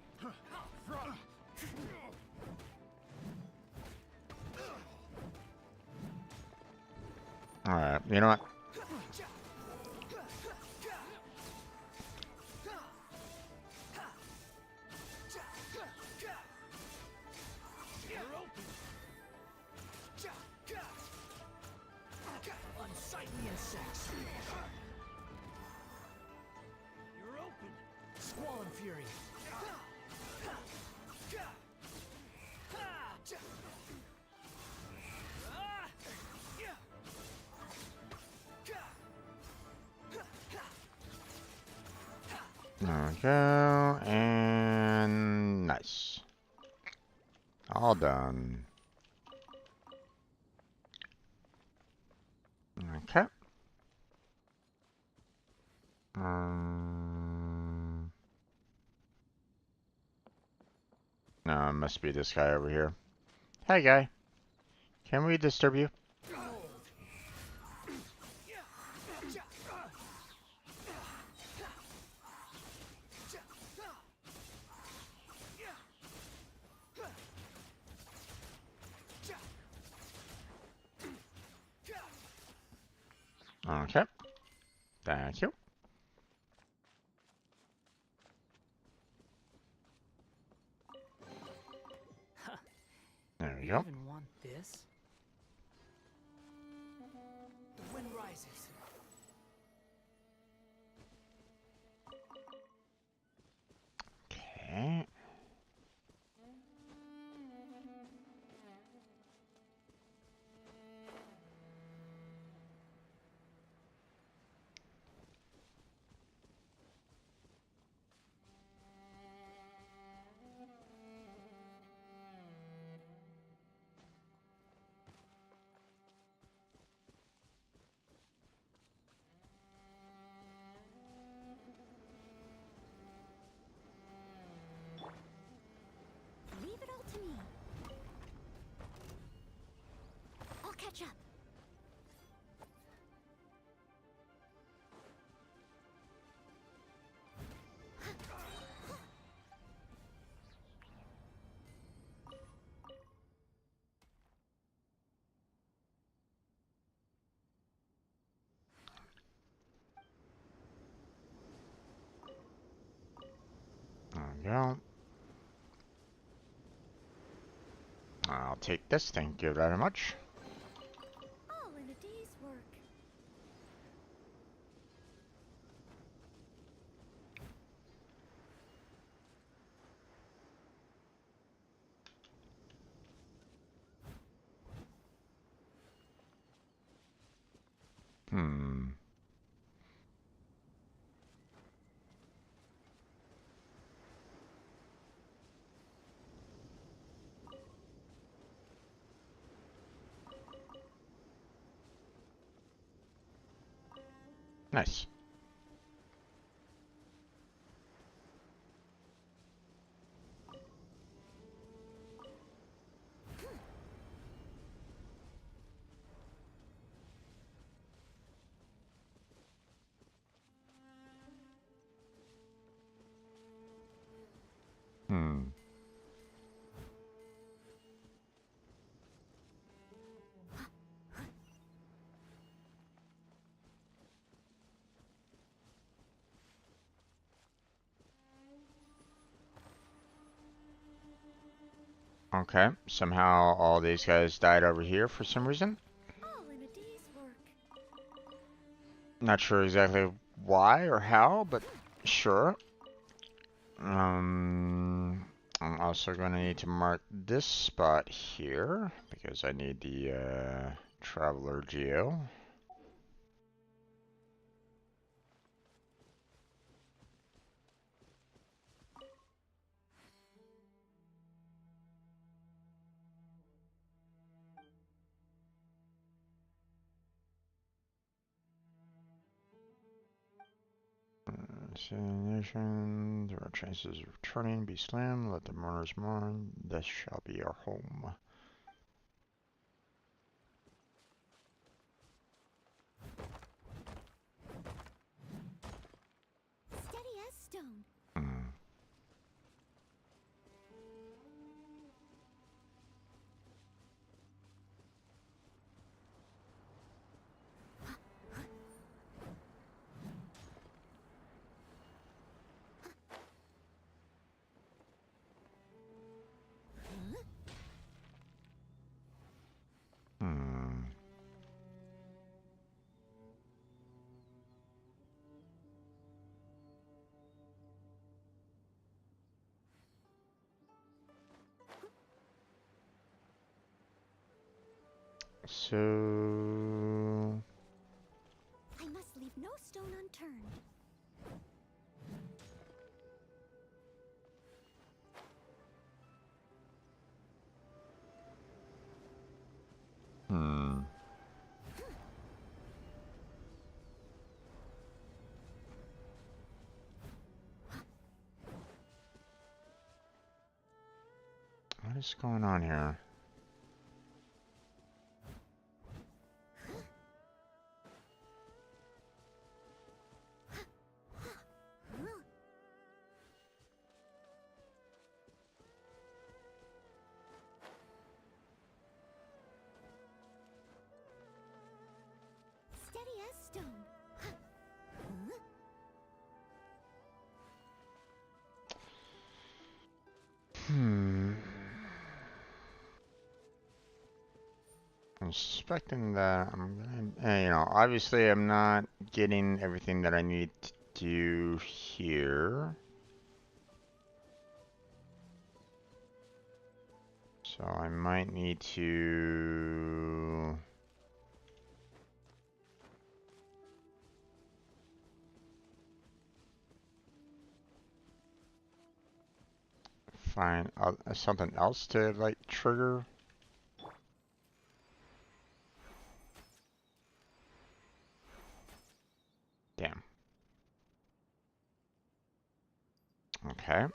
Alright, you know what? Unsightly insects. You're open. Squall and fury. There we go, and nice. All done. Okay. No, it must be this guy over here. Hey guy, can we disturb you? Okay. Thank you. There we You go. even want this? The wind rises. Okay. Leave it all to me. I'll catch up. There we go. I'll take this, thank you very much. All in a day's work. Hmm. Nice. Hmm. Okay, somehow all these guys died over here for some reason. All in a day's work. Not sure exactly why or how, but sure. I'm also gonna need to mark this spot here because I need the traveler geo. Destination, there are chances of returning, be slammed, let the mourners mourn, this shall be our home. Steady as stone. Hmm. Hmm. So, I must leave no stone unturned. hmm. What is going on here? Steady as stone. Hmm. I'm suspecting that I'm gonna, obviously I'm not getting everything that I need to do here. So I might need to find something else to like trigger. Damn. Okay.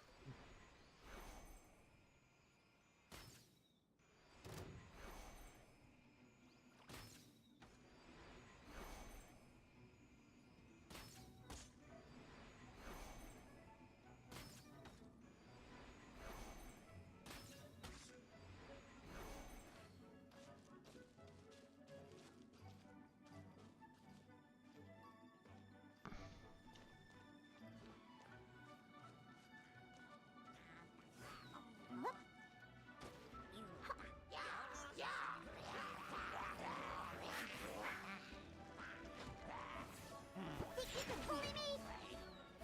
Think you can bully me?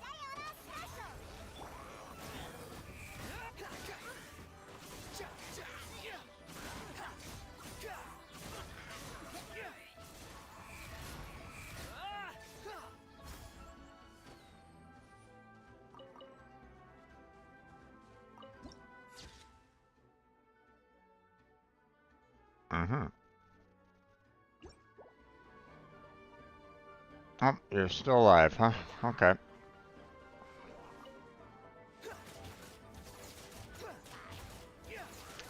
Sayonara special! Mm-hmm. Oh, you're still alive, huh? Okay.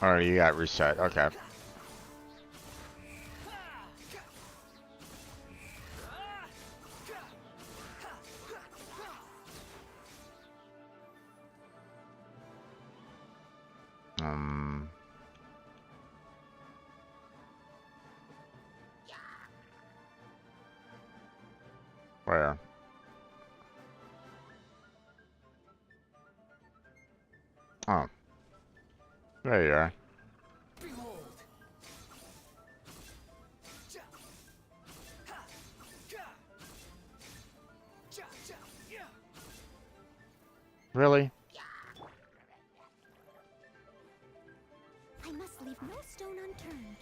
Oh, you got reset. Okay. Um. Where? Oh. There you are. Really? I must leave no stone unturned.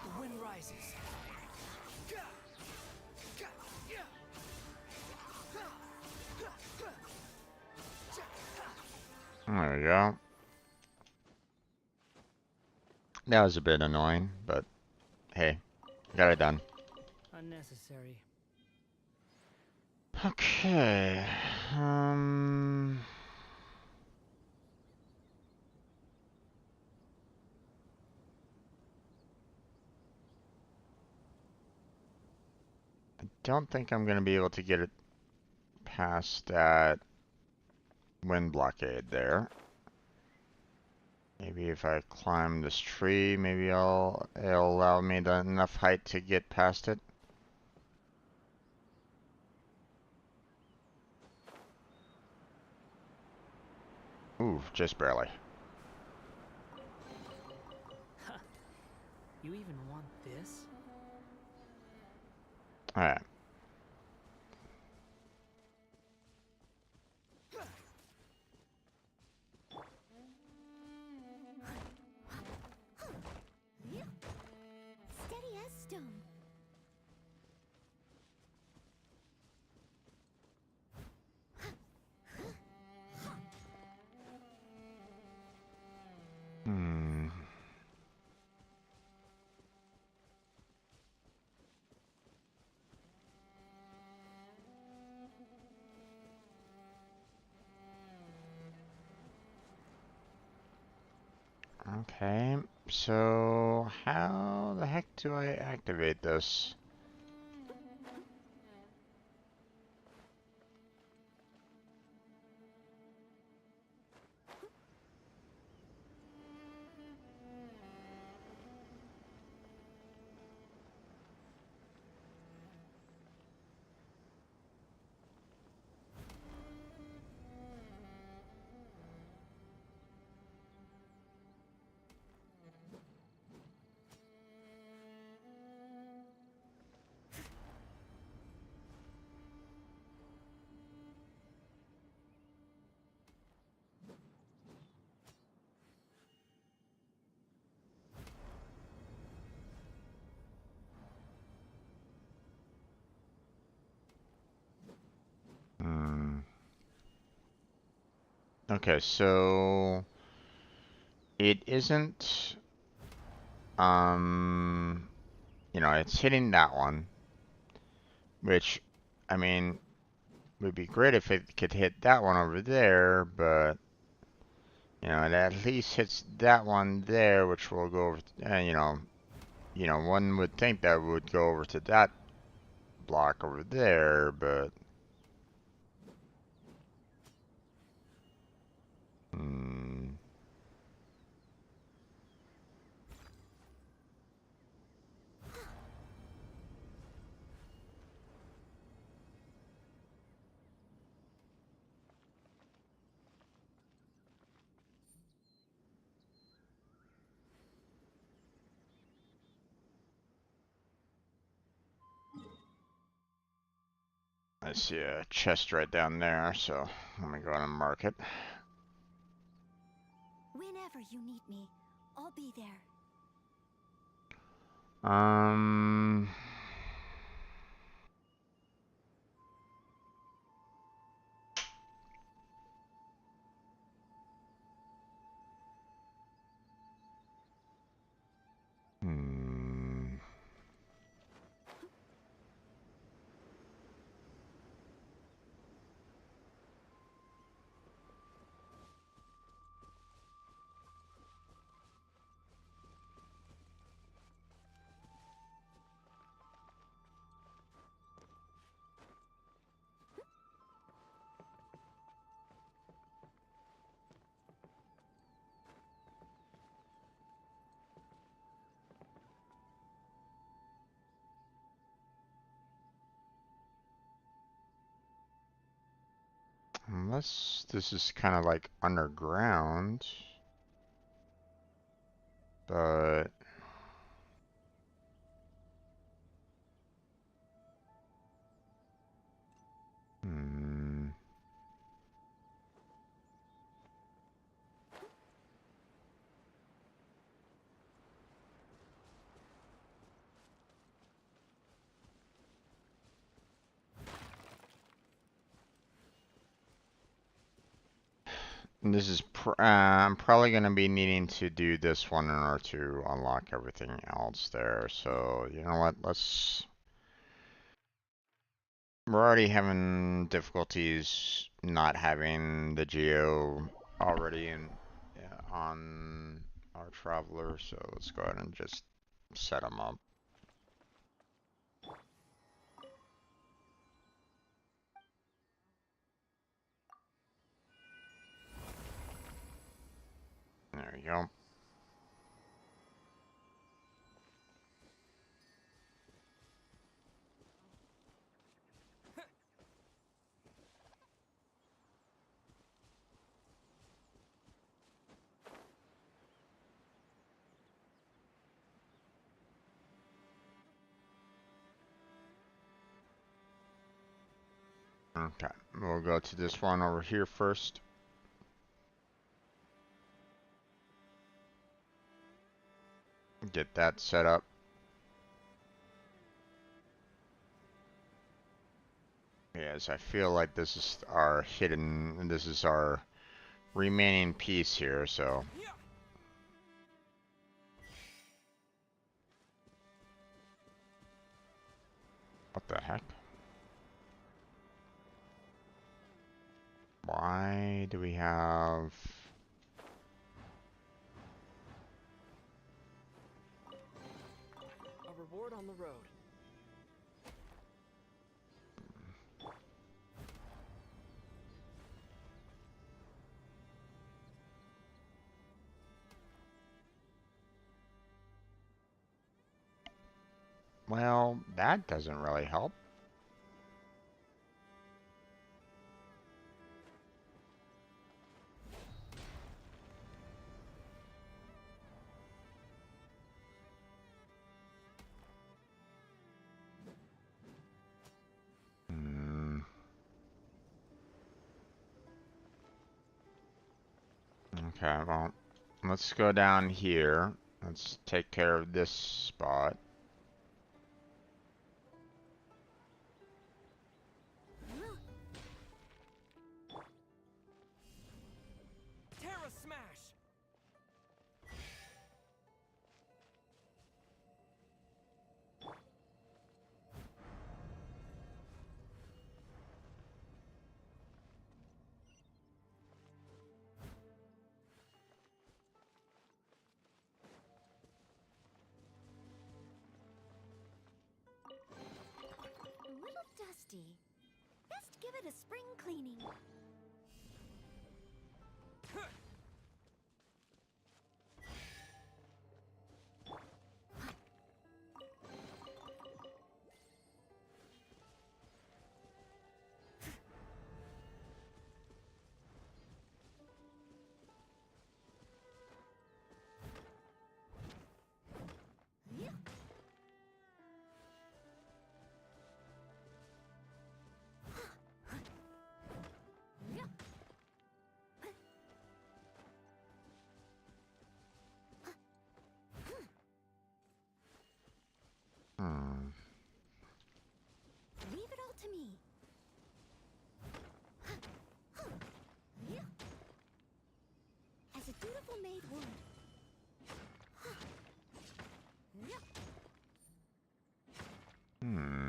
The wind rises. There we go. That was a bit annoying, but hey, got it done. Unnecessary. Okay. I don't think I'm gonna be able to get it past that wind blockade there. Maybe if I climb this tree, maybe it'll allow me enough height to get past it. Ooh, just barely. You even want this? Alright. Steady as stone. Hmm. Okay, so how the heck do I activate this? Hmm. Okay, so it isn't, it's hitting that one, which, I mean, would be great if it could hit that one over there, but, it at least hits that one there, which will go over, one would think that would go over to that block over there, but, hmm. I see a chest right down there, so let me go ahead and mark it. Whenever you need me, I'll be there. Um, hmm. Unless this is kind of like underground, but Hmm. And this is I'm probably going to be needing to do this one in order to unlock everything else there. So, you know what? We're already having difficulties not having the geo already on our traveler. So let's go ahead and just set them up. There we go. Okay, we'll go to this one over here first. Get that set up. Yes, I feel like this is our this is our remaining piece here, so. What the heck? Why do we have... A reward on the road. Well, that doesn't really help. Hmm. Okay, well, let's go down here. Let's take care of this spot. Terra Smash! A little dusty. Best give it a spring cleaning. Hmm. Leave it all to me. As a dutiful maid would. Hmm.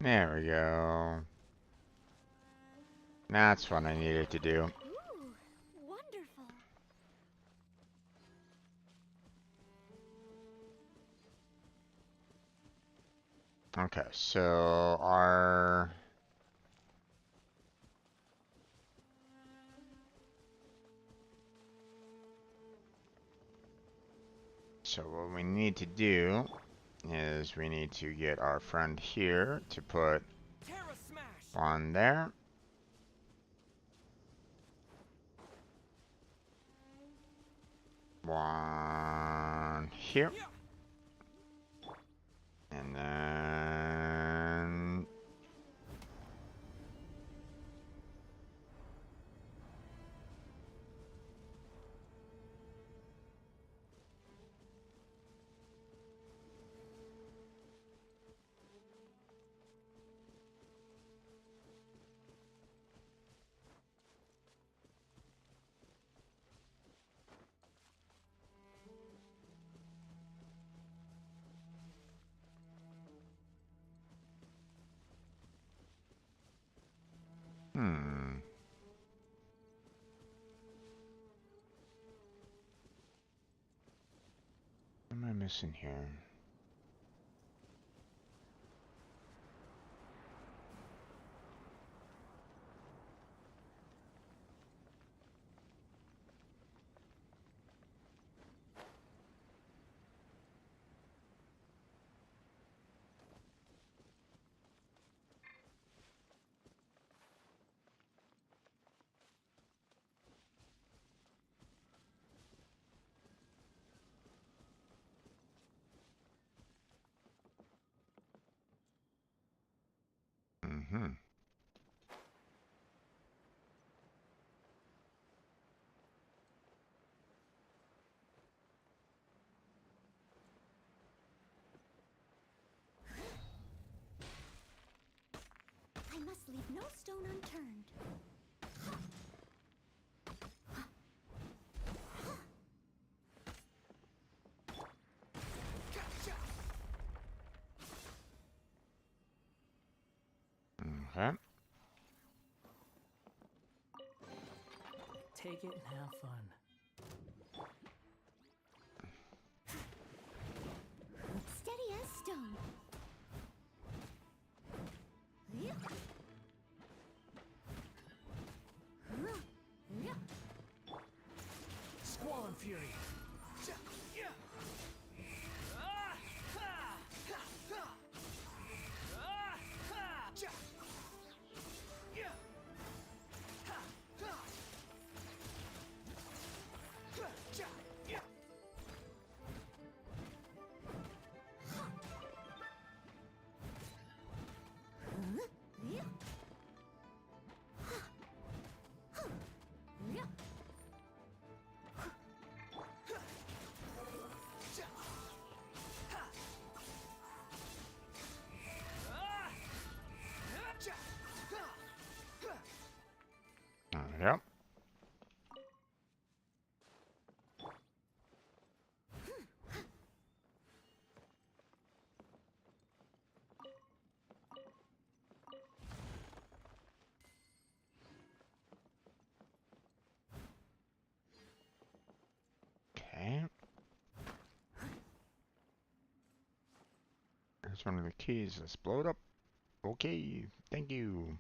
There we go. That's what I needed to do. Ooh, wonderful. Okay, so our... So what we need to do is we need to get our friend here to put Terra Smash! one there. One here. Yeah. And then... Hmm. What am I missing here? Mm-hmm. I must leave no stone unturned. Okay. Take it and have fun. Steady as stone. Squall and Fury. Yep. Okay. There's one of the keys. Let's blow it up. Okay. Thank you.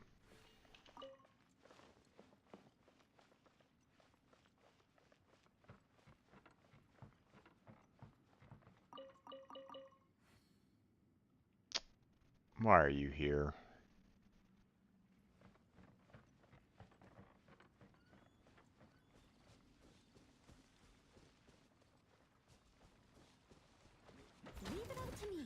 Why are you here? Leave it up to me.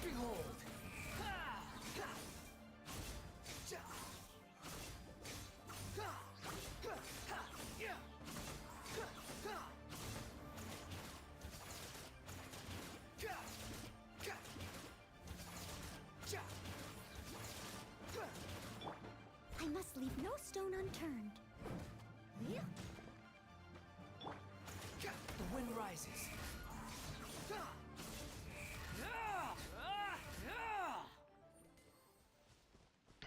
Behold! I must leave no stone unturned. The wind rises.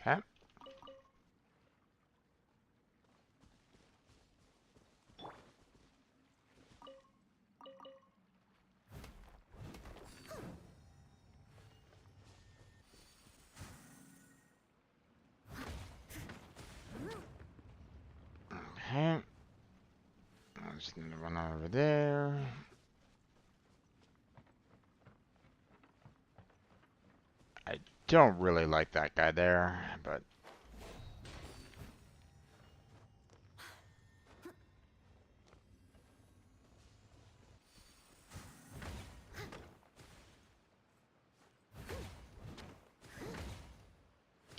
Okay. Okay. There's another one over there. I don't really like that guy there, but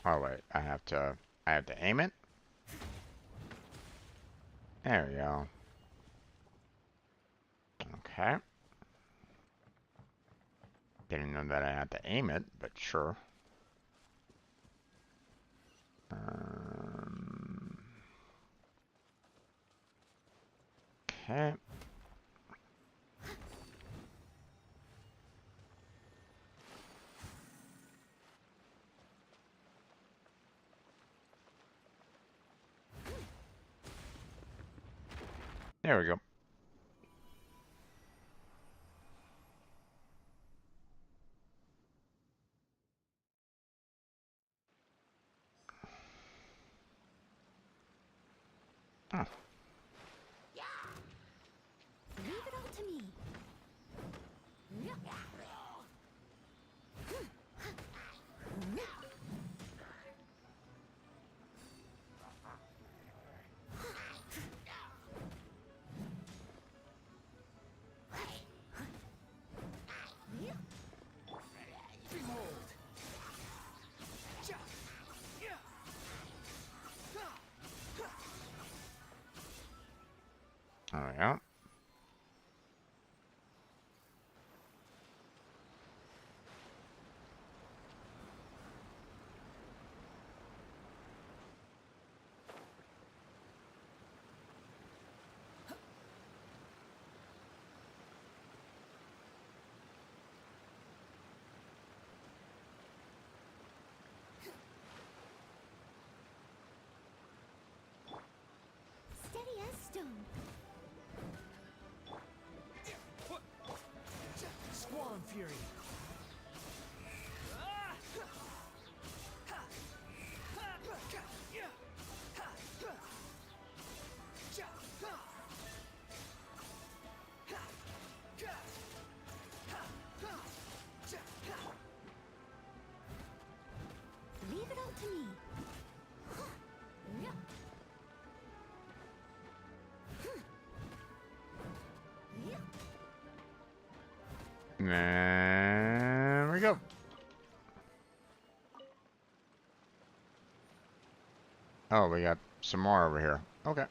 oh wait, I have to aim it. There we go. Okay. Didn't know that I had to aim it, but sure. Okay. There we go. Oh. Leave it all to me. There we go. Steady as stone. Squall Fury. Leave it all to me. There we go. Oh, we got some more over here. Okay.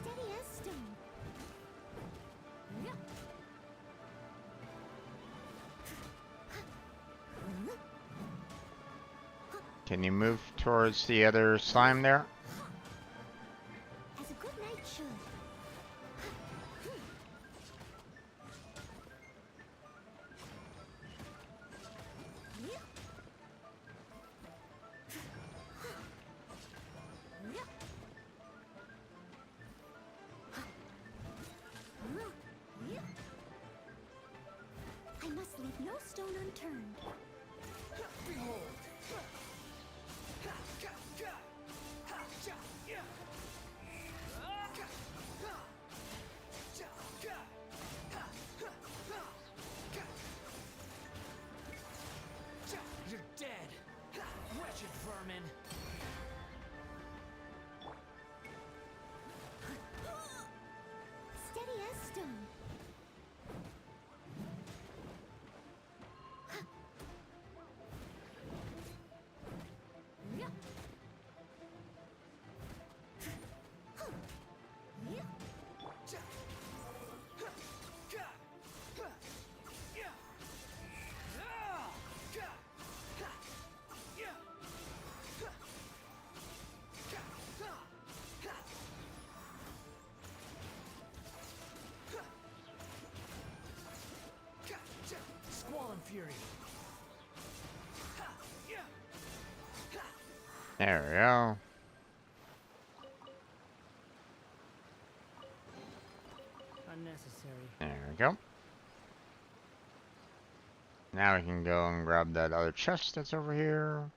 Steady as stone. Can you move towards the other slime there? As a good knight should. I must leave no stone unturned. Behold. You're dead, wretched vermin. Steady as stone. There we go. Unnecessary. There we go. Now we can go and grab that other chest that's over here.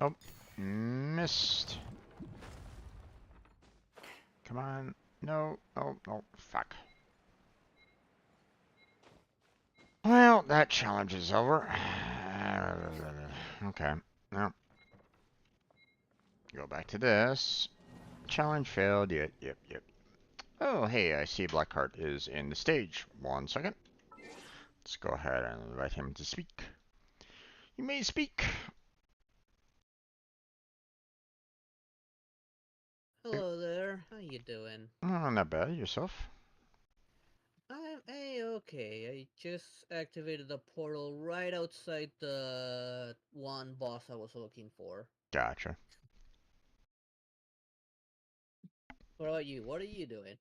Oh, missed. Come on. No, oh, oh, fuck. Well, that challenge is over. Okay, now go back to this. Challenge failed. Yep, yep, yep. Oh, hey, I see Blackheart is in the stage. 1 second. Let's go ahead and invite him to speak. You may speak. Hello there. How you doing? Oh, not bad. Yourself? I'm okay. I just activated the portal right outside the one boss I was looking for. Gotcha. What about you? What are you doing?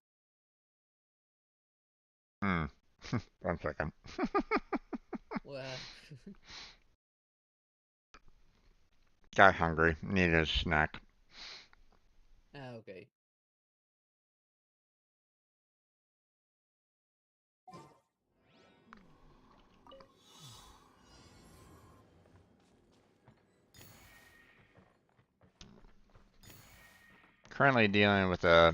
Hmm. 1 second. Well, Got hungry. Needed a snack. okay. Currently dealing with a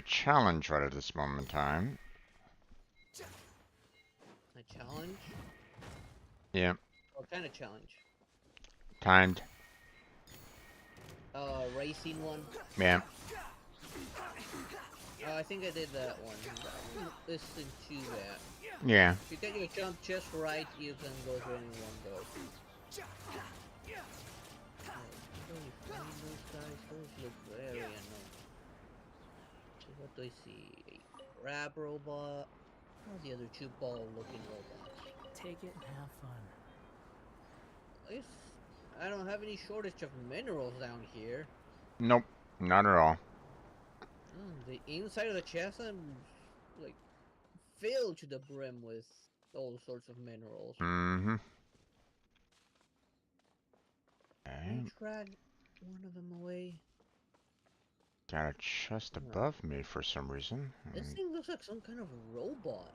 challenge right at this moment in time. A challenge? Yeah, What kind of challenge? timed. Racing one? Yeah. I think I did that one. Listen to that. Yeah. If you get your jump just right, you can go through it in one go. How do you find those guys? Those look very annoying. So what do I see? A crab robot? Or the other two ball-looking robots? Take it and have fun. If I don't have any shortage of minerals down here. Nope. Not at all. The inside of the chest, I'm like filled to the brim with all sorts of minerals. Mm-hmm. Can Okay. I drag one of them away? Got a chest No. above me for some reason. This thing looks like some kind of robot.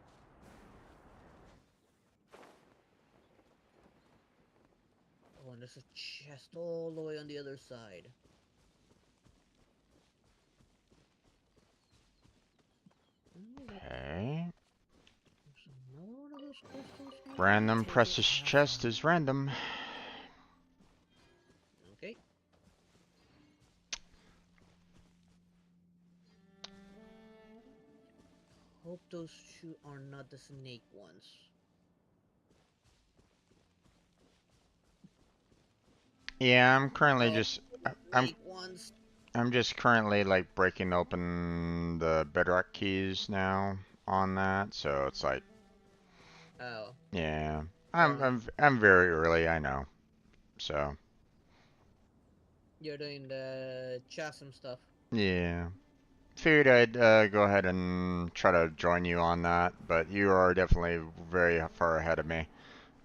Oh, and there's a chest all the way on the other side. Okay. There's another one of those crystals here. Random Take it precious and have chest fun. is random. Okay. Hope those two are not the snake ones. Yeah, I'm currently Oh, just I'm snake ones. I'm just currently like breaking open the bedrock keys now on that, so it's like Oh. yeah. Well, I'm very early, I know. So, you're doing the chasm stuff. yeah. Figured I'd go ahead and try to join you on that, but you are definitely very far ahead of me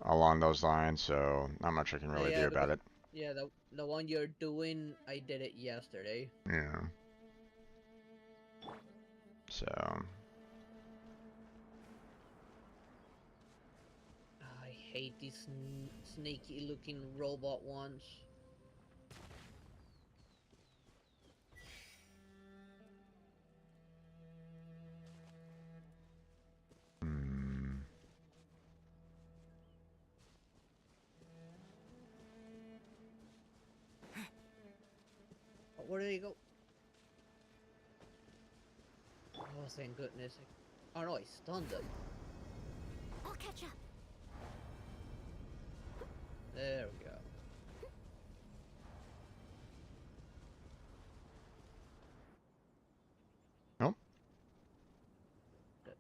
along those lines, so not much I can really Yeah, do about because it. yeah, the one you're doing, I did it yesterday. Yeah. So, I hate these snaky-looking robot ones. hmm. Oh, where did he go? Oh, thank goodness. Oh no, I stunned him. I'll catch up. There we go.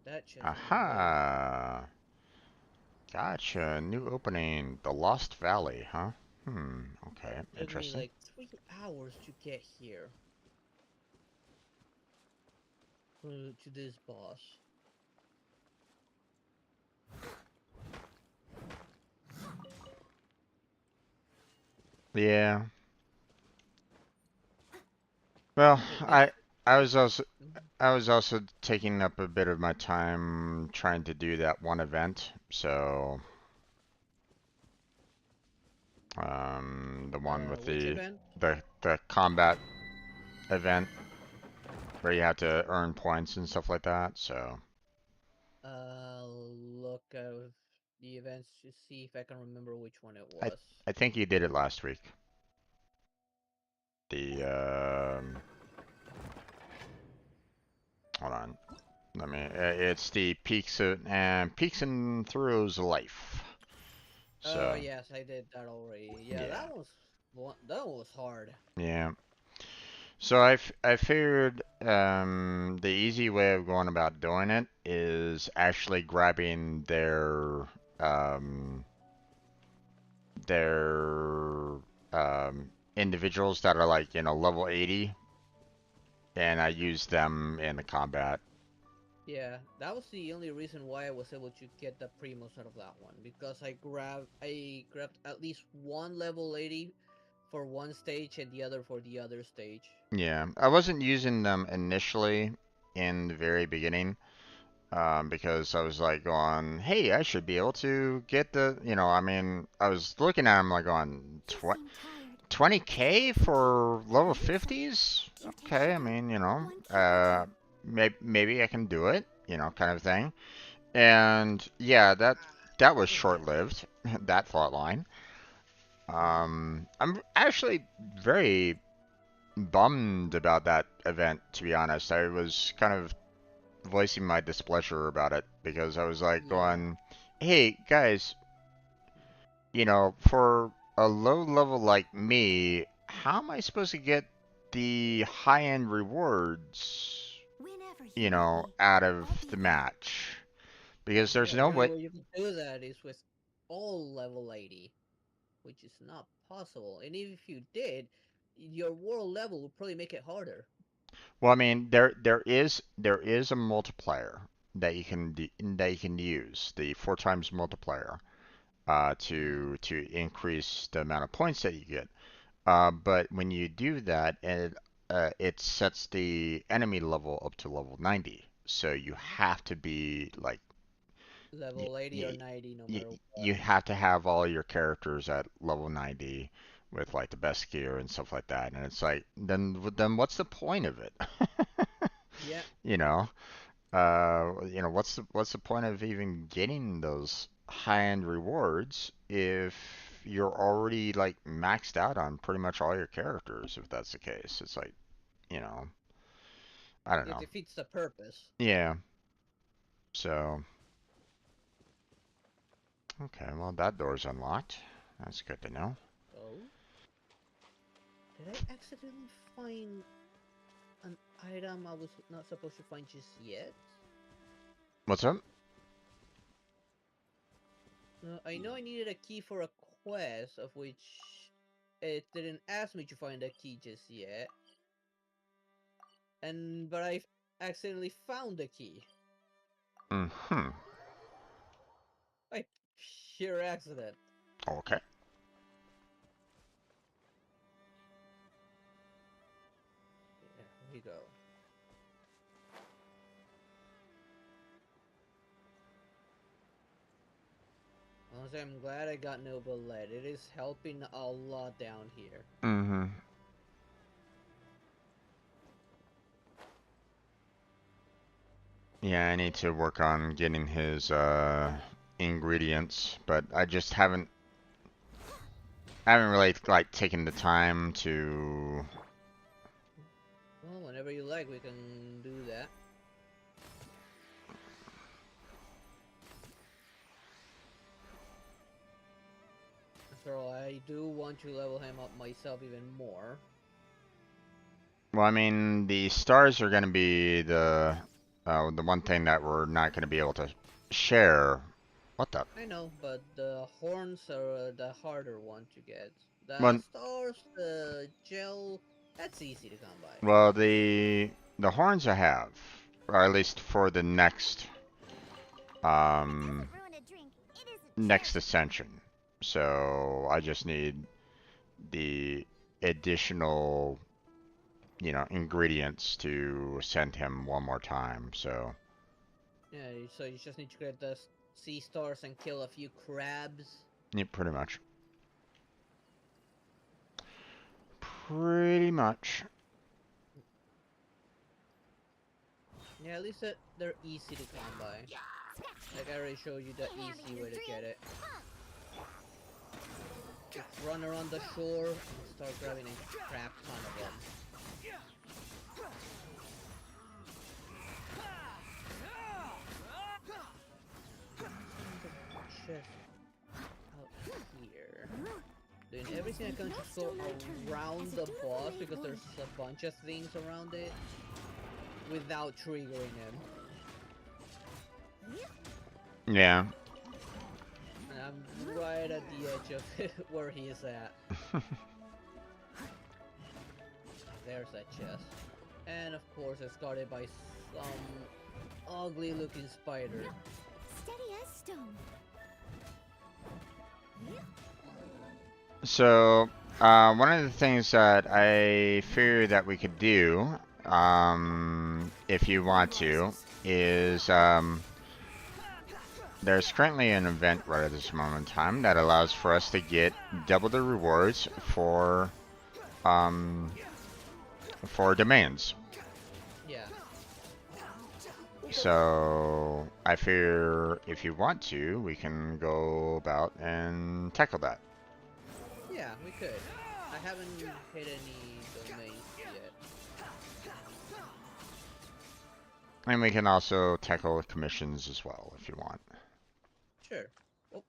that chest on the way. Aha! Gotcha. New opening. The Lost Valley, huh? Okay. Took me Interesting. like 3 hours to get here. To this boss. Yeah. Well, I was also I was also taking up a bit of my time trying to do that one event, so the one with Which event? the combat event where you have to earn points and stuff like that. So Look at the events to see if I can remember which one it I was. I think you did it last week. The hold on, let me. It's the peaks and throws of life. Oh So yes, I did that already. Yeah, yeah, that was hard. yeah. So I figured the easy way of going about doing it is actually grabbing um, their individuals that are like level 80, and I use them in the combat. Yeah, that was the only reason why I was able to get the Primos out of that one, because I grabbed at least one level 80 for one stage and the other for the other stage. Yeah, I wasn't using them initially in the very beginning. Because I was like going, hey, I should be able to get I mean, I was looking at them like going, 20K for level 50s? Okay, I mean, maybe I can do it, kind of thing. And yeah, that was short-lived, that thought line. I'm actually very bummed about that event, to be honest. I was kind of voicing my displeasure about it because I was like Yeah, going, hey guys, for a low level like me, how am I supposed to get the high end rewards, Whenever you need me, out I'll of be the there. match? Because there's yeah. The no only way. way you can do that is with all level 80, which is not possible. And even if you did, your world level would probably make it harder. Well, I mean, there is a multiplier that you can use, the four times multiplier, to increase the amount of points that you get. But when you do that, it sets the enemy level up to level 90. So you have to be like, Level 80 or 90, no you, matter what. you have to have all your characters at level 90 with like the best gear and stuff like that. And it's like, then what's the point of it? Yeah, You know, what's the point of even getting those high-end rewards if you're already like maxed out on pretty much all your characters, if that's the case. It's like, you know, I don't it know. defeats the purpose. Yeah. So, okay, well that door's unlocked. That's good to know. Oh? Did I accidentally find an item I was not supposed to find just yet? What's up? I know I needed a key for a quest, of which it didn't ask me to find a key just yet. But I accidentally found the key. Mm-hmm. By pure accident. Okay. Yeah, here we go. Honestly, I'm glad I got Noble Lead. It is helping a lot down here. Mm-hmm. Yeah, I need to work on getting his ingredients, but I haven't really like taken the time to. Well, whenever you like, we can do that. After all, I do want to level him up myself even more. Well, I mean, the stars are gonna be The one thing that we're not going to be able to share. What the? I know, but the horns are the harder one to get. The Well, stars, the gel, that's easy to come by. well, the horns I have, or at least for the next Doesn't ruin a drink. It isn't next charity. ascension. So I just need the additional, ingredients to send him one more time. So Yeah, so you just need to get the sea stars and kill a few crabs. yeah, pretty much. Pretty much. Yeah, at least they're easy to come by. Like I already showed you the easy way to get it. Just run around the shore and start grabbing a crap ton of them. Chest out here. Doing everything I can just go around the boss because there's a bunch of things around it without triggering him. Yeah. And I'm right at the edge of where he is at. There's that chest. And of course it's guarded by some ugly looking spider. Steady as stone. So, one of the things that I figure that we could do, if you want to, is there's currently an event right at this moment in time that allows for us to get double the rewards for domains. Yeah. So I figure if you want to, we can go about and tackle that. Yeah, we could. I haven't hit any domains yet. And we can also tackle commissions as well if you want. Sure. Oh,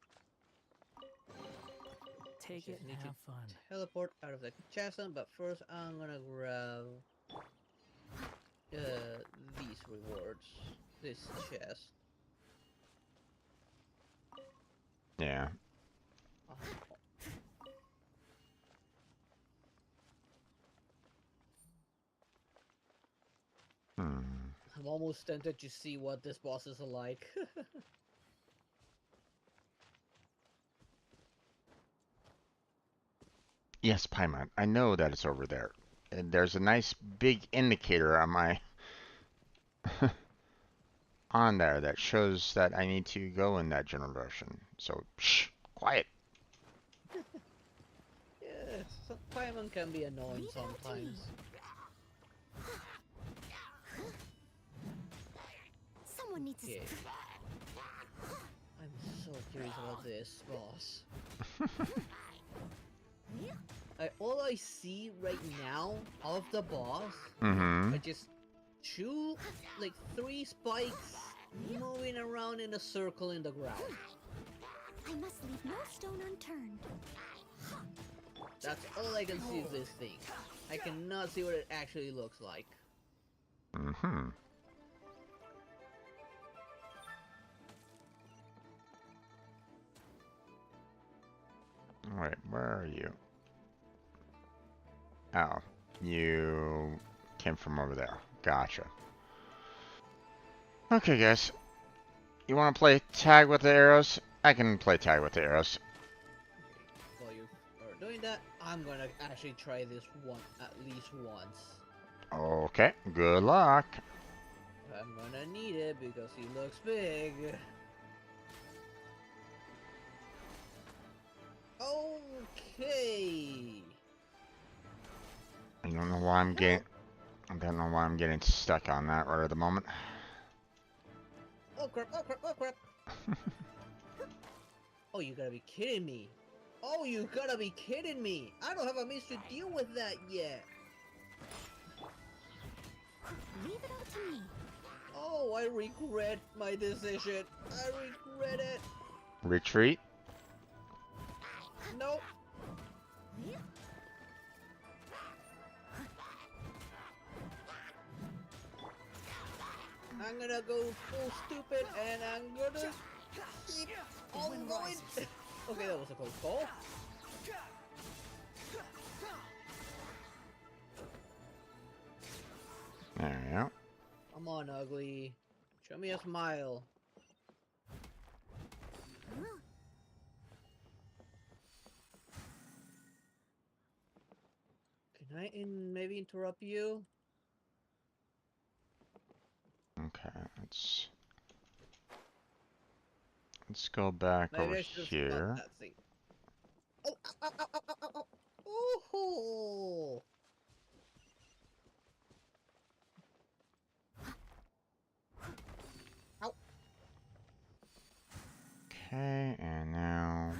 Take just it and need to have fun. teleport out of the chasm, but first I'm gonna grab these rewards. This chest. Yeah. Oh, Hmm. I'm almost tempted to see what this boss is like. Yes, Paimon, I know that it's over there. And there's a nice big indicator on my on there that shows that I need to go in that general direction. So, shh, quiet. Yeah, Paimon can be annoying sometimes. Someone needs Okay. to. I'm so curious about this boss. All I see right now of the boss Mm-hmm. are just like 3 spikes moving around in a circle in the ground. I must leave no stone unturned. That's all I can see of this thing. I cannot see what it actually looks like. Mm-hmm. Wait, where are you? Oh, you came from over there. Gotcha. Okay, guys. You want to play tag with the arrows? I can play tag with the arrows. While you are doing that, I'm gonna actually try this one at least once. Okay, good luck. I'm gonna need it because he looks big. Okay. I don't know why I'm getting... I don't know why I'm getting stuck on that right at the moment. Oh crap, oh crap, oh crap. Oh, you gotta be kidding me. Oh, you gotta be kidding me. I don't have a means to deal with that yet. Leave it all to me. Oh, I regret my decision. I regret it. Retreat? Nope. I'm gonna go full stupid and I'm gonna keep on going. Okay, that was a close call. There we go. Come on, ugly. Show me a smile. Can I maybe interrupt you? Okay, let's go back Maybe over I should have spun here. that thing. Oh, ow, ow, ow, ow, ow, ow. Ooh. Ow. Okay, and now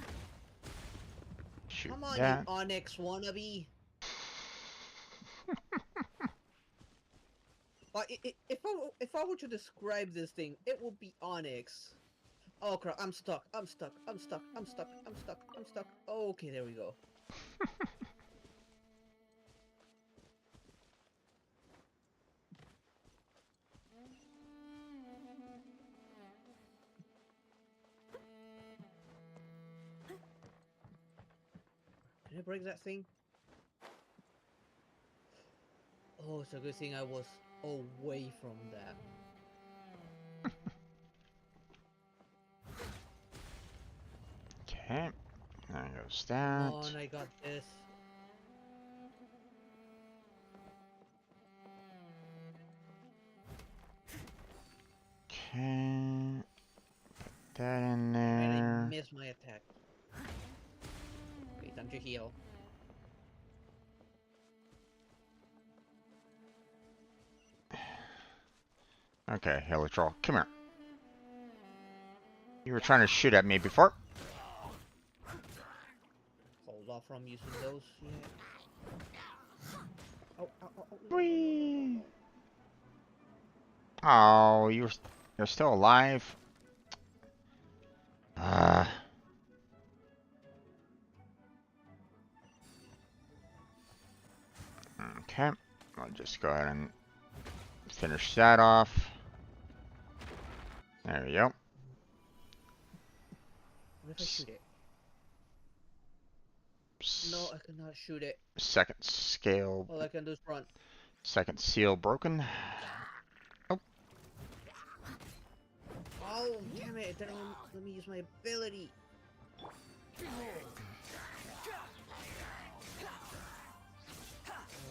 shoot Come on, you that. Onyx wannabe. If I were to describe this thing, it would be Onyx. Oh crap, I'm stuck. I'm stuck. I'm stuck. I'm stuck. I'm stuck. I'm stuck. Okay, there we go. Can I break that thing? Oh, it's a good thing I was away from that. Okay, there goes Come that. on, I got this. Okay, put that in And I there. missed my attack. Okay, time to heal. Okay, Helitrol, come here. You were trying to shoot at me before. Hold off from using those. Yeah. Oh, oh, oh, oh. Whee! Oh, you're still alive. Okay, I'll just go ahead and finish that off. There we go. What if I shoot it? No, I cannot shoot it. Second scale. All I can do is run. Second seal broken. Oh. Oh, damn it! It didn't let me use my ability. Oh,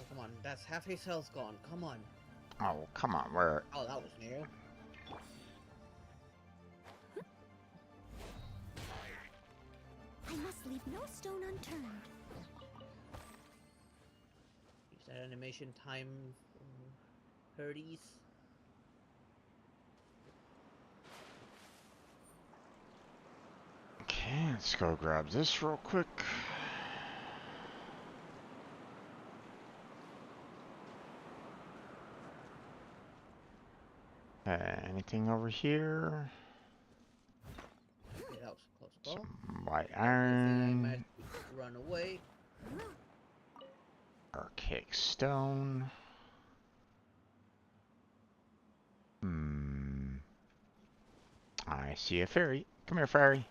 come on. That's half his health gone. Come on. Oh, come on. Where? Oh, that was new. I must leave no stone unturned. Use that animation time for Herdes. Okay, let's go grab this real quick. Anything over here? Okay, that was a close call. Some white I iron. managed to run away. Archaic stone. I see a fairy. Come here, fairy.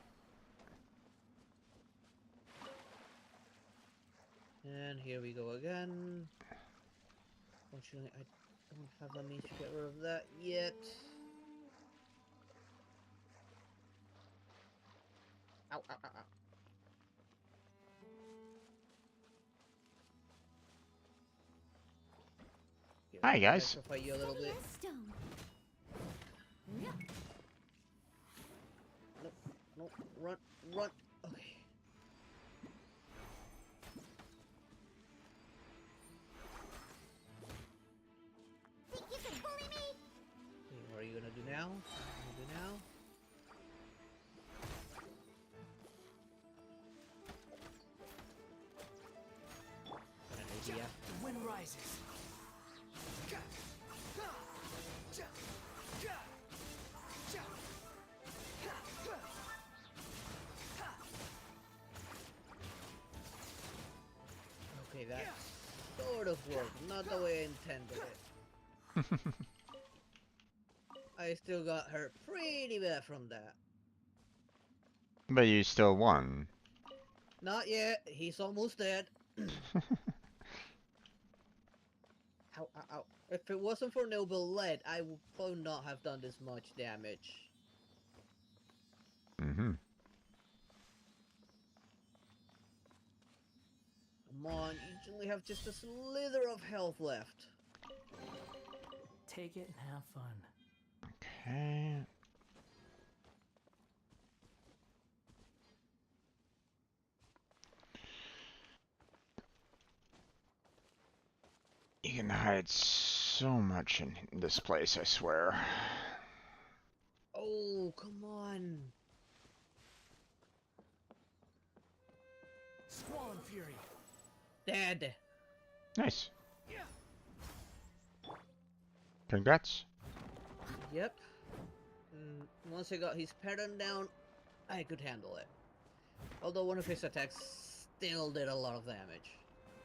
And here we go again. Unfortunately, I don't have the means to get rid of that yet. Ow, ow, ow, ow. Here, Hi, let me guys. electrify you a little bit. Stone. Nope, nope, run, run. Okay. Think you can bully me? Okay, what are you gonna do now? What are you gonna do now? Got an idea. The wind rises. Okay, that sort of worked. Not the way I intended it. I still got hurt pretty bad from that. But you still won. Not yet. He's almost dead. Ow, ow, ow. If it wasn't for Noble Lead, I would probably not have done this much damage. Mm-hmm. Come on, you only have just a slither of health left. Take it and have fun. Okay. You can hide so much in this place, I swear. Oh, come on. Squall Fury. Dead. Nice. Congrats. Yep. Once I got his pattern down, I could handle it. Although one of his attacks still did a lot of damage.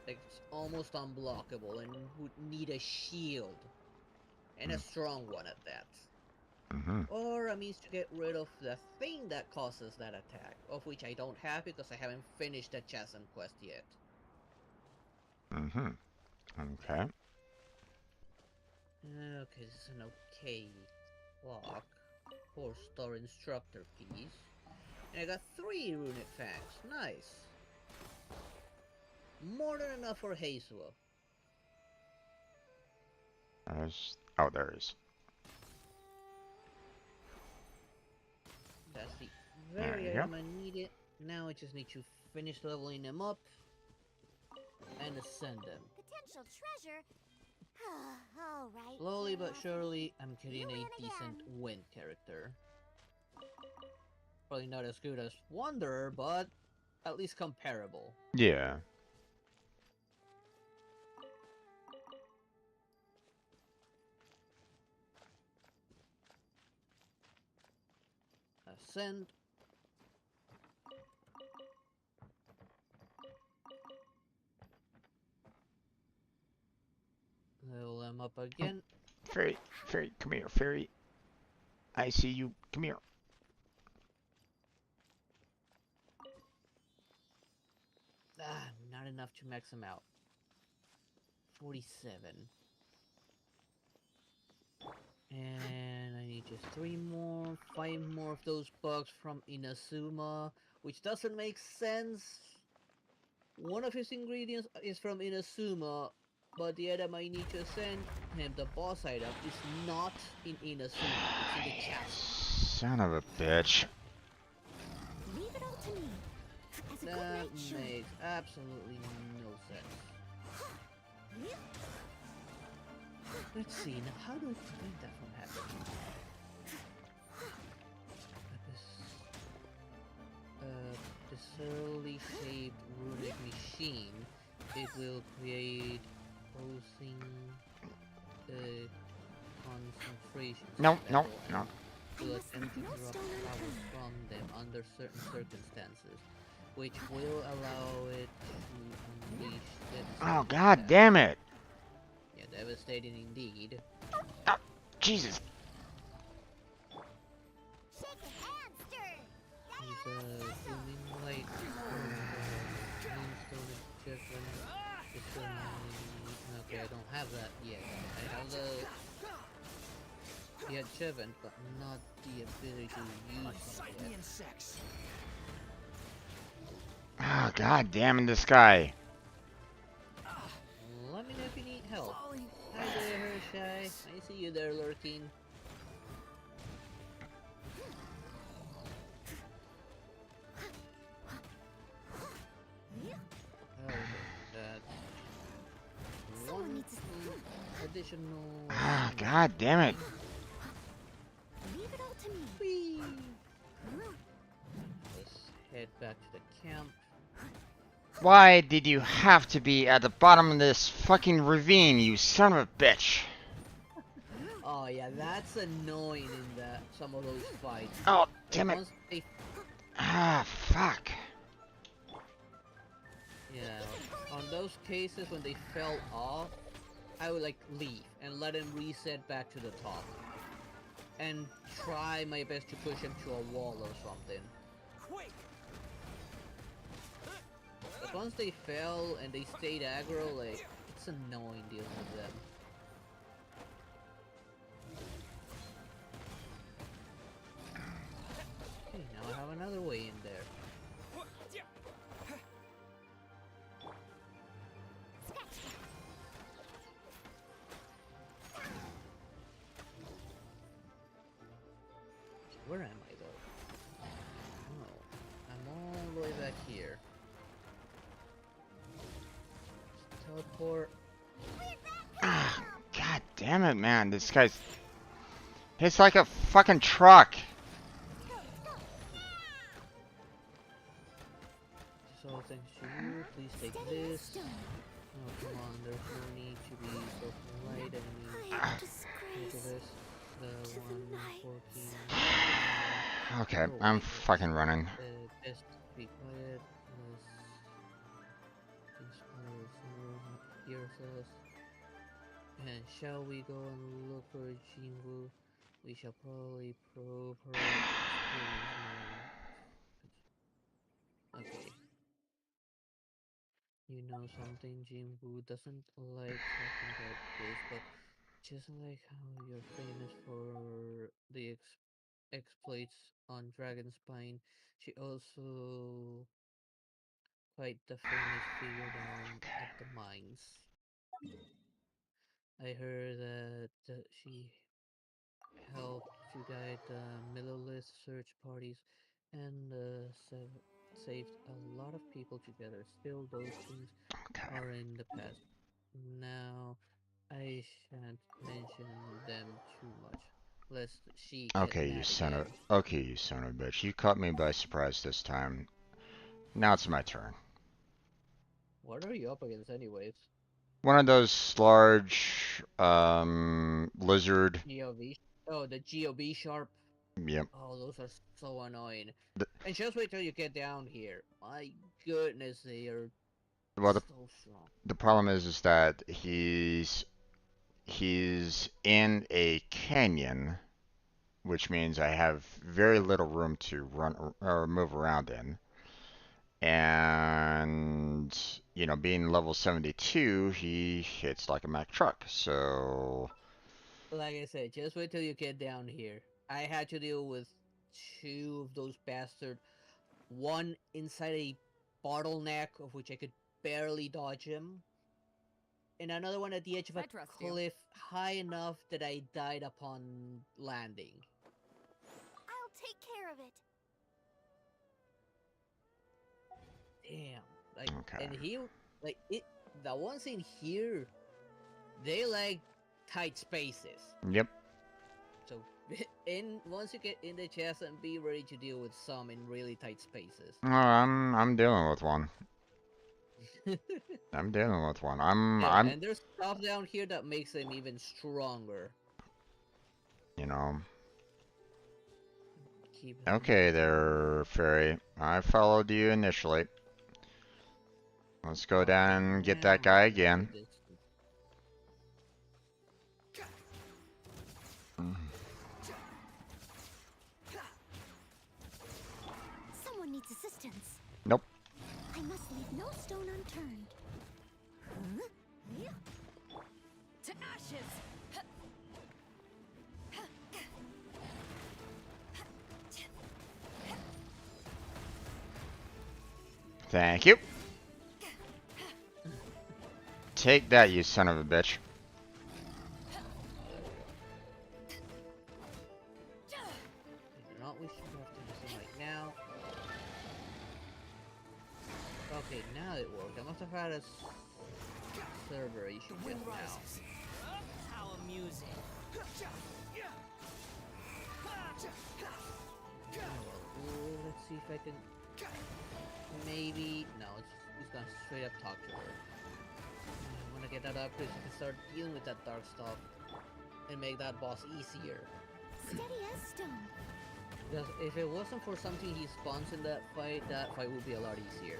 Like, it's almost unblockable and would need a shield. And a strong one at that. Mm-hmm. Or a means to get rid of the thing that causes that attack, of which I don't have because I haven't finished the Chasm quest yet. Mm-hmm. Okay. Okay, this is an okay clock. 4-star instructor piece. And I got 3 runic fangs. Nice. More than enough for Hazua. There's... Oh, there is. That's the There very you go. item I needed. Now I just need to finish leveling them up and ascend them. Potential treasure? Alright. Slowly but Jeff. surely, I'm getting You a win decent again. wind character. Probably not as good as Wanderer, but at least comparable. Yeah. Ascend. Level them up again. Fairy, fairy, come here, fairy. I see you. Come here. Ah, not enough to max them out. 47. And I need just 3 more, 5 more of those bugs from Inazuma, which doesn't make sense. One of his ingredients is from Inazuma, but the item I need to ascend, and the boss item, is not in Inazuma, it's in the chasm. Son of a bitch. Leave it all to me. As a good That knight should. makes absolutely no sense. Let's see, now how do I prevent that from happening? This early shaped runic machine, it will create pulsing concentration. No, no, no. To attempt to drop power from them under certain circumstances, which will allow it to unleash devastating Oh, god attacks. damn it. Yeah, devastating indeed. Oh, Jesus. Shake a hand, stir. He's a booming light. Okay, I don't have that yet. I have the achievement, but not the ability to use it Unsight me yet. insects. Oh, god damn it, this guy. Let me know if you need help. Falling. Hi there, Hershey. I see you there lurking. Oh, that's Someone one needs to additional. Ah, god damn it. leave it all to me. Whee! Let's head back to the camp. Why did you have to be at the bottom of this fucking ravine, you son of a bitch? Oh yeah, that's annoying in that some of those fights. Oh, damn it. Once they, Ah, fuck. yeah, on those cases when they fell off, I would like leave and let them reset back to the top. and try my best to push him to a wall or something. Quick! But once they fell and they stayed aggro, like, it's annoying dealing with them. Okay, now I have another way in there. Where am I though? Oh, I'm all the way back here. Teleport. Ah, God damn it, man. This guy's... It's like a fucking truck. This all thanks to you. Please take this. Oh, come on. There's no need to be so polite. Look at this. The one working. Okay, Oh, I'm wait, fucking running. Best be quiet. Hears us. And shall we go and look for Jinwoo? We shall probably probe her experience mind. Okay. You know something, Jinwoo doesn't like talking about this, but just like how you're famous for the exploits on Dragonspine, she also quite the famous figure down at the mines. I heard that she helped to guide the Millilith search parties and saved a lot of people together. Still, those things Okay. are in the past. Now, I shan't mention them too much, lest she get Okay, you mad son again. of... Okay, you son of a bitch. You caught me by surprise this time. Now it's my turn. What are you up against anyways? One of those large, lizard... GOV? Oh, the GOB sharp. Yep. Oh, those are so annoying. The, And just wait till you get down here. My goodness, they are well, so strong. the problem is that he's in a canyon, which means I have very little room to run or move around in. And, you know, being level 72, he hits like a Mack truck, so... Like I said, just wait till you get down here. I had to deal with two of those bastards. One inside a bottleneck, of which I could barely dodge him. And another one at the edge of I a trust you. cliff high enough that I died upon landing. I'll take care of it. Damn. Like, Okay. and he, like, the ones in here, they like tight spaces. Yep. So, once you get in the chest and be ready to deal with some in really tight spaces. Well, I'm dealing with one. I'm dealing with one. Yeah, I'm and there's stuff down here that makes them even stronger. you know. Keep Okay there, fairy. I followed you initially. Let's go down okay, and get now that guy let's do again. this. Someone needs assistance. Nope. I must leave no stone unturned. Huh? To ashes! Thank you. Take that, you son of a bitch. I do not wish to have to do this right now. Okay, now it worked. I must have had a server issue just now. How amusing. Oh, well, let's see if I can. Maybe no, it's gonna straight up talk to her. I wanna get that up because you can start dealing with that dark stuff and make that boss easier. Steady as stone. Because if it wasn't for something he spawns in that fight would be a lot easier.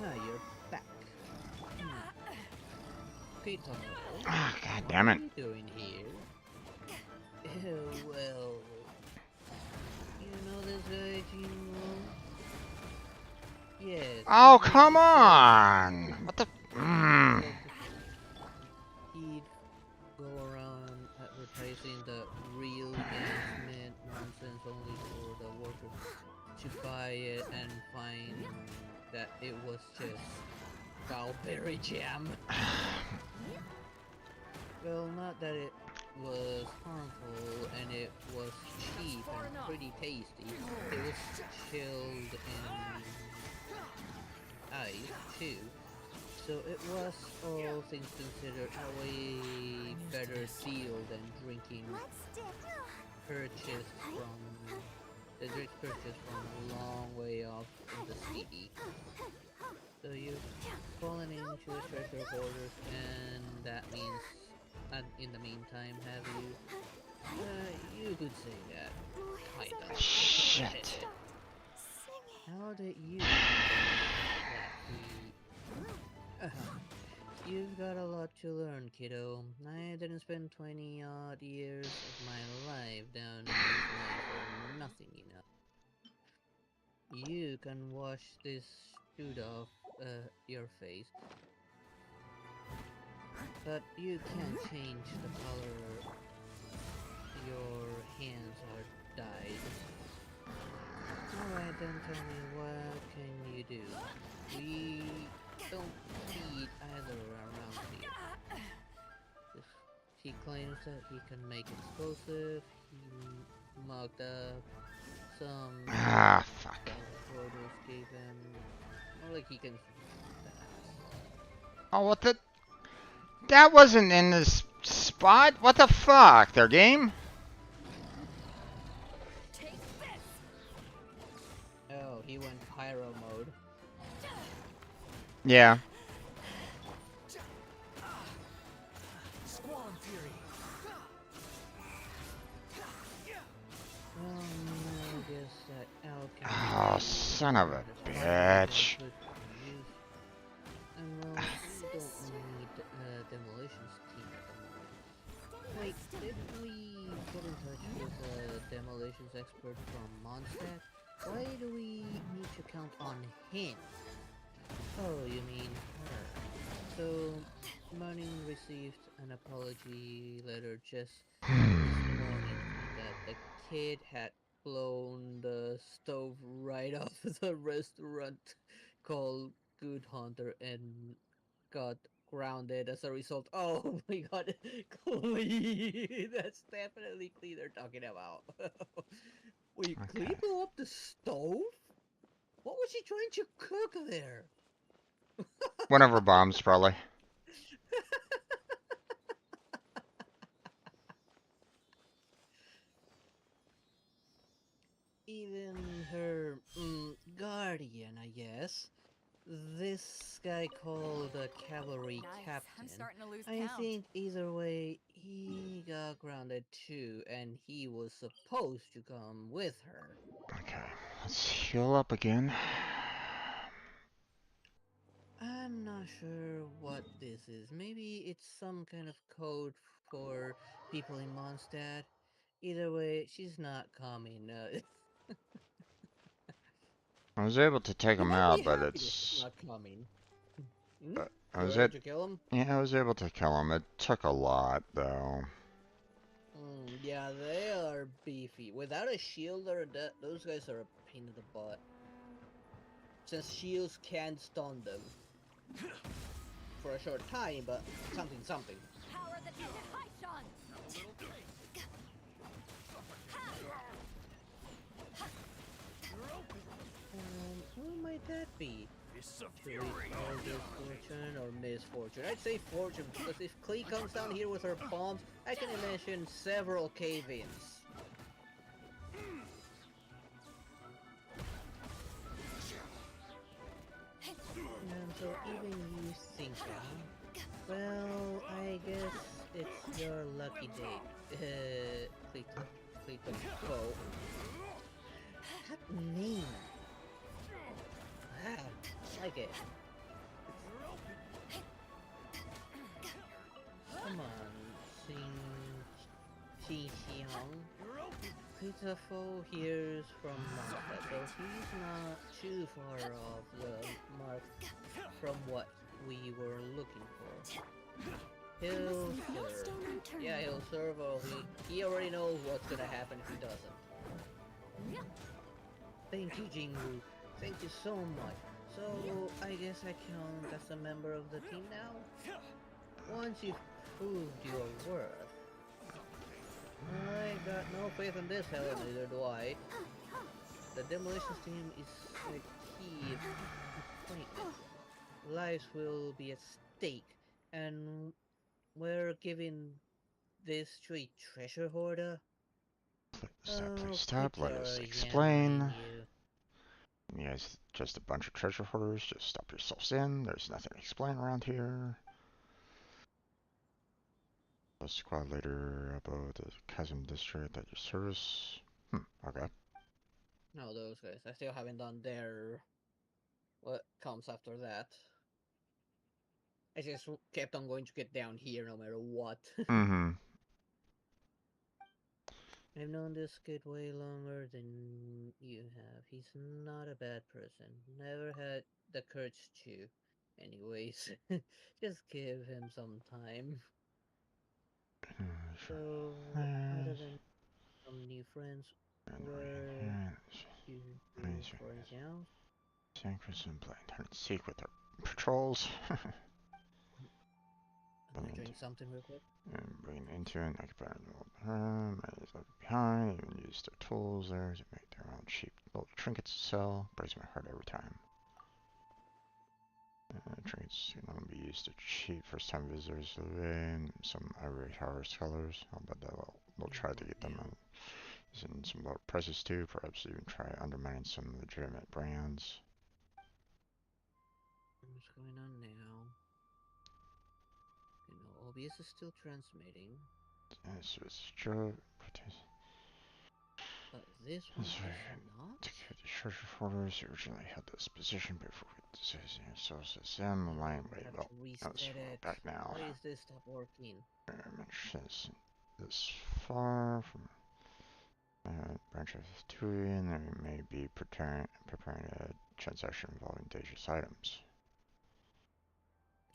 Ah, you're back. Peter, Ah, god what damn are it. you doing here? Well, you know this guy, Jinwoo? Yes, Oh, come on! What the? he'd go around advertising the real management nonsense only for the workers to buy it and find that it was just cowberry jam. Well, not that it was harmful, and it was cheap and pretty tasty. It was chilled in ice, too. So it was, all things considered, a way better deal than drinking purchased from the drinks purchased from a long way off in the city. So you've fallen into the treasure hoarders, and that means, and in the meantime, have you? You could say that, kinda. Shit. How did you that You've got a lot to learn, kiddo. I didn't spend 20 odd years of my life down in these mines for nothing, you know. You can wash this shoot off your face, but you can't change the color your hands are dyed. Alright then, tell me, what can you do? We don't feed either around here. He claims that he can make explosive. He mugged up some Ah, fuck. photos gave him. More like he can. Oh, what the? That wasn't in this spot? What the fuck? Their game? Oh, he went pyro mode. Yeah. Squall Fury. Well, I guess that alchemy. Oh, son of a bitch. And well, we don't need demolitions team at the moment. Wait, did we get in touch with a demolitions expert from Mondstadt? Why do we need to count on him? Oh, you mean her. So, Morning received an apology letter just this morning that the kid had blown the stove right off the restaurant called Good Hunter and got grounded as a result. Oh my god, Clee! That's definitely Clee they're talking about. Wait, Okay. Clee blew up the stove? What was she trying to cook there? One of her bombs, probably. Even her guardian, I guess. This guy called the cavalry Nice. captain. I'm starting to lose I count. think either way, he got grounded too, and he was supposed to come with her. Okay. Let's heal up again. I'm not sure what this is. Maybe it's some kind of code for people in Mondstadt. Either way, she's not coming. I was able to take You him might be out, but happy that she's it's... not coming. Hmm? I You was able at... to kill him? Yeah, I was able to kill him. It took a lot, though. Yeah, they are beefy. Without a shield, those guys are a pain in the butt. Since shields can't stun them. For a short time, but something. Power that ended Haishan! Who might that be? It's a Should we fury. call this fortune or misfortune? I'd say fortune, because if Klee comes down here with her bombs, I can imagine several cave-ins. And so even you think that? Well, I guess it's your lucky day. Klee go. That name. Ah, like it. Xixiang. Pitiful hears from Martha, so he's not too far off the mark from what we were looking for. He'll serve. Yeah, he'll serve, or he already knows what's gonna happen if he doesn't. Thank you, Jingu. Thank you so much. So, I guess I count as a member of the team now? Once you've proved your worth. I got no faith in this hell, neither do I. The demolitions team is a key appointment. Lives will be at stake, and we're giving this to a treasure hoarder? Please Oh, stop. Let us Kuchara explain. yammering you. You guys, just a bunch of treasure hoarders. Just stop yourselves in. There's nothing to explain around here. A squad leader about the chasm district at your service. Okay. No, those guys. I still haven't done their... what comes after that. I just kept on going to get down here no matter what. Mm-hmm. I've known this kid way longer than you have. He's not a bad person. Never had the courage to. Anyways, just give him some time. So, other than some new friends, were you here for anything else? Sanctus and blind hunted seek with their patrols. Am I doing something real quick? And bring into and occupy an old home, and left behind, even use their tools there to make their own cheap little trinkets to sell. Breaks my heart every time. Trinkets can only be used to cheat first time visitors to the way, and some irate harvest colors. I'll bet that we'll try to get them on using some lower prices too, perhaps even try undermining some legitimate brands. What's going on now? You know, OBS is still transmitting. Switch job. But this one is not? To get the treasure hoarders, originally had this position before we decided ourselves as them. The line way, well, that's back now. Why is this stop working? This far from branch of Tui, and they may be preparing a transaction involving dangerous items.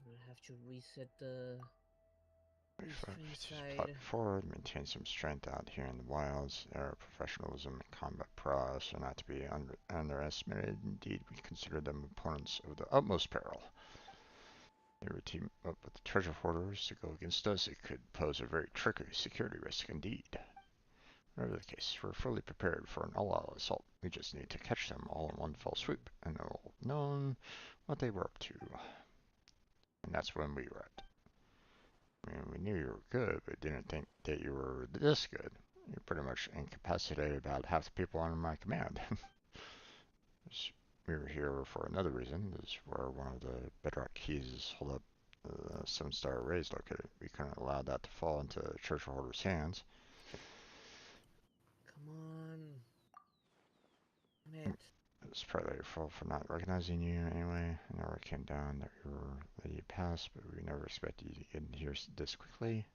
I have to reset the Plot forward, maintain some strength out here in the wilds. Our professionalism and combat prowess are not to be underestimated. Indeed, we consider them opponents of the utmost peril. They would team up with the treasure hoarders to go against us. It could pose a very tricky security risk indeed. Whatever the case, we're fully prepared for an all-out assault. We just need to catch them all in one fell swoop, and they'll have known what they were up to. And that's when we were at. I mean, we knew you were good, but didn't think that you were this good. You're pretty much incapacitated about half the people under my command. We were here for another reason. This is where one of the bedrock keys hold up the 7-star arrays located. We couldn't allow that to fall into treasure hoarders' hands. Come on. Damn it. It's partly your fault for not recognizing you anyway. I never came down that we were letting you pass, but we never expected you to get in here this quickly.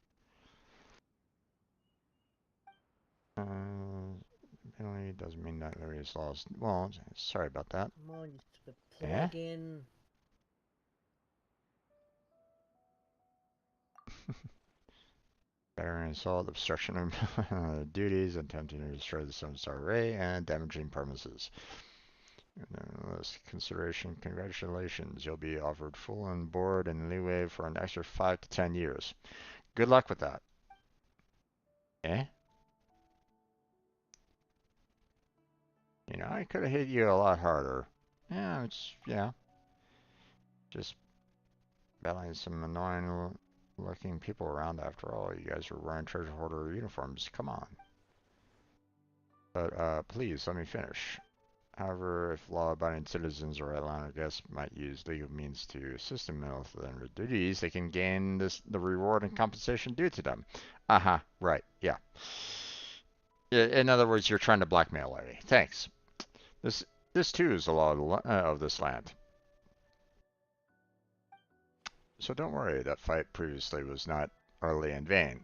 Penalty doesn't mean that area is lost. Well, sorry about that. Come on, just the plug in. Battering assault, obstruction of duties, attempting to destroy the 7-star array, and damaging premises. Unless consideration, congratulations. You'll be offered full on board and leeway for an extra 5 to 10 years. Good luck with that. Eh? You know, I could have hit you a lot harder. Yeah, it's, just battling some annoying looking people around after all. You guys are wearing treasure hoarder uniforms. Come on. But, please, let me finish. However, if law-abiding citizens or Atlanta guests might use legal means to assist them with their duties, they can gain the reward and compensation due to them. Right, yeah. In other words, you're trying to blackmail Larry. Thanks. This too is the law of this land. So don't worry, that fight previously was not utterly in vain.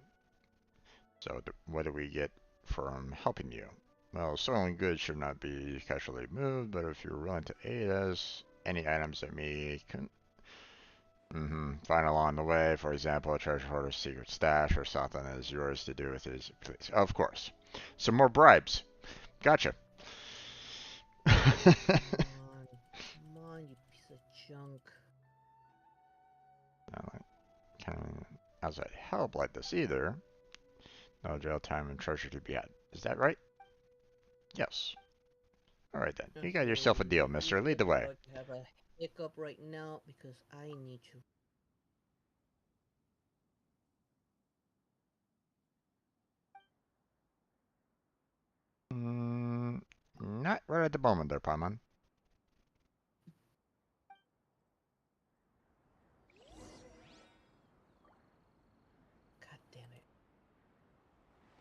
So what do we get from helping you? Well, stolen goods should not be casually moved, but if you're willing to aid us, any items that we can find along the way, for example, a treasure hoarder's secret stash or something, is yours to do with it, please. Of course. Some more bribes. Gotcha. Come on, you piece of junk. Can outside help like this either. No jail time and treasure to be had. Is that right? Yes. Alright then. You got yourself a deal, mister. Lead the way. I'm about to have a hiccup right now because I need to. Not right at the moment there, Paimon. God damn it.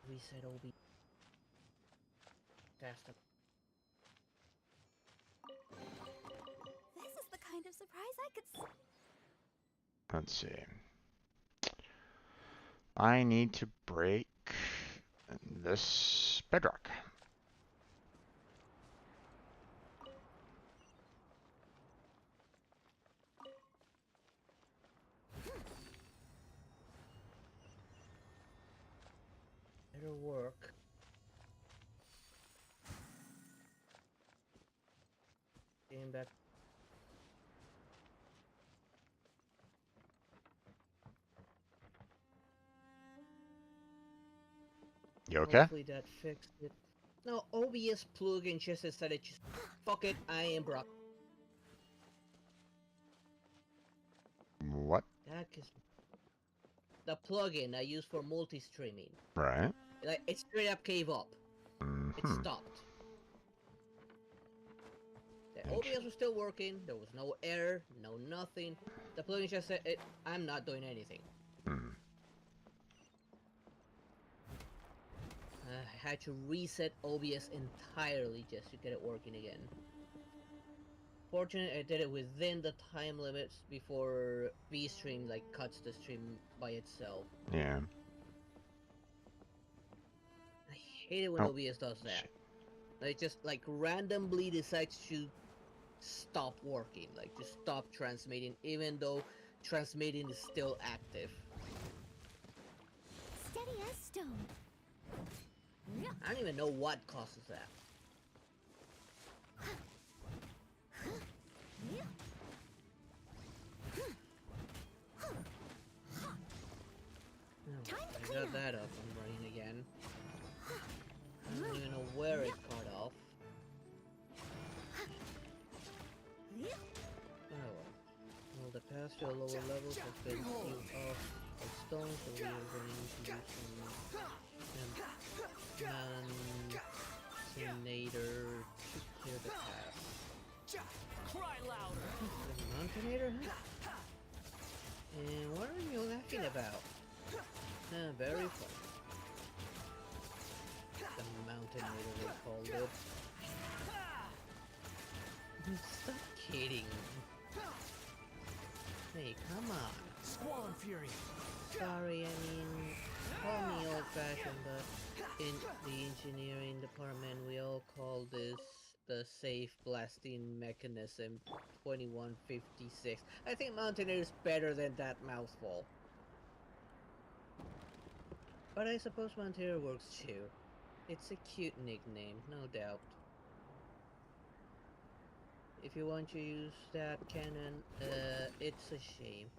Reset OB. Faster. This is the kind of surprise I could see. Let's see. I need to break this bedrock. Better work. Getting back. You okay? Hopefully that fixed it. No, OBS plugin just decided to fuck it, I am Brock. What? That is the plugin I use for multi-streaming. Right. Like, it straight up gave up. It stopped. The OBS was still working, there was no error, no nothing. The plugin just said, I'm not doing anything. I had to reset OBS entirely just to get it working again. Fortunately, I did it within the time limits before VStream like cuts the stream by itself. Yeah. I hate it when OBS does that. It just like randomly decides to stop working, like to stop transmitting, even though transmitting is still active. Steady as stone. I don't even know what causes that. I got that up and running again. I don't even know where it cut off. Oh well. Well, the path to lower levels has been sealed off by stone, so we are going to use some Mantinator to clear the path. Cry louder. Mantinator, huh? And what are you laughing about? Very funny. The Mantinator, they called it. Stop kidding. Hey, come on. Squall and Fury. Sorry, I mean, call me old-fashioned, but in the engineering department, we all call this the safe blasting mechanism 2156. I think Mountaineer is better than that mouthful. But I suppose Mountaineer works too. It's a cute nickname, no doubt. If you want to use that canon, it's a shame.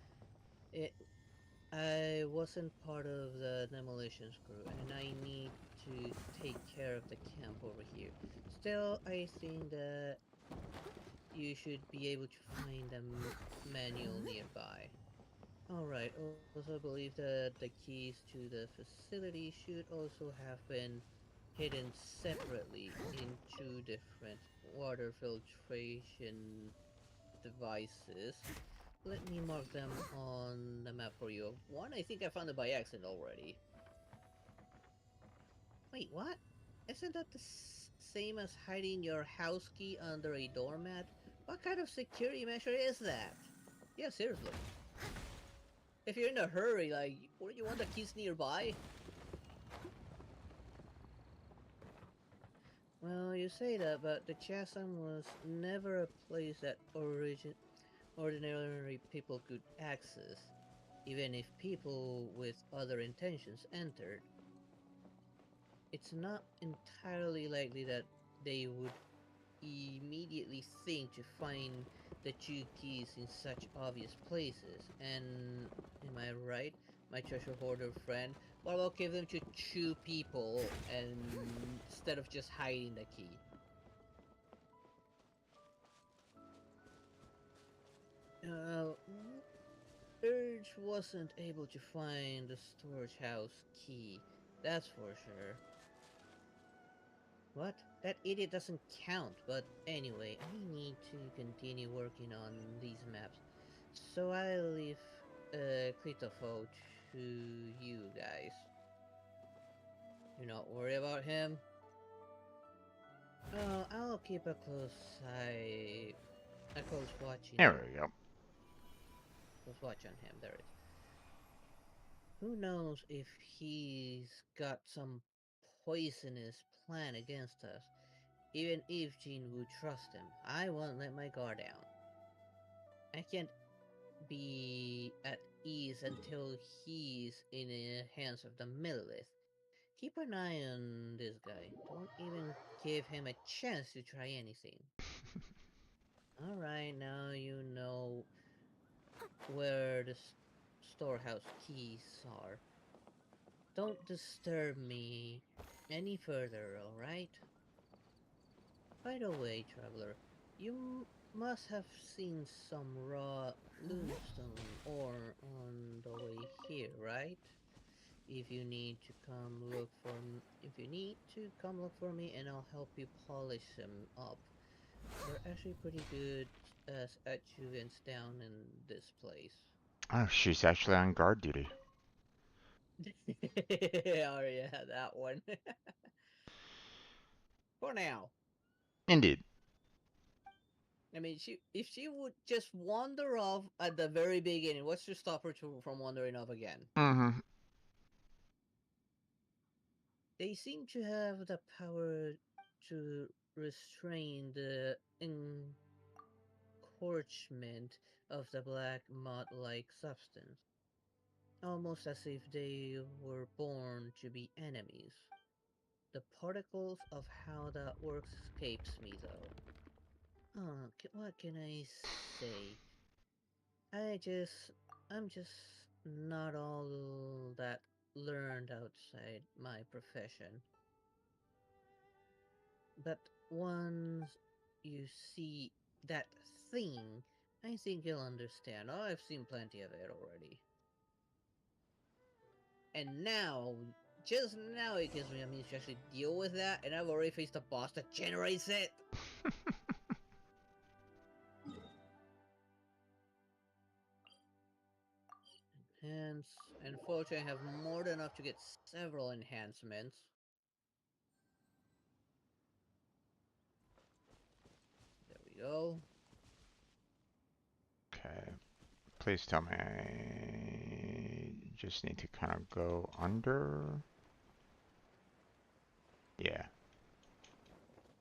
I wasn't part of the demolitions crew, and I need to take care of the camp over here. Still, I think that you should be able to find a manual nearby. Alright, also I believe that the keys to the facility should also have been hidden separately in two different water filtration devices. Let me mark them on the map for you. One, I think I found it by accident already. Wait, what? Isn't that the same as hiding your house key under a doormat? What kind of security measure is that? Yeah, seriously. If you're in a hurry, like, wouldn't you want the keys nearby? Well, you say that, but the chasm was never a place that ordinary people could access, even if people with other intentions entered. It's not entirely likely that they would immediately think to find the two keys in such obvious places. And am I right, my treasure hoarder friend? What about give them to two people and instead of just hiding the key? Uh, Urge wasn't able to find the storage house key, that's for sure. What? That idiot doesn't count, but anyway, I need to continue working on these maps. So I'll leave Clitofo to you guys. Do not worry about him. I'll keep a close There we go. watch on him. There it is. Who knows if he's got some poisonous plan against us? Even if Jean would trust him, I won't let my guard down. I can't be at ease until he's in the hands of the Millith. Keep an eye on this guy. Don't even give him a chance to try anything. Alright, now you know where the storehouse keys are. Don't disturb me any further, alright? By the way, traveler, you must have seen some raw Loonstone ore on the way here, right? If you need to come look for me, and I'll help you polish them up. They're actually pretty good as adjuvants down in this place. Oh, she's actually on guard duty. Oh yeah, that one. For now. Indeed. I mean, if she would just wander off at the very beginning, what's to stop her from wandering off again? Mm-hmm. They seem to have the power to restrain the encroachment of the black moth-like substance, almost as if they were born to be enemies. The particles of how that works escapes me, though. What can I say? I just, I'm just not all that learned outside my profession. But once you see that thing, I think you'll understand. Oh, I've seen plenty of it already. And now, just now it gives me a means to actually deal with that, and I've already faced a boss that generates it! Hence, unfortunately, I have more than enough to get several enhancements. There we go. Okay. Please tell me I just need to kind of go under. Yeah.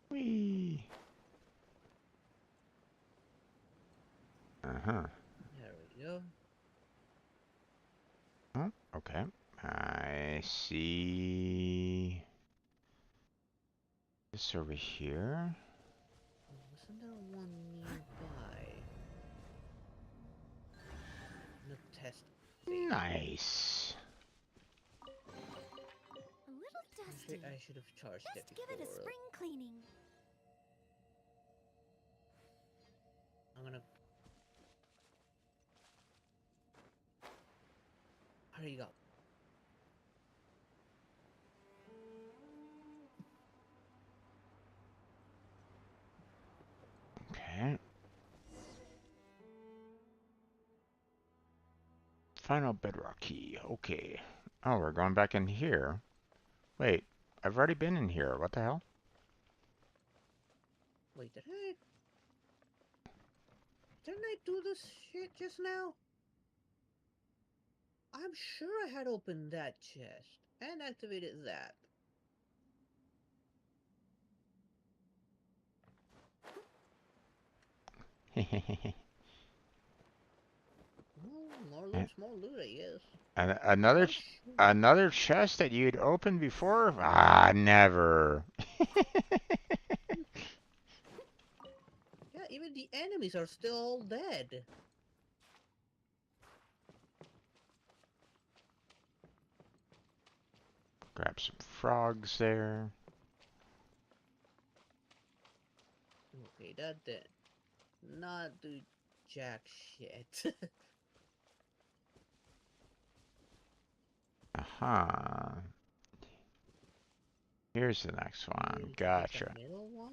Whee! Uh-huh. There we go. Oh, okay. I see this over here. Wasn't there one nearby? The test thing. Nice. A little dusty. I should have charged it Just give it a before. spring cleaning. I'm gonna... Hurry up. Okay. Final bedrock key. Okay. Oh, we're going back in here. Wait, I've already been in here. What the hell? Wait, didn't I do this shit just now? I'm sure I had opened that chest and activated that. More loot, I guess. And Oh, shit. another chest that you'd opened before? Ah, never. Yeah, even the enemies are still all dead. Grab some frogs there. Okay, that did not do jack shit. Aha. Here's the next one. Need to hit Gotcha. the middle one?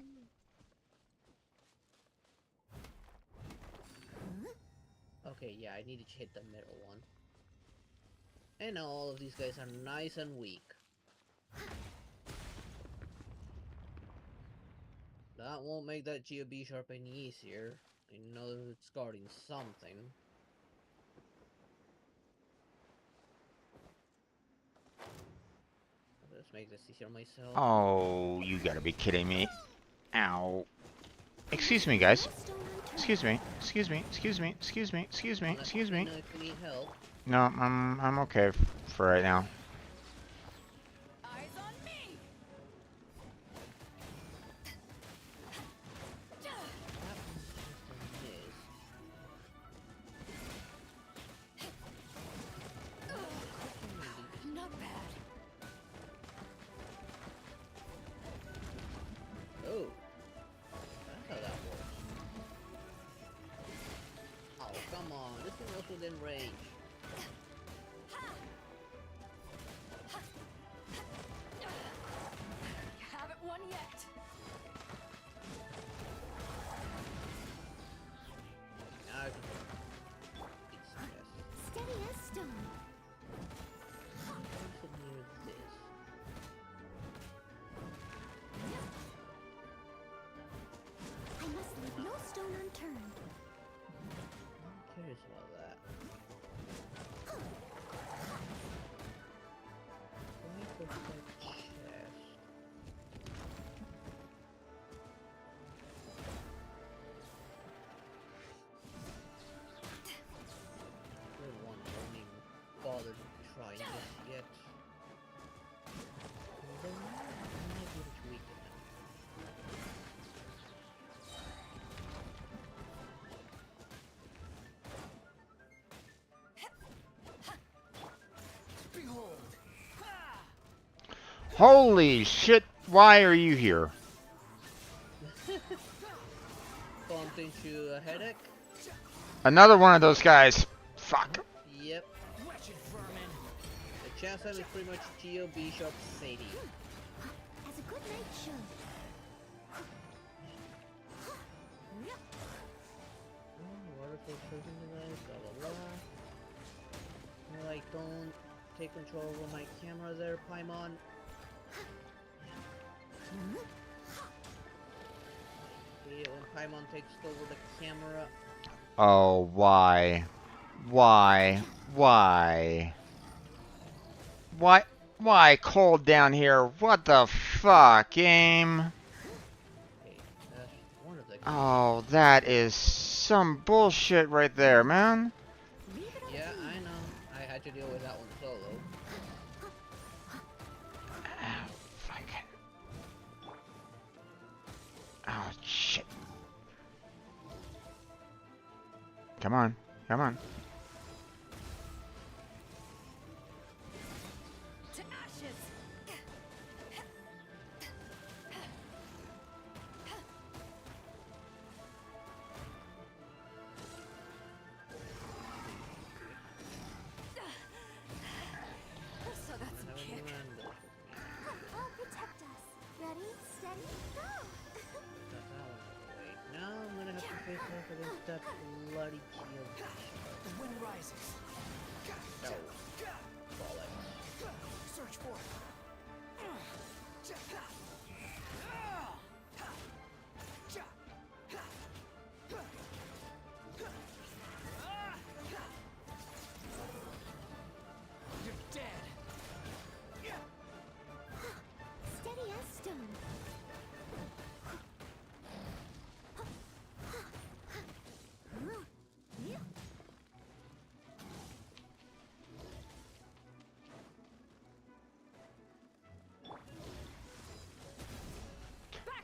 Okay, yeah, I needed to hit the middle one. And now all of these guys are nice and weak. That won't make that GOB sharp any easier. I know it's guarding something. Let's make this easier myself. Oh, you gotta be kidding me. Ow. Excuse me, guys. Excuse me. Excuse me. Excuse me. Excuse me. Excuse me. Excuse me. Let me know if you need help. No, I'm okay for right now. Eyes on me! Not bad. Oh. That's how that works. Oh, come on. This thing was within range. You haven't won yet. Now I can it's yes. Steady as stone. What's near this? I must leave no stone unturned. I'm curious about that. Why push that chest? Good one, don't even bother trying this yet. Although, I might be able to weaken them. Behold! Holy shit, why are you here? Bumped into a headache? Another one of those guys. Fuck. Yep. Wretched vermin! The chasm is pretty much GOB sharp Sadie. As a good knight should. Water filtration device, blah blah blah. No, I don't take control over my camera there, Paimon. Yeah, when Paimon takes over the camera. Oh, why? Why? Why? Why cold down here? What the fuck, game? Okay, that's one of the Oh, that is some bullshit right there, man. Yeah, I know. I had to deal with that one solo. Oh, fucking. Oh, shit. Come on. Come on. To ashes! So that's I some have a kick. Miranda. I'll protect us. Ready, steady, go! Got that one out of the way. Now I'm gonna have to face off against that bloody GOB. The wind rises. No. Bollocks. Search for it. You're dead. Steady as stone.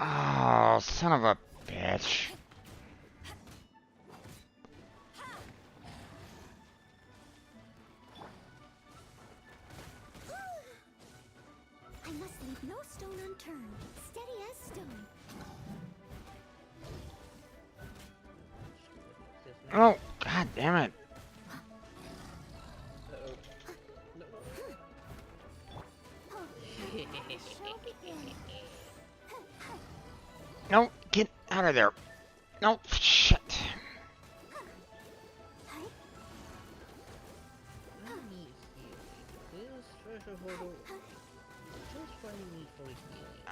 Oh, son of a bitch. I must leave no stone unturned. Steady as stone. This Oh, god damn it. Uh-oh. No. No, get out of there. No, shit. Let me heal. This treasure hoarder just what I need for healing.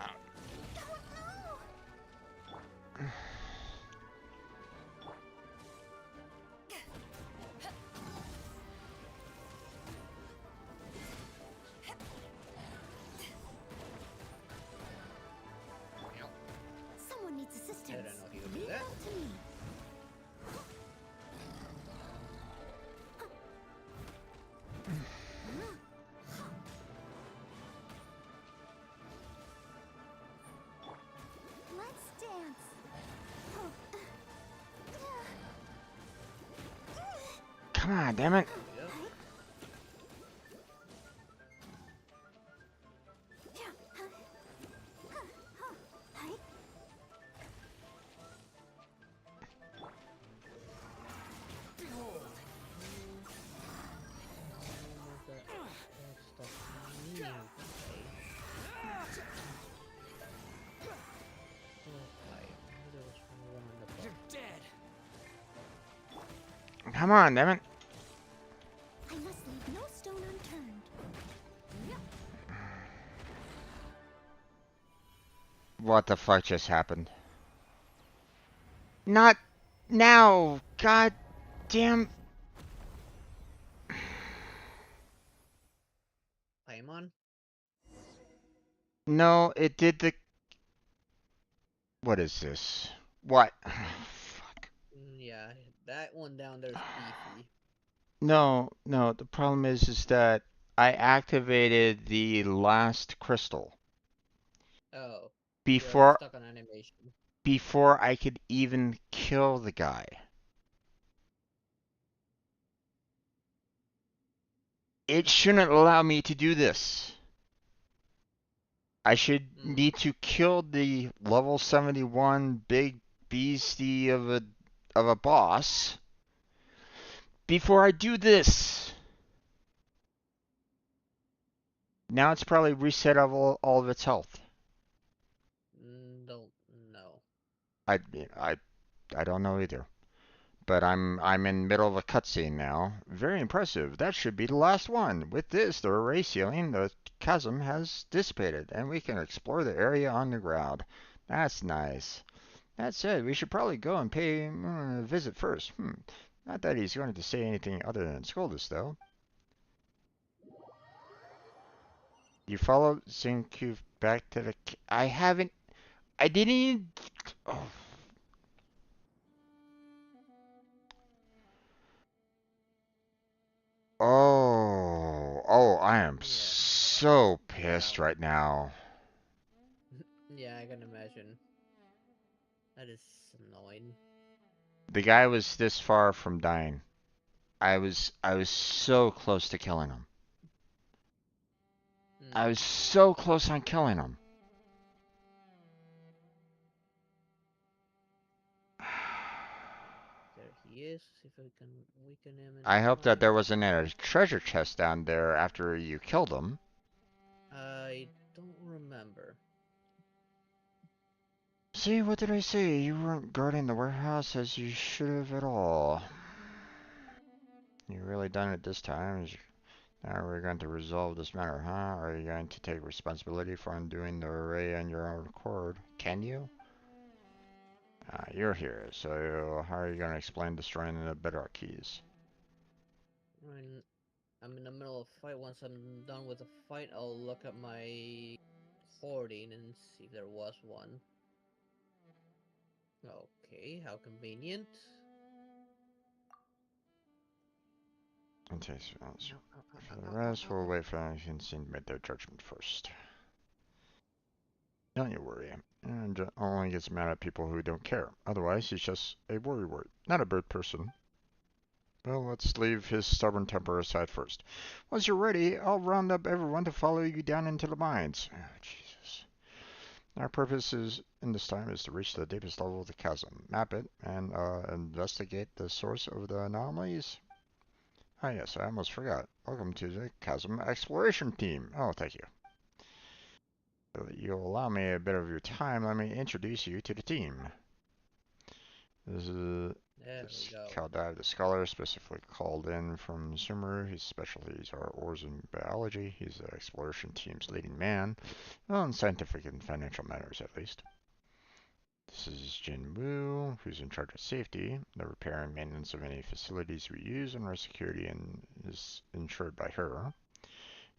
Someone needs I assistance. don't know if you can do Leave that. that to me. Let's dance. Come on, damn it. Yep. You're dead. Come on, damn it. I must leave no stone unturned. What the fuck just happened? Not now. God damn. Paimon? No, it did the. What is this? What? Fuck. Yeah, that one down there's beefy. No, no. The problem is that I activated the last crystal Oh, you're before stuck on animation. before I could even kill the guy. It shouldn't allow me to do this. I should need to kill the level 71 big beastie of a boss before I do this. Now it's probably reset all of its health. Don't know. I I I don't know either. But I'm in the middle of a cutscene now. Very impressive. That should be the last one. With this, the array ceiling, the chasm has dissipated, and we can explore the area on the ground. That's nice. That said, we should probably go and pay a visit first. Not that he's going to say anything other than scold us, though. You followed Zenku back to the... I haven't... I didn't even... Oh. Oh, I am so pissed right now. Yeah, I can imagine. That is annoying. The guy was this far from dying. I was so close to killing him. I was so close on killing him. There he is. See if we can weaken him in I hope that time. there wasn't a treasure chest down there after you killed him. I don't remember. See, what did I say? You weren't guarding the warehouse as you should have at all. You really done it this time. Now we're going to resolve this matter, huh? Are you going to take responsibility for undoing the array on your own accord? Can you? You're here, so how are you going to explain destroying the bedrock keys? I'm in the middle of a fight. Once I'm done with the fight, I'll look at my hoarding and see if there was one. Okay, how convenient. Okay, so for the rest, we'll wait for anything to make their judgment first. Don't you worry. And only gets mad at people who don't care. Otherwise, he's just a worrywart, not a bird person. Well, let's leave his stubborn temper aside first. Once you're ready, I'll round up everyone to follow you down into the mines. Oh, Jesus. Our purpose in this time is to reach the deepest level of the chasm, map it, and investigate the source of the anomalies. Ah, yes, I almost forgot. Welcome to the chasm exploration team. Oh, thank you. So that you'll allow me a bit of your time, let me introduce you to the team. This is this Kaldive, the scholar, specifically called in from Sumeru. His specialties are ores and biology. He's the exploration team's leading man, on scientific and financial matters at least. This is Jin Woo, who's in charge of safety, the repair and maintenance of any facilities we use, and our security and is ensured by her.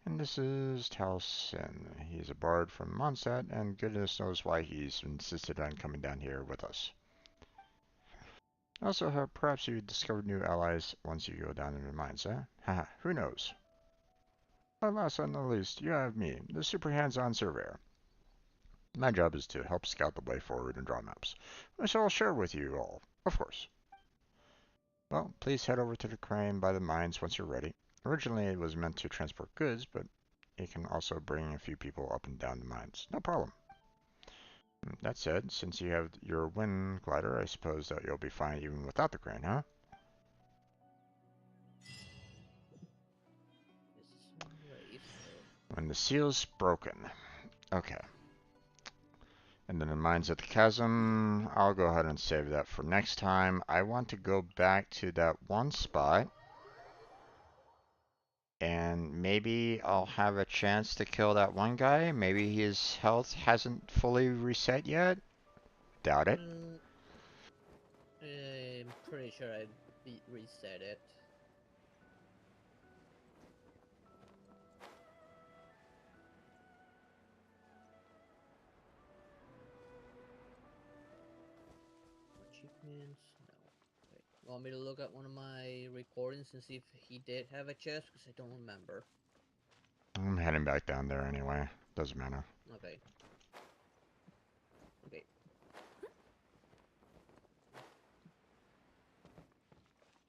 And this is Tao Sin. He's a bard from Mondstadt, and goodness knows why he's insisted on coming down here with us. Also, perhaps you discovered new allies once you go down in the mines, eh? Haha, who knows? But last but not least, you have me, the super hands-on surveyor. My job is to help scout the way forward and draw maps, which I'll share with you all, of course. Well, please head over to the crane by the mines once you're ready. Originally it was meant to transport goods, but it can also bring a few people up and down the mines. No problem. That said, since you have your wind glider, I suppose that you'll be fine even without the crane, huh? When the seal's broken. Okay. And then the mines at the chasm, I'll go ahead and save that for next time. I want to go back to that one spot. And maybe I'll have a chance to kill that one guy. Maybe his health hasn't fully reset yet. Doubt it. I'm pretty sure I reset it. Achievements? No. Wait. Want me to look at one of my recordings and see if he did have a chest? Because I don't remember. I'm heading back down there anyway. Doesn't matter. Okay. Okay.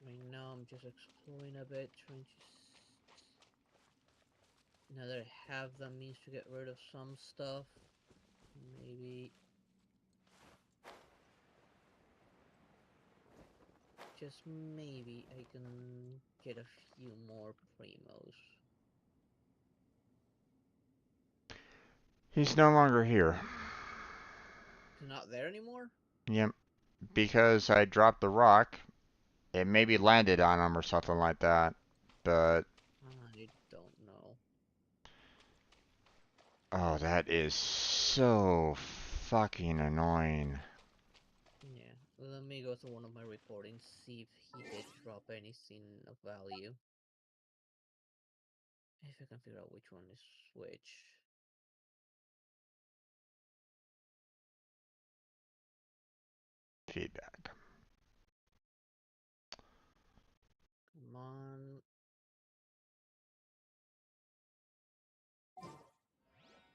Right now I'm just exploring a bit, trying to... Now that I have the means to get rid of some stuff, maybe... Just maybe I can get a few more primos. He's no longer here. He's not there anymore? Yep. Because I dropped the rock. It maybe landed on him or something like that. But... I don't know. Oh, that is so fucking annoying. Yeah, let me go to one of my recordings, see if he did drop anything of value. If I can figure out which one is which. Feedback. Come on.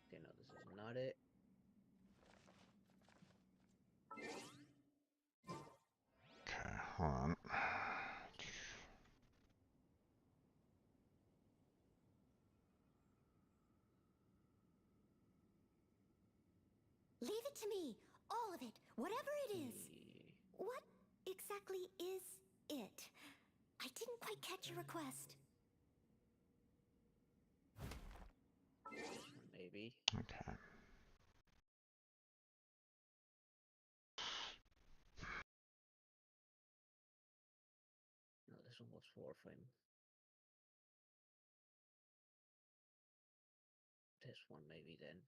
Okay, no, this is not it. Okay, hold on. Leave it to me. All of it. Whatever it is. What exactly is it? I didn't quite catch your request. This one, maybe. Okay. No, this one was Warframe. This one, maybe then.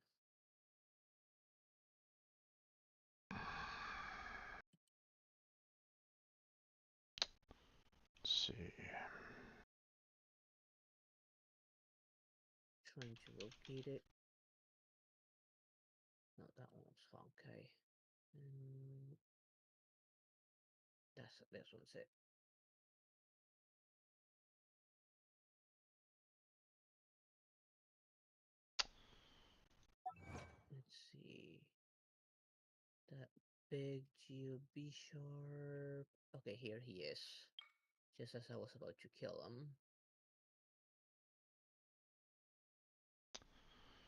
Let's see. Trying to locate it. No, that one's okay. This one's it. Let's see. see. That big GOB sharp. Okay, here he is. Just as I was about to kill him.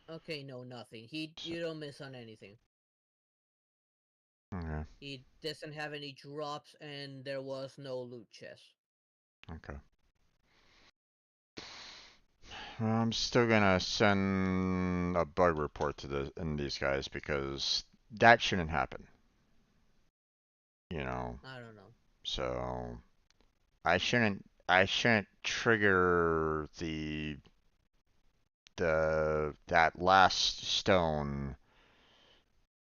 Okay, no, nothing. You don't miss on anything. Okay. He doesn't have any drops, and there was no loot chest. Okay. I'm still gonna send a bug report to these guys because that shouldn't happen. You know. I don't know. So I shouldn't trigger that last stone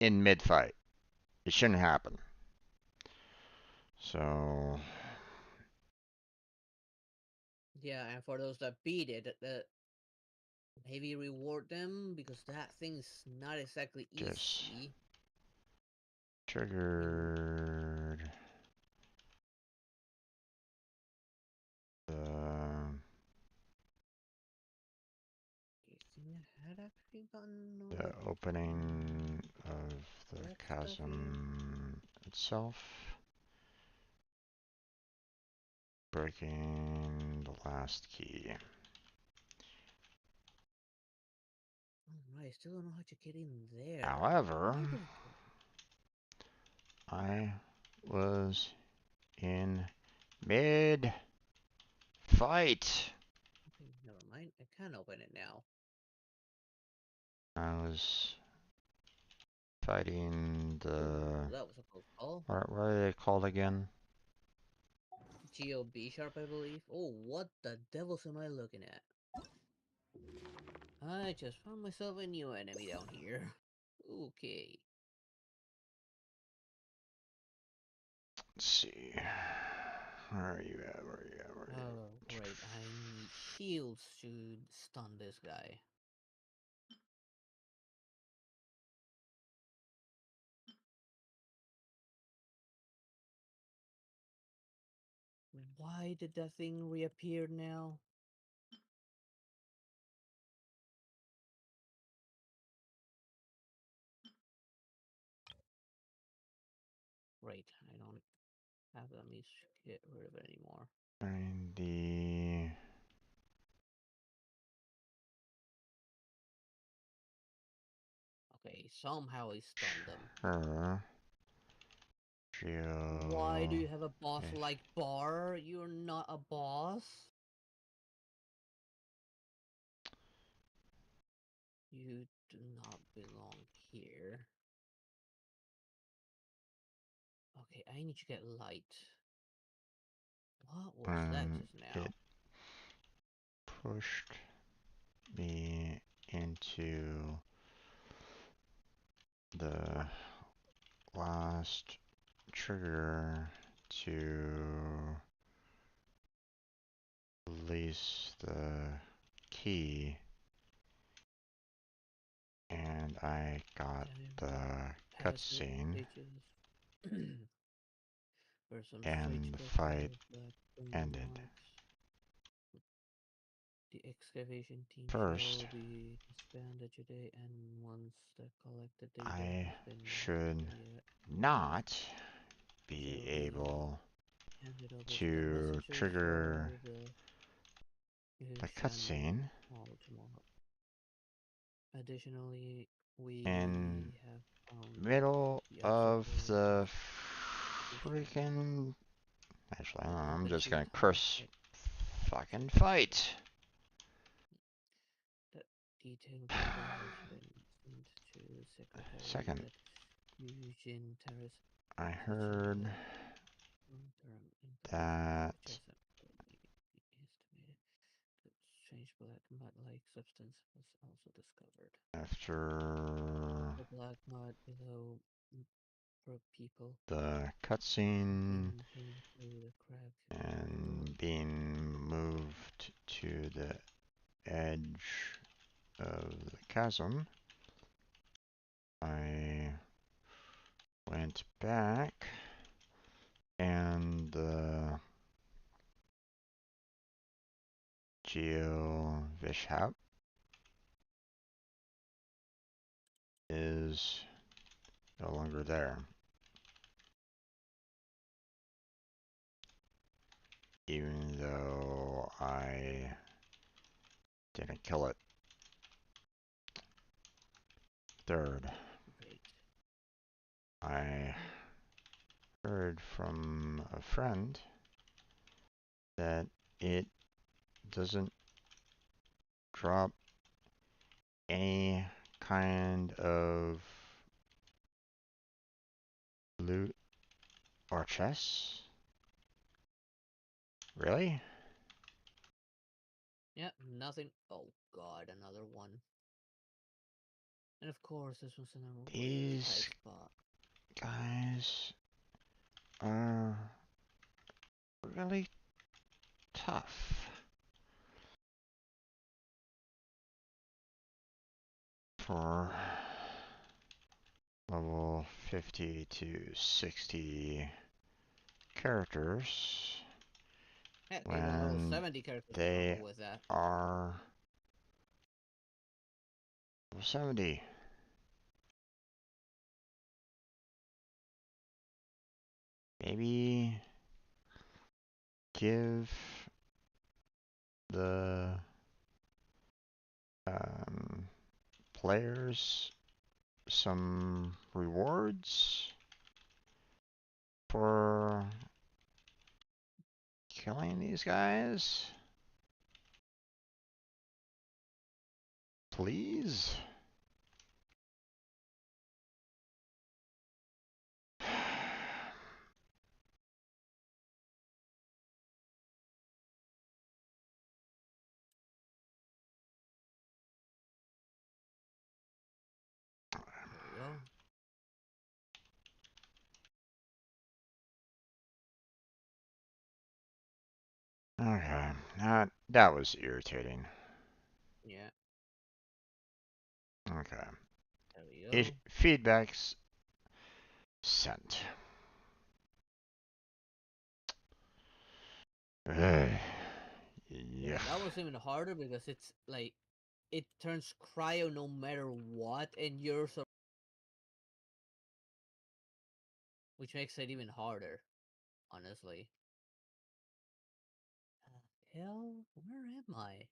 in mid fight. It shouldn't happen. So Yeah, and for those that beat it, maybe reward them because that thing's not exactly just easy. I mean, triggered the I think I had actually gotten the notified. opening of the That stuff here. chasm itself, breaking the last key. Alright, still don't know how to get in there. However, Why do I get? I was in mid fight. Okay, never mind. I can open it now. I was fighting Ooh, the that was a close call. what are they called again? GOB sharp, I believe. Oh, what the devils am I looking at? I just found myself a new enemy down here. Okay. Let's see. Where are you at? Where are you at? Where are you Oh, at? great. I need shields to stun this guy. Why did that thing reappear now? Great. I don't have that means to get rid of it anymore. Find the Okay, somehow I stunned them. her Why do geo you have a boss ish. like Bar? You're not a boss. You do not belong here. Okay, I need to get light. What was that And just now? it pushed me into the last trigger to release the key, and I got the Passive cutscene, pages. For some strange and the fight collectible black ended. marks. The excavation team First, shall be disbanded today, and once the collected data I has been should analyzed, not be shall be able handed over to the to messengers trigger for the the examining cutscene hall tomorrow. Additionally, in we have found middle the of obstacle the just Genshin. freaking. Actually, I The don't know, I'm just multitude gonna has curse been fucking fight. the detailed data has been sent to the secretary Second, at Eugene Terrace. I Such a heard long-term implication of that the chest may be estimated. The strange black mud-like substance was also discovered. after The black mud below for people the simply cutscene came through the crack in the door. and being moved to the edge of the chasm, I went back and the Geo Vishap is no longer there. Even though I didn't kill it. Third, Great. I heard from a friend that it doesn't drop any kind of loot or chests. Really? Yeah, nothing. Oh god, another one. And of course, this was in a really tight These spot. guys are really tough for level 50 to 60 characters Heck, even level when 70 characters they struggle with that. are level 70. Maybe give the players some rewards for killing these guys? Please? There we go. Okay, that was irritating. Yeah, Okay. there we go. Feedbacks sent. Ugh. Yeah, Yeah. that was even harder because it's like it turns cryo no matter what, and you're so, which makes it even harder, honestly. Hell, where am I?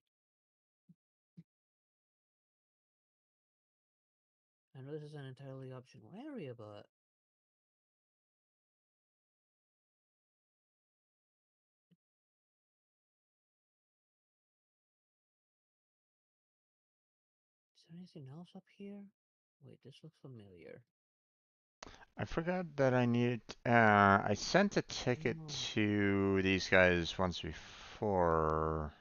I know this is an entirely optional area, but is there anything else up here? Wait, this looks familiar. I forgot that I needed. I sent a ticket Oh, to these guys once before.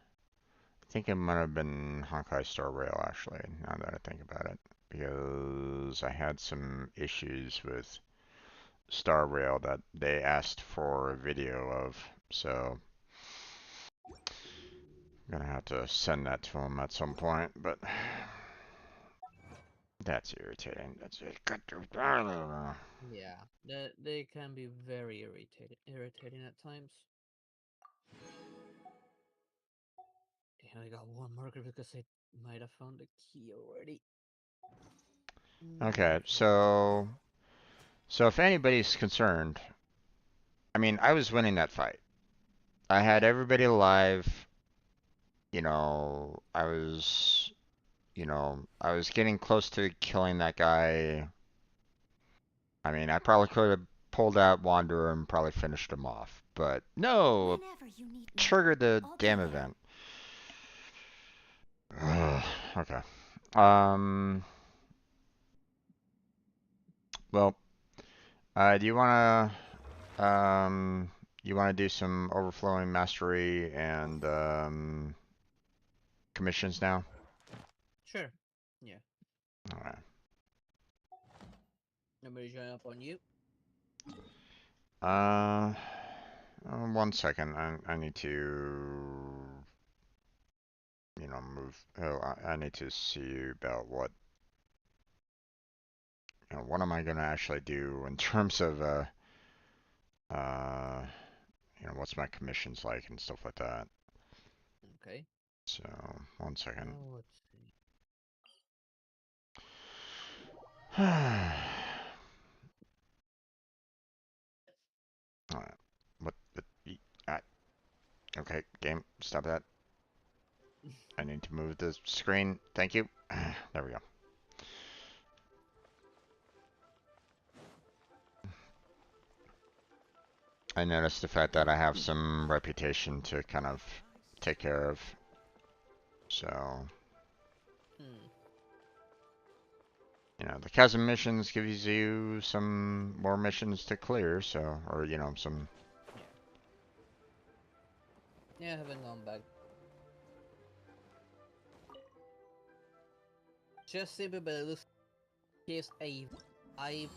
I think it might have been Honkai Star Rail, actually, now that I think about it. Because I had some issues with Star Rail that they asked for a video of. So I'm gonna have to send that to them at some point, but that's irritating. That's it. yeah, they can be very irritating at times. Damn, I got one marker because I might have found the key already. Okay, Okay. so if anybody's concerned, I mean, I was winning that fight. I had Yeah. everybody alive. I was getting close to killing that guy. I mean, I probably could have pulled out Wanderer and probably finished him off, but no, Whenever you need me, triggered the I'll be damn there. event. Okay. Um. Well, do you wanna do some overflowing mastery and commissions now? Sure. Yeah. All right. Nobody join up on you. Uh, 1 second. I need to, move. Oh, I need to see about what am I gonna actually do in terms of uh, what's my commissions like and stuff like that. Okay. So, 1 second. Let's see. Alright. What the? Uh, okay, game, stop that. I need to move the screen. Thank you. There we go. I noticed the fact that I have some reputation to kind of take care of. So, you know, the chasm missions gives you some more missions to clear, so, or, you know, some... Yeah, I haven't gone back. Just simply, but it looks gives a vibe.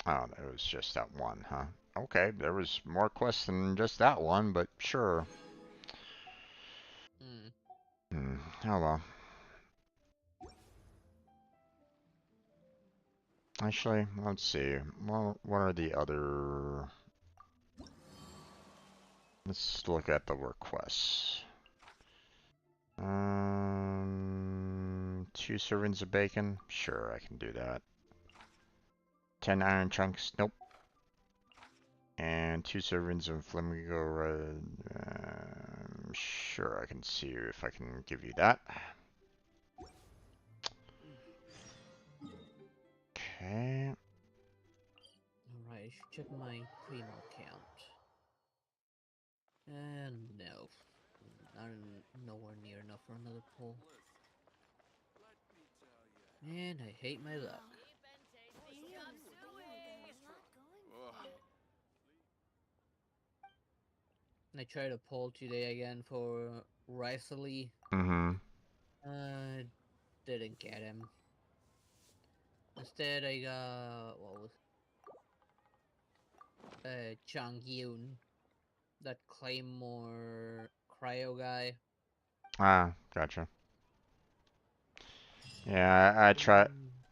Oh, it was just that one, huh? Okay, there was more quests than just that one, but sure. Oh well. Actually, let's see. Well, what are the other... Let's look at the requests. 2 servings of bacon? Sure, I can do that. 10 iron chunks? Nope. And 2 servings of flamingo red. Sure, I can see if I can give you that. Okay. Alright, I should check my primo count. And no. I'm nowhere near enough for another pull. Man, I hate my luck. I tried to pull today again for Risley. Mm-hmm. Didn't get him. Instead, I got what was Chang Yun, that Claymore cryo guy. Ah, gotcha. Yeah,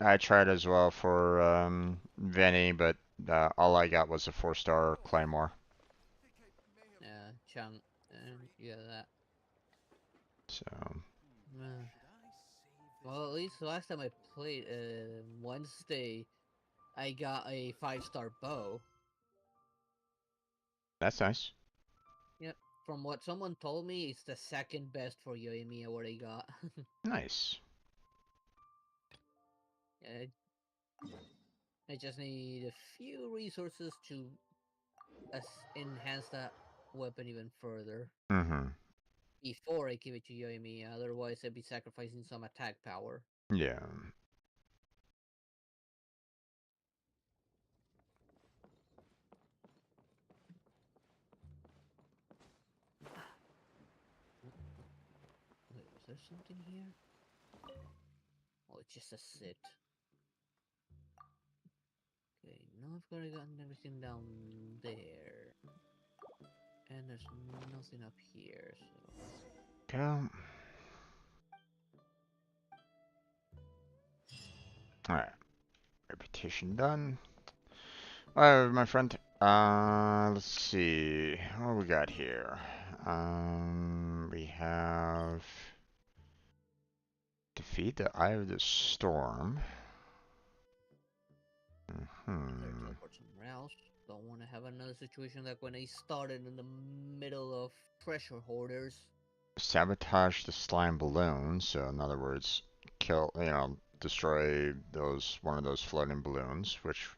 I tried as well for Vinny, but all I got was a 4-star Claymore. Chang, yeah, that. So. Well, at least last time I played, Wednesday, I got a 5-star bow. That's nice. Yep. From what someone told me, it's the second best for Yoimiya what I got. Nice. I just need a few resources to enhance that weapon even further. Mm-hmm. Before I give it to Yoimiya, otherwise I'd be sacrificing some attack power. Yeah. Wait, was there something here? Oh, it's just a sit. Okay, now I've got gotten everything down there. And there's nothing up here, so... Go. Alright. Reputation done. Alright, my friend. Let's see. What we got here? We have... Defeat the Eye of the Storm. Better teleport somewhere else. Don't want to have another situation like when I started in the middle of treasure hoarders. Sabotage the slime balloon. So in other words, kill, destroy one of those floating balloons, which,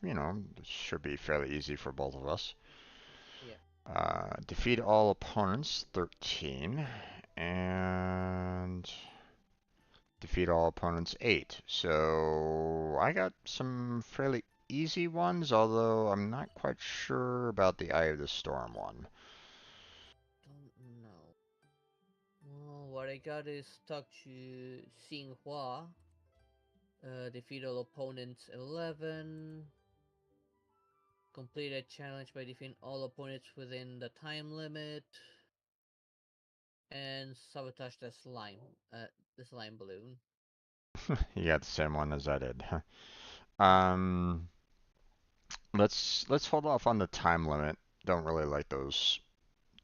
should be fairly easy for both of us. Yeah. Defeat all opponents, 13. And defeat all opponents, 8. So I got some fairly easy ones, although I'm not quite sure about the Eye of the Storm one. Don't know. Well, what I got is talk to Xinhua. Defeat all opponents, 11. Complete a challenge by defeating all opponents within the time limit. And sabotage the slime balloon. You got the same one as I did. Um, let's hold off on the time limit. Don't really like those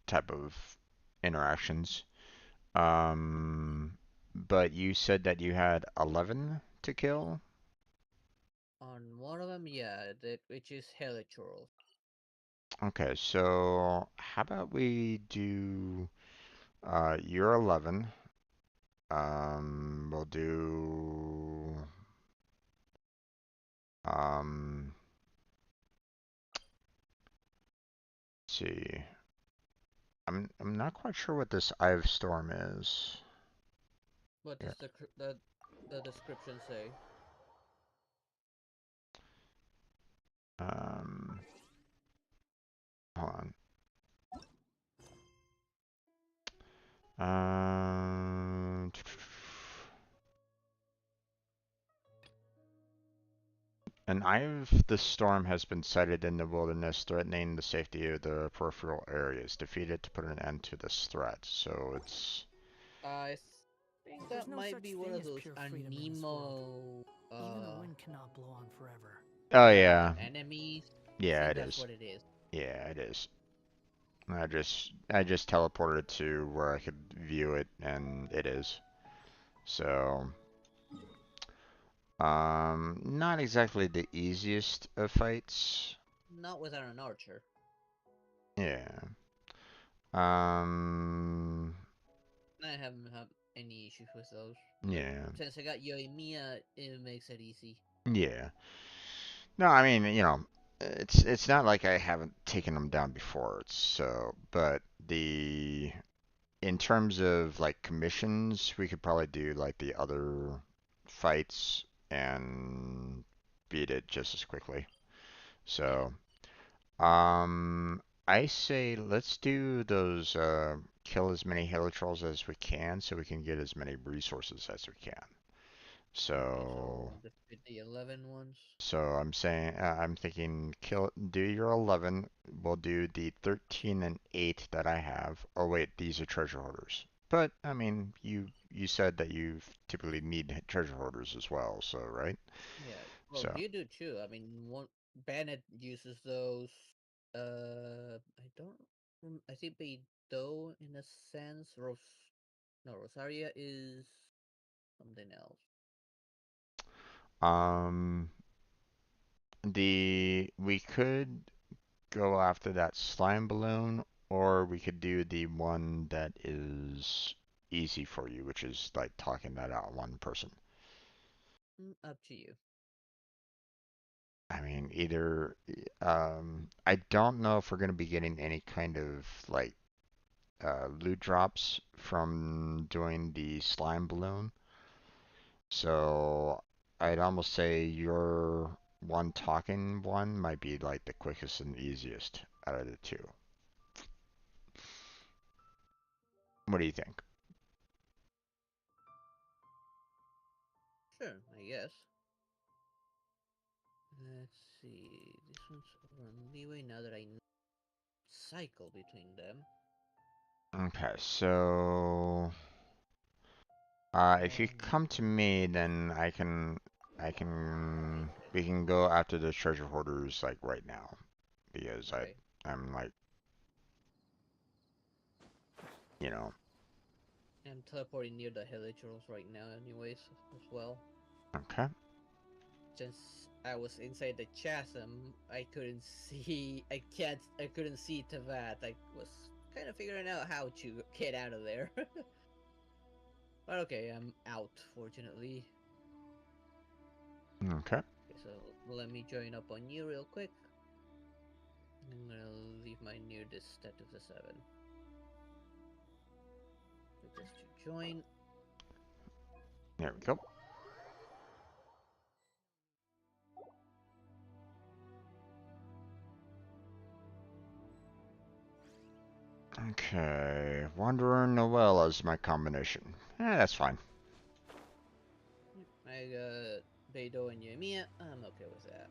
type of interactions. Um, but you said that you had 11 to kill? On one of them, yeah, which is Helichurl. Okay, so how about we do you're 11. We'll do um let's see. I'm not quite sure what this Eye of Storm is. What Yeah. does the description say? Um Hold on. Um An Eye of the Storm has been sighted in the wilderness, threatening the safety of the peripheral areas. Defeat it to put an end to this threat. So it's I think There's that no might such be one thing of as those pure freedom in this world. Anemo, Even the wind cannot blow on forever. oh yeah. enemies. I Yeah, think it that's is. what it is. Yeah, it is. I just teleported to where I could view it, and it is. So not exactly the easiest of fights. Not without an archer. Yeah. Um I haven't had any issues with those. But yeah. since I got Yoimiya, it makes it easy. Yeah. No, I mean, it's not like I haven't taken them down before. But the in terms of like commissions, we could probably do like the other fights and beat it just as quickly. Yeah. So, I say let's do those kill as many Halo Trolls as we can so we can get as many resources as we can. Okay, so So, we'll defeat the 11 ones. so I'm thinking do your 11. We'll do the 13 and 8 that I have. Oh wait, these are treasure hoarders. But I mean, you said that you typically need treasure hoarders as well, so right? Yeah. Well, So, you do too. I mean, one Bennett uses those. I don't. I think they do in a sense. No, Rosaria is something else. um, we could go after that slime balloon, or we could do the one that is easy for you, which is like talking that out one person. Up to you. I mean, either, I don't know if we're going to be getting any kind of like loot drops from doing the slime balloon. So I'd almost say your one talking one might be like the quickest and easiest out of the two. What do you think? Sure, I guess. Let's see. This one's over on leeway now that I cycle between them. Okay, so if you come to me, then we can go after the treasure hoarders like right now because Okay. I'm like, you know, I'm teleporting near the Helichurls right now anyways, as well. okay. Since I was inside the chasm, I couldn't see, I couldn't see Tavat. I was kind of figuring out how to get out of there. But okay, I'm out, fortunately. Okay. Okay, so let me join up on you real quick. I'm gonna leave my nearest status to 7. Request to join. There we go. Okay, Wanderer Noel is my combination. That's fine. I got Beidou and Yoimiya. I'm okay with that.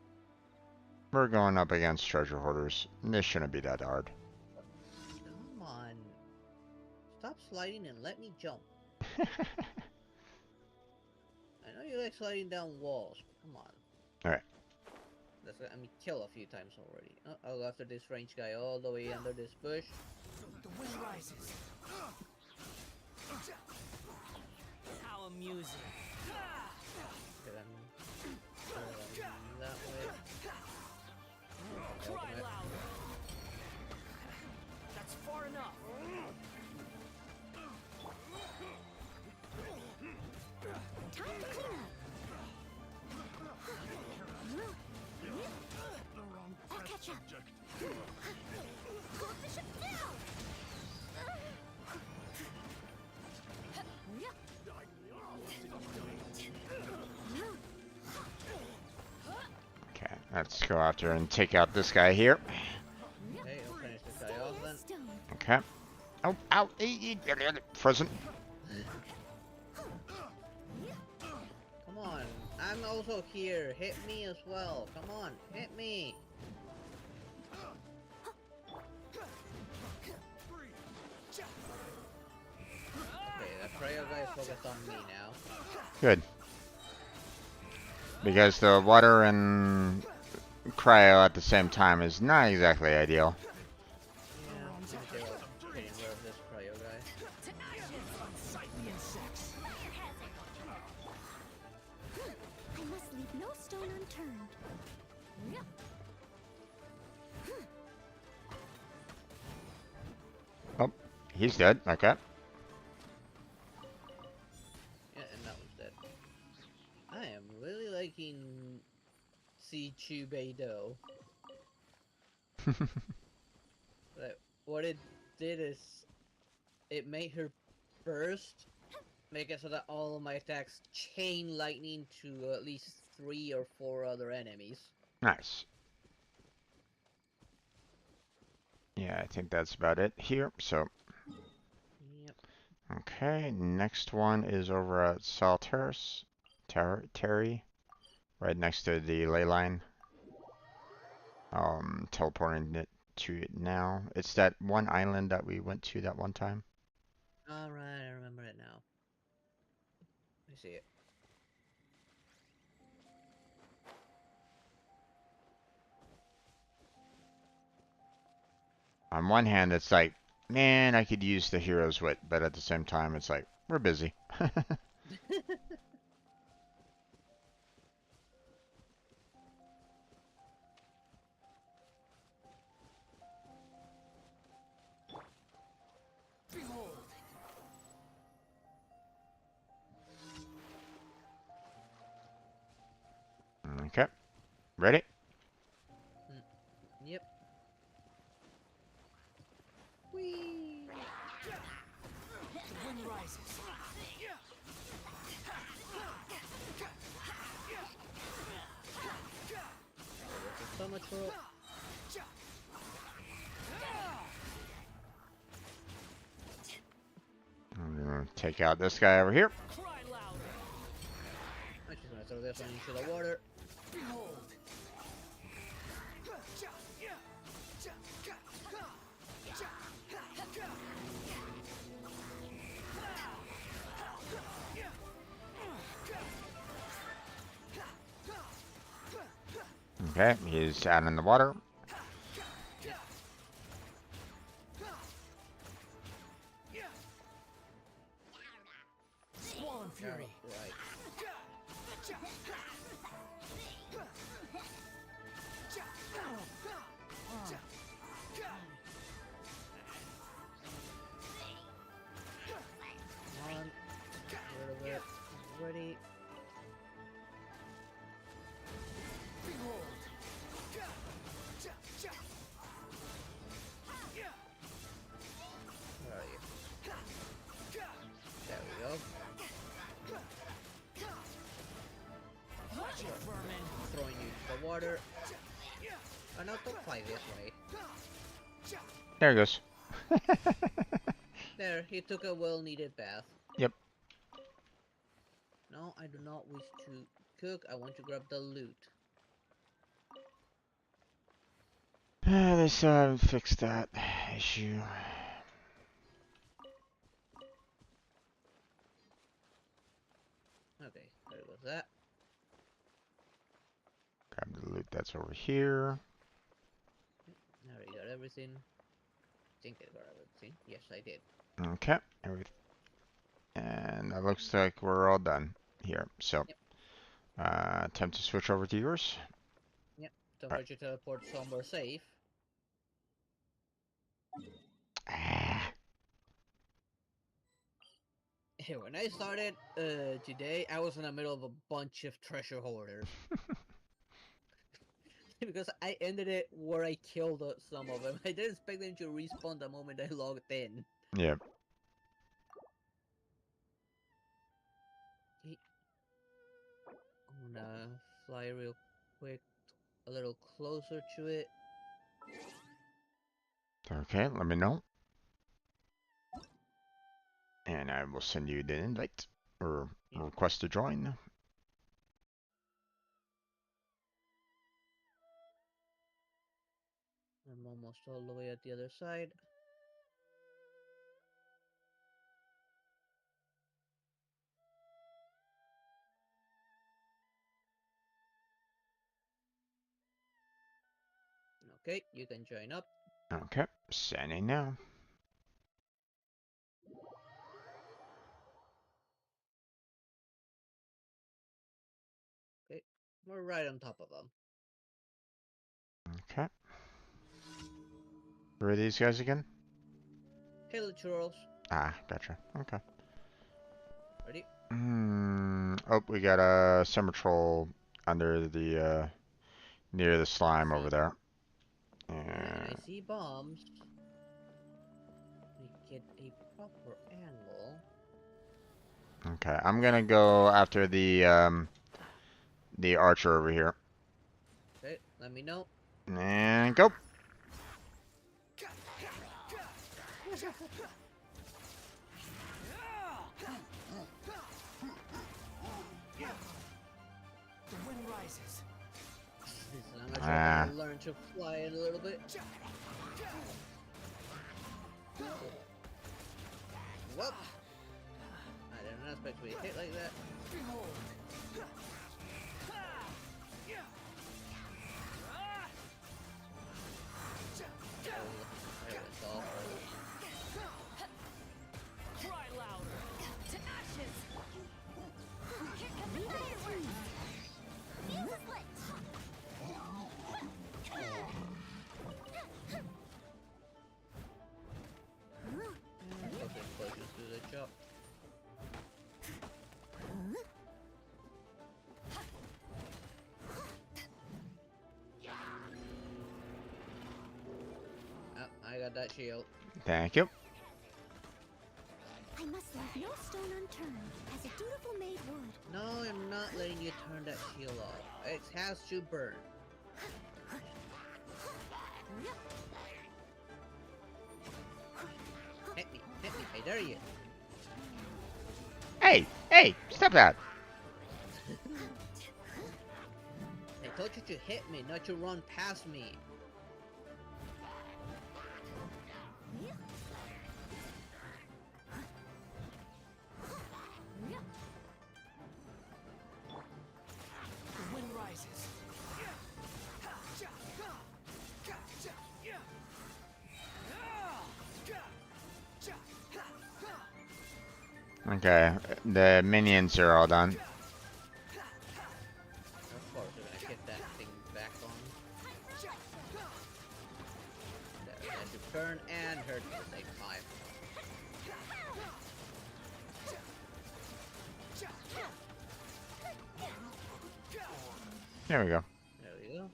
We're going up against treasure hoarders. This shouldn't be that hard. Come on. Stop sliding and let me jump. I know you like sliding down walls, but come on. Alright. That's got me kill a few times already. Oh, I'll go after this range guy all the way under this bush. The wind rises. How subject. Goldfish down! Okay, let's go after and take out this guy here. Okay, I'll finish this guy off then. Okay. Oh, ow, frozen. Come on, I'm also here. Hit me as well. Come on, hit me. Okay, that Cryo guy is focused on me now. Good. Because the water and cryo at the same time is not exactly ideal. Yeah, let me see what getting rid of this Cryo guy. I must leave no stone unturned. Oh, he's dead. Okay. Yeah, and that one's dead. I am really liking Beidou. Like, what it did is it made her burst, make it so that all of my attacks chain lightning to at least 3 or 4 other enemies. Nice. Yeah, I think that's about it here. So, Yep. okay, next one is over at Sol Terrace. Terry, right next to the ley line. Teleporting it to it now. It's that one island that we went to that one time. Alright, I remember it now. I see it. On one hand, it's like, man, I could use the hero's wit, but at the same time, it's like, we're busy. Behold! Okay, ready? Yep. Whee! The wind rises. So much for I'm gonna take out this guy over here. Cry louder. I'm just gonna throw this one into the water. Behold! Okay, he's out in the water. Swollen fury. Right. Come on. Get rid of it. Ready. Behold! Where are you? There we go. Watch it, vermin! Throwing you into the water. Oh no, don't fly this way. There he goes. There, he took a well-needed bath. Yep. No, I do not wish to cook. I want to grab the loot. They still haven't fixed that issue. Okay, there goes that. Grab the loot that's over here. I already got everything. I think I got everything. Yes, I did. Okay, and that looks like we're all done here. So, Yep. Time to switch over to yours. Yep. Don't Right. forget to teleport somewhere safe. Ah, When I started today, I was in the middle of a bunch of treasure hoarders. because I ended it where I killed some of them. I didn't expect them to respawn the moment I logged in. Yep. Okay. I'm gonna fly real quick, a little closer to it. Okay, let me know. And I will send you the invite or request to join. I'm almost all the way at the other side. Okay, you can join up. Okay, sending now. Okay, we're right on top of them. Okay. Who are these guys again? Hello, Charles. Ah, gotcha. Okay. Ready? Oh, we got a summer troll under the near the slime over there. And I And see bombs. We get a proper angle. okay, I'm gonna go after the archer over here. Okay, let me know. And go. The wind rises. I'm gonna try Ah. to learn to fly it a little bit. Whoop! I did not expect to be hit like that. Cry louder. To ashes! Here comes the fireworks! Fuse is lit! Okay, explosions do the job. Oh, I got that shield. Thank you. I must leave no stone unturned, as a dutiful maid would. No, I'm not letting you turn that shield off. It has to burn. Hit me, I dare you. Hey, stop that. I told you to hit me, not to run past me. The wind rises. Okay, the minions are all done. Of course, we're gonna get that thing back on. There, that should burn and hurt at the same time. There we go. There we go.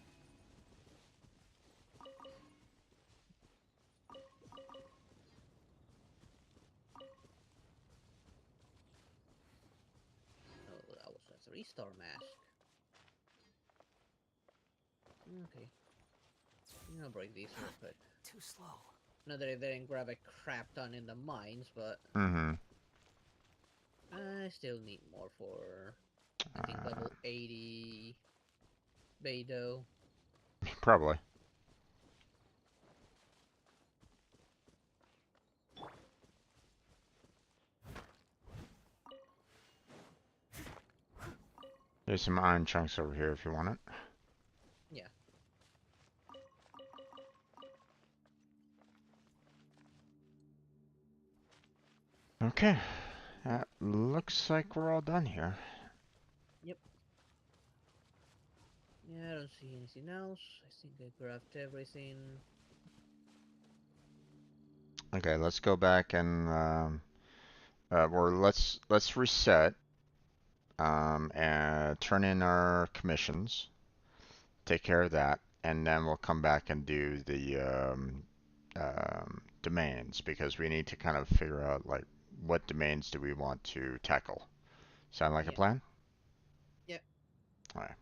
Oh, that was a 3-star mask. Okay. I'll break these real quick. Too slow. Not that I didn't grab a crap ton in the mines, but Mm-hmm. I still need more for, I think, level 80 Beidou. Probably. There's some iron chunks over here if you want it. Yeah. Okay. That looks like we're all done here. Yep. Yeah, I don't see anything else. I think I grabbed everything. Okay, let's go back and or let's reset and turn in our commissions. Take care of that. and then we'll come back and do the domains, because we need to kind of figure out like what domains do we want to tackle. Sound like a Yeah. plan? Yeah. Alright.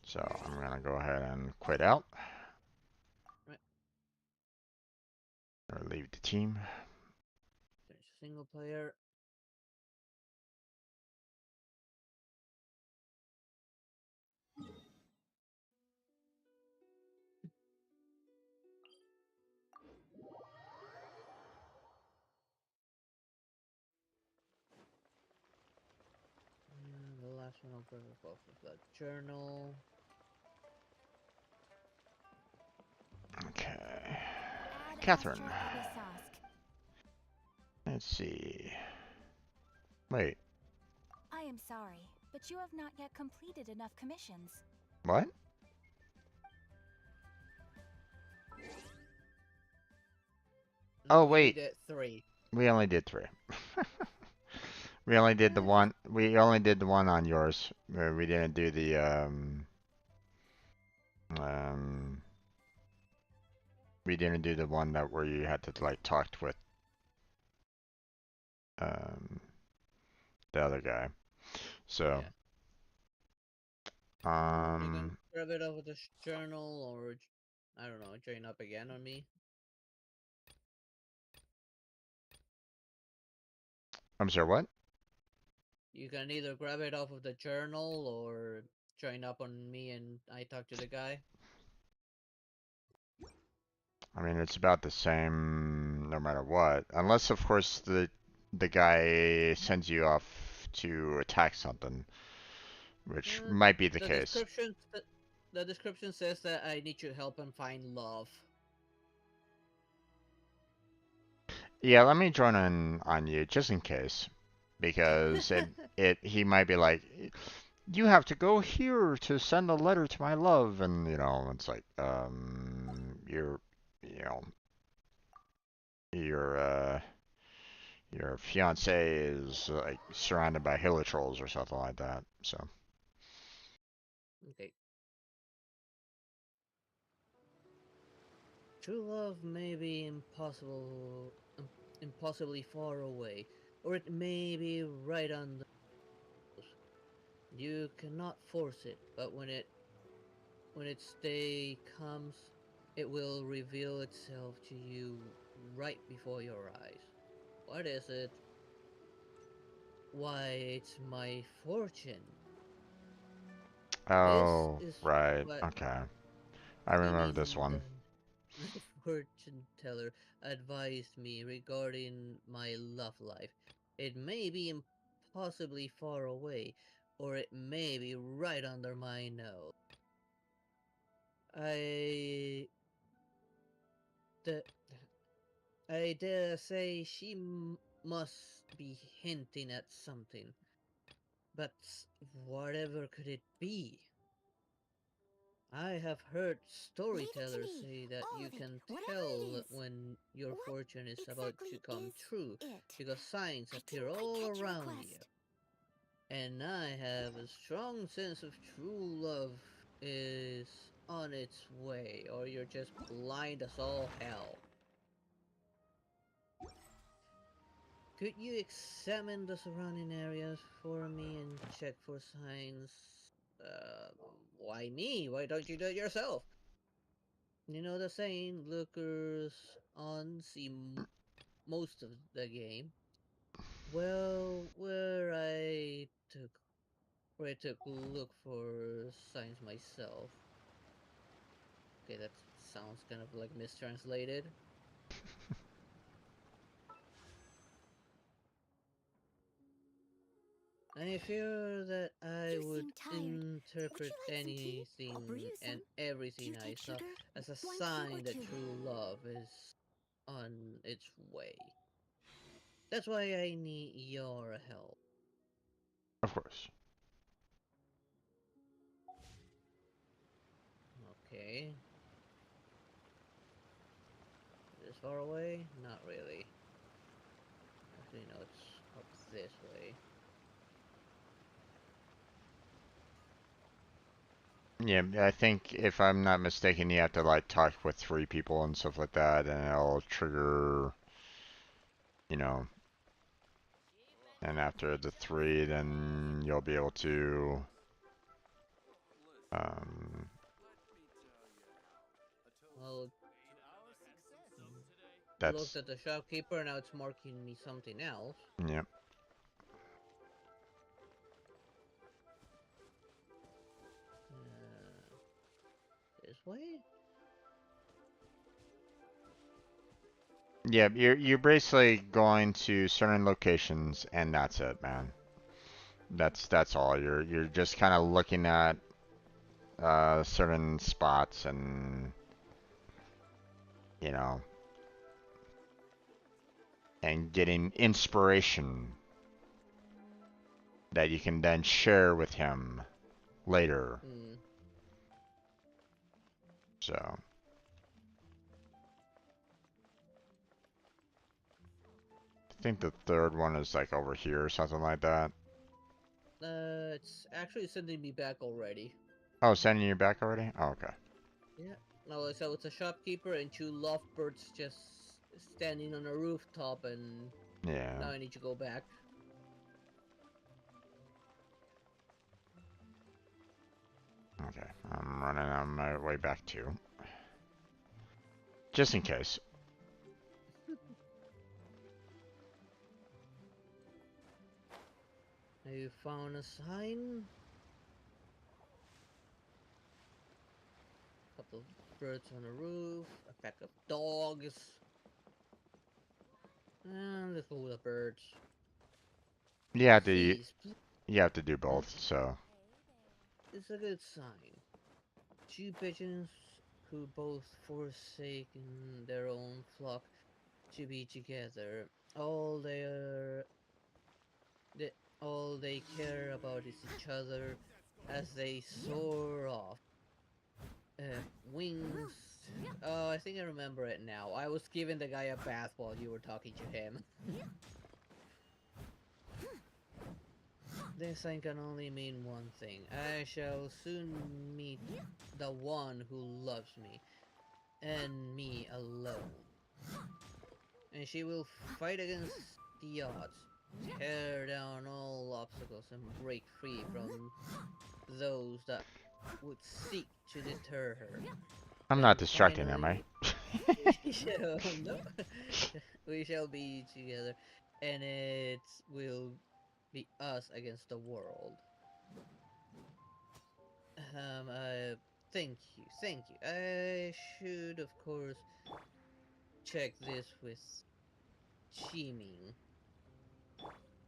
So I'm gonna go ahead and quit out. Right. Or leave the team. Finish single player. And the last one I'll grab off of that journal. Okay. Add Catherine. Astral Abyssosque. Let's see. Wait, I am sorry, but you have not yet completed enough commissions. what? Oh, We wait. did 3. We only did 3. We only did the one. We only did the one on yours. We didn't do the um. We didn't do the one that where you had to like talk with um the other guy. So Yeah. You can grab it over the journal or, I don't know, join up again on me. I'm sorry, what? You can either grab it off of the journal or join up on me and I talk to the guy. I mean, it's about the same no matter what, unless of course the guy sends you off to attack something, which might be the The case. description says that I need your help and find love. Yeah, let me join on you just in case, because he might be like, you have to go here to send a letter to my love, and you know, it's like, you know, your your fiance is like surrounded by hilitrolls or something like that. So Okay. True love may be impossibly far away, or it may be right on the nose. You cannot force it, but when its day comes, it will reveal itself to you right before your eyes. What is it? Why, it's my fortune. This oh is right, what okay, I remember this even one. the fortune teller advised me regarding my love life. It may be impossibly far away, or it may be right under my nose. I the I dare say she must be hinting at something, but whatever could it be? I have heard Leave it to storytellers me. say that All you of it. can Whatever it tell is. when your What fortune is about exactly to come is true it? because signs I appear didn't quite all catch your around you. request. And I have a strong sense of true love is on its way, or you're just blind as all hell. Could you examine the surrounding areas for me and check for signs? Uh, why me? Why don't you do it yourself? You know the saying, lookers on see most of the game. Well, where I took a look for signs myself. Okay, that sounds kind of like mistranslated. I fear that I You would seem tired. Would interpret you like some tea? I'll brew anything you and some. Do everything you I take saw sugar? as a 1 cube or sign that 2? true love is on its way. That's why I need your help. Of course. Okay. This far away? Not really. Actually, no, it's up this way. Yeah, I think if I'm not mistaken, you have to like talk with 3 people and stuff like that, and it'll trigger, you know, and after the 3, then you'll be able to, um, Well, looked that's, at the shopkeeper, now it's marking me something else. yep. This way? Yeah, you're basically going to certain locations, and that's it, man. That's all. You're just kind of looking at certain spots and, you know, and getting inspiration that you can then share with him later. Hmm. So, I think the third one is like over here or something like that. It's actually sending me back already. Oh, sending you back already? Oh, okay. Yeah. No, so it's a shopkeeper and 2 lovebirds just standing on a rooftop, and Yeah. now I need to go back. Okay. I'm running on my way back too. Just in case. Have you found a sign? Couple of birds on the roof, a pack of dogs, and a full of birds. You have to, Please, please, you have to do both, so. it's a good sign. 2 pigeons who both forsaken their own flock to be together. All they are, they, all they care about is each other as they soar off. Wings. Oh, I think I remember it now. I was giving the guy a bath while you were talking to him. This sign can only mean one thing. I shall soon meet the one who loves me, and me alone. And she will fight against the odds, tear down all obstacles, and break free from those that would seek to deter her. I'm not Then distracting, am I? finally, we shall no, we shall be together, and it will be us against the world. Thank you. I should, of course, check this with Chiming.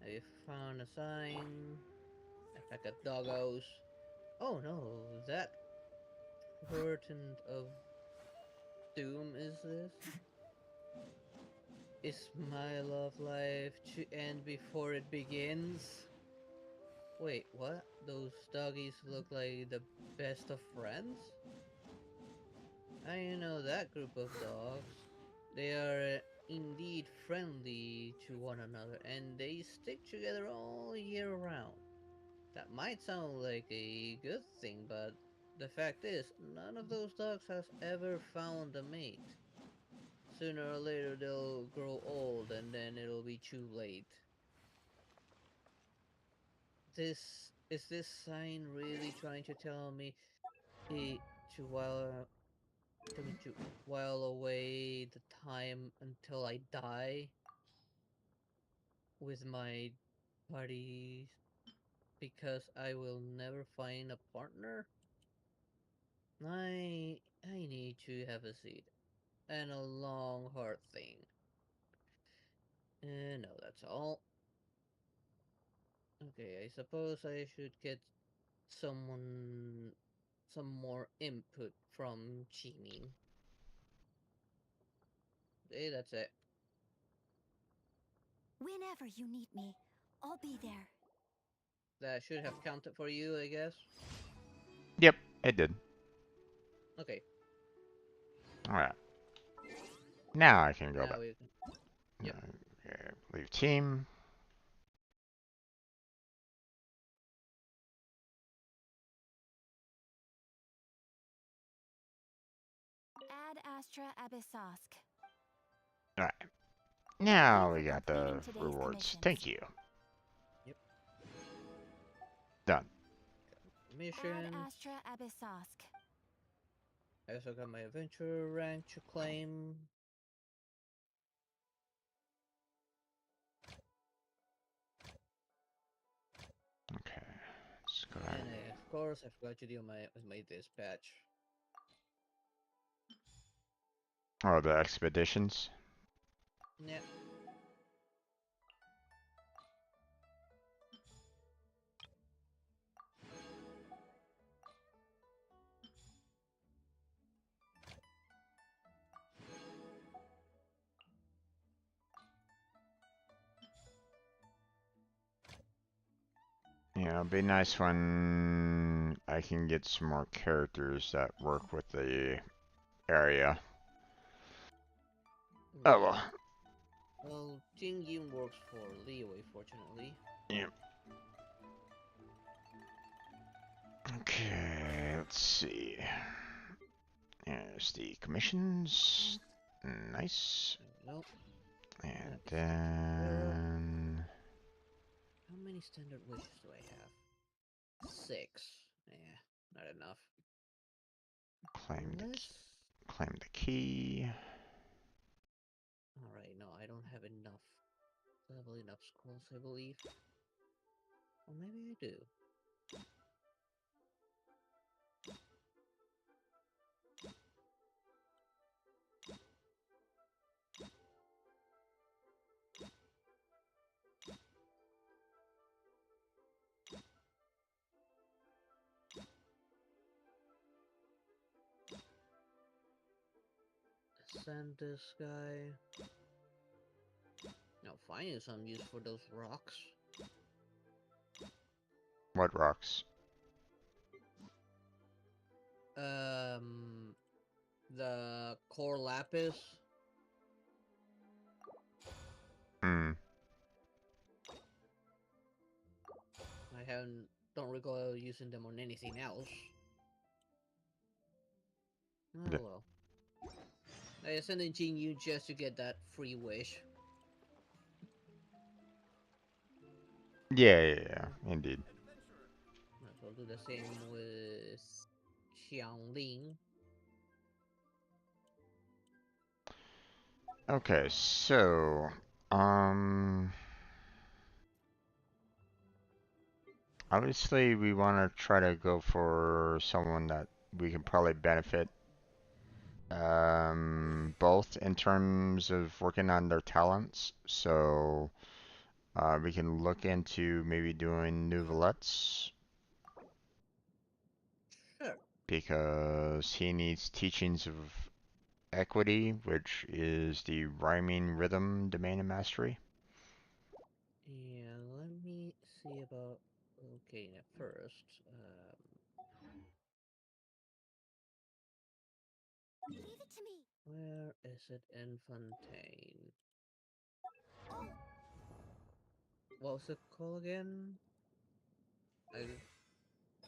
Have you found a sign? A pack of doggos. Oh no, that portent of doom is this? Is my love life to end before it begins? Wait, what? Those doggies look like the best of friends? I know that group of dogs. They are indeed friendly to one another, and they stick together all year round. That might sound like a good thing, but the fact is, none of those dogs has ever found a mate. Sooner or later they'll grow old, and then it'll be too late. Is this sign really trying to tell me eh, to while to while away the time until I die with my buddies because I will never find a partner? I need to have a seat and a long hard thing. No, that's all. Okay, I suppose I should get someone some more input from Jimin. Okay, that's it. Whenever you need me, I'll be there. That should have counted for you, I guess. Yep, it did. Okay, Alright. Now I can go now back. we can. Yep. Okay, leave team. Astra Abyssosk. Alright. Now Thank we you for got the completing today's rewards. commissions. Thank you. Yep. Done. Add Mission. Astra Abyssosk. I also got my adventure rank to claim. Okay. Let's go And ahead. of course, I forgot to do my dispatch. Oh, the expeditions? Yeah. Yeah, it'd be nice when I can get some more characters that work with the area. Oh well. Well, Jing Yin works for Leeway, fortunately. Yep. Okay, let's see. There's the commissions. Nice. Nope. And That is taken care of. then How many standard wishes do I have? 6. Yeah, not enough. claim the Unless... claim the key. Alright, no, I don't have enough. Level enough scrolls, I believe. Or maybe I do. Send this guy. Now finding some use for those rocks. What rocks? The core lapis. Hmm. Don't recall using them on anything else. Oh Yeah. well. I sent in Jing Yu just to get that free wish. Yeah, indeed. Might as well do the same with Xiangling. Okay, so um obviously we want to try to go for someone that we can probably benefit both in terms of working on their talents. So we can look into maybe doing Nouvelettes Sure. because he needs teachings of equity, which is the rhyming rhythm domain of mastery. Yeah, let me see about locating it first. Leave it to me. Where is it in Fontaine? What was it called again?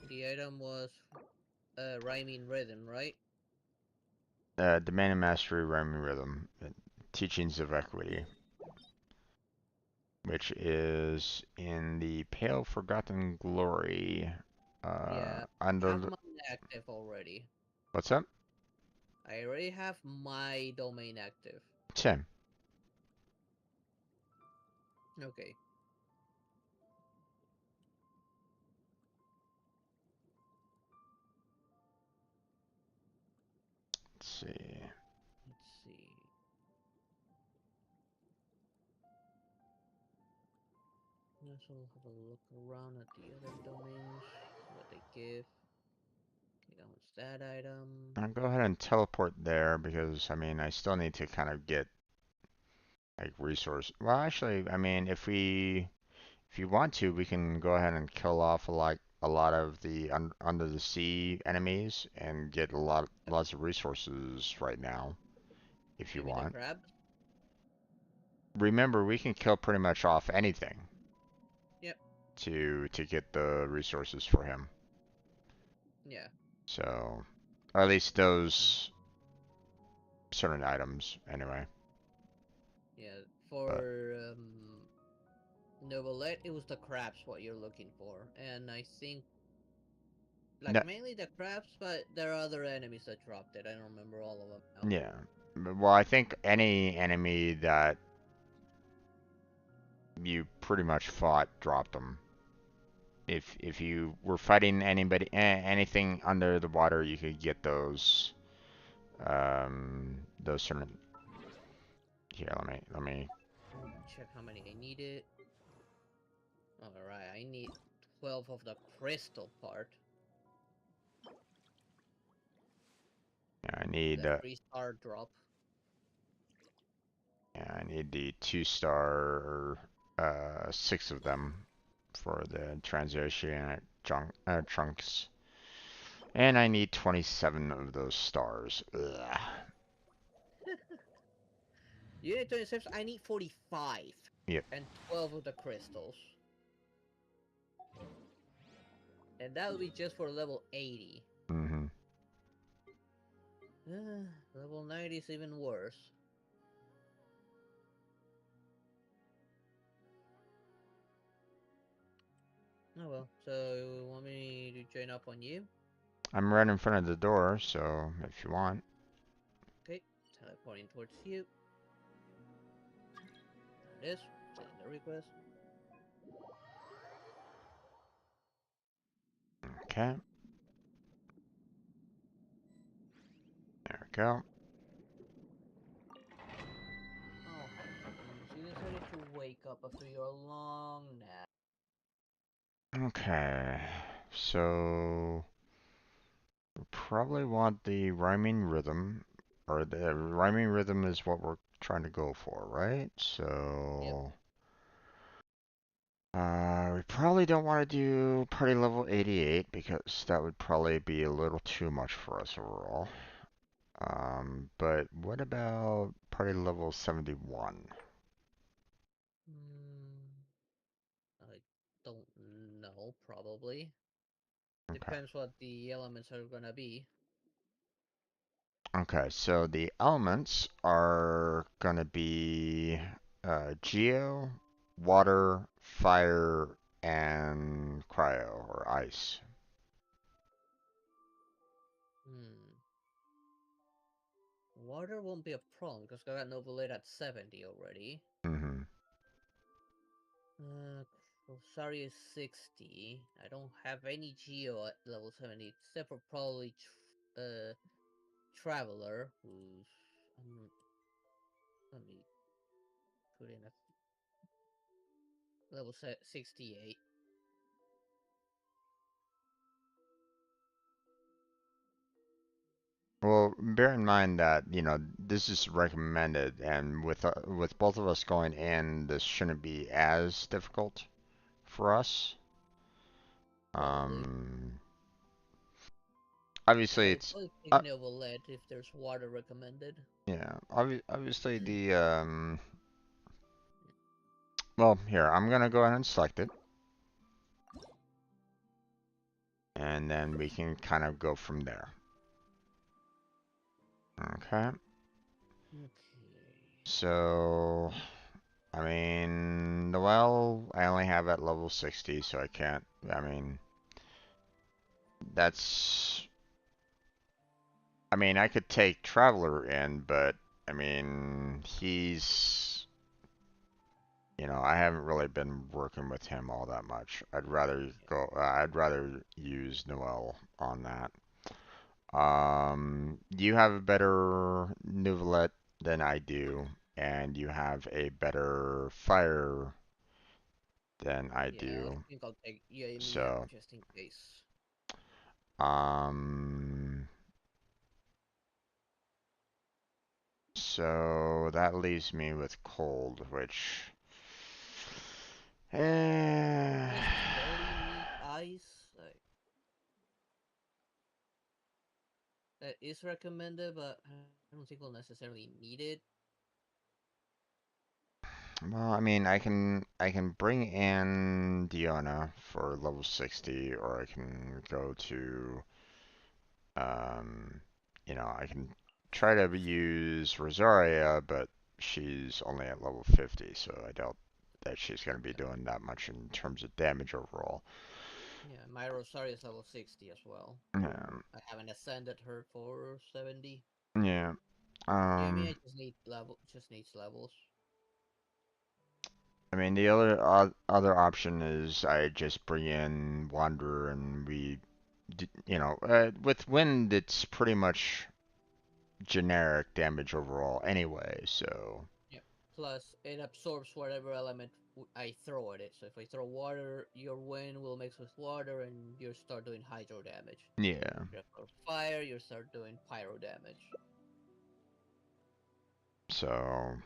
The item was rhyming rhythm, right? Domain of mastery, rhyming rhythm, teachings of equity, which is in the Pale Forgotten Glory. Yeah, I have Under mine active already. what's up? I already have my domain active. Same. Okay. Let's see. Let's see. Let's all have a look around at the other domains, see what they give. Okay, that one's that item. I'll go ahead and teleport there because I mean I still need to kind of get like resource. Well, actually, I mean if you want to, we can go ahead and kill off a lot of the under the sea enemies and get lots of resources right now if you Maybe the want. crab? Remember, we can kill pretty much off anything Yep. to get the resources for him. Yeah. So, or at least those certain items anyway. Yeah, But for Novelette, it was the crabs what you're looking for, and I think no, like mainly the crabs, but there are other enemies that dropped it. I don't remember all of them now. yeah. Well, I think any enemy that you pretty much fought dropped them. If you were fighting anybody anything under the water, you could get those certain. Here, let me. Check how many I needed. Alright, I need 12 of the crystal part. Yeah, I need The 3-star drop. yeah, I need the 2-star 6 of them for the transoceanic chunks. And I need 27 of those stars. Ugh. You need 27, I need 45. Yep. And 12 of the crystals. And that would be just for level 80. Mm-hmm. Level 90 is even worse. Oh well, so you want me to join up on you? I'm right in front of the door, so if you want. Okay, teleporting towards you. There it is. Send the request. Okay. There we go. Oh heavens, you decided to wake up after your long nap. Okay. So we probably want the rhyming rhythm, or the rhyming rhythm is what we're trying to go for, right? Yep. So we probably don't want to do party level 88 because that would probably be a little too much for us overall. But what about party level 71? I don't know, probably. Okay. Depends what the elements are gonna be. Okay, so the elements are gonna be geo, water, fire, and cryo or ice. Hmm. Water won't be a problem because I got Novelate at 70 already. Mm-hmm. Sorry is 60. I don't have any Geo at level 70 except for probably Traveler, who's let me put in a level 68. Well, bear in mind that, this is recommended, and with both of us going in, this shouldn't be as difficult for us. Probably. Um, Because I obviously would it's probably pick Novelette if there's water recommended. yeah, obviously well, here, I'm gonna go ahead and select it, and then we can kind of go from there. Okay. Okay. So, I mean, the well, I only have at level 60, so I can't, I mean, that's, I mean, I could take Traveler in, but, I mean, I haven't really been working with him all that much. I'd rather use Noel on that. You have a better Nuvolet than I do, and you have a better fire than I Yeah, I do. think I'll take Yaemia So, just in case. um, so that leaves me with cold, which, eh, Necessarily need ice. Like, that is recommended, but I don't think we'll necessarily need it. well, I mean, I can bring in Diona for level 60, or I can go to, um, I can try to use Rosaria, but she's only at level 50, so I doubt that she's going to be doing that much in terms of damage overall. Yeah, my Rosario is level 60 as well. Yeah. I haven't ascended her for 70. Yeah. Yeah, I mean, I just needs levels. I mean, the other option is I just bring in Wanderer and with Wind, it's pretty much generic damage overall anyway, so. Yeah. Plus, it absorbs whatever element I throw at it. So if I throw water, your wind will mix with water, and you start doing hydro damage. Yeah. If you throw fire, you start doing pyro damage. So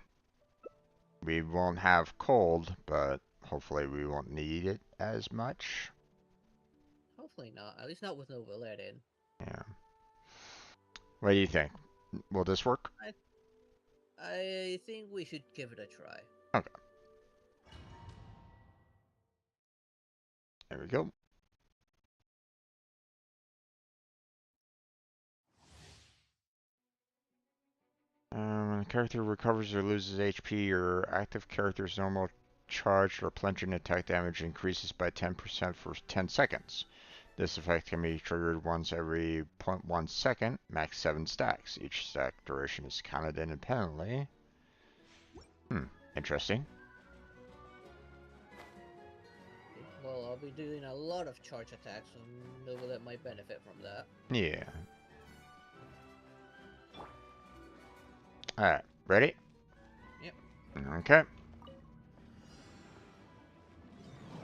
we won't have cold, but hopefully we won't need it as much. Hopefully not. At least not with no Villette in. Yeah. What do you think? Will this work? I think we should give it a try. Okay. There we go. When a character recovers or loses HP, your active character's normal charge or plunging attack damage increases by 10% for 10 seconds. This effect can be triggered once every 0.1 second, max 7 stacks. Each stack duration is counted independently. Interesting. Well, I'll be doing a lot of charge attacks, and the Villette might benefit from that. Yeah. Alright, ready? Yep. Okay.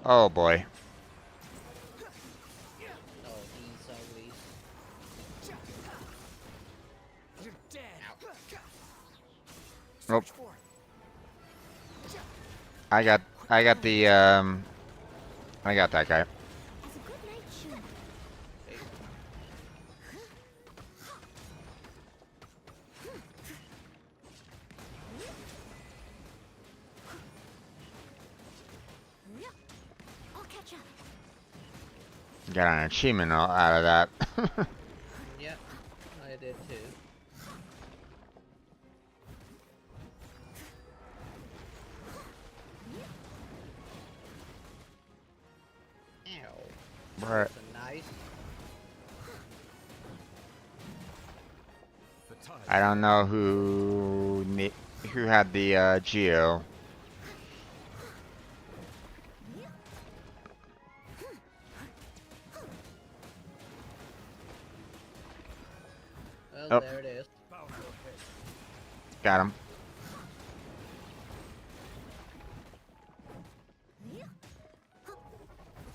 Oh boy. Oh, these uglies. You're dead. Nope. Search for it. I got the I got that guy. As a good night should. I'll catch up. Got an achievement out of that. Yep, I did too. Ow. Right. That's a nice. The tide. I don't know who had the Geo. Well, Oh. there it is. Got him.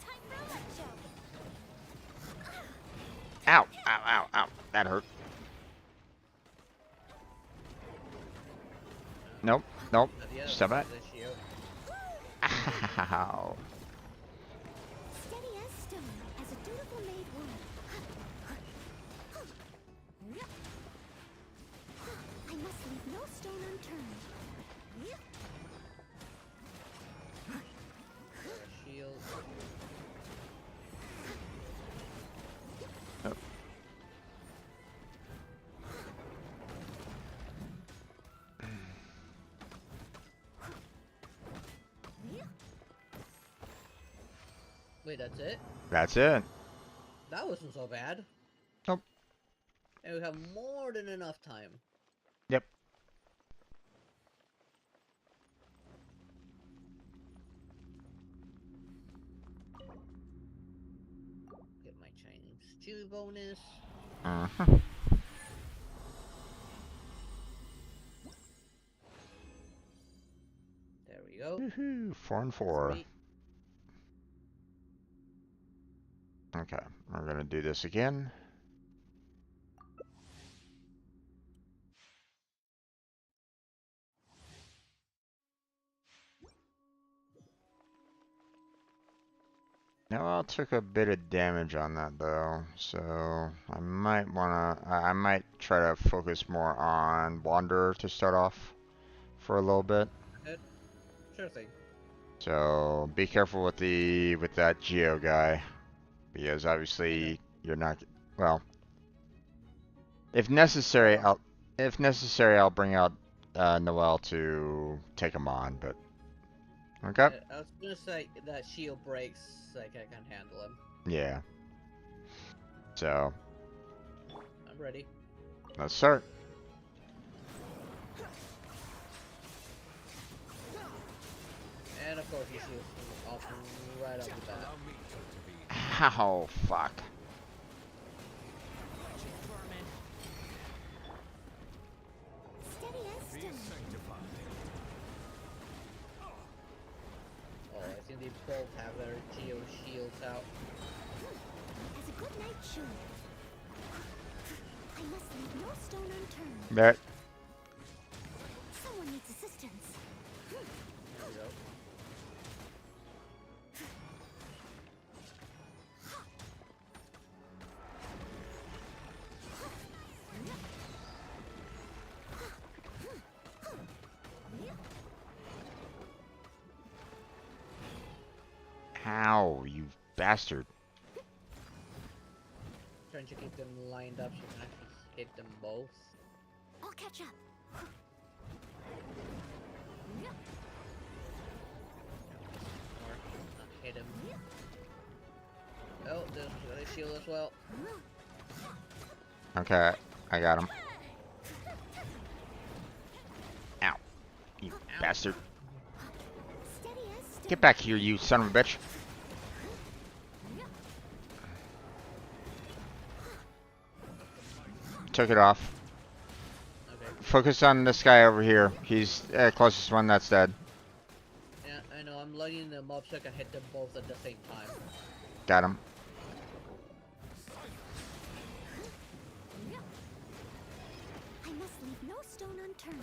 Time for a light show. Ow, ow, ow, ow. That hurt. Nope, nope. Yeah, Stop it. this shield. Ow. Steady as stone, as a dutiful maid would. I must leave no stone unturned. Shield. Nope. Wait, that's it? That's it. That wasn't so bad. Nope. And we have more than enough time. Yep. Get my Chinese stew bonus. Uh-huh. There we go. Woohoo. 4 and 4. Sweet. Okay, we're gonna do this again. Now I took a bit of damage on that though, so I might try to focus more on Wanderer to start off for a little bit. Sure thing. So be careful with that Geo guy, because obviously you're not well. If necessary, If necessary, I'll bring out Noelle to take him on, but okay. I was gonna say that shield breaks, like I can handle him. Yeah. So I'm ready. let's start. And of course he shields off right off the bat. Allow me to intervene. Oh fuck. Vermin. Steady as Be stone. sanctified. Oh, I think they both have their Geo shields out. As a good knight should. I must leave no stone unturned. There. Someone needs assistance. There we go. Ow, you bastard. Trying to keep them lined up so you can actually hit them both. I'll catch up. Or not hit him. Oh, there's got a shield as well. Okay, I got him. Ow, you bastard. Steady as stone. Get back here, you son of a bitch. Took it off. Okay. Focus on this guy over here. He's closest one that's dead. Yeah, I know. I'm lighting them up so I can hit them both at the same time. Got him. I must leave no stone unturned.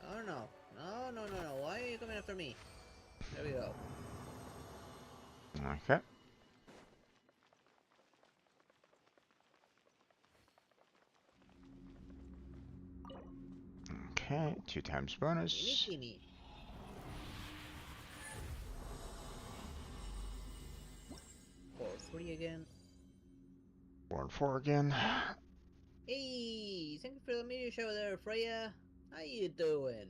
Oh no. No, no, no, no. Why are you coming after me? There we go. Okay. Okay, 2 times bonus. Gimme, gimme. For 3 again. 4 and 4 again. Hey, thank you for the meteor show there, Freya. How you doing?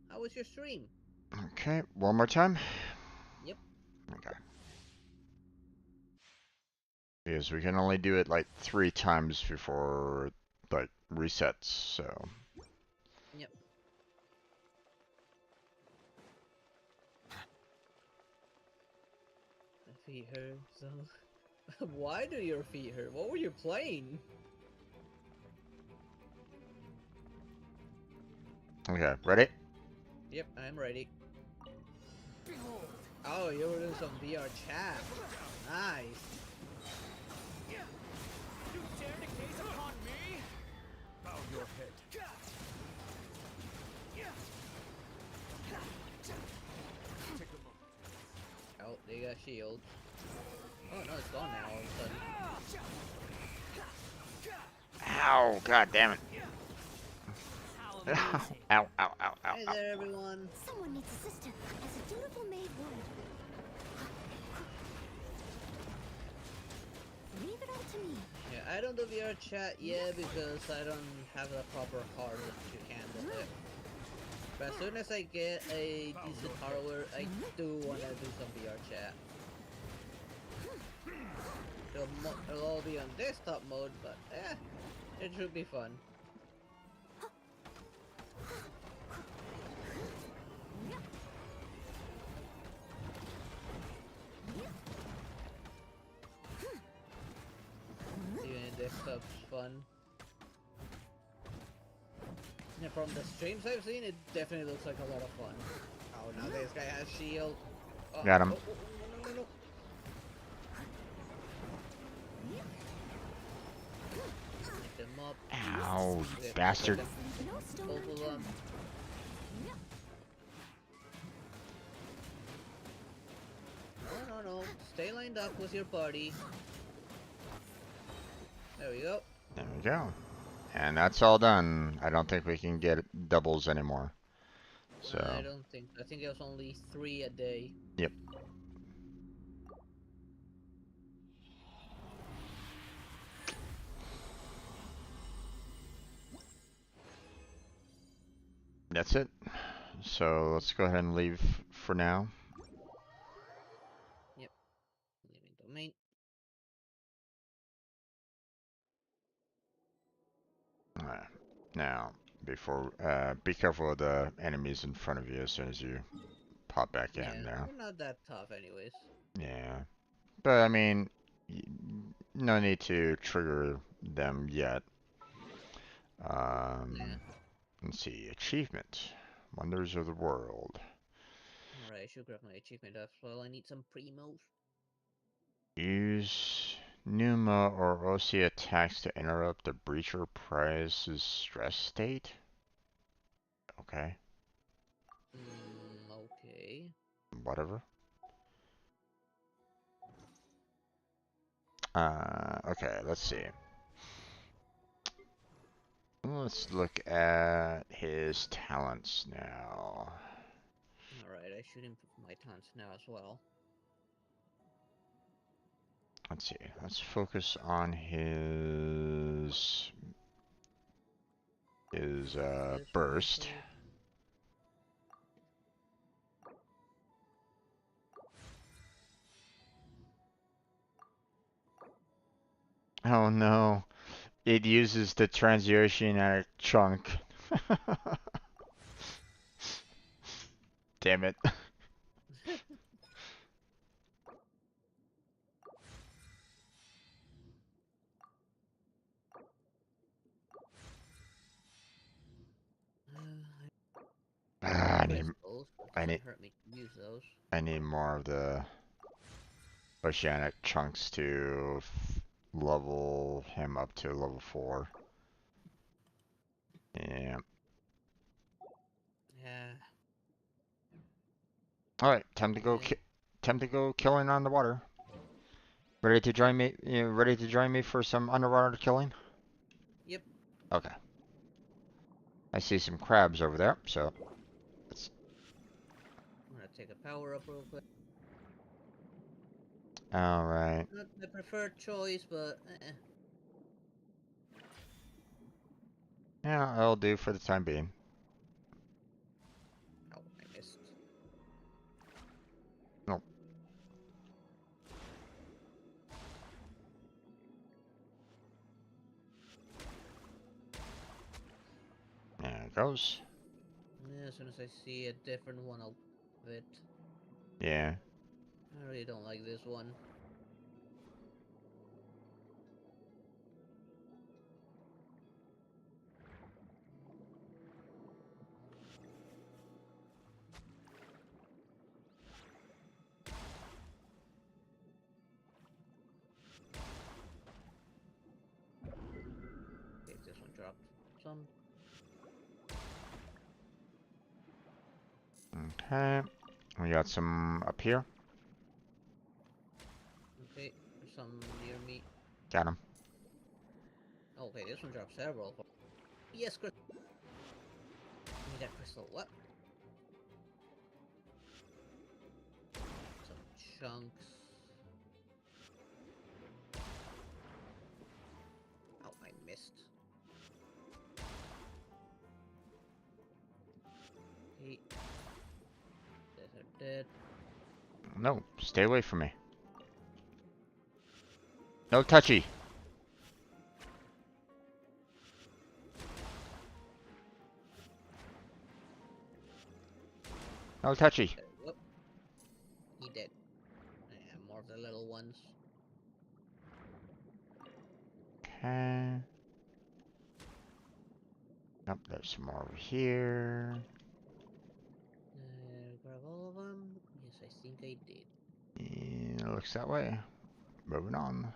How was your stream? Okay, one more time. Yep. Okay. Because we can only do it like 3 times before like resets, so. Yep. My feet hurt, so... Why do your feet hurt? What were you playing? Okay, ready? Yep, I'm ready. Behold. Oh, you were doing some VR chat. Nice. You dare to gaze upon me? Bow your head. Take a moment. Oh, they got shields. Oh no, it's gone now all of a sudden. Ow, god damn it. How Ow, amazing. ow, ow, ow, ow. Hey there, everyone. Someone needs assistance. As a dutiful maid would. Leave it all to me. Yeah, I don't do VR chat yet because I don't have the proper hardware to handle it. But as soon as I get a decent hardware, I do want to do some VR chat. It'll all be on desktop mode, but it should be fun. Even desktop's fun. Yeah, from the streams I've seen, it definitely looks like a lot of fun. Oh, now this guy has shield. Oh, Got him. oh, oh, no. Pick them up. Ow, you Yeah, bastard. them. No stone Both of unturned. them. No. Stay lined up with your party. There we go. There we go. And that's all done. I don't think we can get doubles anymore. I So, don't think. I think it was only 3 a day. yep. That's it. So let's go ahead and leave for now. Yep. Leaving domain. Alright. Now, be careful of the enemies in front of you as soon as you pop back Yeah, in there. they're not that tough, anyways. Yeah. But I mean, no need to trigger them yet. Yeah. Let's see. Achievement. Wonders of the World. Alright, I should grab my achievement as well. I need some primos. Use Numa or OC attacks to interrupt the breacher prize's stress state. Okay. Okay. Whatever. Okay, let's see. Let's look at his talents now. Alright, I should improve my talents now as well. Let's see. Let's focus on his This one burst. first. Oh no. It uses the transoceanic chunk. Damn it. I need Crystals, but it I doesn't need hurt me to use those. I need more of the oceanic chunks to level him up to level 4. Yeah. Yeah. All right, time to go. Okay. Time to go killing on the water. Ready to Yep. join me? Ready to join me for some underwater killing? Yep. Okay. I see some crabs over there, so let's. I'm gonna take a power up real quick. All right. Not my preferred choice, but Yeah, I'll do for the time being. Oh, I missed. Nope. There it goes. Yeah, as soon as I see a different one, I'll have it. Yeah. I really don't like this one. Okay, this one dropped some. Okay. We got some up here. Okay, there's some near me. Got him. Okay, this one dropped several. Yes, crystal. Give me that crystal. What? Some chunks. Oh, I missed. Okay. These are dead. No, stay away from me. No touchy. No touchy. Whoop. He dead. And more of the little ones. Okay. Nope, there's some more over here. Grab all of them? Yes, I think I did. Yeah, looks that way. Moving on.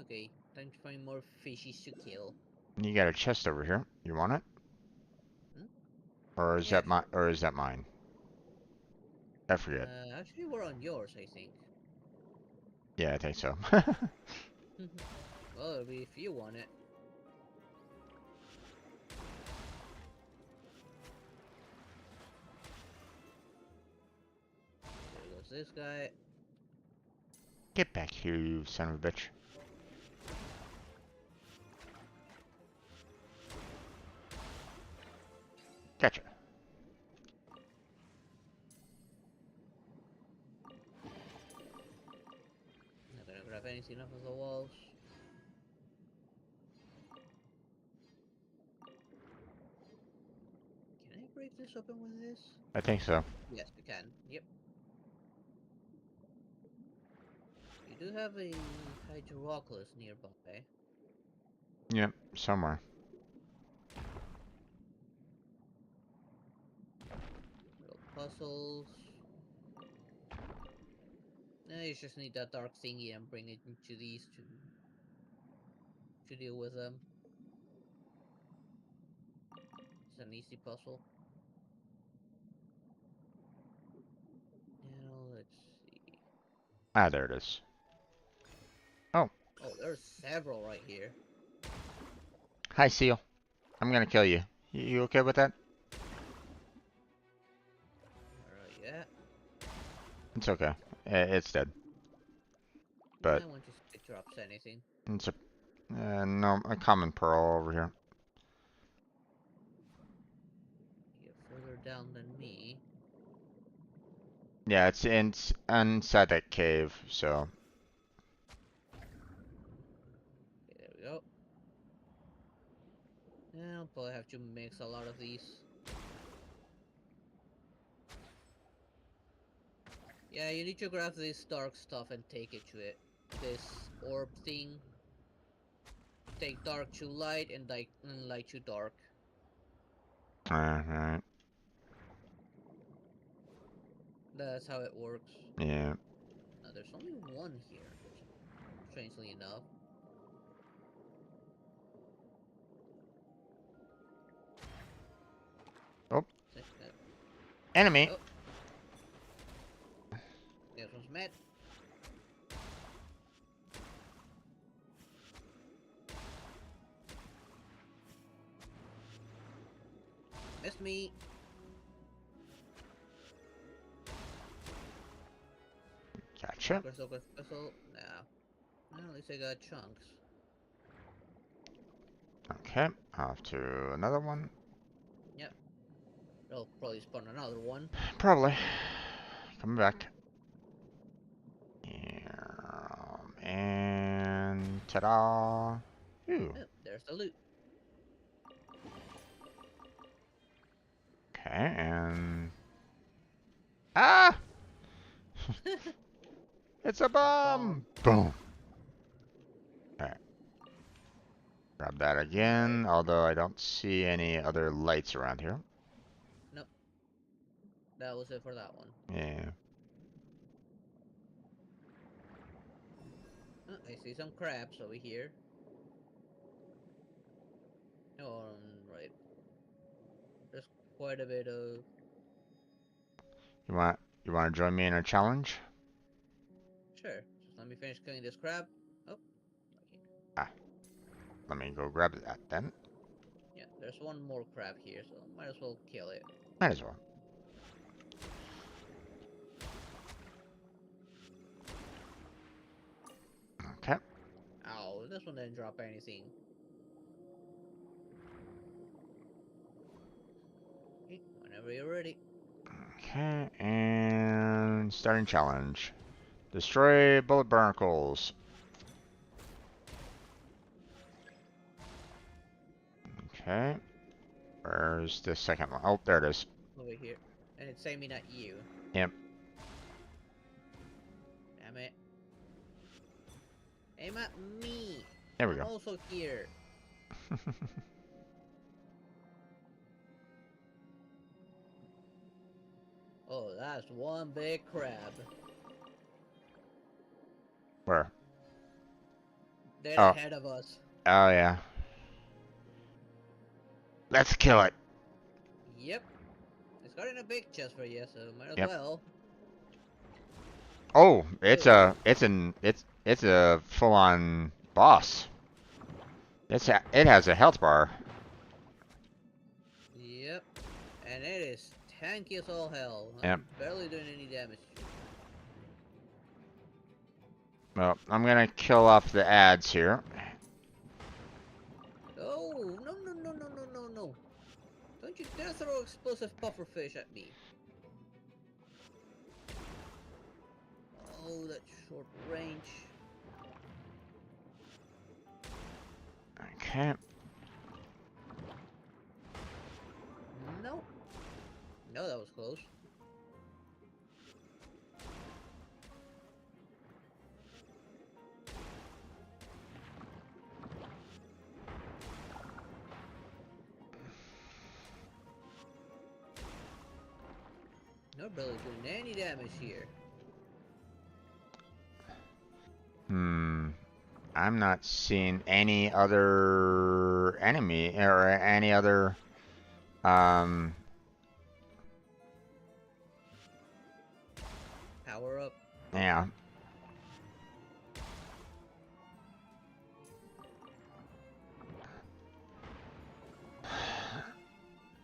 Okay, time to find more fishies to kill. You got a chest over here. You want it? Hmm? Or is Yeah, that my sure. or is that mine? I forget. Actually, we're on yours, I think. Yeah, I think so. Well, if you want it. was this guy. Get back here, you son of a bitch. Gotcha. Not gonna grab anything off of the walls. Can I break this open with this? I think so. Yes, we can. Yep. You do have a Hydroculus nearby. Yep, somewhere. Little puzzles. Now you just need that dark thingy and bring it into these to deal with them. It's an easy puzzle. Now let's see. Ah, there it is. Oh, Oh, there's several right here. hi, Seal. I'm gonna kill you. You okay with that? Alright, yeah. It's okay. It's dead. But I want to see if it drops anything. it's a no, a common pearl over here. You're further down than me. Yeah, it's inside that cave. So Okay, there we go. Now I'll probably have to mix a lot of these. Yeah, you need to grab this dark stuff and take it to it. This orb thing. Take dark to light and light to dark. alright. That's how it works. Yeah. Now, there's only one here, strangely enough. Oh. Uh, Enemy. Oh. This one's met. Missed me. Gotcha. Crystal. Nah. Well, at least I got chunks. Okay. Off to another one. Yep. They'll probably spawn another one. Probably. Coming back. And ta-da! Ooh. Oh, there's the loot. Okay, and ah! It's a bomb! Boom. Alright. Grab that again, although I don't see any other lights around here. Nope. That was it for that one. Yeah. Oh, I see some crabs over here. Oh, right. There's quite a bit of... You want to join me in a challenge? Sure. Just let me finish killing this crab. Oh. Okay. Ah. Let me go grab that then. Yeah, there's one more crab here, so might as well kill it. Might as well. Okay. Ow, this one didn't drop anything. Okay, whenever you're ready. Okay, and starting challenge. Destroy bullet barnacles. Okay. Where's the second one? Oh, there it is. Over here. And it's aiming at you. Yep. Damn it. Aim at me! There we I'm go. also here. Oh, that's one big crab. Where? Dead Oh. ahead of us. Oh, yeah. Let's kill it. Yep. It's got in a big chest for you, so might as Yep. well. Oh, it's a full-on boss. It has a health bar. Yep. And it is tanky as all hell. Yep. I'm barely doing any damage. Well, I'm gonna kill off the ads here. Oh, no, no, no, no, no, no, no. Don't you dare throw explosive pufferfish at me. Oh, that short range. Okay. Nope. No, that was close. No barely doing any damage here. I'm not seeing any other enemy or any other Power up. yeah.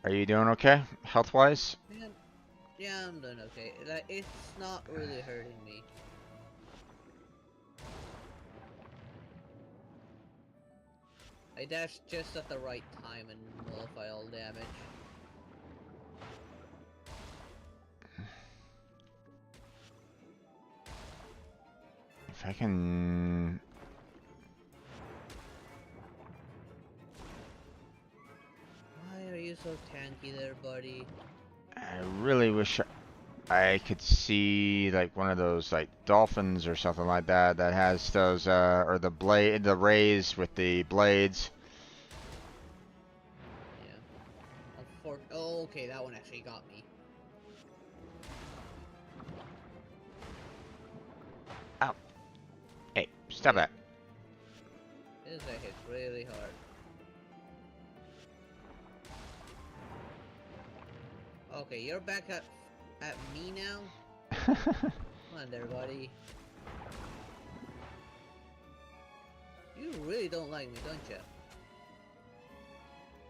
Are you doing okay, health-wise? Man, yeah, I'm doing okay. Like, it's not really hurting me. I dashed just at the right time and nullify all damage. If I can... Why are you so tanky there, buddy? I really wish I could see like one of those like dolphins or something like that that has those or the rays with the blades. Yeah. Oh, okay, that one actually got me. Ow. Hey, stop that. This guy hits really hard. Okay, you're back at me now? Come on there, buddy. You really don't like me, don't you?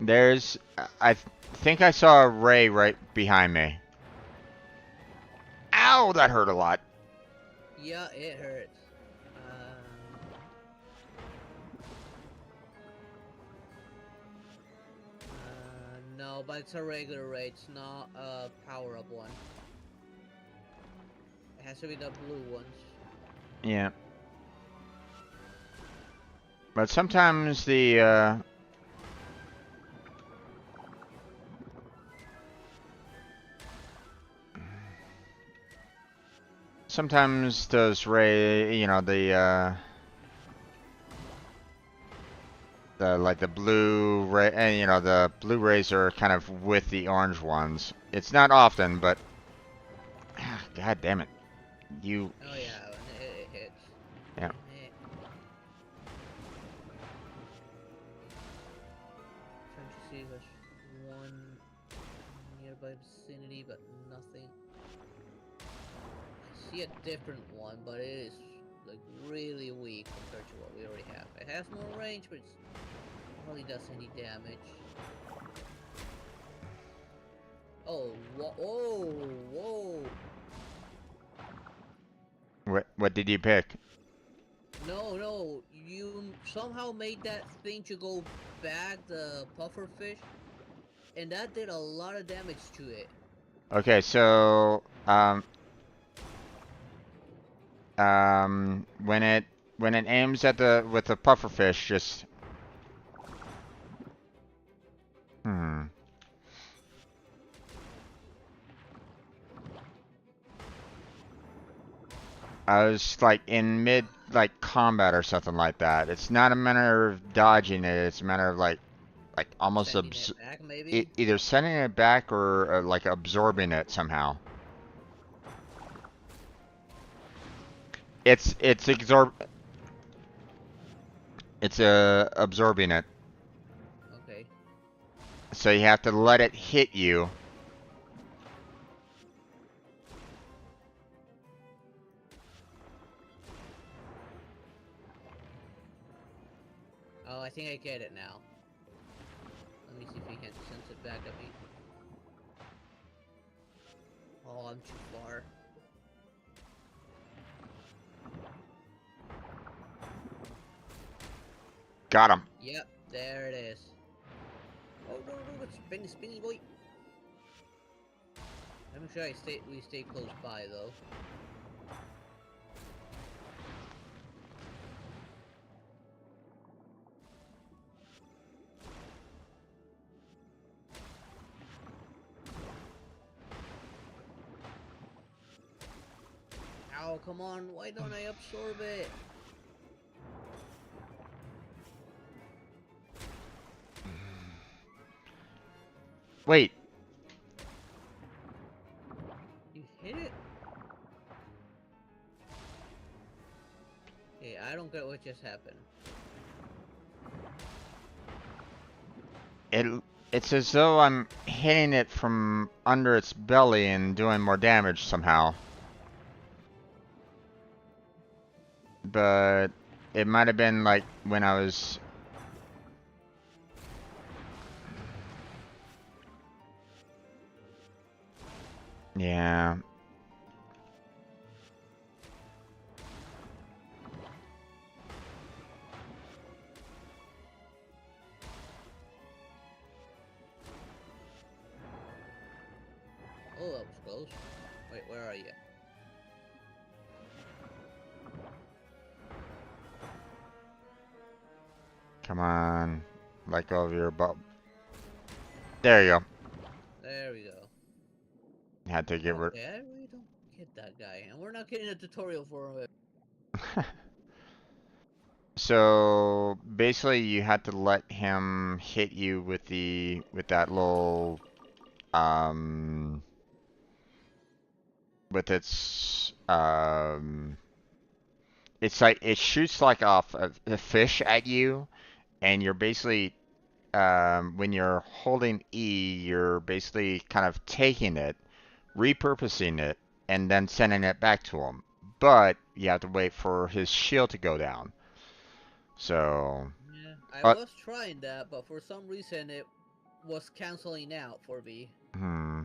There's I think I saw a ray right behind me. Ow, that hurt a lot. Yeah, it hurts. No, but it's a regular ray, it's not a power-up one. It has to be the blue ones. Yeah. But sometimes the sometimes those ray, you know, the like the blue ray, and you know the blue rays are kind of with the orange ones. It's not often, but God damn it, you. Oh yeah, it hits. Yeah. Trying to see if there's one nearby vicinity, but nothing. I see a different one, but it is like really weak compared to what we already have. It has more range, but it hardly does any damage. Oh, whoa, whoa! What did you pick? No, you somehow made that thing to go back, the pufferfish, and that did a lot of damage to it. Okay, so when it aims at the with the pufferfish, just I was like in mid like combat or something like that. It's not a matter of dodging it. It's a matter of like almost Sending it back, maybe? either sending it back or like absorbing it somehow. It's absorbing it. Okay. So you have to let it hit you. Oh, I think I get it now. Let me see if he can sense it back at me. Oh, I'm too far. Got him. Yep, there it is. Oh no, no, it's spinny, spinny boy. Let me sure we stay close by though. Ow, come on, why don't I absorb it? Wait. You hit it? Hey, I don't get what just happened. It's as though I'm hitting it from under its belly and doing more damage somehow. But it might have been like when I was... Yeah. Oh, that was close. Wait, where are you? Come on. Let go of your butt. There you go. There we go. Had to give her... Okay, I really don't get that guy, and we're not getting a tutorial for it. So basically you had to let him hit you with that little with it's like it shoots like off a fish at you, and you're basically when you're holding E, you're basically kind of taking it, repurposing it, and then sending it back to him. But you have to wait for his shield to go down. So Yeah, I uh, was trying that, but for some reason it was canceling out for me. hmm.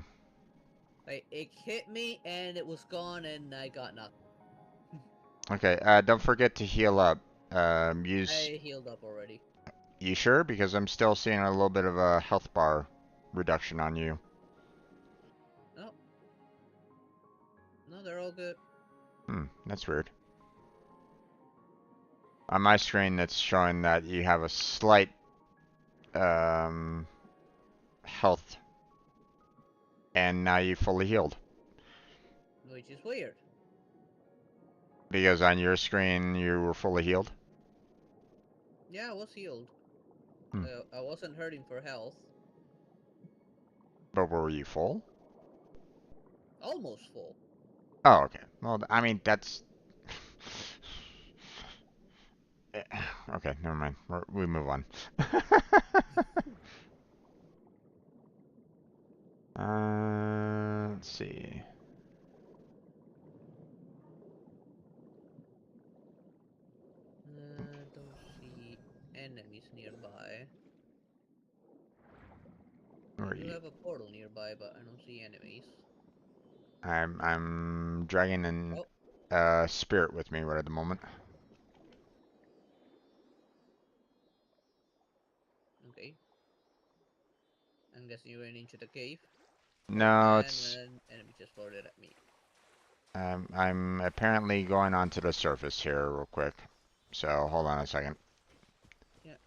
Like, it hit me, and it was gone, and I got nothing. Okay, don't forget to heal up. Use... I healed up already. You sure? Because I'm still seeing a little bit of a health bar reduction on you. No. No, they're all good. That's weird. On my screen, that's showing that you have a slight health, and now you fully healed. Which is weird. Because on your screen, you were fully healed. Yeah, I was healed. Hmm. I wasn't hurting for health. But were you full? Almost full. Oh, okay. Well, I mean, that's... Okay, never mind. We move on. Let's see. Don't see enemies nearby. Where I are do you? have a portal nearby, but I don't see enemies. I'm dragging an spirit with me right at the moment. Okay. I'm guessing you went into the cave. No, And it's... an enemy just floated at me. I'm apparently going onto the surface here real quick. So hold on a second. Yeah.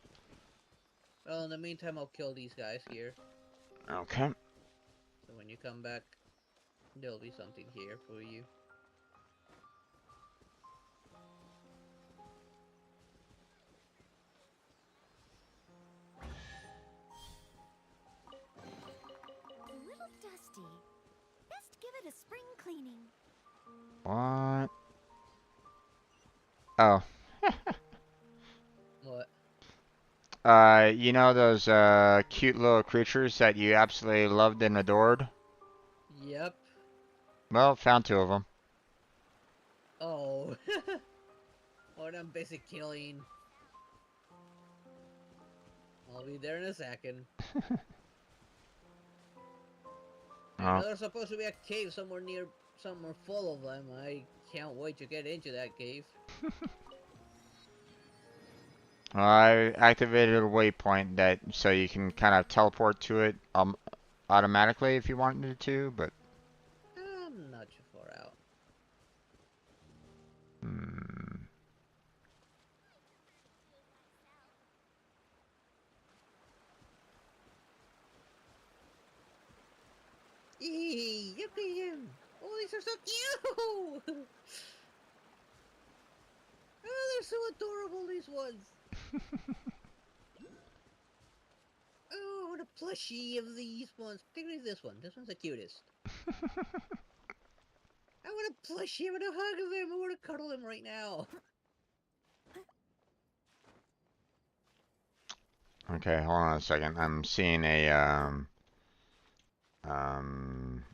Well, in the meantime, I'll kill these guys here. Okay. So when you come back, there'll be something here for you. A little dusty. Best give it a spring cleaning. What? Oh. What? You know those cute little creatures that you absolutely loved and adored? Yep. Well, found two of them. Oh. What I'm busy killing. I'll be there in a second. I know there's supposed to be a cave somewhere full of them. I can't wait to get into that cave. I activated a waypoint that so you can kind of teleport to it automatically if you wanted to, but I'm not too far out. hmm. Eee, look at him! Oh, these are so cute! Oh, they're so adorable, these ones! Oh, I want a plushie of these ones. Particularly this one. This one's the cutest. I want a plushie. I want to hug him. I want to cuddle him right now. Okay, hold on a second. I'm seeing um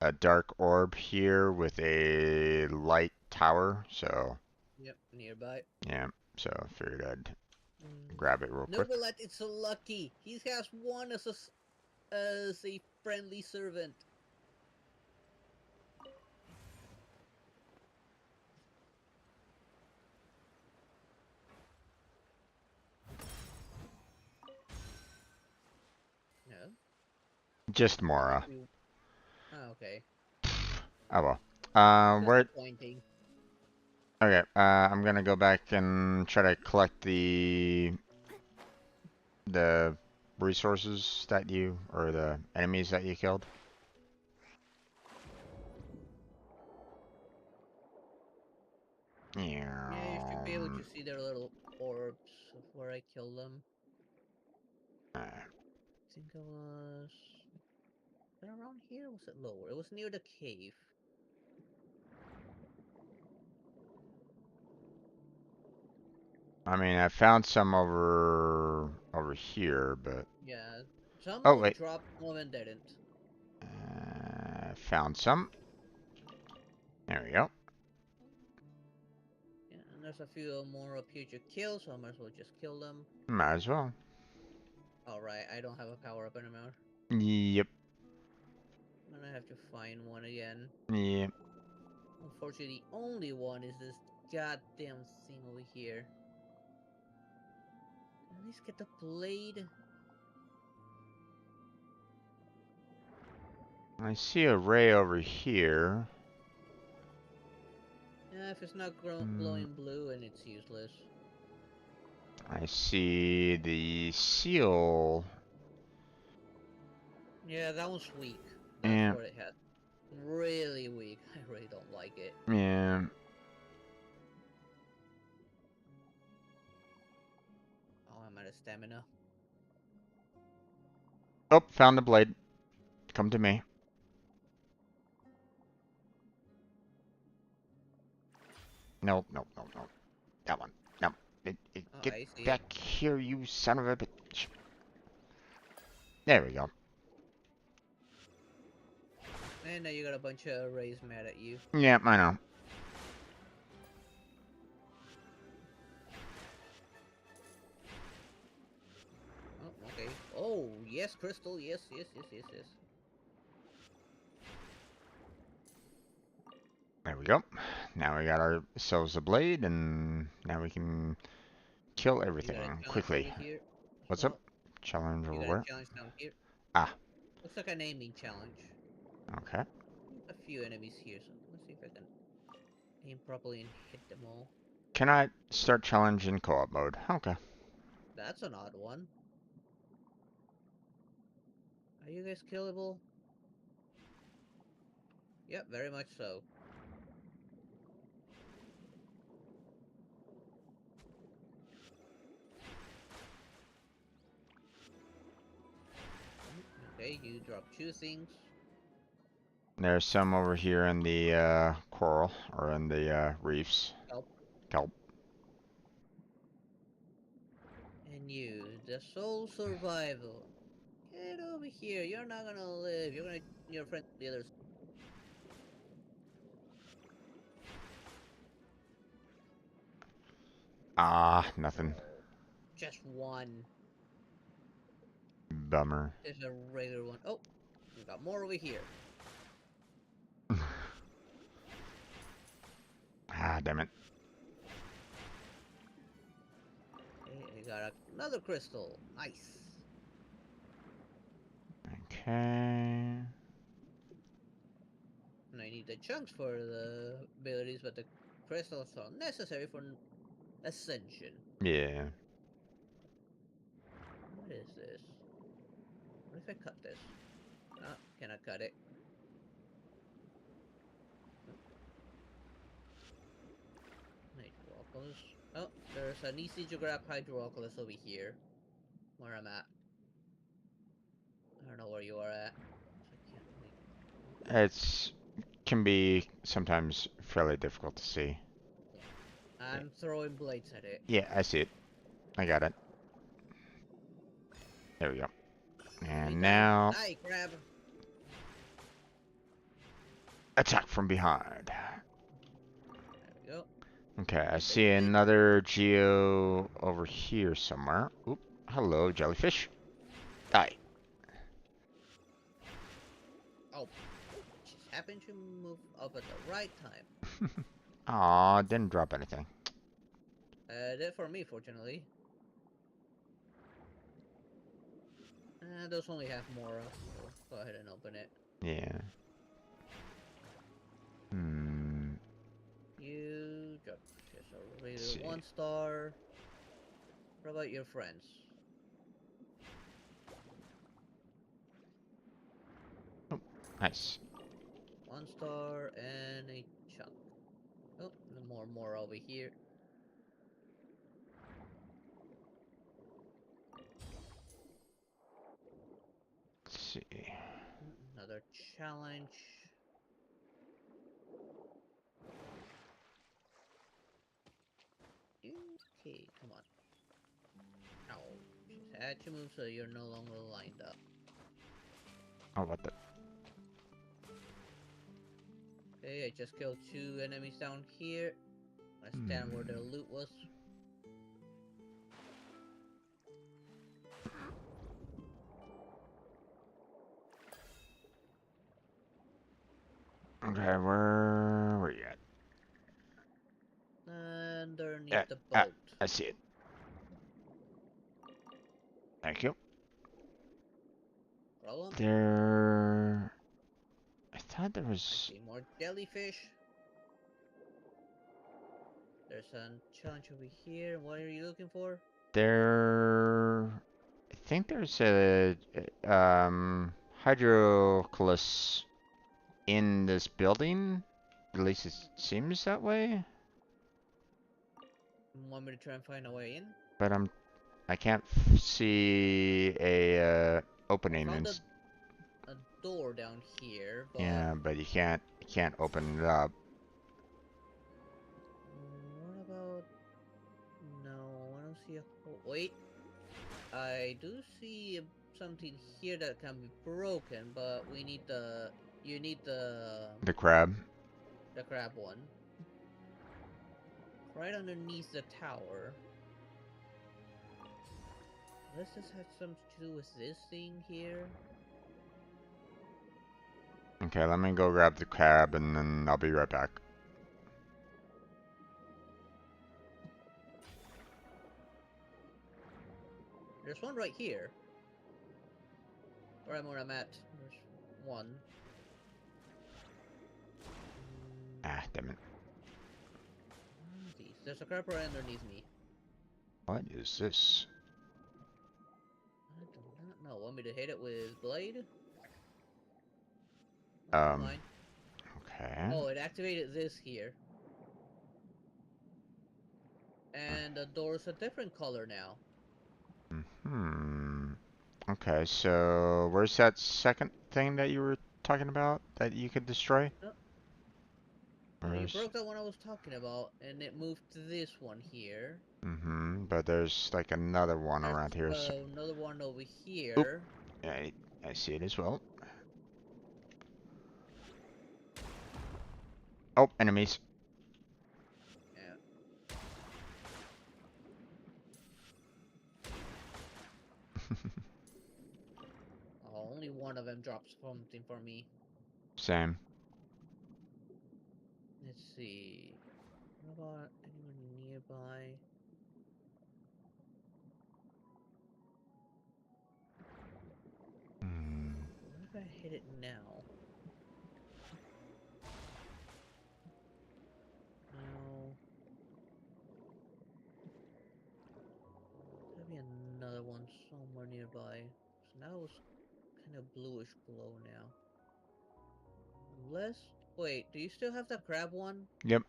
a dark orb here with a light tower, so Yep, nearby. yeah, so I figured I'd Mm. grab it real quick. Nobilet, it's so lucky. He has one as a friendly servant. No? Just Mora. Oh, okay. Oh well. Where? Disappointing. Okay. I'm gonna go back and try to collect the resources that you or the enemies that you killed. Yeah, you should be able Yeah. to see their little orbs of where I killed them. I think it was... Was it around here or was it lower? It was near the cave. I mean, I found some over here, but Yeah, some oh will wait, drop, some of them didn't. found some. There we go. Yeah, and there's a few more up here to kill, so I might as well just kill them. Might as well. Alright, I don't have a power up anymore. Yep. I'm gonna have to find one again. Yep. Unfortunately, the only one is this goddamn thing over here. At least get the blade. I see a ray over here. Yeah, if it's not Mm, glowing blue, and it's useless. I see the seal. Yeah, that one's weak. That's Yeah. what it had. Really weak. I really don't like it. Yeah. Oh, I'm out of stamina. Oh, found the blade. Come to me. Nope, nope, nope, nope. That one. No. Oh, Get I see it. back here, you son of a bitch. There we go. And now you got a bunch of rays mad at you. Yeah, I know. Oh, okay. Oh, yes, Crystal. Yes, yes, yes, yes, yes. There we go. Now we got ourselves a blade, and now we can kill You got a everything challenge over quickly. here. What's up? Well, Challenge you over got a where? challenge down here. Ah, Looks like an aiming challenge. okay. A few enemies here, so let's see if I can aim properly and hit them all. Can I start challenge in co-op mode? Okay. That's an odd one. Are you guys killable? Yep, very much so. Okay, you drop two things. There's some over here in the coral, or in the reefs. Help. Kelp. And you, the soul survival. Get over here. You're not gonna live. You're gonna your friend the others. Ah, nothing. Just one. Bummer. There's a regular one. Oh, we got more over here. Ah, damn it. Okay, I got another crystal. Nice. Okay. And I need the chunks for the abilities, but the crystals are necessary for ascension. Yeah. What is this? What if I cut this? No, cannot cut it. Hydroculus. Oh, there's an easy to grab Hydroculus over here. Where I'm at. I don't know where you are at. So I can't It's can be sometimes fairly difficult to see. I'm throwing blades at it. Yeah, I see it. I got it. There we go. And now Die, crab. attack from behind. There we go. Okay, I see another Geo over here somewhere. Oop. Hello, jellyfish. Die. Oh, just happened to move up at the right time. Aw, didn't drop anything. That for me, fortunately. Those only have Mora, so go ahead and open it. Yeah. Hmm. You drop just a regular See. 1-star. What about your friends? Oh, nice. 1-star and a chunk. Oh, more over here. Let's see. Another challenge. Okay, come on. Ow. Just had to move so you're no longer lined up. Oh, what the? Okay, I just killed 2 enemies down here. I stand where the loot was. Okay, where were you at? Underneath Yeah, the boat. I see it. Thank you. Problem? There. I thought there I was. see more jellyfish. There's a challenge over here. What are you looking for? There. I think there's a hydroculus in this building. At least it seems that way. Want me to try and find a way in? But I can't see a opening Found and a door down here, but yeah, but you can't open it up. what about? No, I don't see a hole. Wait, I do see something here that can be broken, but we need the. You need The crab. the crab one. Right underneath the tower. Unless this has something to do with this thing here. Okay, let me go grab the crab and then I'll be right back. There's one right here. Where I'm at. There's one. Ah, damn it. There's a crab right underneath me. What is this? I do not know. Want me to hit it with blade? Um, Mine. okay. Oh, it activated this here. And the door's a different color now. Hmm. Okay, so where's that second thing that you were talking about that you could destroy? You broke that one I was talking about, and it moved to this one here. Mm-hmm, but there's like another one There's around here. So... another one over here. Oop. I see it as well. Oh, enemies. Yeah. Oh, only one of them drops something for me. Same. Let's see. What about anyone nearby? hit it now. Now... There'll be another one somewhere nearby. So now it's kind of bluish glow now. Unless... Wait, do you still have the crab one? Yep.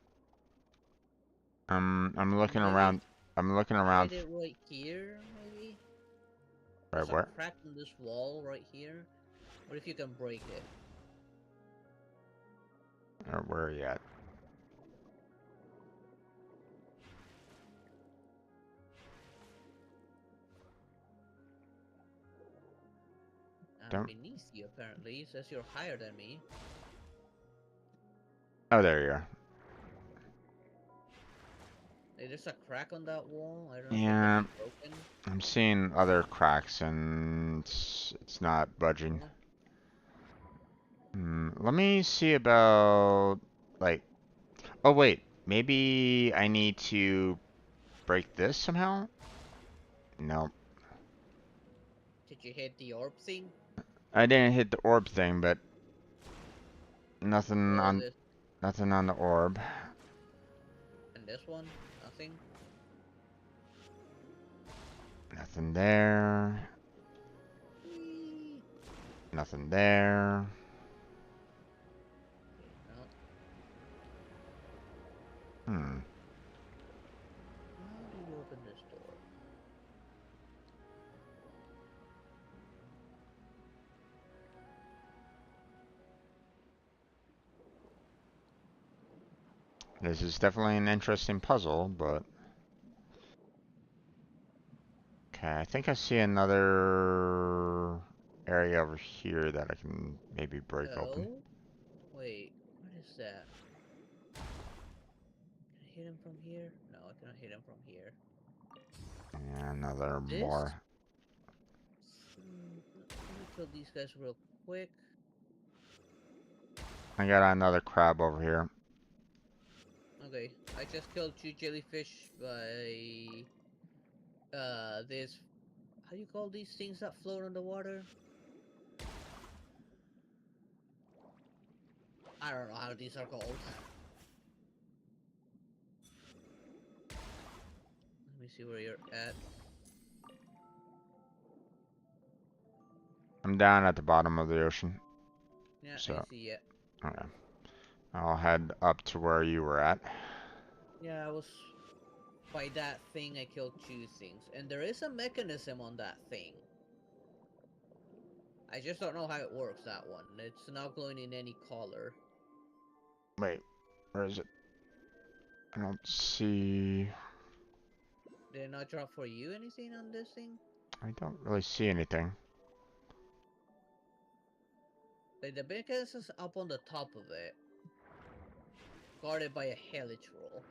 I'm looking Maybe around. I'm looking hit around. it right here, maybe? Right There's a where? crack in this wall right here. What if you can break it? Or where are you at? I'm Don't. beneath you, apparently. It says you're higher than me. Oh, there you are. Hey, there's a crack on that wall. I don't know if it Yeah, can be broken. I'm seeing other cracks and it's not budging. Yeah. Let me see about like. Oh wait, maybe I need to break this somehow. No, Did you hit the orb thing? I didn't hit the orb thing, but What nothing about on this? nothing on the orb. And this one? Nothing? Nothing there. Whee! Nothing there. No. Hmm. How do you open this door? This is definitely an interesting puzzle, but okay, I think I see another area over here that I can maybe break open. Oh? Wait, what is that? Can I hit him from here? No, I cannot hit him from here. Yeah, another This? more. Let me kill these guys real quick. I got another crab over here. Okay, I just killed 2 jellyfish by this, how do you call these things that float on the water? I don't know how these are called. Let me see where you're at. I'm down at the bottom of the ocean, Yeah, I so see it. okay. I'll head up to where you were at. Yeah, I was by that thing. I killed 2 things, and there is a mechanism on that thing. I just don't know how it works. That one. It's not glowing in any color. Wait, where is it? I don't see. Did it not drop for you anything on this thing? I don't really see anything. Like the mechanism's up on the top of it, guarded by a helix roll.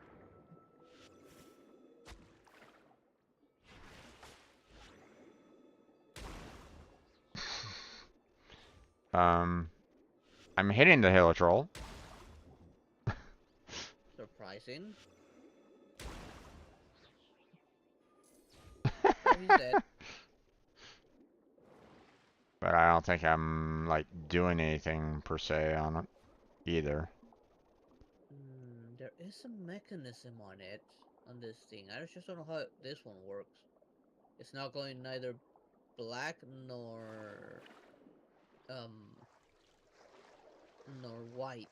Um, I'm hitting the helitrol. Surprising. Oh, he's dead. But I don't think I'm like doing anything per se on it either. There is a mechanism on it, on this thing. I just don't know how this one works. It's not going neither black um nor white.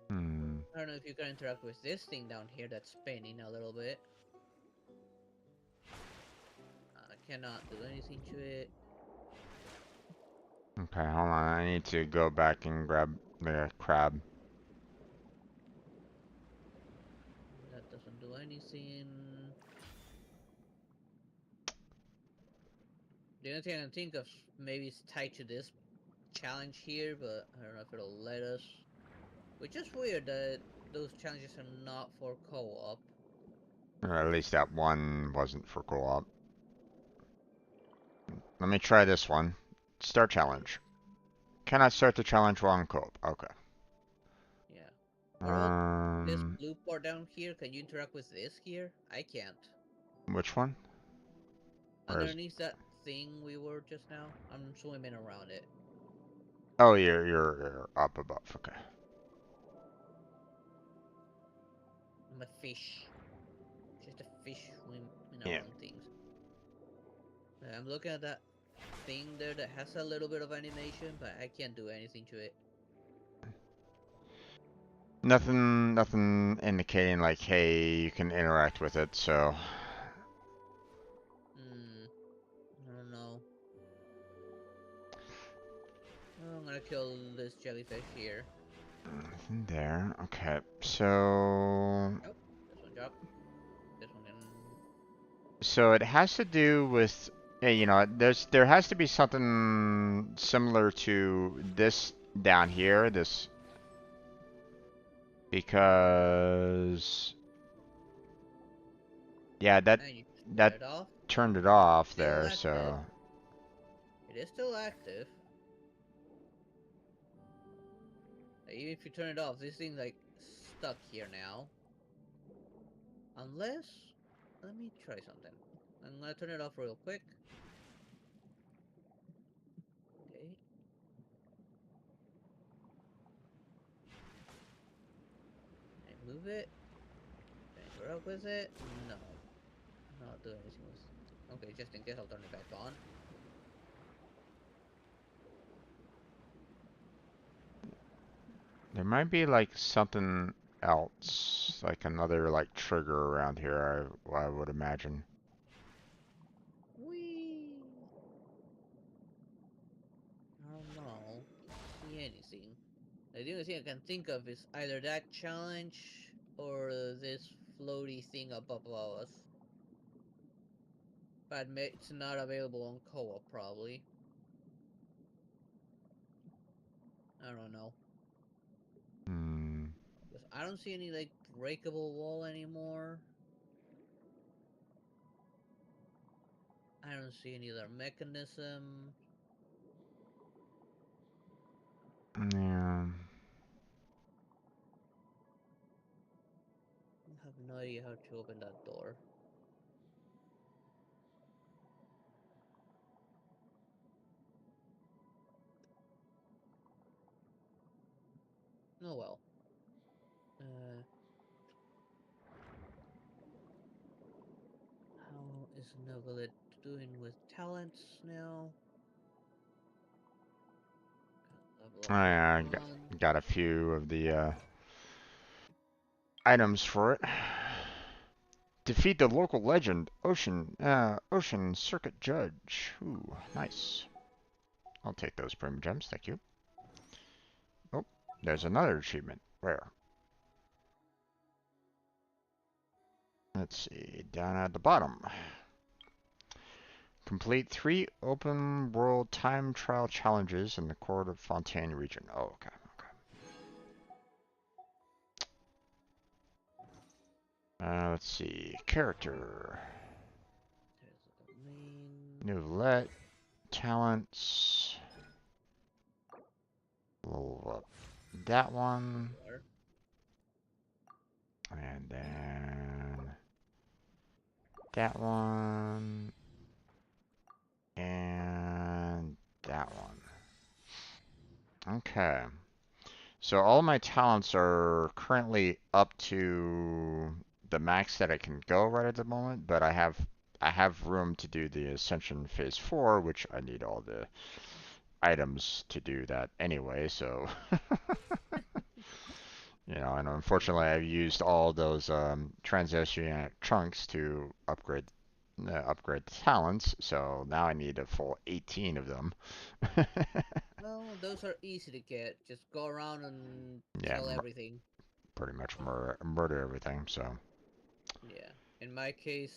Hmm. I don't know if you can interact with this thing down here that's spinning a little bit. I cannot do anything to it. Okay, hold on. I need to go back and grab the crab. That doesn't do anything. The only thing I can think of maybe is tied to this challenge here, but I don't know if it'll let us. Which is weird that those challenges are not for co-op. Or at least that one wasn't for co-op. Let me try this one. Start challenge. Cannot start the challenge while in co-op. Okay. Yeah. What about this Um. blue part down here? Can you interact with this here? I can't. Which one? Where is? Underneath that thing we were just now, I'm swimming around it. Oh, you're up above. Okay. I'm a fish. Just a fish swimming Yeah. around things. I'm looking at that thing there that has a little bit of animation, but I can't do anything to it. Nothing indicating like, hey, you can interact with it. So. I don't know. Oh, I'm gonna kill this jellyfish here. Nothing there. Okay. So. Oh, this one dropped. This one can... So it has to do with, you know, there has to be something similar to this down here, this, because yeah, And you turn that it off. turned it off Still there. active. So It is still active. Like, even if you turn it off, this thing like stuck here now. Unless, let me try something. I'm gonna turn it off real quick. Okay. I move it. Can I interact with it? No. Not do anything with. Okay, just in case, I'll turn it back on. there might be like something else, like another like trigger around here. I would imagine. Whee! I don't know. See anything. The only thing I can think of is either that challenge or this floaty thing above us. But it's not available on co-op, probably. I don't know. Hmm. Because I don't see any, like, breakable wall anymore. I don't see any other mechanism. Yeah. I have no idea how to open that door. Oh well. How is Novelit doing with talents now? Level up I this one. got a few of the items for it. Defeat the local legend, Ocean Circuit Judge. Ooh, nice. I'll take those premium gems, thank you. Oh, there's another achievement. Where? Let's see, down at the bottom. Complete 3 open world time trial challenges in the Court of Fontaine region. Oh, okay, okay. Let's see, character. There's the main. Novelette, talents. Level up that one. Door. And then that one. And that one. Okay. So all my talents are currently up to the max that I can go right at the moment, but I have room to do the Ascension Phase 4, which I need all the items to do that anyway, so you know, and unfortunately I've used all those transoceanic trunks to upgrade the talents, so now I need a full 18 of them. Well, those are easy to get. Just go around and Yeah, kill everything. pretty much murder everything, so. Yeah. In my case,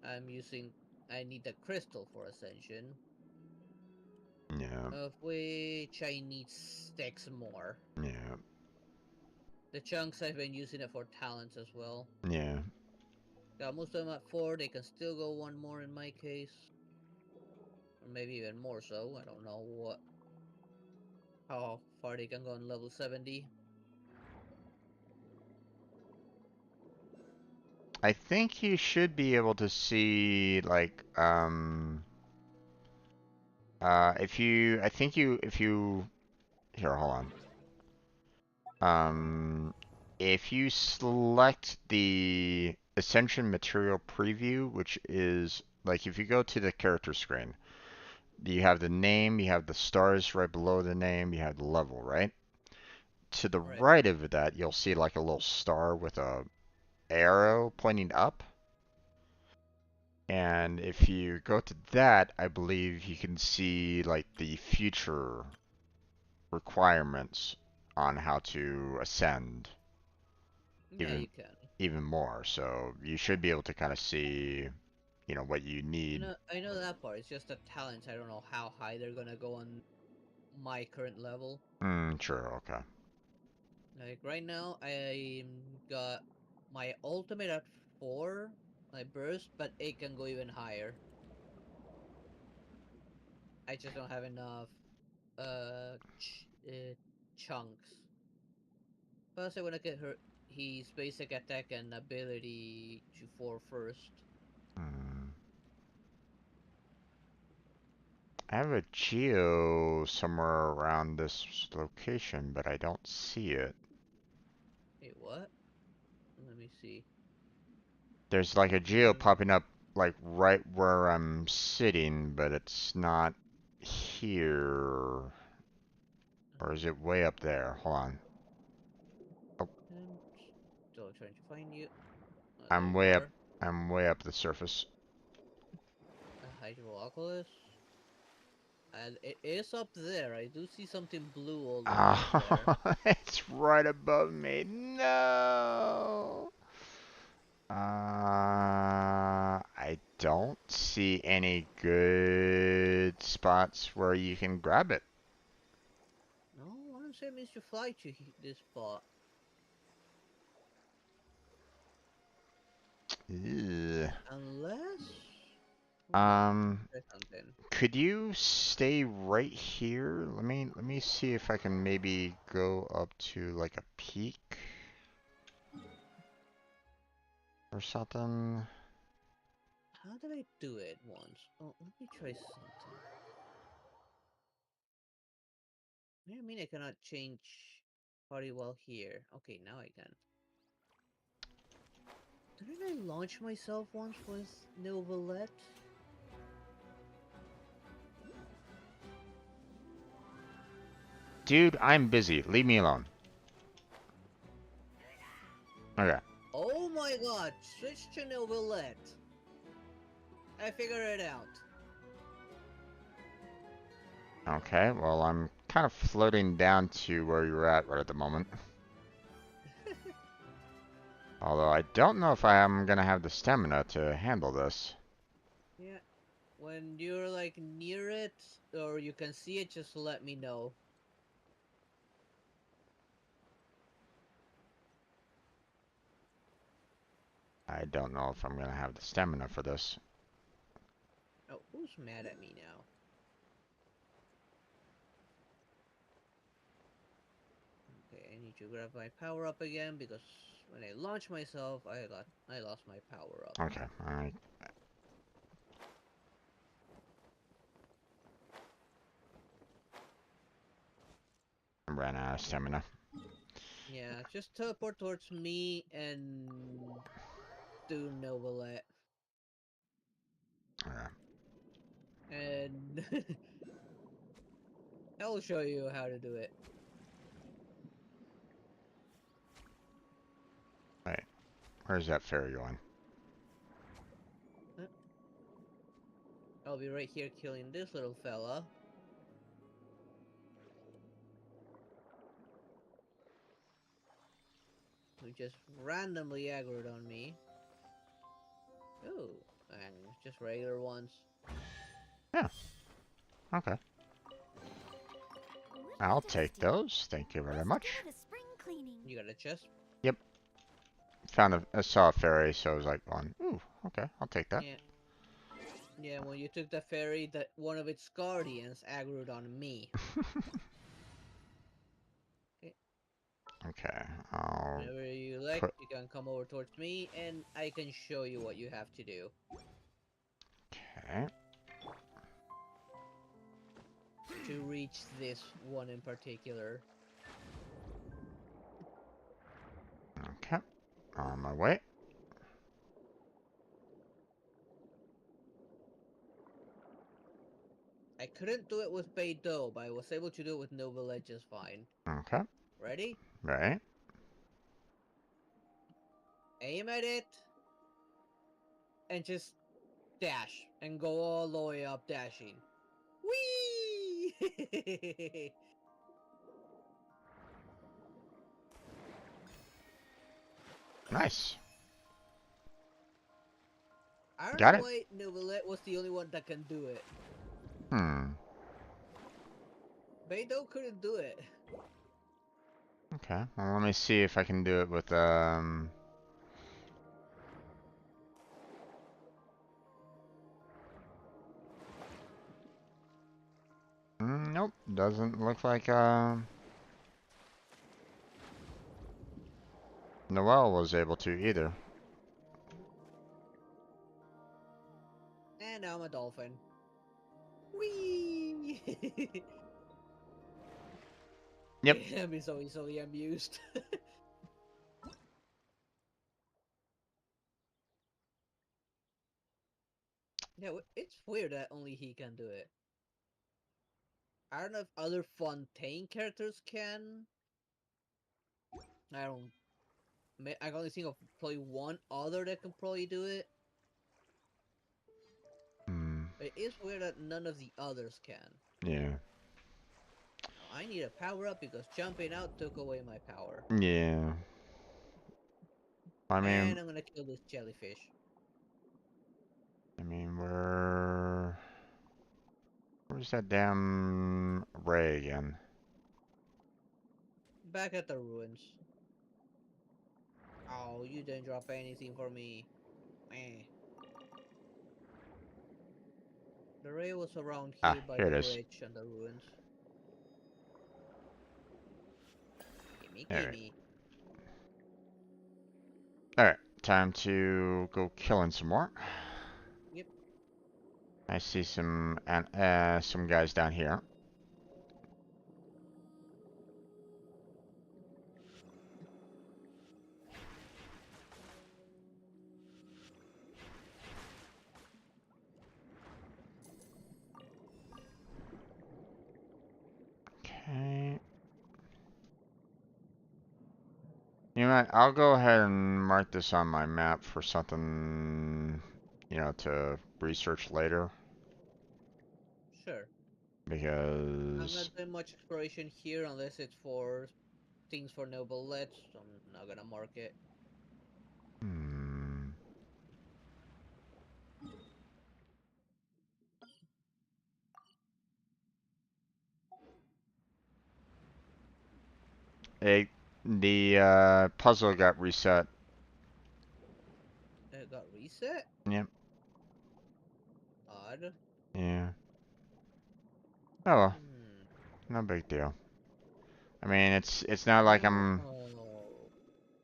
I'm using. I need the crystal for ascension, Yeah, of which I need 6 more. yeah, The chunks I've been using it for talents as well. yeah. Got most of them at 4. They can still go 1 more in my case, or maybe even more so. I don't know how far they can go on level 70. I think you should be able to see like if you here, hold on. If you select the Ascension Material Preview, which is like if you go to the character screen, you have the name, you have the stars right below the name, you have the level, right? To the Right. right of that, you'll see like a little star with a arrow pointing up. And if you go to that, I believe you can see like the future requirements on how to ascend Yeah, even you can. even more. So you should be able to kind of see, you know, what you need. I know that part. It's just the talents. I don't know how high they're gonna go on my current level. Sure, okay. Like right now, I got my ultimate at 4, my burst, but it can go even higher. I just don't have enough chunks. Plus, I wanna get her his basic attack and ability to 4 first. Hmm. I have a geo somewhere around this location, but I don't see it. Wait, what? Let me see. There's like a geo Mm, popping up like right where I'm sitting, but it's not here. Or is it way up there? Hold on. Oh, I'm still trying to find you. Oh, there I'm you way up. are. I'm way up the surface. A Hydroculus. And it is up there. I do see something blue all the way up there. Oh, it's right above me. No. I don't see any good spots where you can grab it. No, I want to say Mr. Fly to this spot. Ew. Unless... Hold on, let me Um, try something. could you stay right here? Let me see if I can maybe go up to like a peak or something. How did I do it once? Oh, let me try something. I mean I cannot change party while here. Okay, now I can. Didn't I launch myself once with Novelette? Dude, I'm busy. Leave me alone. Okay. Oh my god, switch to Novelette. I figured it out. Okay, well, I'm kind of floating down to where you're at right at the moment. Although I don't know if I am gonna have the stamina to handle this. Yeah, when you're like near it or you can see it, just let me know. I don't know if I'm gonna have the stamina for this. Oh, who's mad at me now? Okay, I need to grab my power up again because when I launched myself, I lost my power up. Okay, I ran out of stamina. Yeah, just teleport towards me and do Novelette. Okay. And I'll show you how to do it. Wait, where's that ferry going? Huh? I'll be right here killing this little fella. Who just randomly aggroed on me. Oh, and just regular ones. Yeah, okay. I'll take those. Thank you very much. You got a chest? Yep, I saw a ferry, so I was like, ooh, okay, I'll take that. Yeah. Yeah, when you took the ferry, that one of its guardians aggroed on me. Okay. Okay, I'll Whenever you like, put. you can come over towards me, and I can show you what you have to do. Okay. To reach this one in particular. Okay. On my way. I couldn't do it with Beidou, but I was able to do it with Novelet just fine. Okay. Ready? Right. Aim at it, and just dash, and go all the way up dashing. Whee! Nice. I don't know Got it. why Novelet was the only one that can do it. Hmm. Beidou couldn't do it. Okay. Well, let me see if I can do it with nope. Doesn't look like Noelle was able to either. And now I'm a dolphin. Whee! Yep. I'm so easily amused. Yeah, it's weird that only he can do it. I don't know if other Fontaine characters can. I don't. I can only think of probably one other that can probably do it. Hmm. It is weird that none of the others can. Yeah. I need a power up because jumping out took away my power. Yeah. I mean, And I'm gonna kill this jellyfish. where's that damn Ray again? Back at the ruins. Oh, you didn't drop anything for me. Eh. The ray was around Ah, here by here the it is. bridge and the ruins. Gimme, Alright. gimme. Alright. Time to go killing some more. Yep. I see some guys down here. Okay. You know what? I'll go ahead and mark this on my map for something, to research later. Sure. I'm Because, not doing much exploration here unless it's for things for noble lets, so I'm not gonna mark it. hmm, the puzzle got reset. It got reset? Yep. Odd. Yeah. Oh well, Hmm. no big deal. I mean, it's not like I'm. Oh.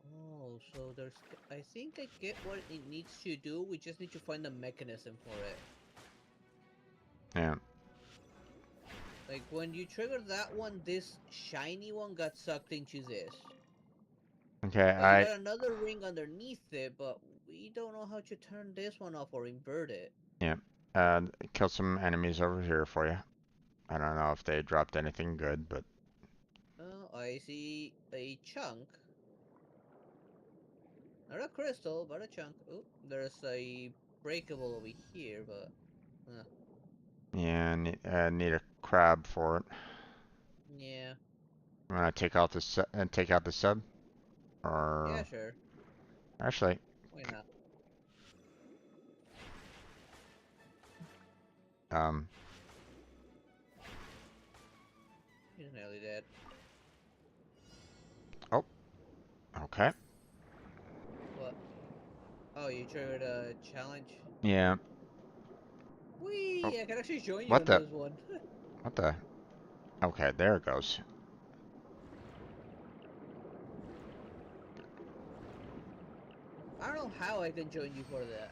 Oh, so there's. I think I get what it needs to do. We just need to find the mechanism for it. Yeah. Like when you trigger that one, this shiny one got sucked into this. Okay. But you got another ring underneath it, but we don't know how to turn this one off or invert it. Yeah. Killed some enemies over here for you. I don't know if they dropped anything good, but Oh, I see a chunk. Not a crystal, but a chunk. Oh, there's a breakable over here, but... yeah, need a crab for it. Yeah. I'm gonna take out this and take out the sub, Yeah, or sure. actually, Why not? um, He's nearly dead. oh, okay, What? Oh, you triggered a challenge? yeah. Oh, Whee! I can actually join you what in the, this one. what the? Okay, there it goes. I don't know how I can join you for that.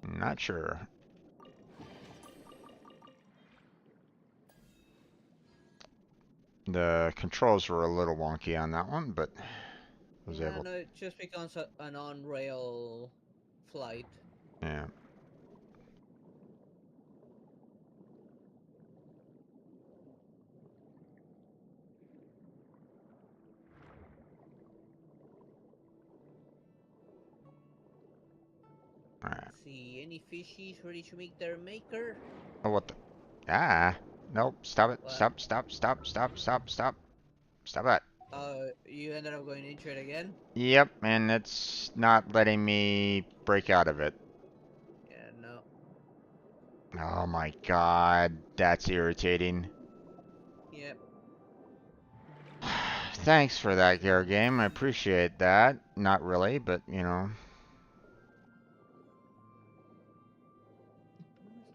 Not sure. The controls were a little wonky on that one, but was Yeah, able. no, it just becomes an on-rail flight. Yeah. All right. See, any fishies ready to meet their maker? Oh, what the? Ah. Nope. Stop it. What? Stop. Stop. Stop. Stop. Stop. Stop. Stop that. You ended up going into it again? Yep, and it's not letting me break out of it. Yeah, no. Oh my god, that's irritating. Yep. Thanks for that, Gear Game. I appreciate that. Not really, but you know.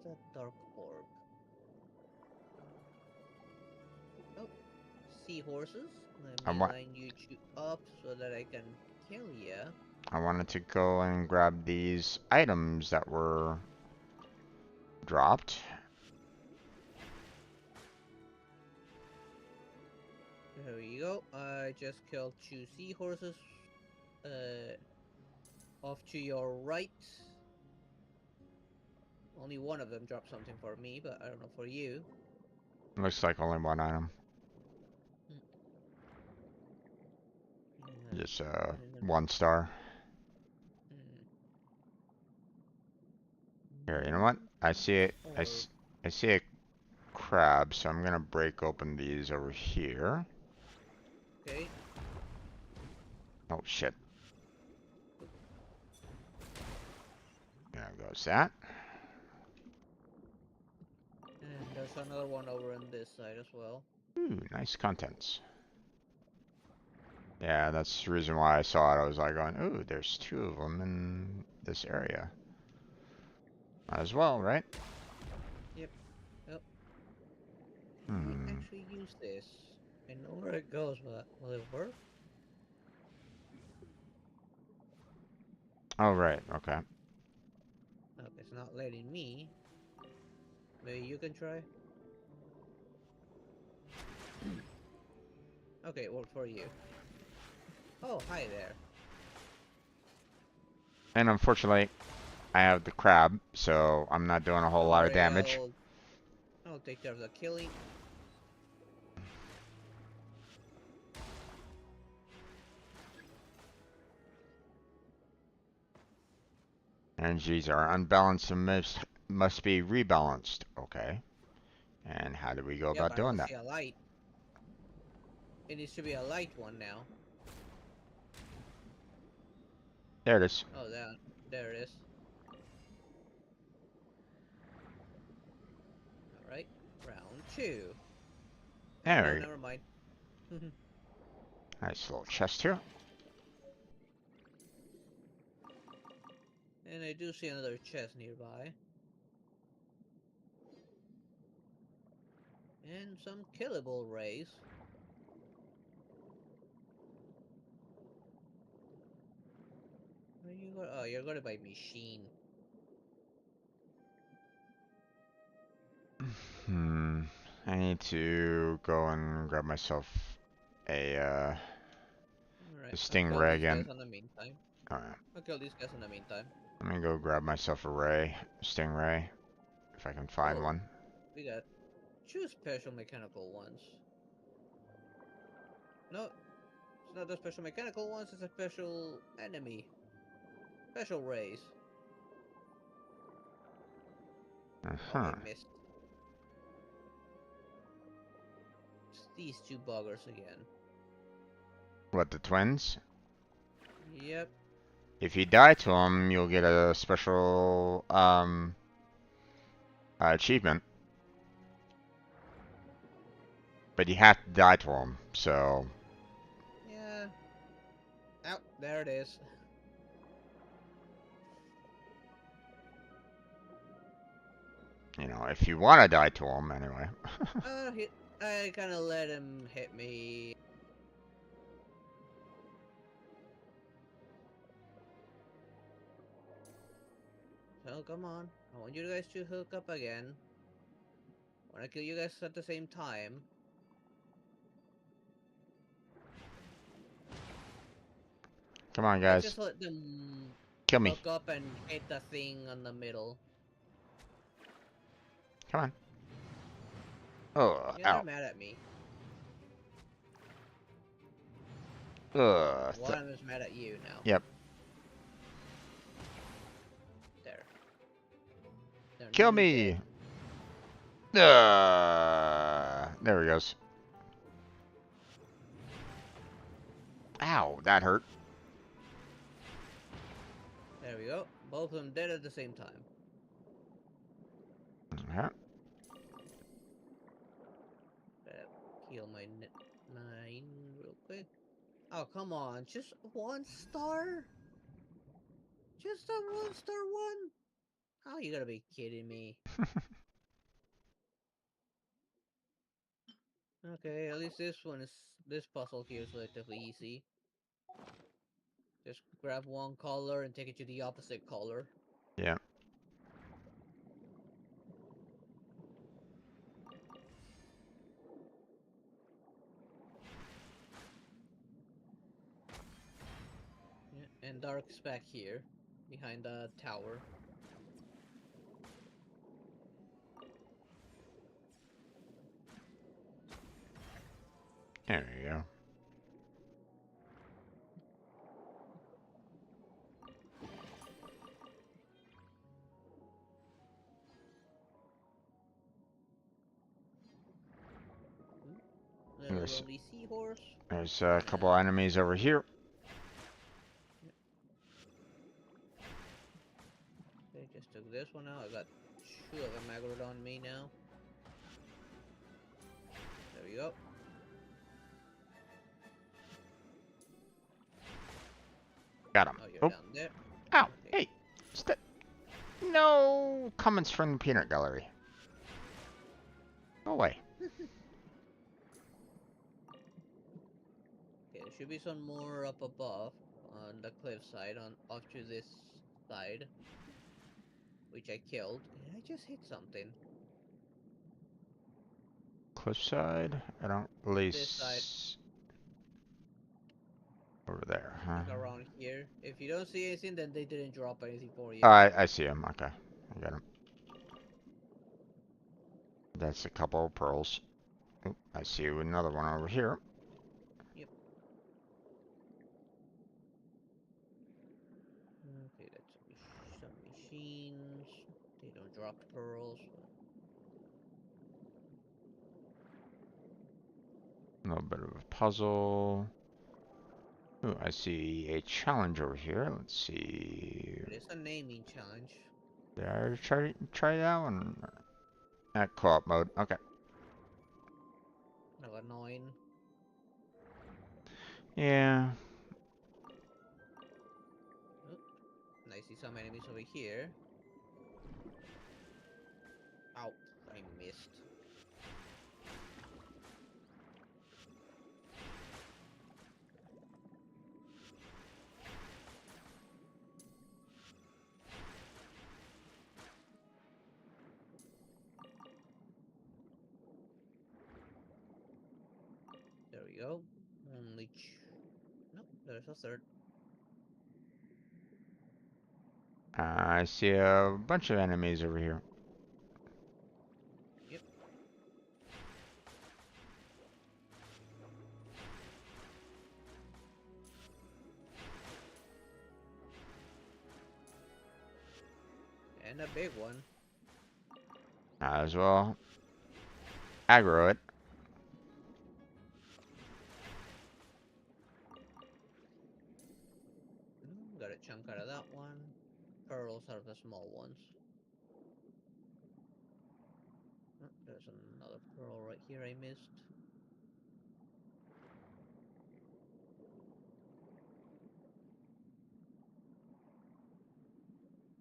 Where's that dark orb? Oh, seahorses. Let I me want. line you two up so that I can kill ya. I wanted to go and grab these items that were dropped. There you go. I just killed two seahorses. Off to your right. Only one of them dropped something for me, but I don't know for you. Looks like only one item. Yeah. Just 1 star. Here, you know what? I see it. I see a crab, so I'm gonna break open these over here. Okay. Oh shit. There goes that. And there's another one over on this side as well. Ooh, nice contents. Yeah, that's the reason why I saw it. I was like going, ooh, there's 2 of them in this area. Might as well, right? Yep. Yep. Hmm. I actually use this. I know where it goes, but will it work? Oh, right. Okay. Oh, it's not letting me. Maybe you can try? Okay, it worked for you. Oh, hi there. And unfortunately, I have the crab, so I'm not doing a whole Don't lot of worry, damage. I'll take care of the killing. Energies are unbalanced and must be rebalanced. Okay. And how do we go Yeah, about but I doing don't that? see a light. It needs to be a light one now. There it is. Oh, there it is. Alright, round 2. Oh, no, There we go. never mind. Nice little chest here. And I do see another chest nearby. And some killable rays. Where you go? Oh, you're going to buy machine. Hmm. I need to go and grab myself a Alright, I'll kill stingray these again. guys in the meantime. Alright. I'll kill these guys in the meantime. Let me go grab myself a stingray, if I can find Oh, one. we got 2 special mechanical ones. No, it's not the special mechanical ones, it's a special enemy. Special rays. Oh, Uh-huh. I missed. It's these 2 buggers again. What, the twins? Yep. If you die to them, you'll get a special, achievement. But you have to die to them, so... Yeah. Oh, there it is. You know, if you want to die to them, anyway. I kind of let him hit me. Oh, come on. I want you guys to hook up again. I wanna kill you guys at the same time. Come on, Let's guys. just let them Kill me. hook up and hit the thing on the middle. Come on. Oh, Yeah, they're ow. mad at me. Ugh. One of them is mad at you now. Yep. There. They're Kill nearly me. dead. There he goes. Ow, that hurt. There we go. Both of them dead at the same time. Yeah. Heal mine real quick. Oh, come on. Just 1 star? Just a 1 star one? Oh, you gotta be kidding me. Okay, at least this puzzle here is relatively easy. Just grab one color and take it to the opposite color. Yeah. Yeah, and Dark's back here, behind the tower. There you go. Little There's, rolly seahorse. there's a couple enemies over here. They just took this one out. I got 2 of them aggroed on me now. There we go. Got him. Oh, you're Oh, down there. ow. Okay. Hey. No comments from the peanut gallery. Go away. Okay, there should be some more up above on the cliff side, off to this side, which I killed. And I just hit something. Cliffside? I don't really This side, over there, huh? like around here. If you don't see anything, then they didn't drop anything for you. Oh, I see him. Okay. I got him. That's a couple of pearls. Oh, I see another one over here. Yep. Okay, that's some machines. They don't drop pearls. A little bit of a puzzle. Ooh, I see a challenge over here. Let's see. It is a naming challenge. Did I already try that one? At co-op mode. Okay. Kind of annoying. Yeah. Oh, and I see some enemies over here. Ow, I missed. There we go. Only nope, there's a third. I see a bunch of enemies over here. Yep. And a big one. Might as well aggro it. Got a chunk out of that one. Pearls out of the small ones. Oh, there's another pearl right here I missed.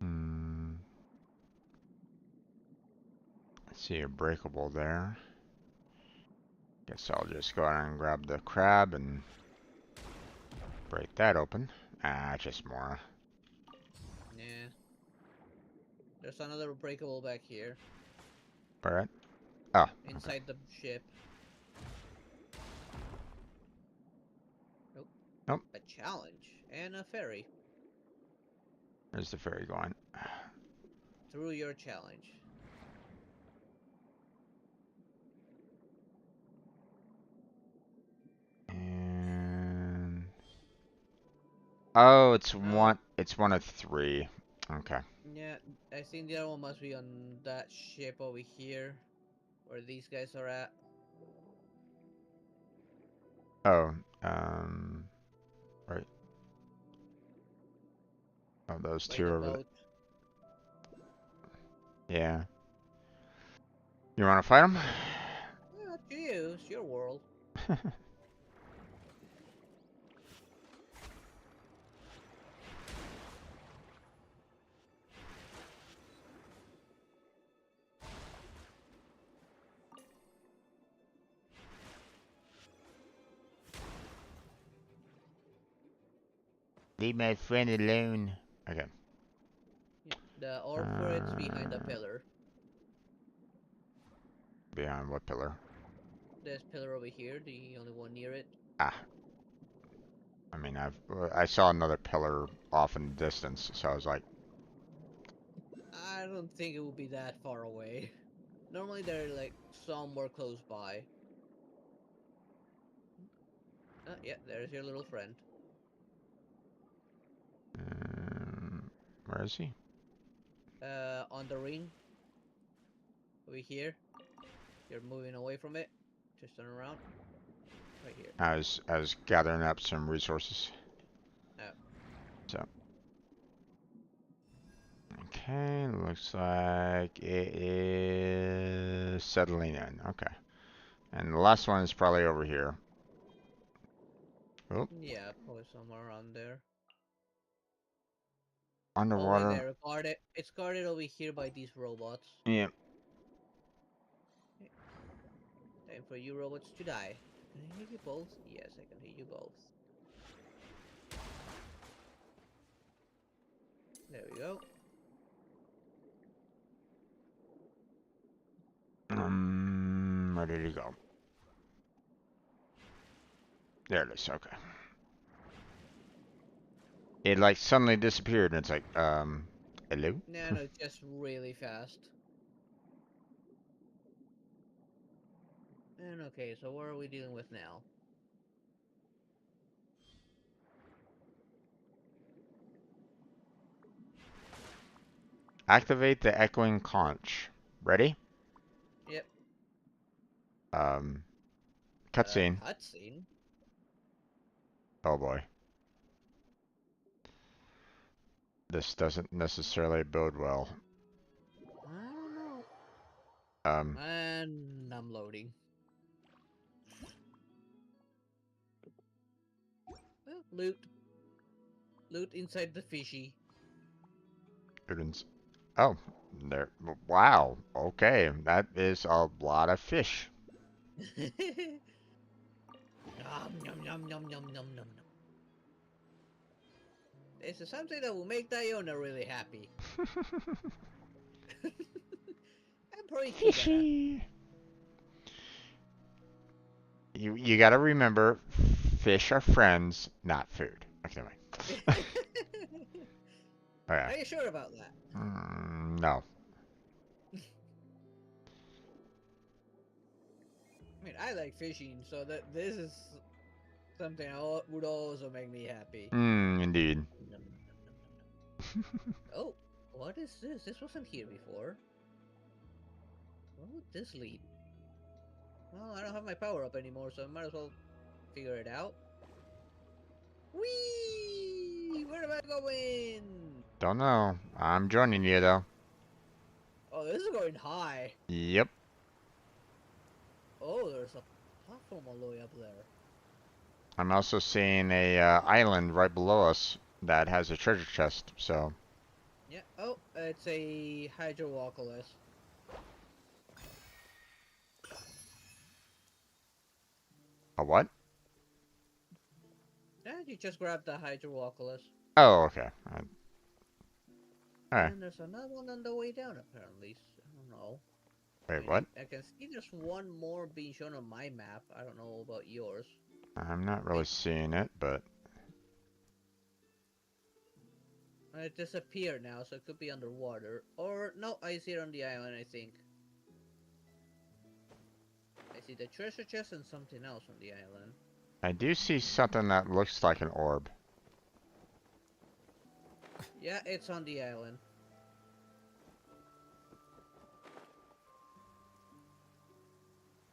Hmm. I see a breakable there. Guess I'll just go out and grab the crab and break that open. Ah, just more. Nah. There's another breakable back here. Alright. Oh. Inside the ship. Nope. Nope. A challenge and a ferry. Where's the ferry going? Through your challenge. And oh, it's No. one. It's one of three. Okay. Yeah, I think the other one must be on that ship over here, where these guys are at. Oh. Right. Oh, those By two the over there. boat. Yeah. You want to fight them? Yeah, up to you. It's your world. Leave my friend alone. Okay. Yeah, the orb for it's behind the pillar. Behind what pillar? This pillar over here, the only one near it. Ah. I mean, I saw another pillar off in the distance, so I was like, I don't think it will be that far away. Normally they're like somewhere close by. Yeah, there's your little friend. where is he? On the ring. Over here. You're moving away from it. Just turn around. Right here. I was gathering up some resources. Oh. So. Okay, looks like it is settling in. Okay. And the last one is probably over here. Oh, Yeah, probably somewhere around there. Over underwater. there, guarded. It's guarded over here by these robots. Yeah. Time for you robots to die. Can I hear you both? Yes, I can hear you both. There we go. Where did he go? There it is. Okay. It like suddenly disappeared, and it's like, hello? No, no, just really fast. And okay, so what are we dealing with now? Activate the echoing conch. Ready? Yep. Cutscene. Cutscene? Oh boy. This doesn't necessarily bode well. I don't know. Um, And I'm loading. Well, loot. Loot inside the fishy. students. Oh, there. Wow. Okay, that is a lot of fish. Nom nom nom nom nom nom nom nom. This is something that will make Diona really happy. I'm pretty Fishy. You gotta remember, fish are friends, not food. Okay, wait. Are Okay. you sure about that? No. I mean, I like fishing, so that this is something that would also make me happy. Indeed. Nom, nom, nom, nom, nom. Oh, what is this? This wasn't here before. Where would this lead? Well, I don't have my power up anymore, so I might as well figure it out. Whee! Where am I going? Don't know. I'm joining you though. Oh, this is going high. Yep. Oh, there's a platform all the way up there. I'm also seeing a island right below us that has a treasure chest. So. Yeah. Oh, it's a Hydrowalkulus. A what? Yeah, you just grab the Hydrowalkulus. Oh, okay. Alright. And there's another one on the way down, apparently. I don't know. I Wait, mean, what? I can see there's one more being shown on my map. I don't know about yours. I'm not really seeing it, but It disappeared now, so it could be underwater. Or, no, I see it on the island, I think. I see the treasure chest and something else on the island. I do see something that looks like an orb. Yeah, it's on the island.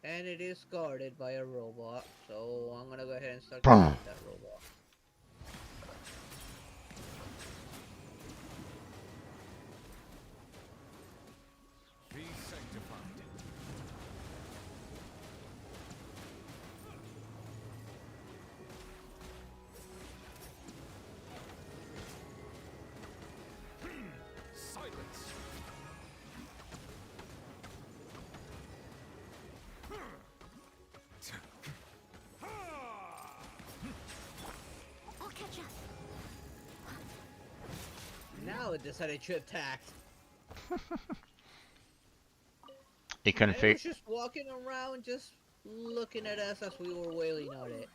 And it is guarded by a robot, so I'm gonna go ahead and start killing Boom. that robot. Be sanctified. Silence. I'll catch up. Now it decided to attack. You couldn't It figure. was just walking around, just looking at us as we were wailing on it.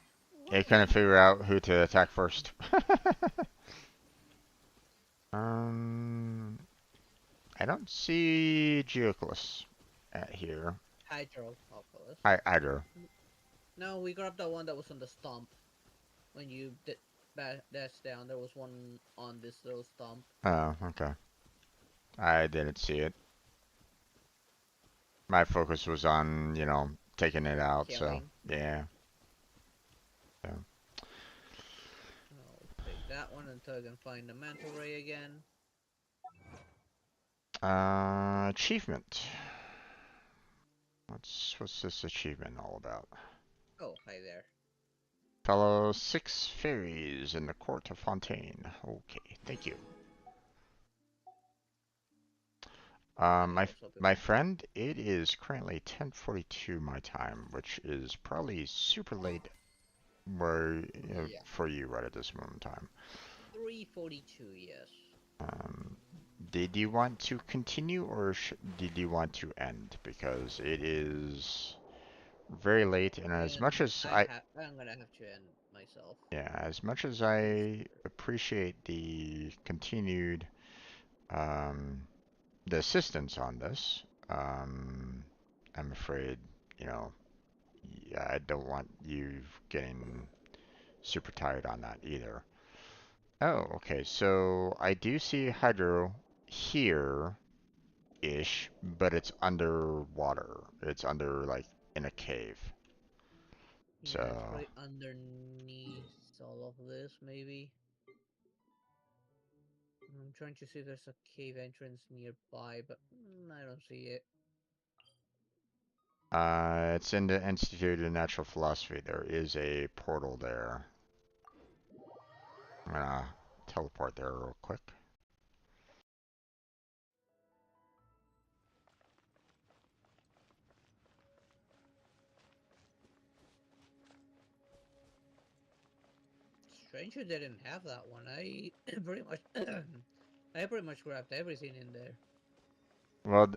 You couldn't figure out who to attack first. I don't see Geoclus at here. Hydropolis. Hydro. No, we grabbed the one that was on the stump. When you dashed down, there was one on this little stump. Oh, okay. I didn't see it. My focus was on, you know, taking it out, so Killing. yeah. So. I'll take that one until I can find the manta ray again. Achievement. What's this achievement all about? Oh, hi there. Follow 6 fairies in the court of Fontaine. Okay, thank you. My friend, it is currently 10:42 my time, which is probably super late where Yeah. for you right at this moment in time. 3:42, yes. Did you want to continue or did you want to end? Because it is very late, and as much as I'm gonna have to end myself. yeah, as much as I appreciate the continued the assistance on this, I'm afraid, you know, yeah, I don't want you getting super tired on that either. Oh, okay, so I do see Hydro here-ish, but it's underwater. It's under, like, in a cave. Yeah, So, it's probably underneath all of this, maybe. I'm trying to see if there's a cave entrance nearby, but I don't see it. it's in the Institute of Natural Philosophy. There is a portal there. I'm gonna teleport there real quick. Stranger didn't have that one. I pretty much, I pretty much grabbed everything in there. Well,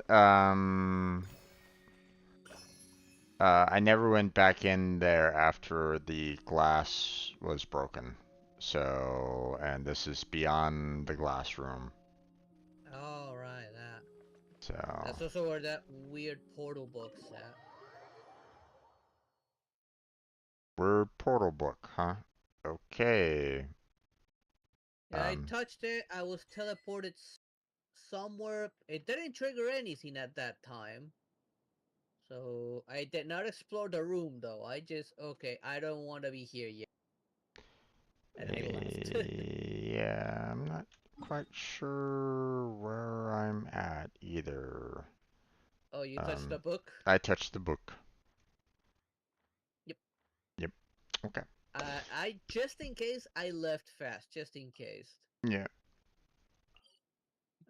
I never went back in there after the glass was broken. So, and this is beyond the glass room. Oh, right, that. So, That's also where that weird portal book's at. we're portal book, huh? Okay. Yeah, I touched it. I was teleported somewhere. It didn't trigger anything at that time. So I did not explore the room though. I just okay. I don't want to be here yet, and I left. Yeah, I'm not quite sure where I'm at either. Oh, you touched the book? I touched the book. Yep. Yep. Okay. I just in case I left fast, just in case. Yeah.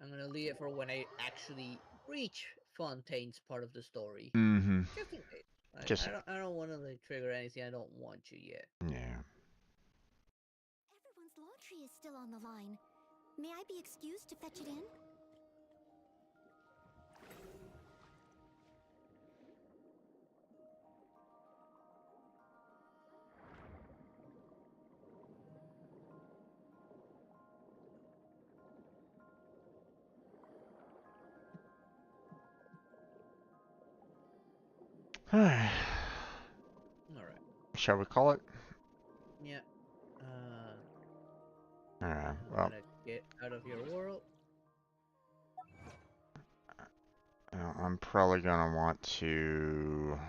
I'm gonna leave it for when I actually reach Fontaine's part of the story. Mm-hmm. Just in case. Just I don't want to like trigger anything I don't want to yet. yeah. Everyone's laundry is still on the line. May I be excused to fetch it in? Alright. Shall we call it? Yeah. Alright, I'm well, gonna get out of your world. I'm probably gonna want to,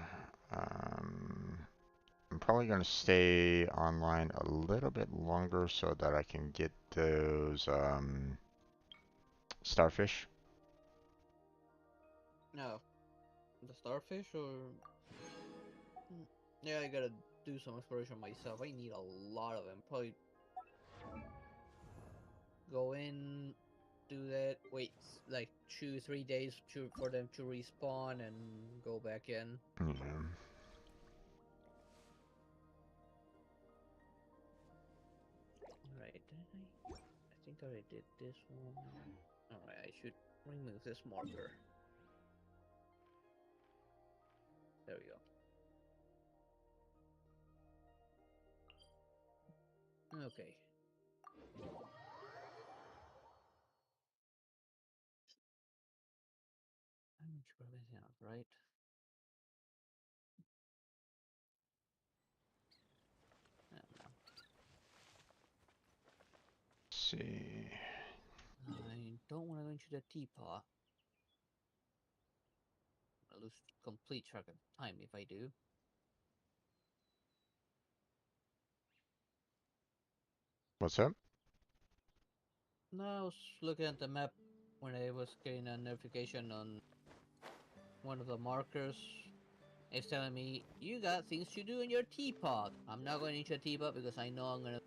um, I'm probably gonna stay online a little bit longer so that I can get those, starfish. No. The starfish or... Yeah, I gotta do some exploration myself. I need a lot of them. Probably go in, do that, wait like 2-3 days for them to respawn and go back in. Yeah. Alright, I think I already did this one. Alright, I should remove this marker. There we go. Okay. I'm not sure everything out, right? I don't know. Let's see. I don't want to go into the teapot. I lose complete track of time if I do. What's up? No, I was looking at the map when I was getting a notification on one of the markers. It's telling me, you got things to do in your teapot. I'm not going into a teapot because I know I'm gonna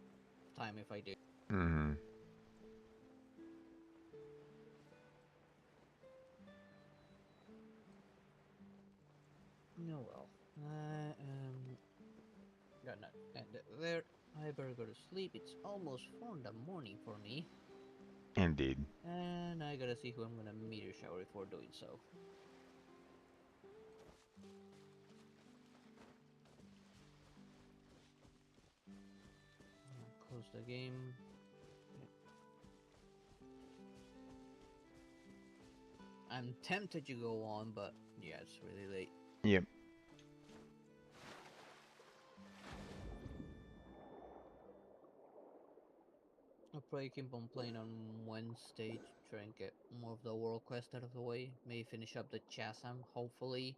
time if I do. Mm-hmm. Oh well. I am gonna end it there. I better go to sleep. It's almost 4 in the morning for me. Indeed. And I gotta see who I'm gonna meteor shower before doing so. Close the game. I'm tempted to go on, but yeah, it's really late. Yep. I'll probably keep on playing on Wednesday to try and get more of the world quest out of the way. Maybe finish up the chasm, hopefully.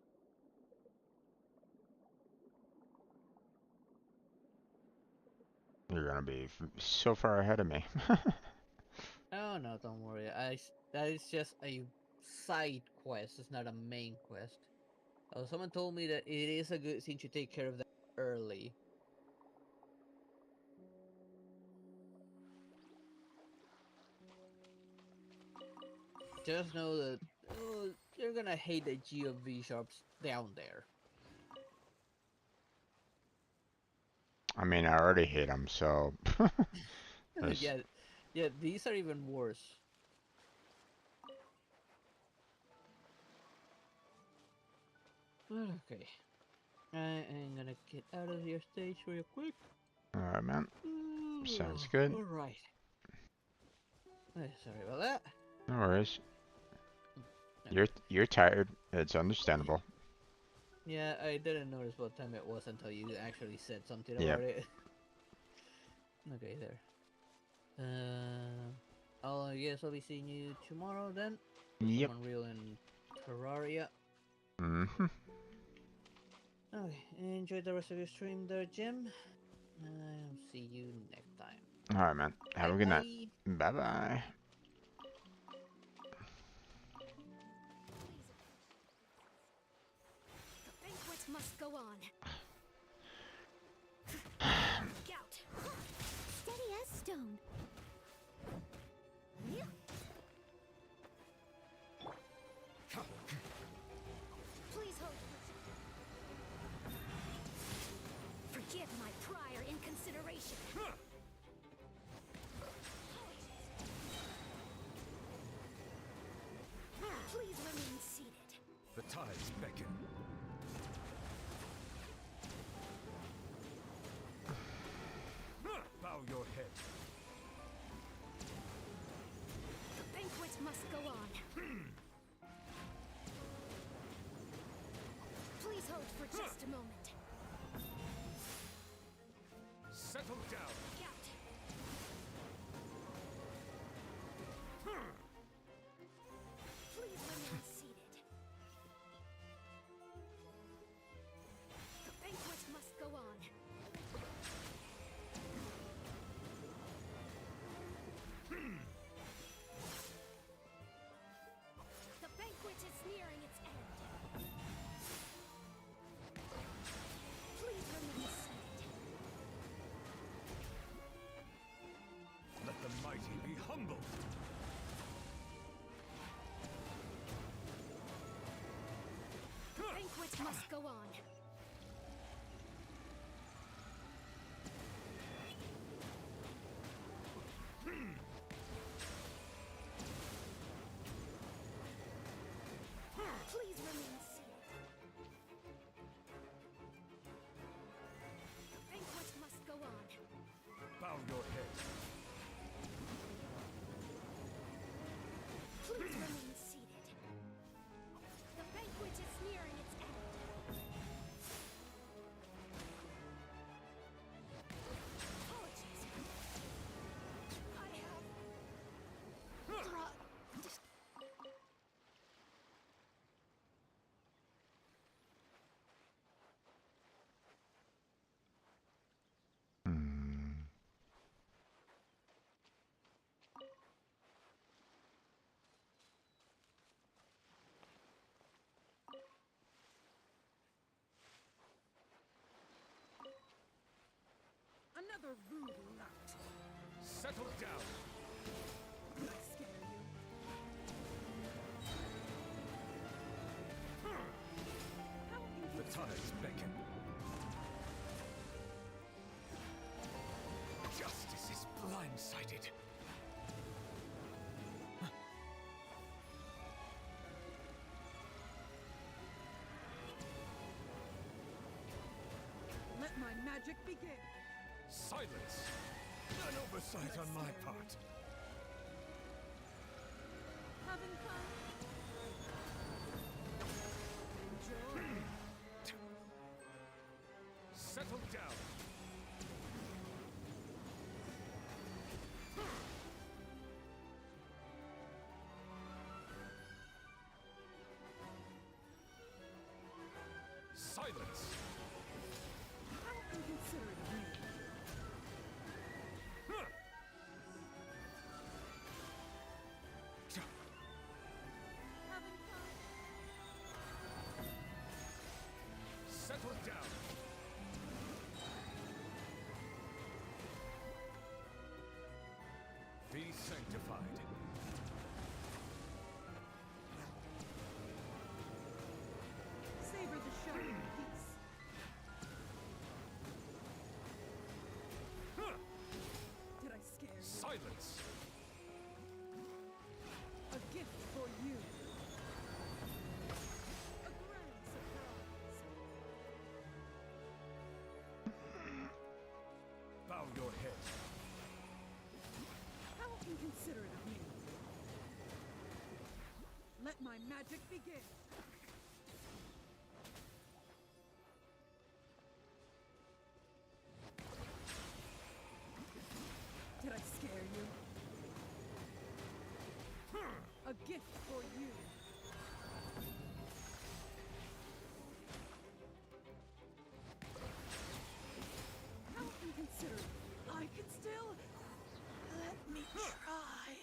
You're gonna be so far ahead of me. Oh no, don't worry. That is just a side quest. It's not a main quest. Someone told me that it is a good thing to take care of that early. Just know that you're gonna hate the GOV shops down there. I mean, I already hate them, so. Yeah, yeah, these are even worse. But okay, I am gonna get out of your stage real quick. Alright, man. Sounds good. Alright. Sorry about that. No worries. You're tired. It's understandable. Yeah, I didn't notice what time it was until you actually said something Yep. about it. Okay, there. I guess I'll be seeing you tomorrow then. Yep. Some Unreal in Terraria. Mm-hmm. Okay, enjoy the rest of your stream there, Jim. I'll see you next time. Alright, man. Have a good night. Bye-bye. The banquet must go on. Gout. Steady as stone. Please hold. Forgive my prior inconsideration. just a moment. Settle down. Out. Please remain seated. The banquet must go on. The banquet is nearing its end. Please remain seated. Let the mighty be humble. The banquet must go on. Please remain seated. The banquet must go on. Bow your head. Please remain seated. The banquet is nearing its end. Apologies. I have brought Hmm. Another rude lout. Settle down. Did I scare you? How The tides beckon. Justice is blindsided. Let my magic begin. Silence! An oversight on my part. Having fun? Enjoy. Settle down. Silence! How inconsiderate of me. Having fun? Settle down. Be sanctified. Savor the show in peace. Did I scare you? Silence! A gift for you. A grand surprise. Bow your head. How inconsiderate of me. Let my magic begin. Did I scare you? A gift for you. How inconsiderate. I can still... Let me try.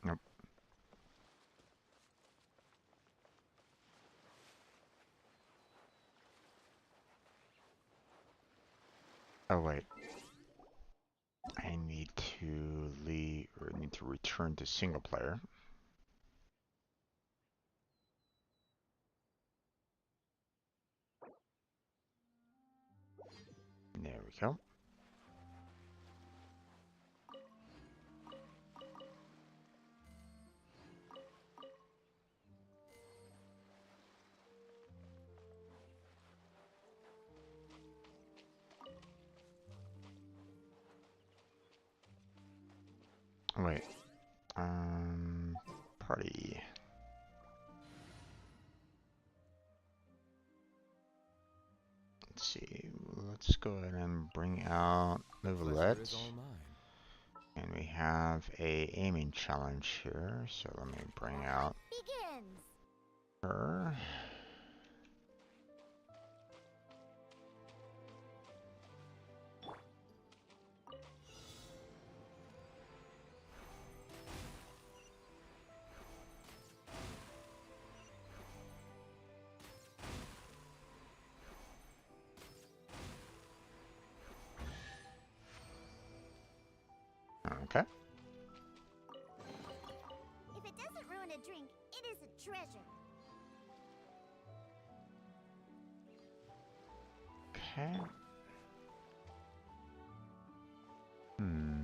Nope. Oh wait. I need to leave or need to return to single player. There we go. Wait. Party. Let's see. Let's go ahead and bring out Pleasure is Livelet. all mine. And we have a aiming challenge here, so let me bring out Begins. her. Okay. If it doesn't ruin a drink, it is a treasure. Okay. Hmm.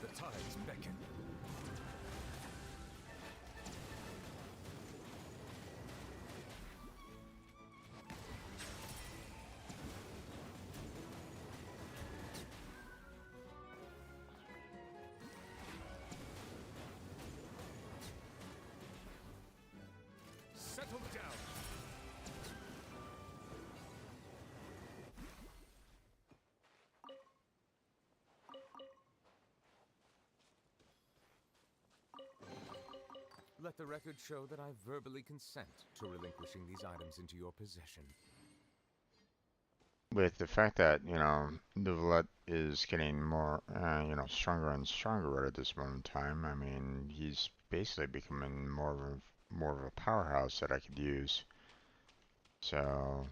The tides beckon. Settle down. Let the record show that I verbally consent to relinquishing these items into your possession. With the fact that, Livelet is getting more, stronger and stronger right at this moment in time, I mean, he's basically becoming more of a powerhouse that I could use. So,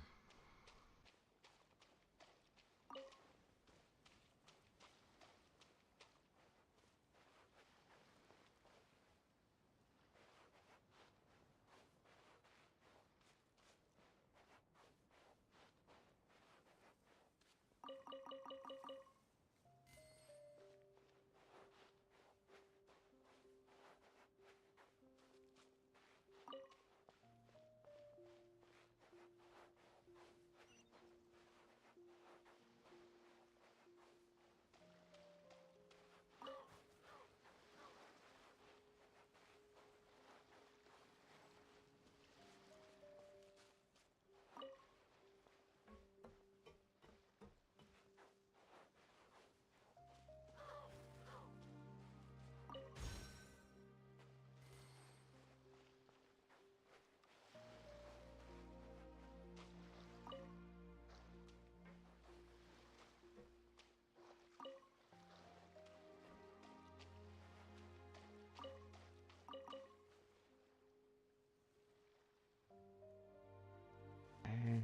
eh,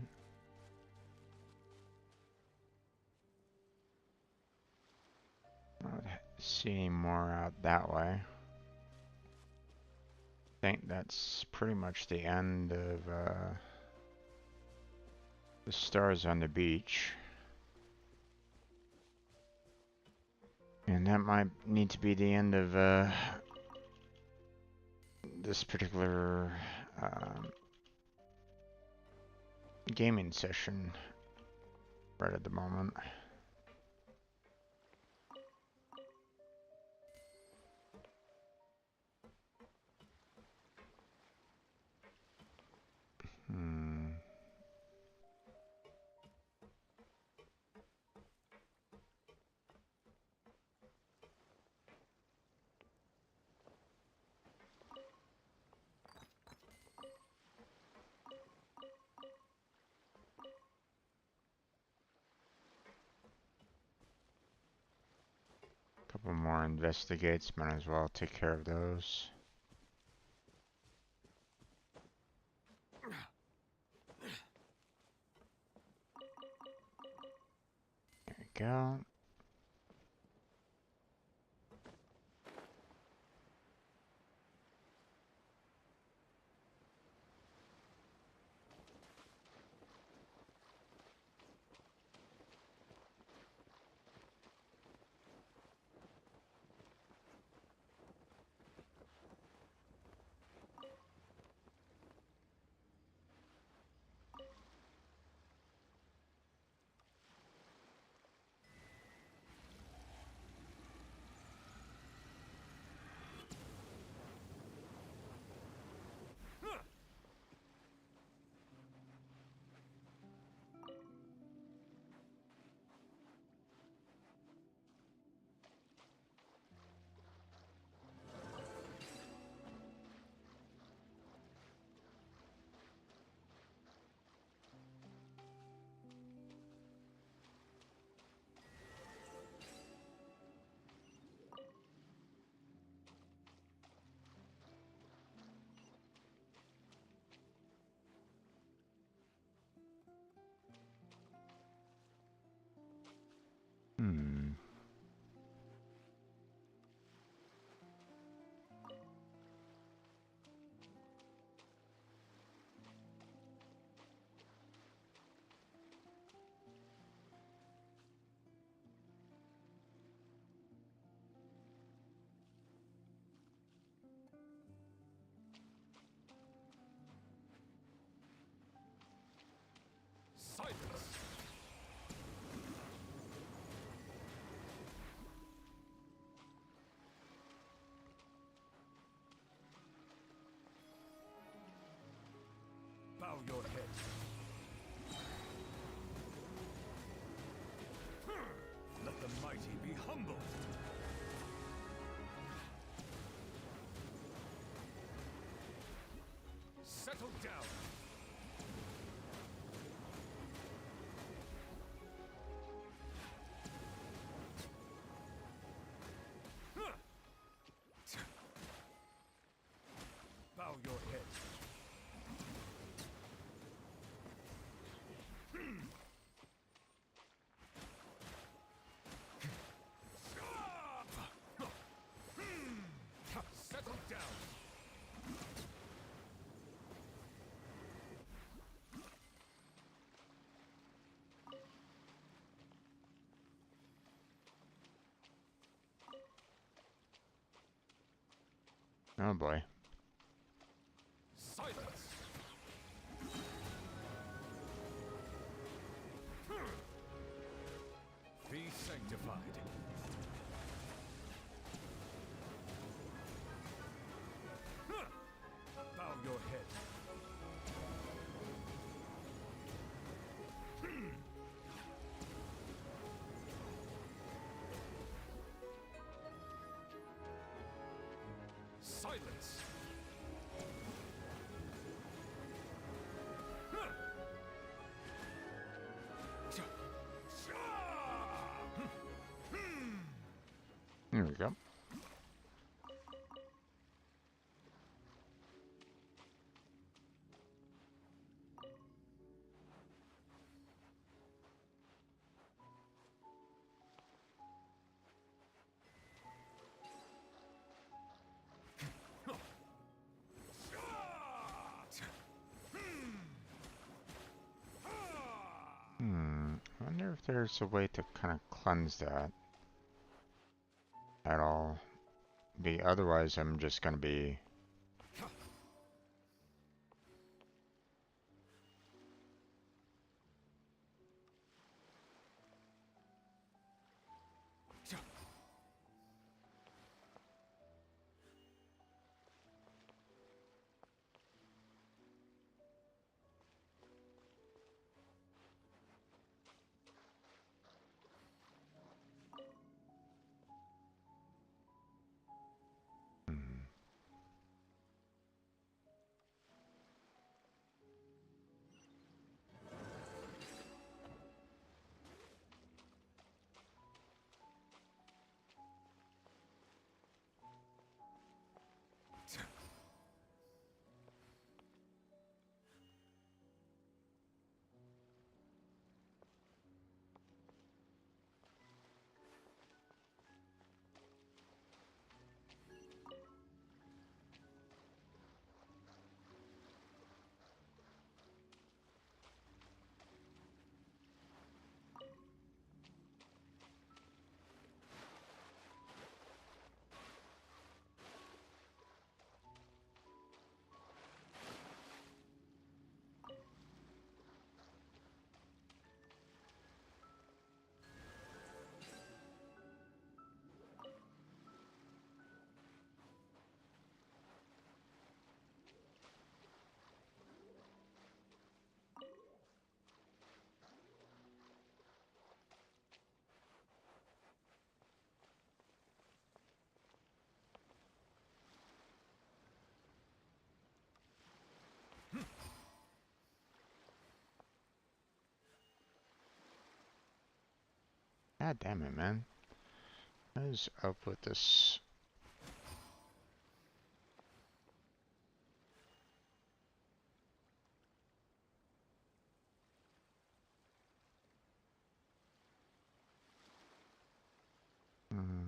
not seeing more out that way. I think that's pretty much the end of the stars on the beach. And that might need to be the end of this particular gaming session right at the moment. Hmm. Couple more investigates, might as well take care of those. There we go. Settle down. Bow your head. Settle down. Oh boy. Silence. Be sanctified. Bow your head. Silence. There we go. I wonder if there's a way to kind of cleanse that at all. Otherwise I'm just gonna be God damn it, man. What is up with this? Hmm.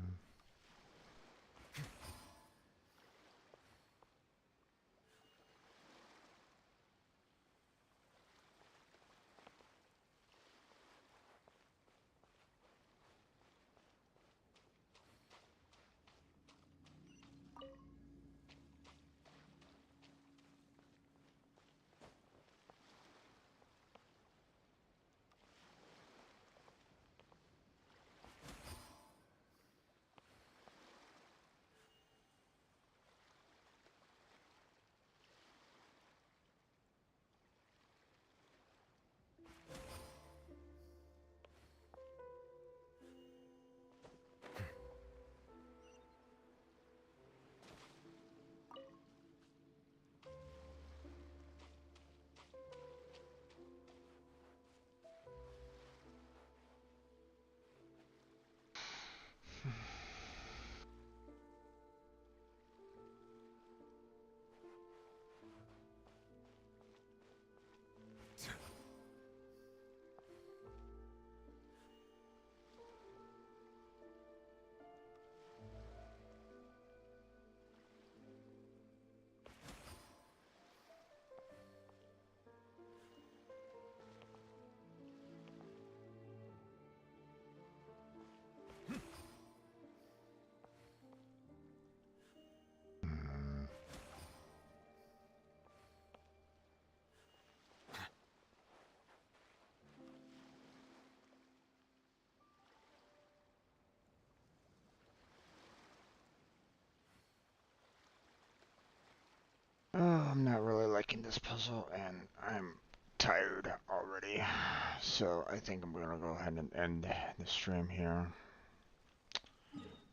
liking this puzzle, and I'm tired already. So I think I'm gonna go ahead and end the stream here.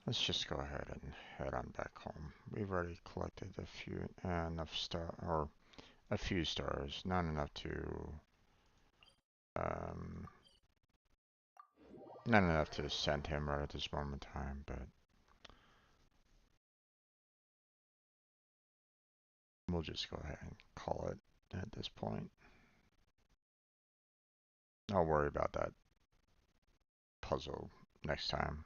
Let's just go ahead and head on back home. We've already collected a few a few stars, not enough to um, not enough to send him right at this moment in time, but we'll just go ahead and call it at this point. I'll worry about that puzzle next time.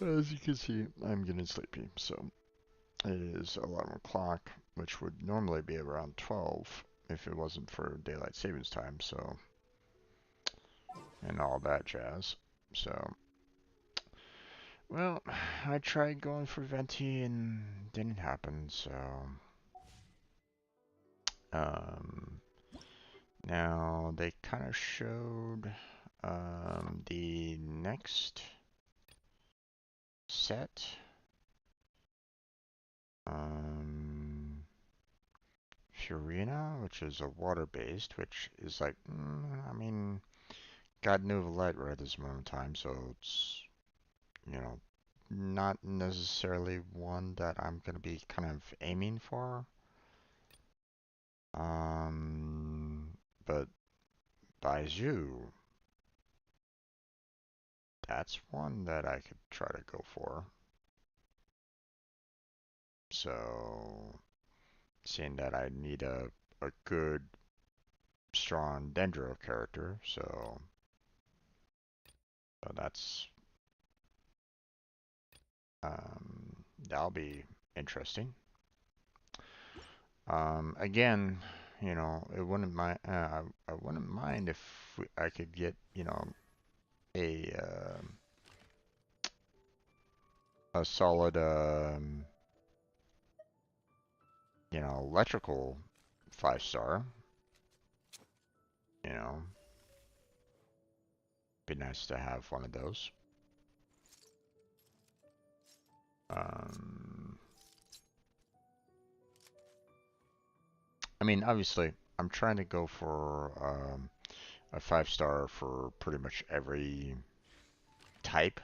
As you can see, I'm getting sleepy, so it is 11 o'clock, which would normally be around 12 if it wasn't for daylight savings time, so, and all that jazz. So, well, I tried going for Venti and didn't happen, so, now they kind of showed, the next set, Furina, which is a water-based, which is like, I mean, got Nouvellette right at this moment in time, so it's, you know, not necessarily one that I'm gonna be kind of aiming for. But Baizhu, that's one that I could try to go for. So, seeing that I need a good, strong Dendro character, so that's that'll be interesting. Again, you know, it wouldn't mind. I wouldn't mind if I could get, you know, a solid, you know, electrical 5-star. You know, be nice to have one of those. I mean, obviously, I'm trying to go for a 5-star for pretty much every type,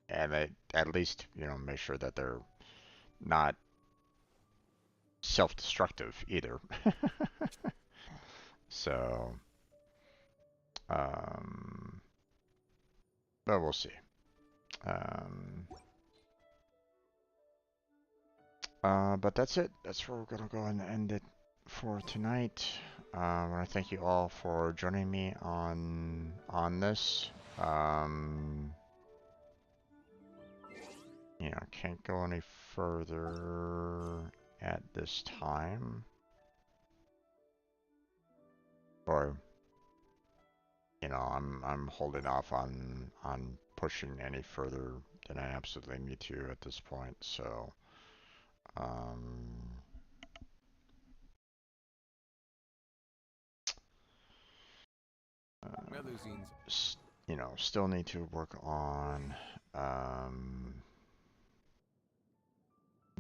and at least, you know, make sure that they're not self-destructive either. So, but we'll see. But that's it. That's where we're gonna go and end it for tonight. I want to thank you all for joining me on this. You know, can't go any further at this time, or you know, I'm holding off on pushing any further than I absolutely need to at this point. So, you know, still need to work on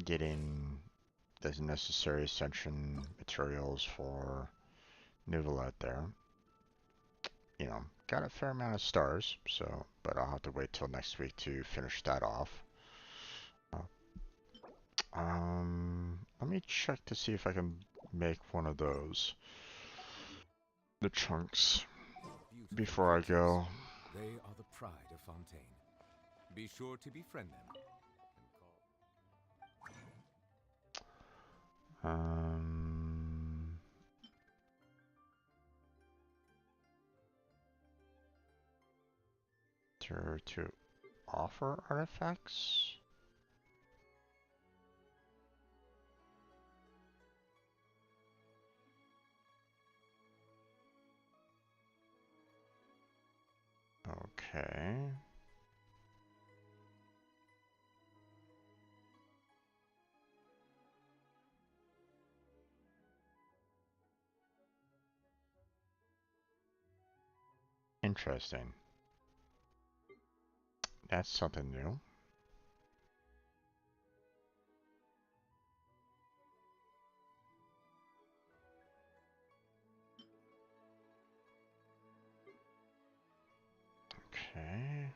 getting the necessary ascension materials for Nouvellette there. You know, got a fair amount of stars, so, but I'll have to wait till next week to finish that off. Let me check to see if I can make one of those. The chunks before I go. They are the pride of Fontaine. Be sure to befriend them. To offer artifacts? Okay. Interesting. That's something new. Okay.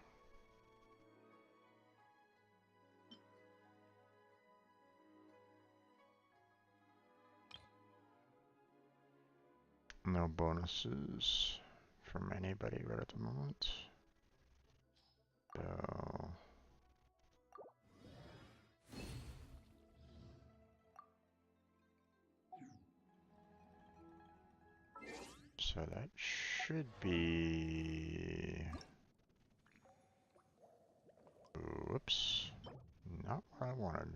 No bonuses from anybody right at the moment. So that should be... Whoops. Not what I wanted.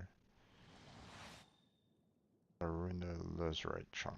I ruined the lazurite chunk.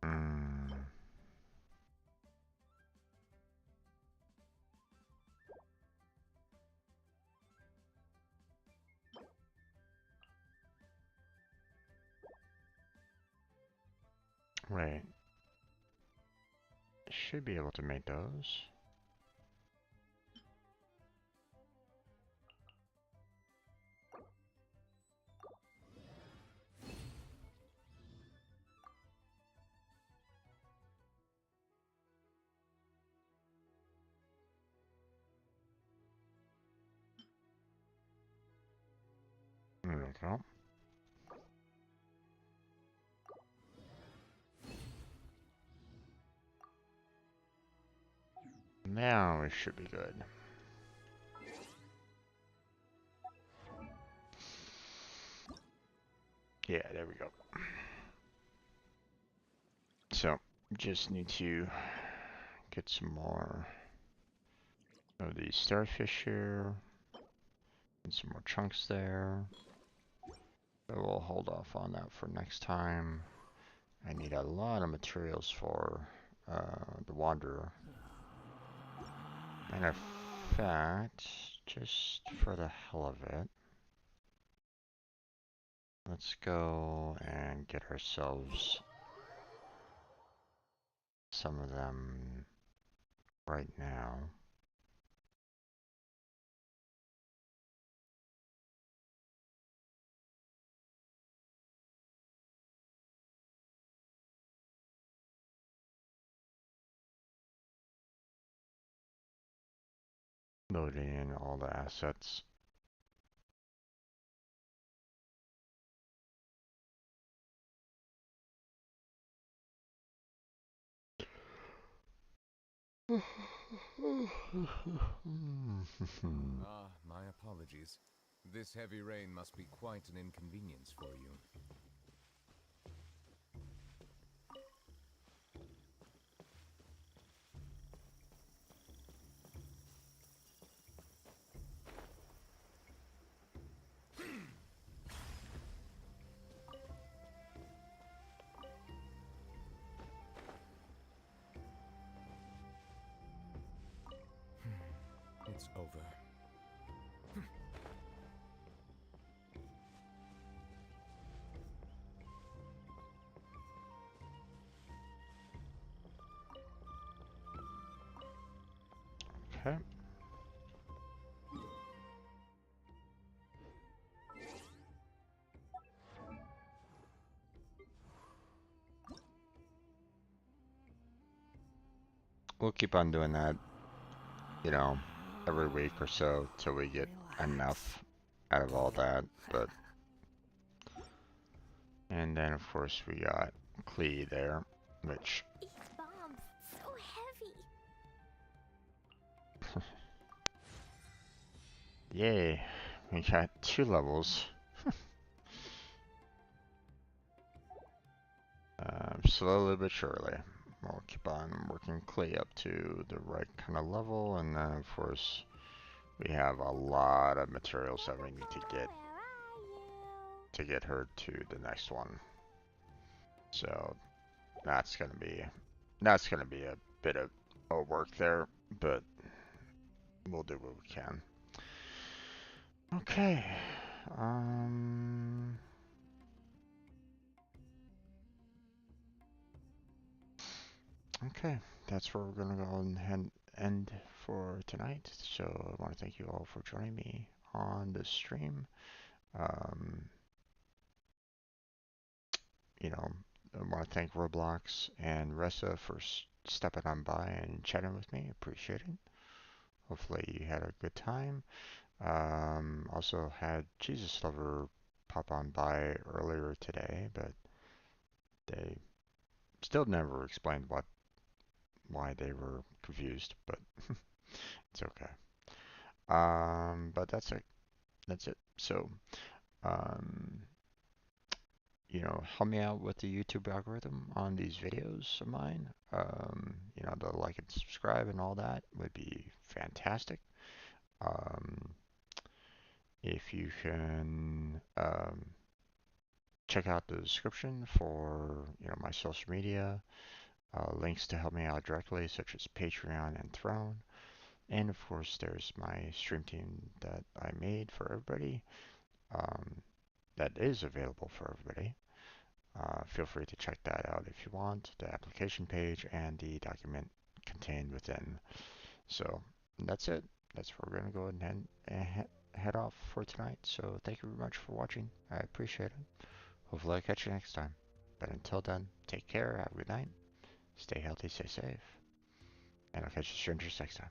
Hmm. Wait. Should be able to make those. There we go. Now we should be good. Yeah, there we go. So, just need to get some more of these starfish here. And some more chunks there. But we'll hold off on that for next time. I need a lot of materials for the Wanderer. Matter of fact, just for the hell of it, let's go and get ourselves some of them right now. Loading in all the assets. My apologies. This heavy rain must be quite an inconvenience for you. It's over. Okay. We'll keep on doing that, you know, every week or so till we get enough out of all that, but... And then, of course, we got Klee there, which... These bombs, so heavy. Yay, we got 2 levels. Slowly but surely. We'll keep on working Clay up to the right kind of level, and then of course we have a lot of materials that we need to get her to the next one. So that's gonna be a bit of work there, but we'll do what we can. Okay. Okay, that's where we're gonna go and end for tonight. So I want to thank you all for joining me on the stream. You know, I want to thank Roblox and Ressa for stepping on by and chatting with me. Appreciate it. Hopefully you had a good time. Also had Jesus Lover pop on by earlier today, but they still never explained why they were confused, but it's okay. But that's it. That's it. So, um, help me out with the YouTube algorithm on these videos of mine. The like and subscribe and all that would be fantastic. If you can check out the description for my social media, links to help me out directly, such as Patreon and Throne, and of course there's my stream team that I made for everybody. That is available for everybody. Feel free to check that out if you want, the application page and the document contained within. So that's it. That's where we're going to go and head off for tonight. So thank you very much for watching. I appreciate it. Hopefully I'll catch you next time. But until then, take care, have a good night, stay healthy, stay safe, and I'll catch you strangers next time.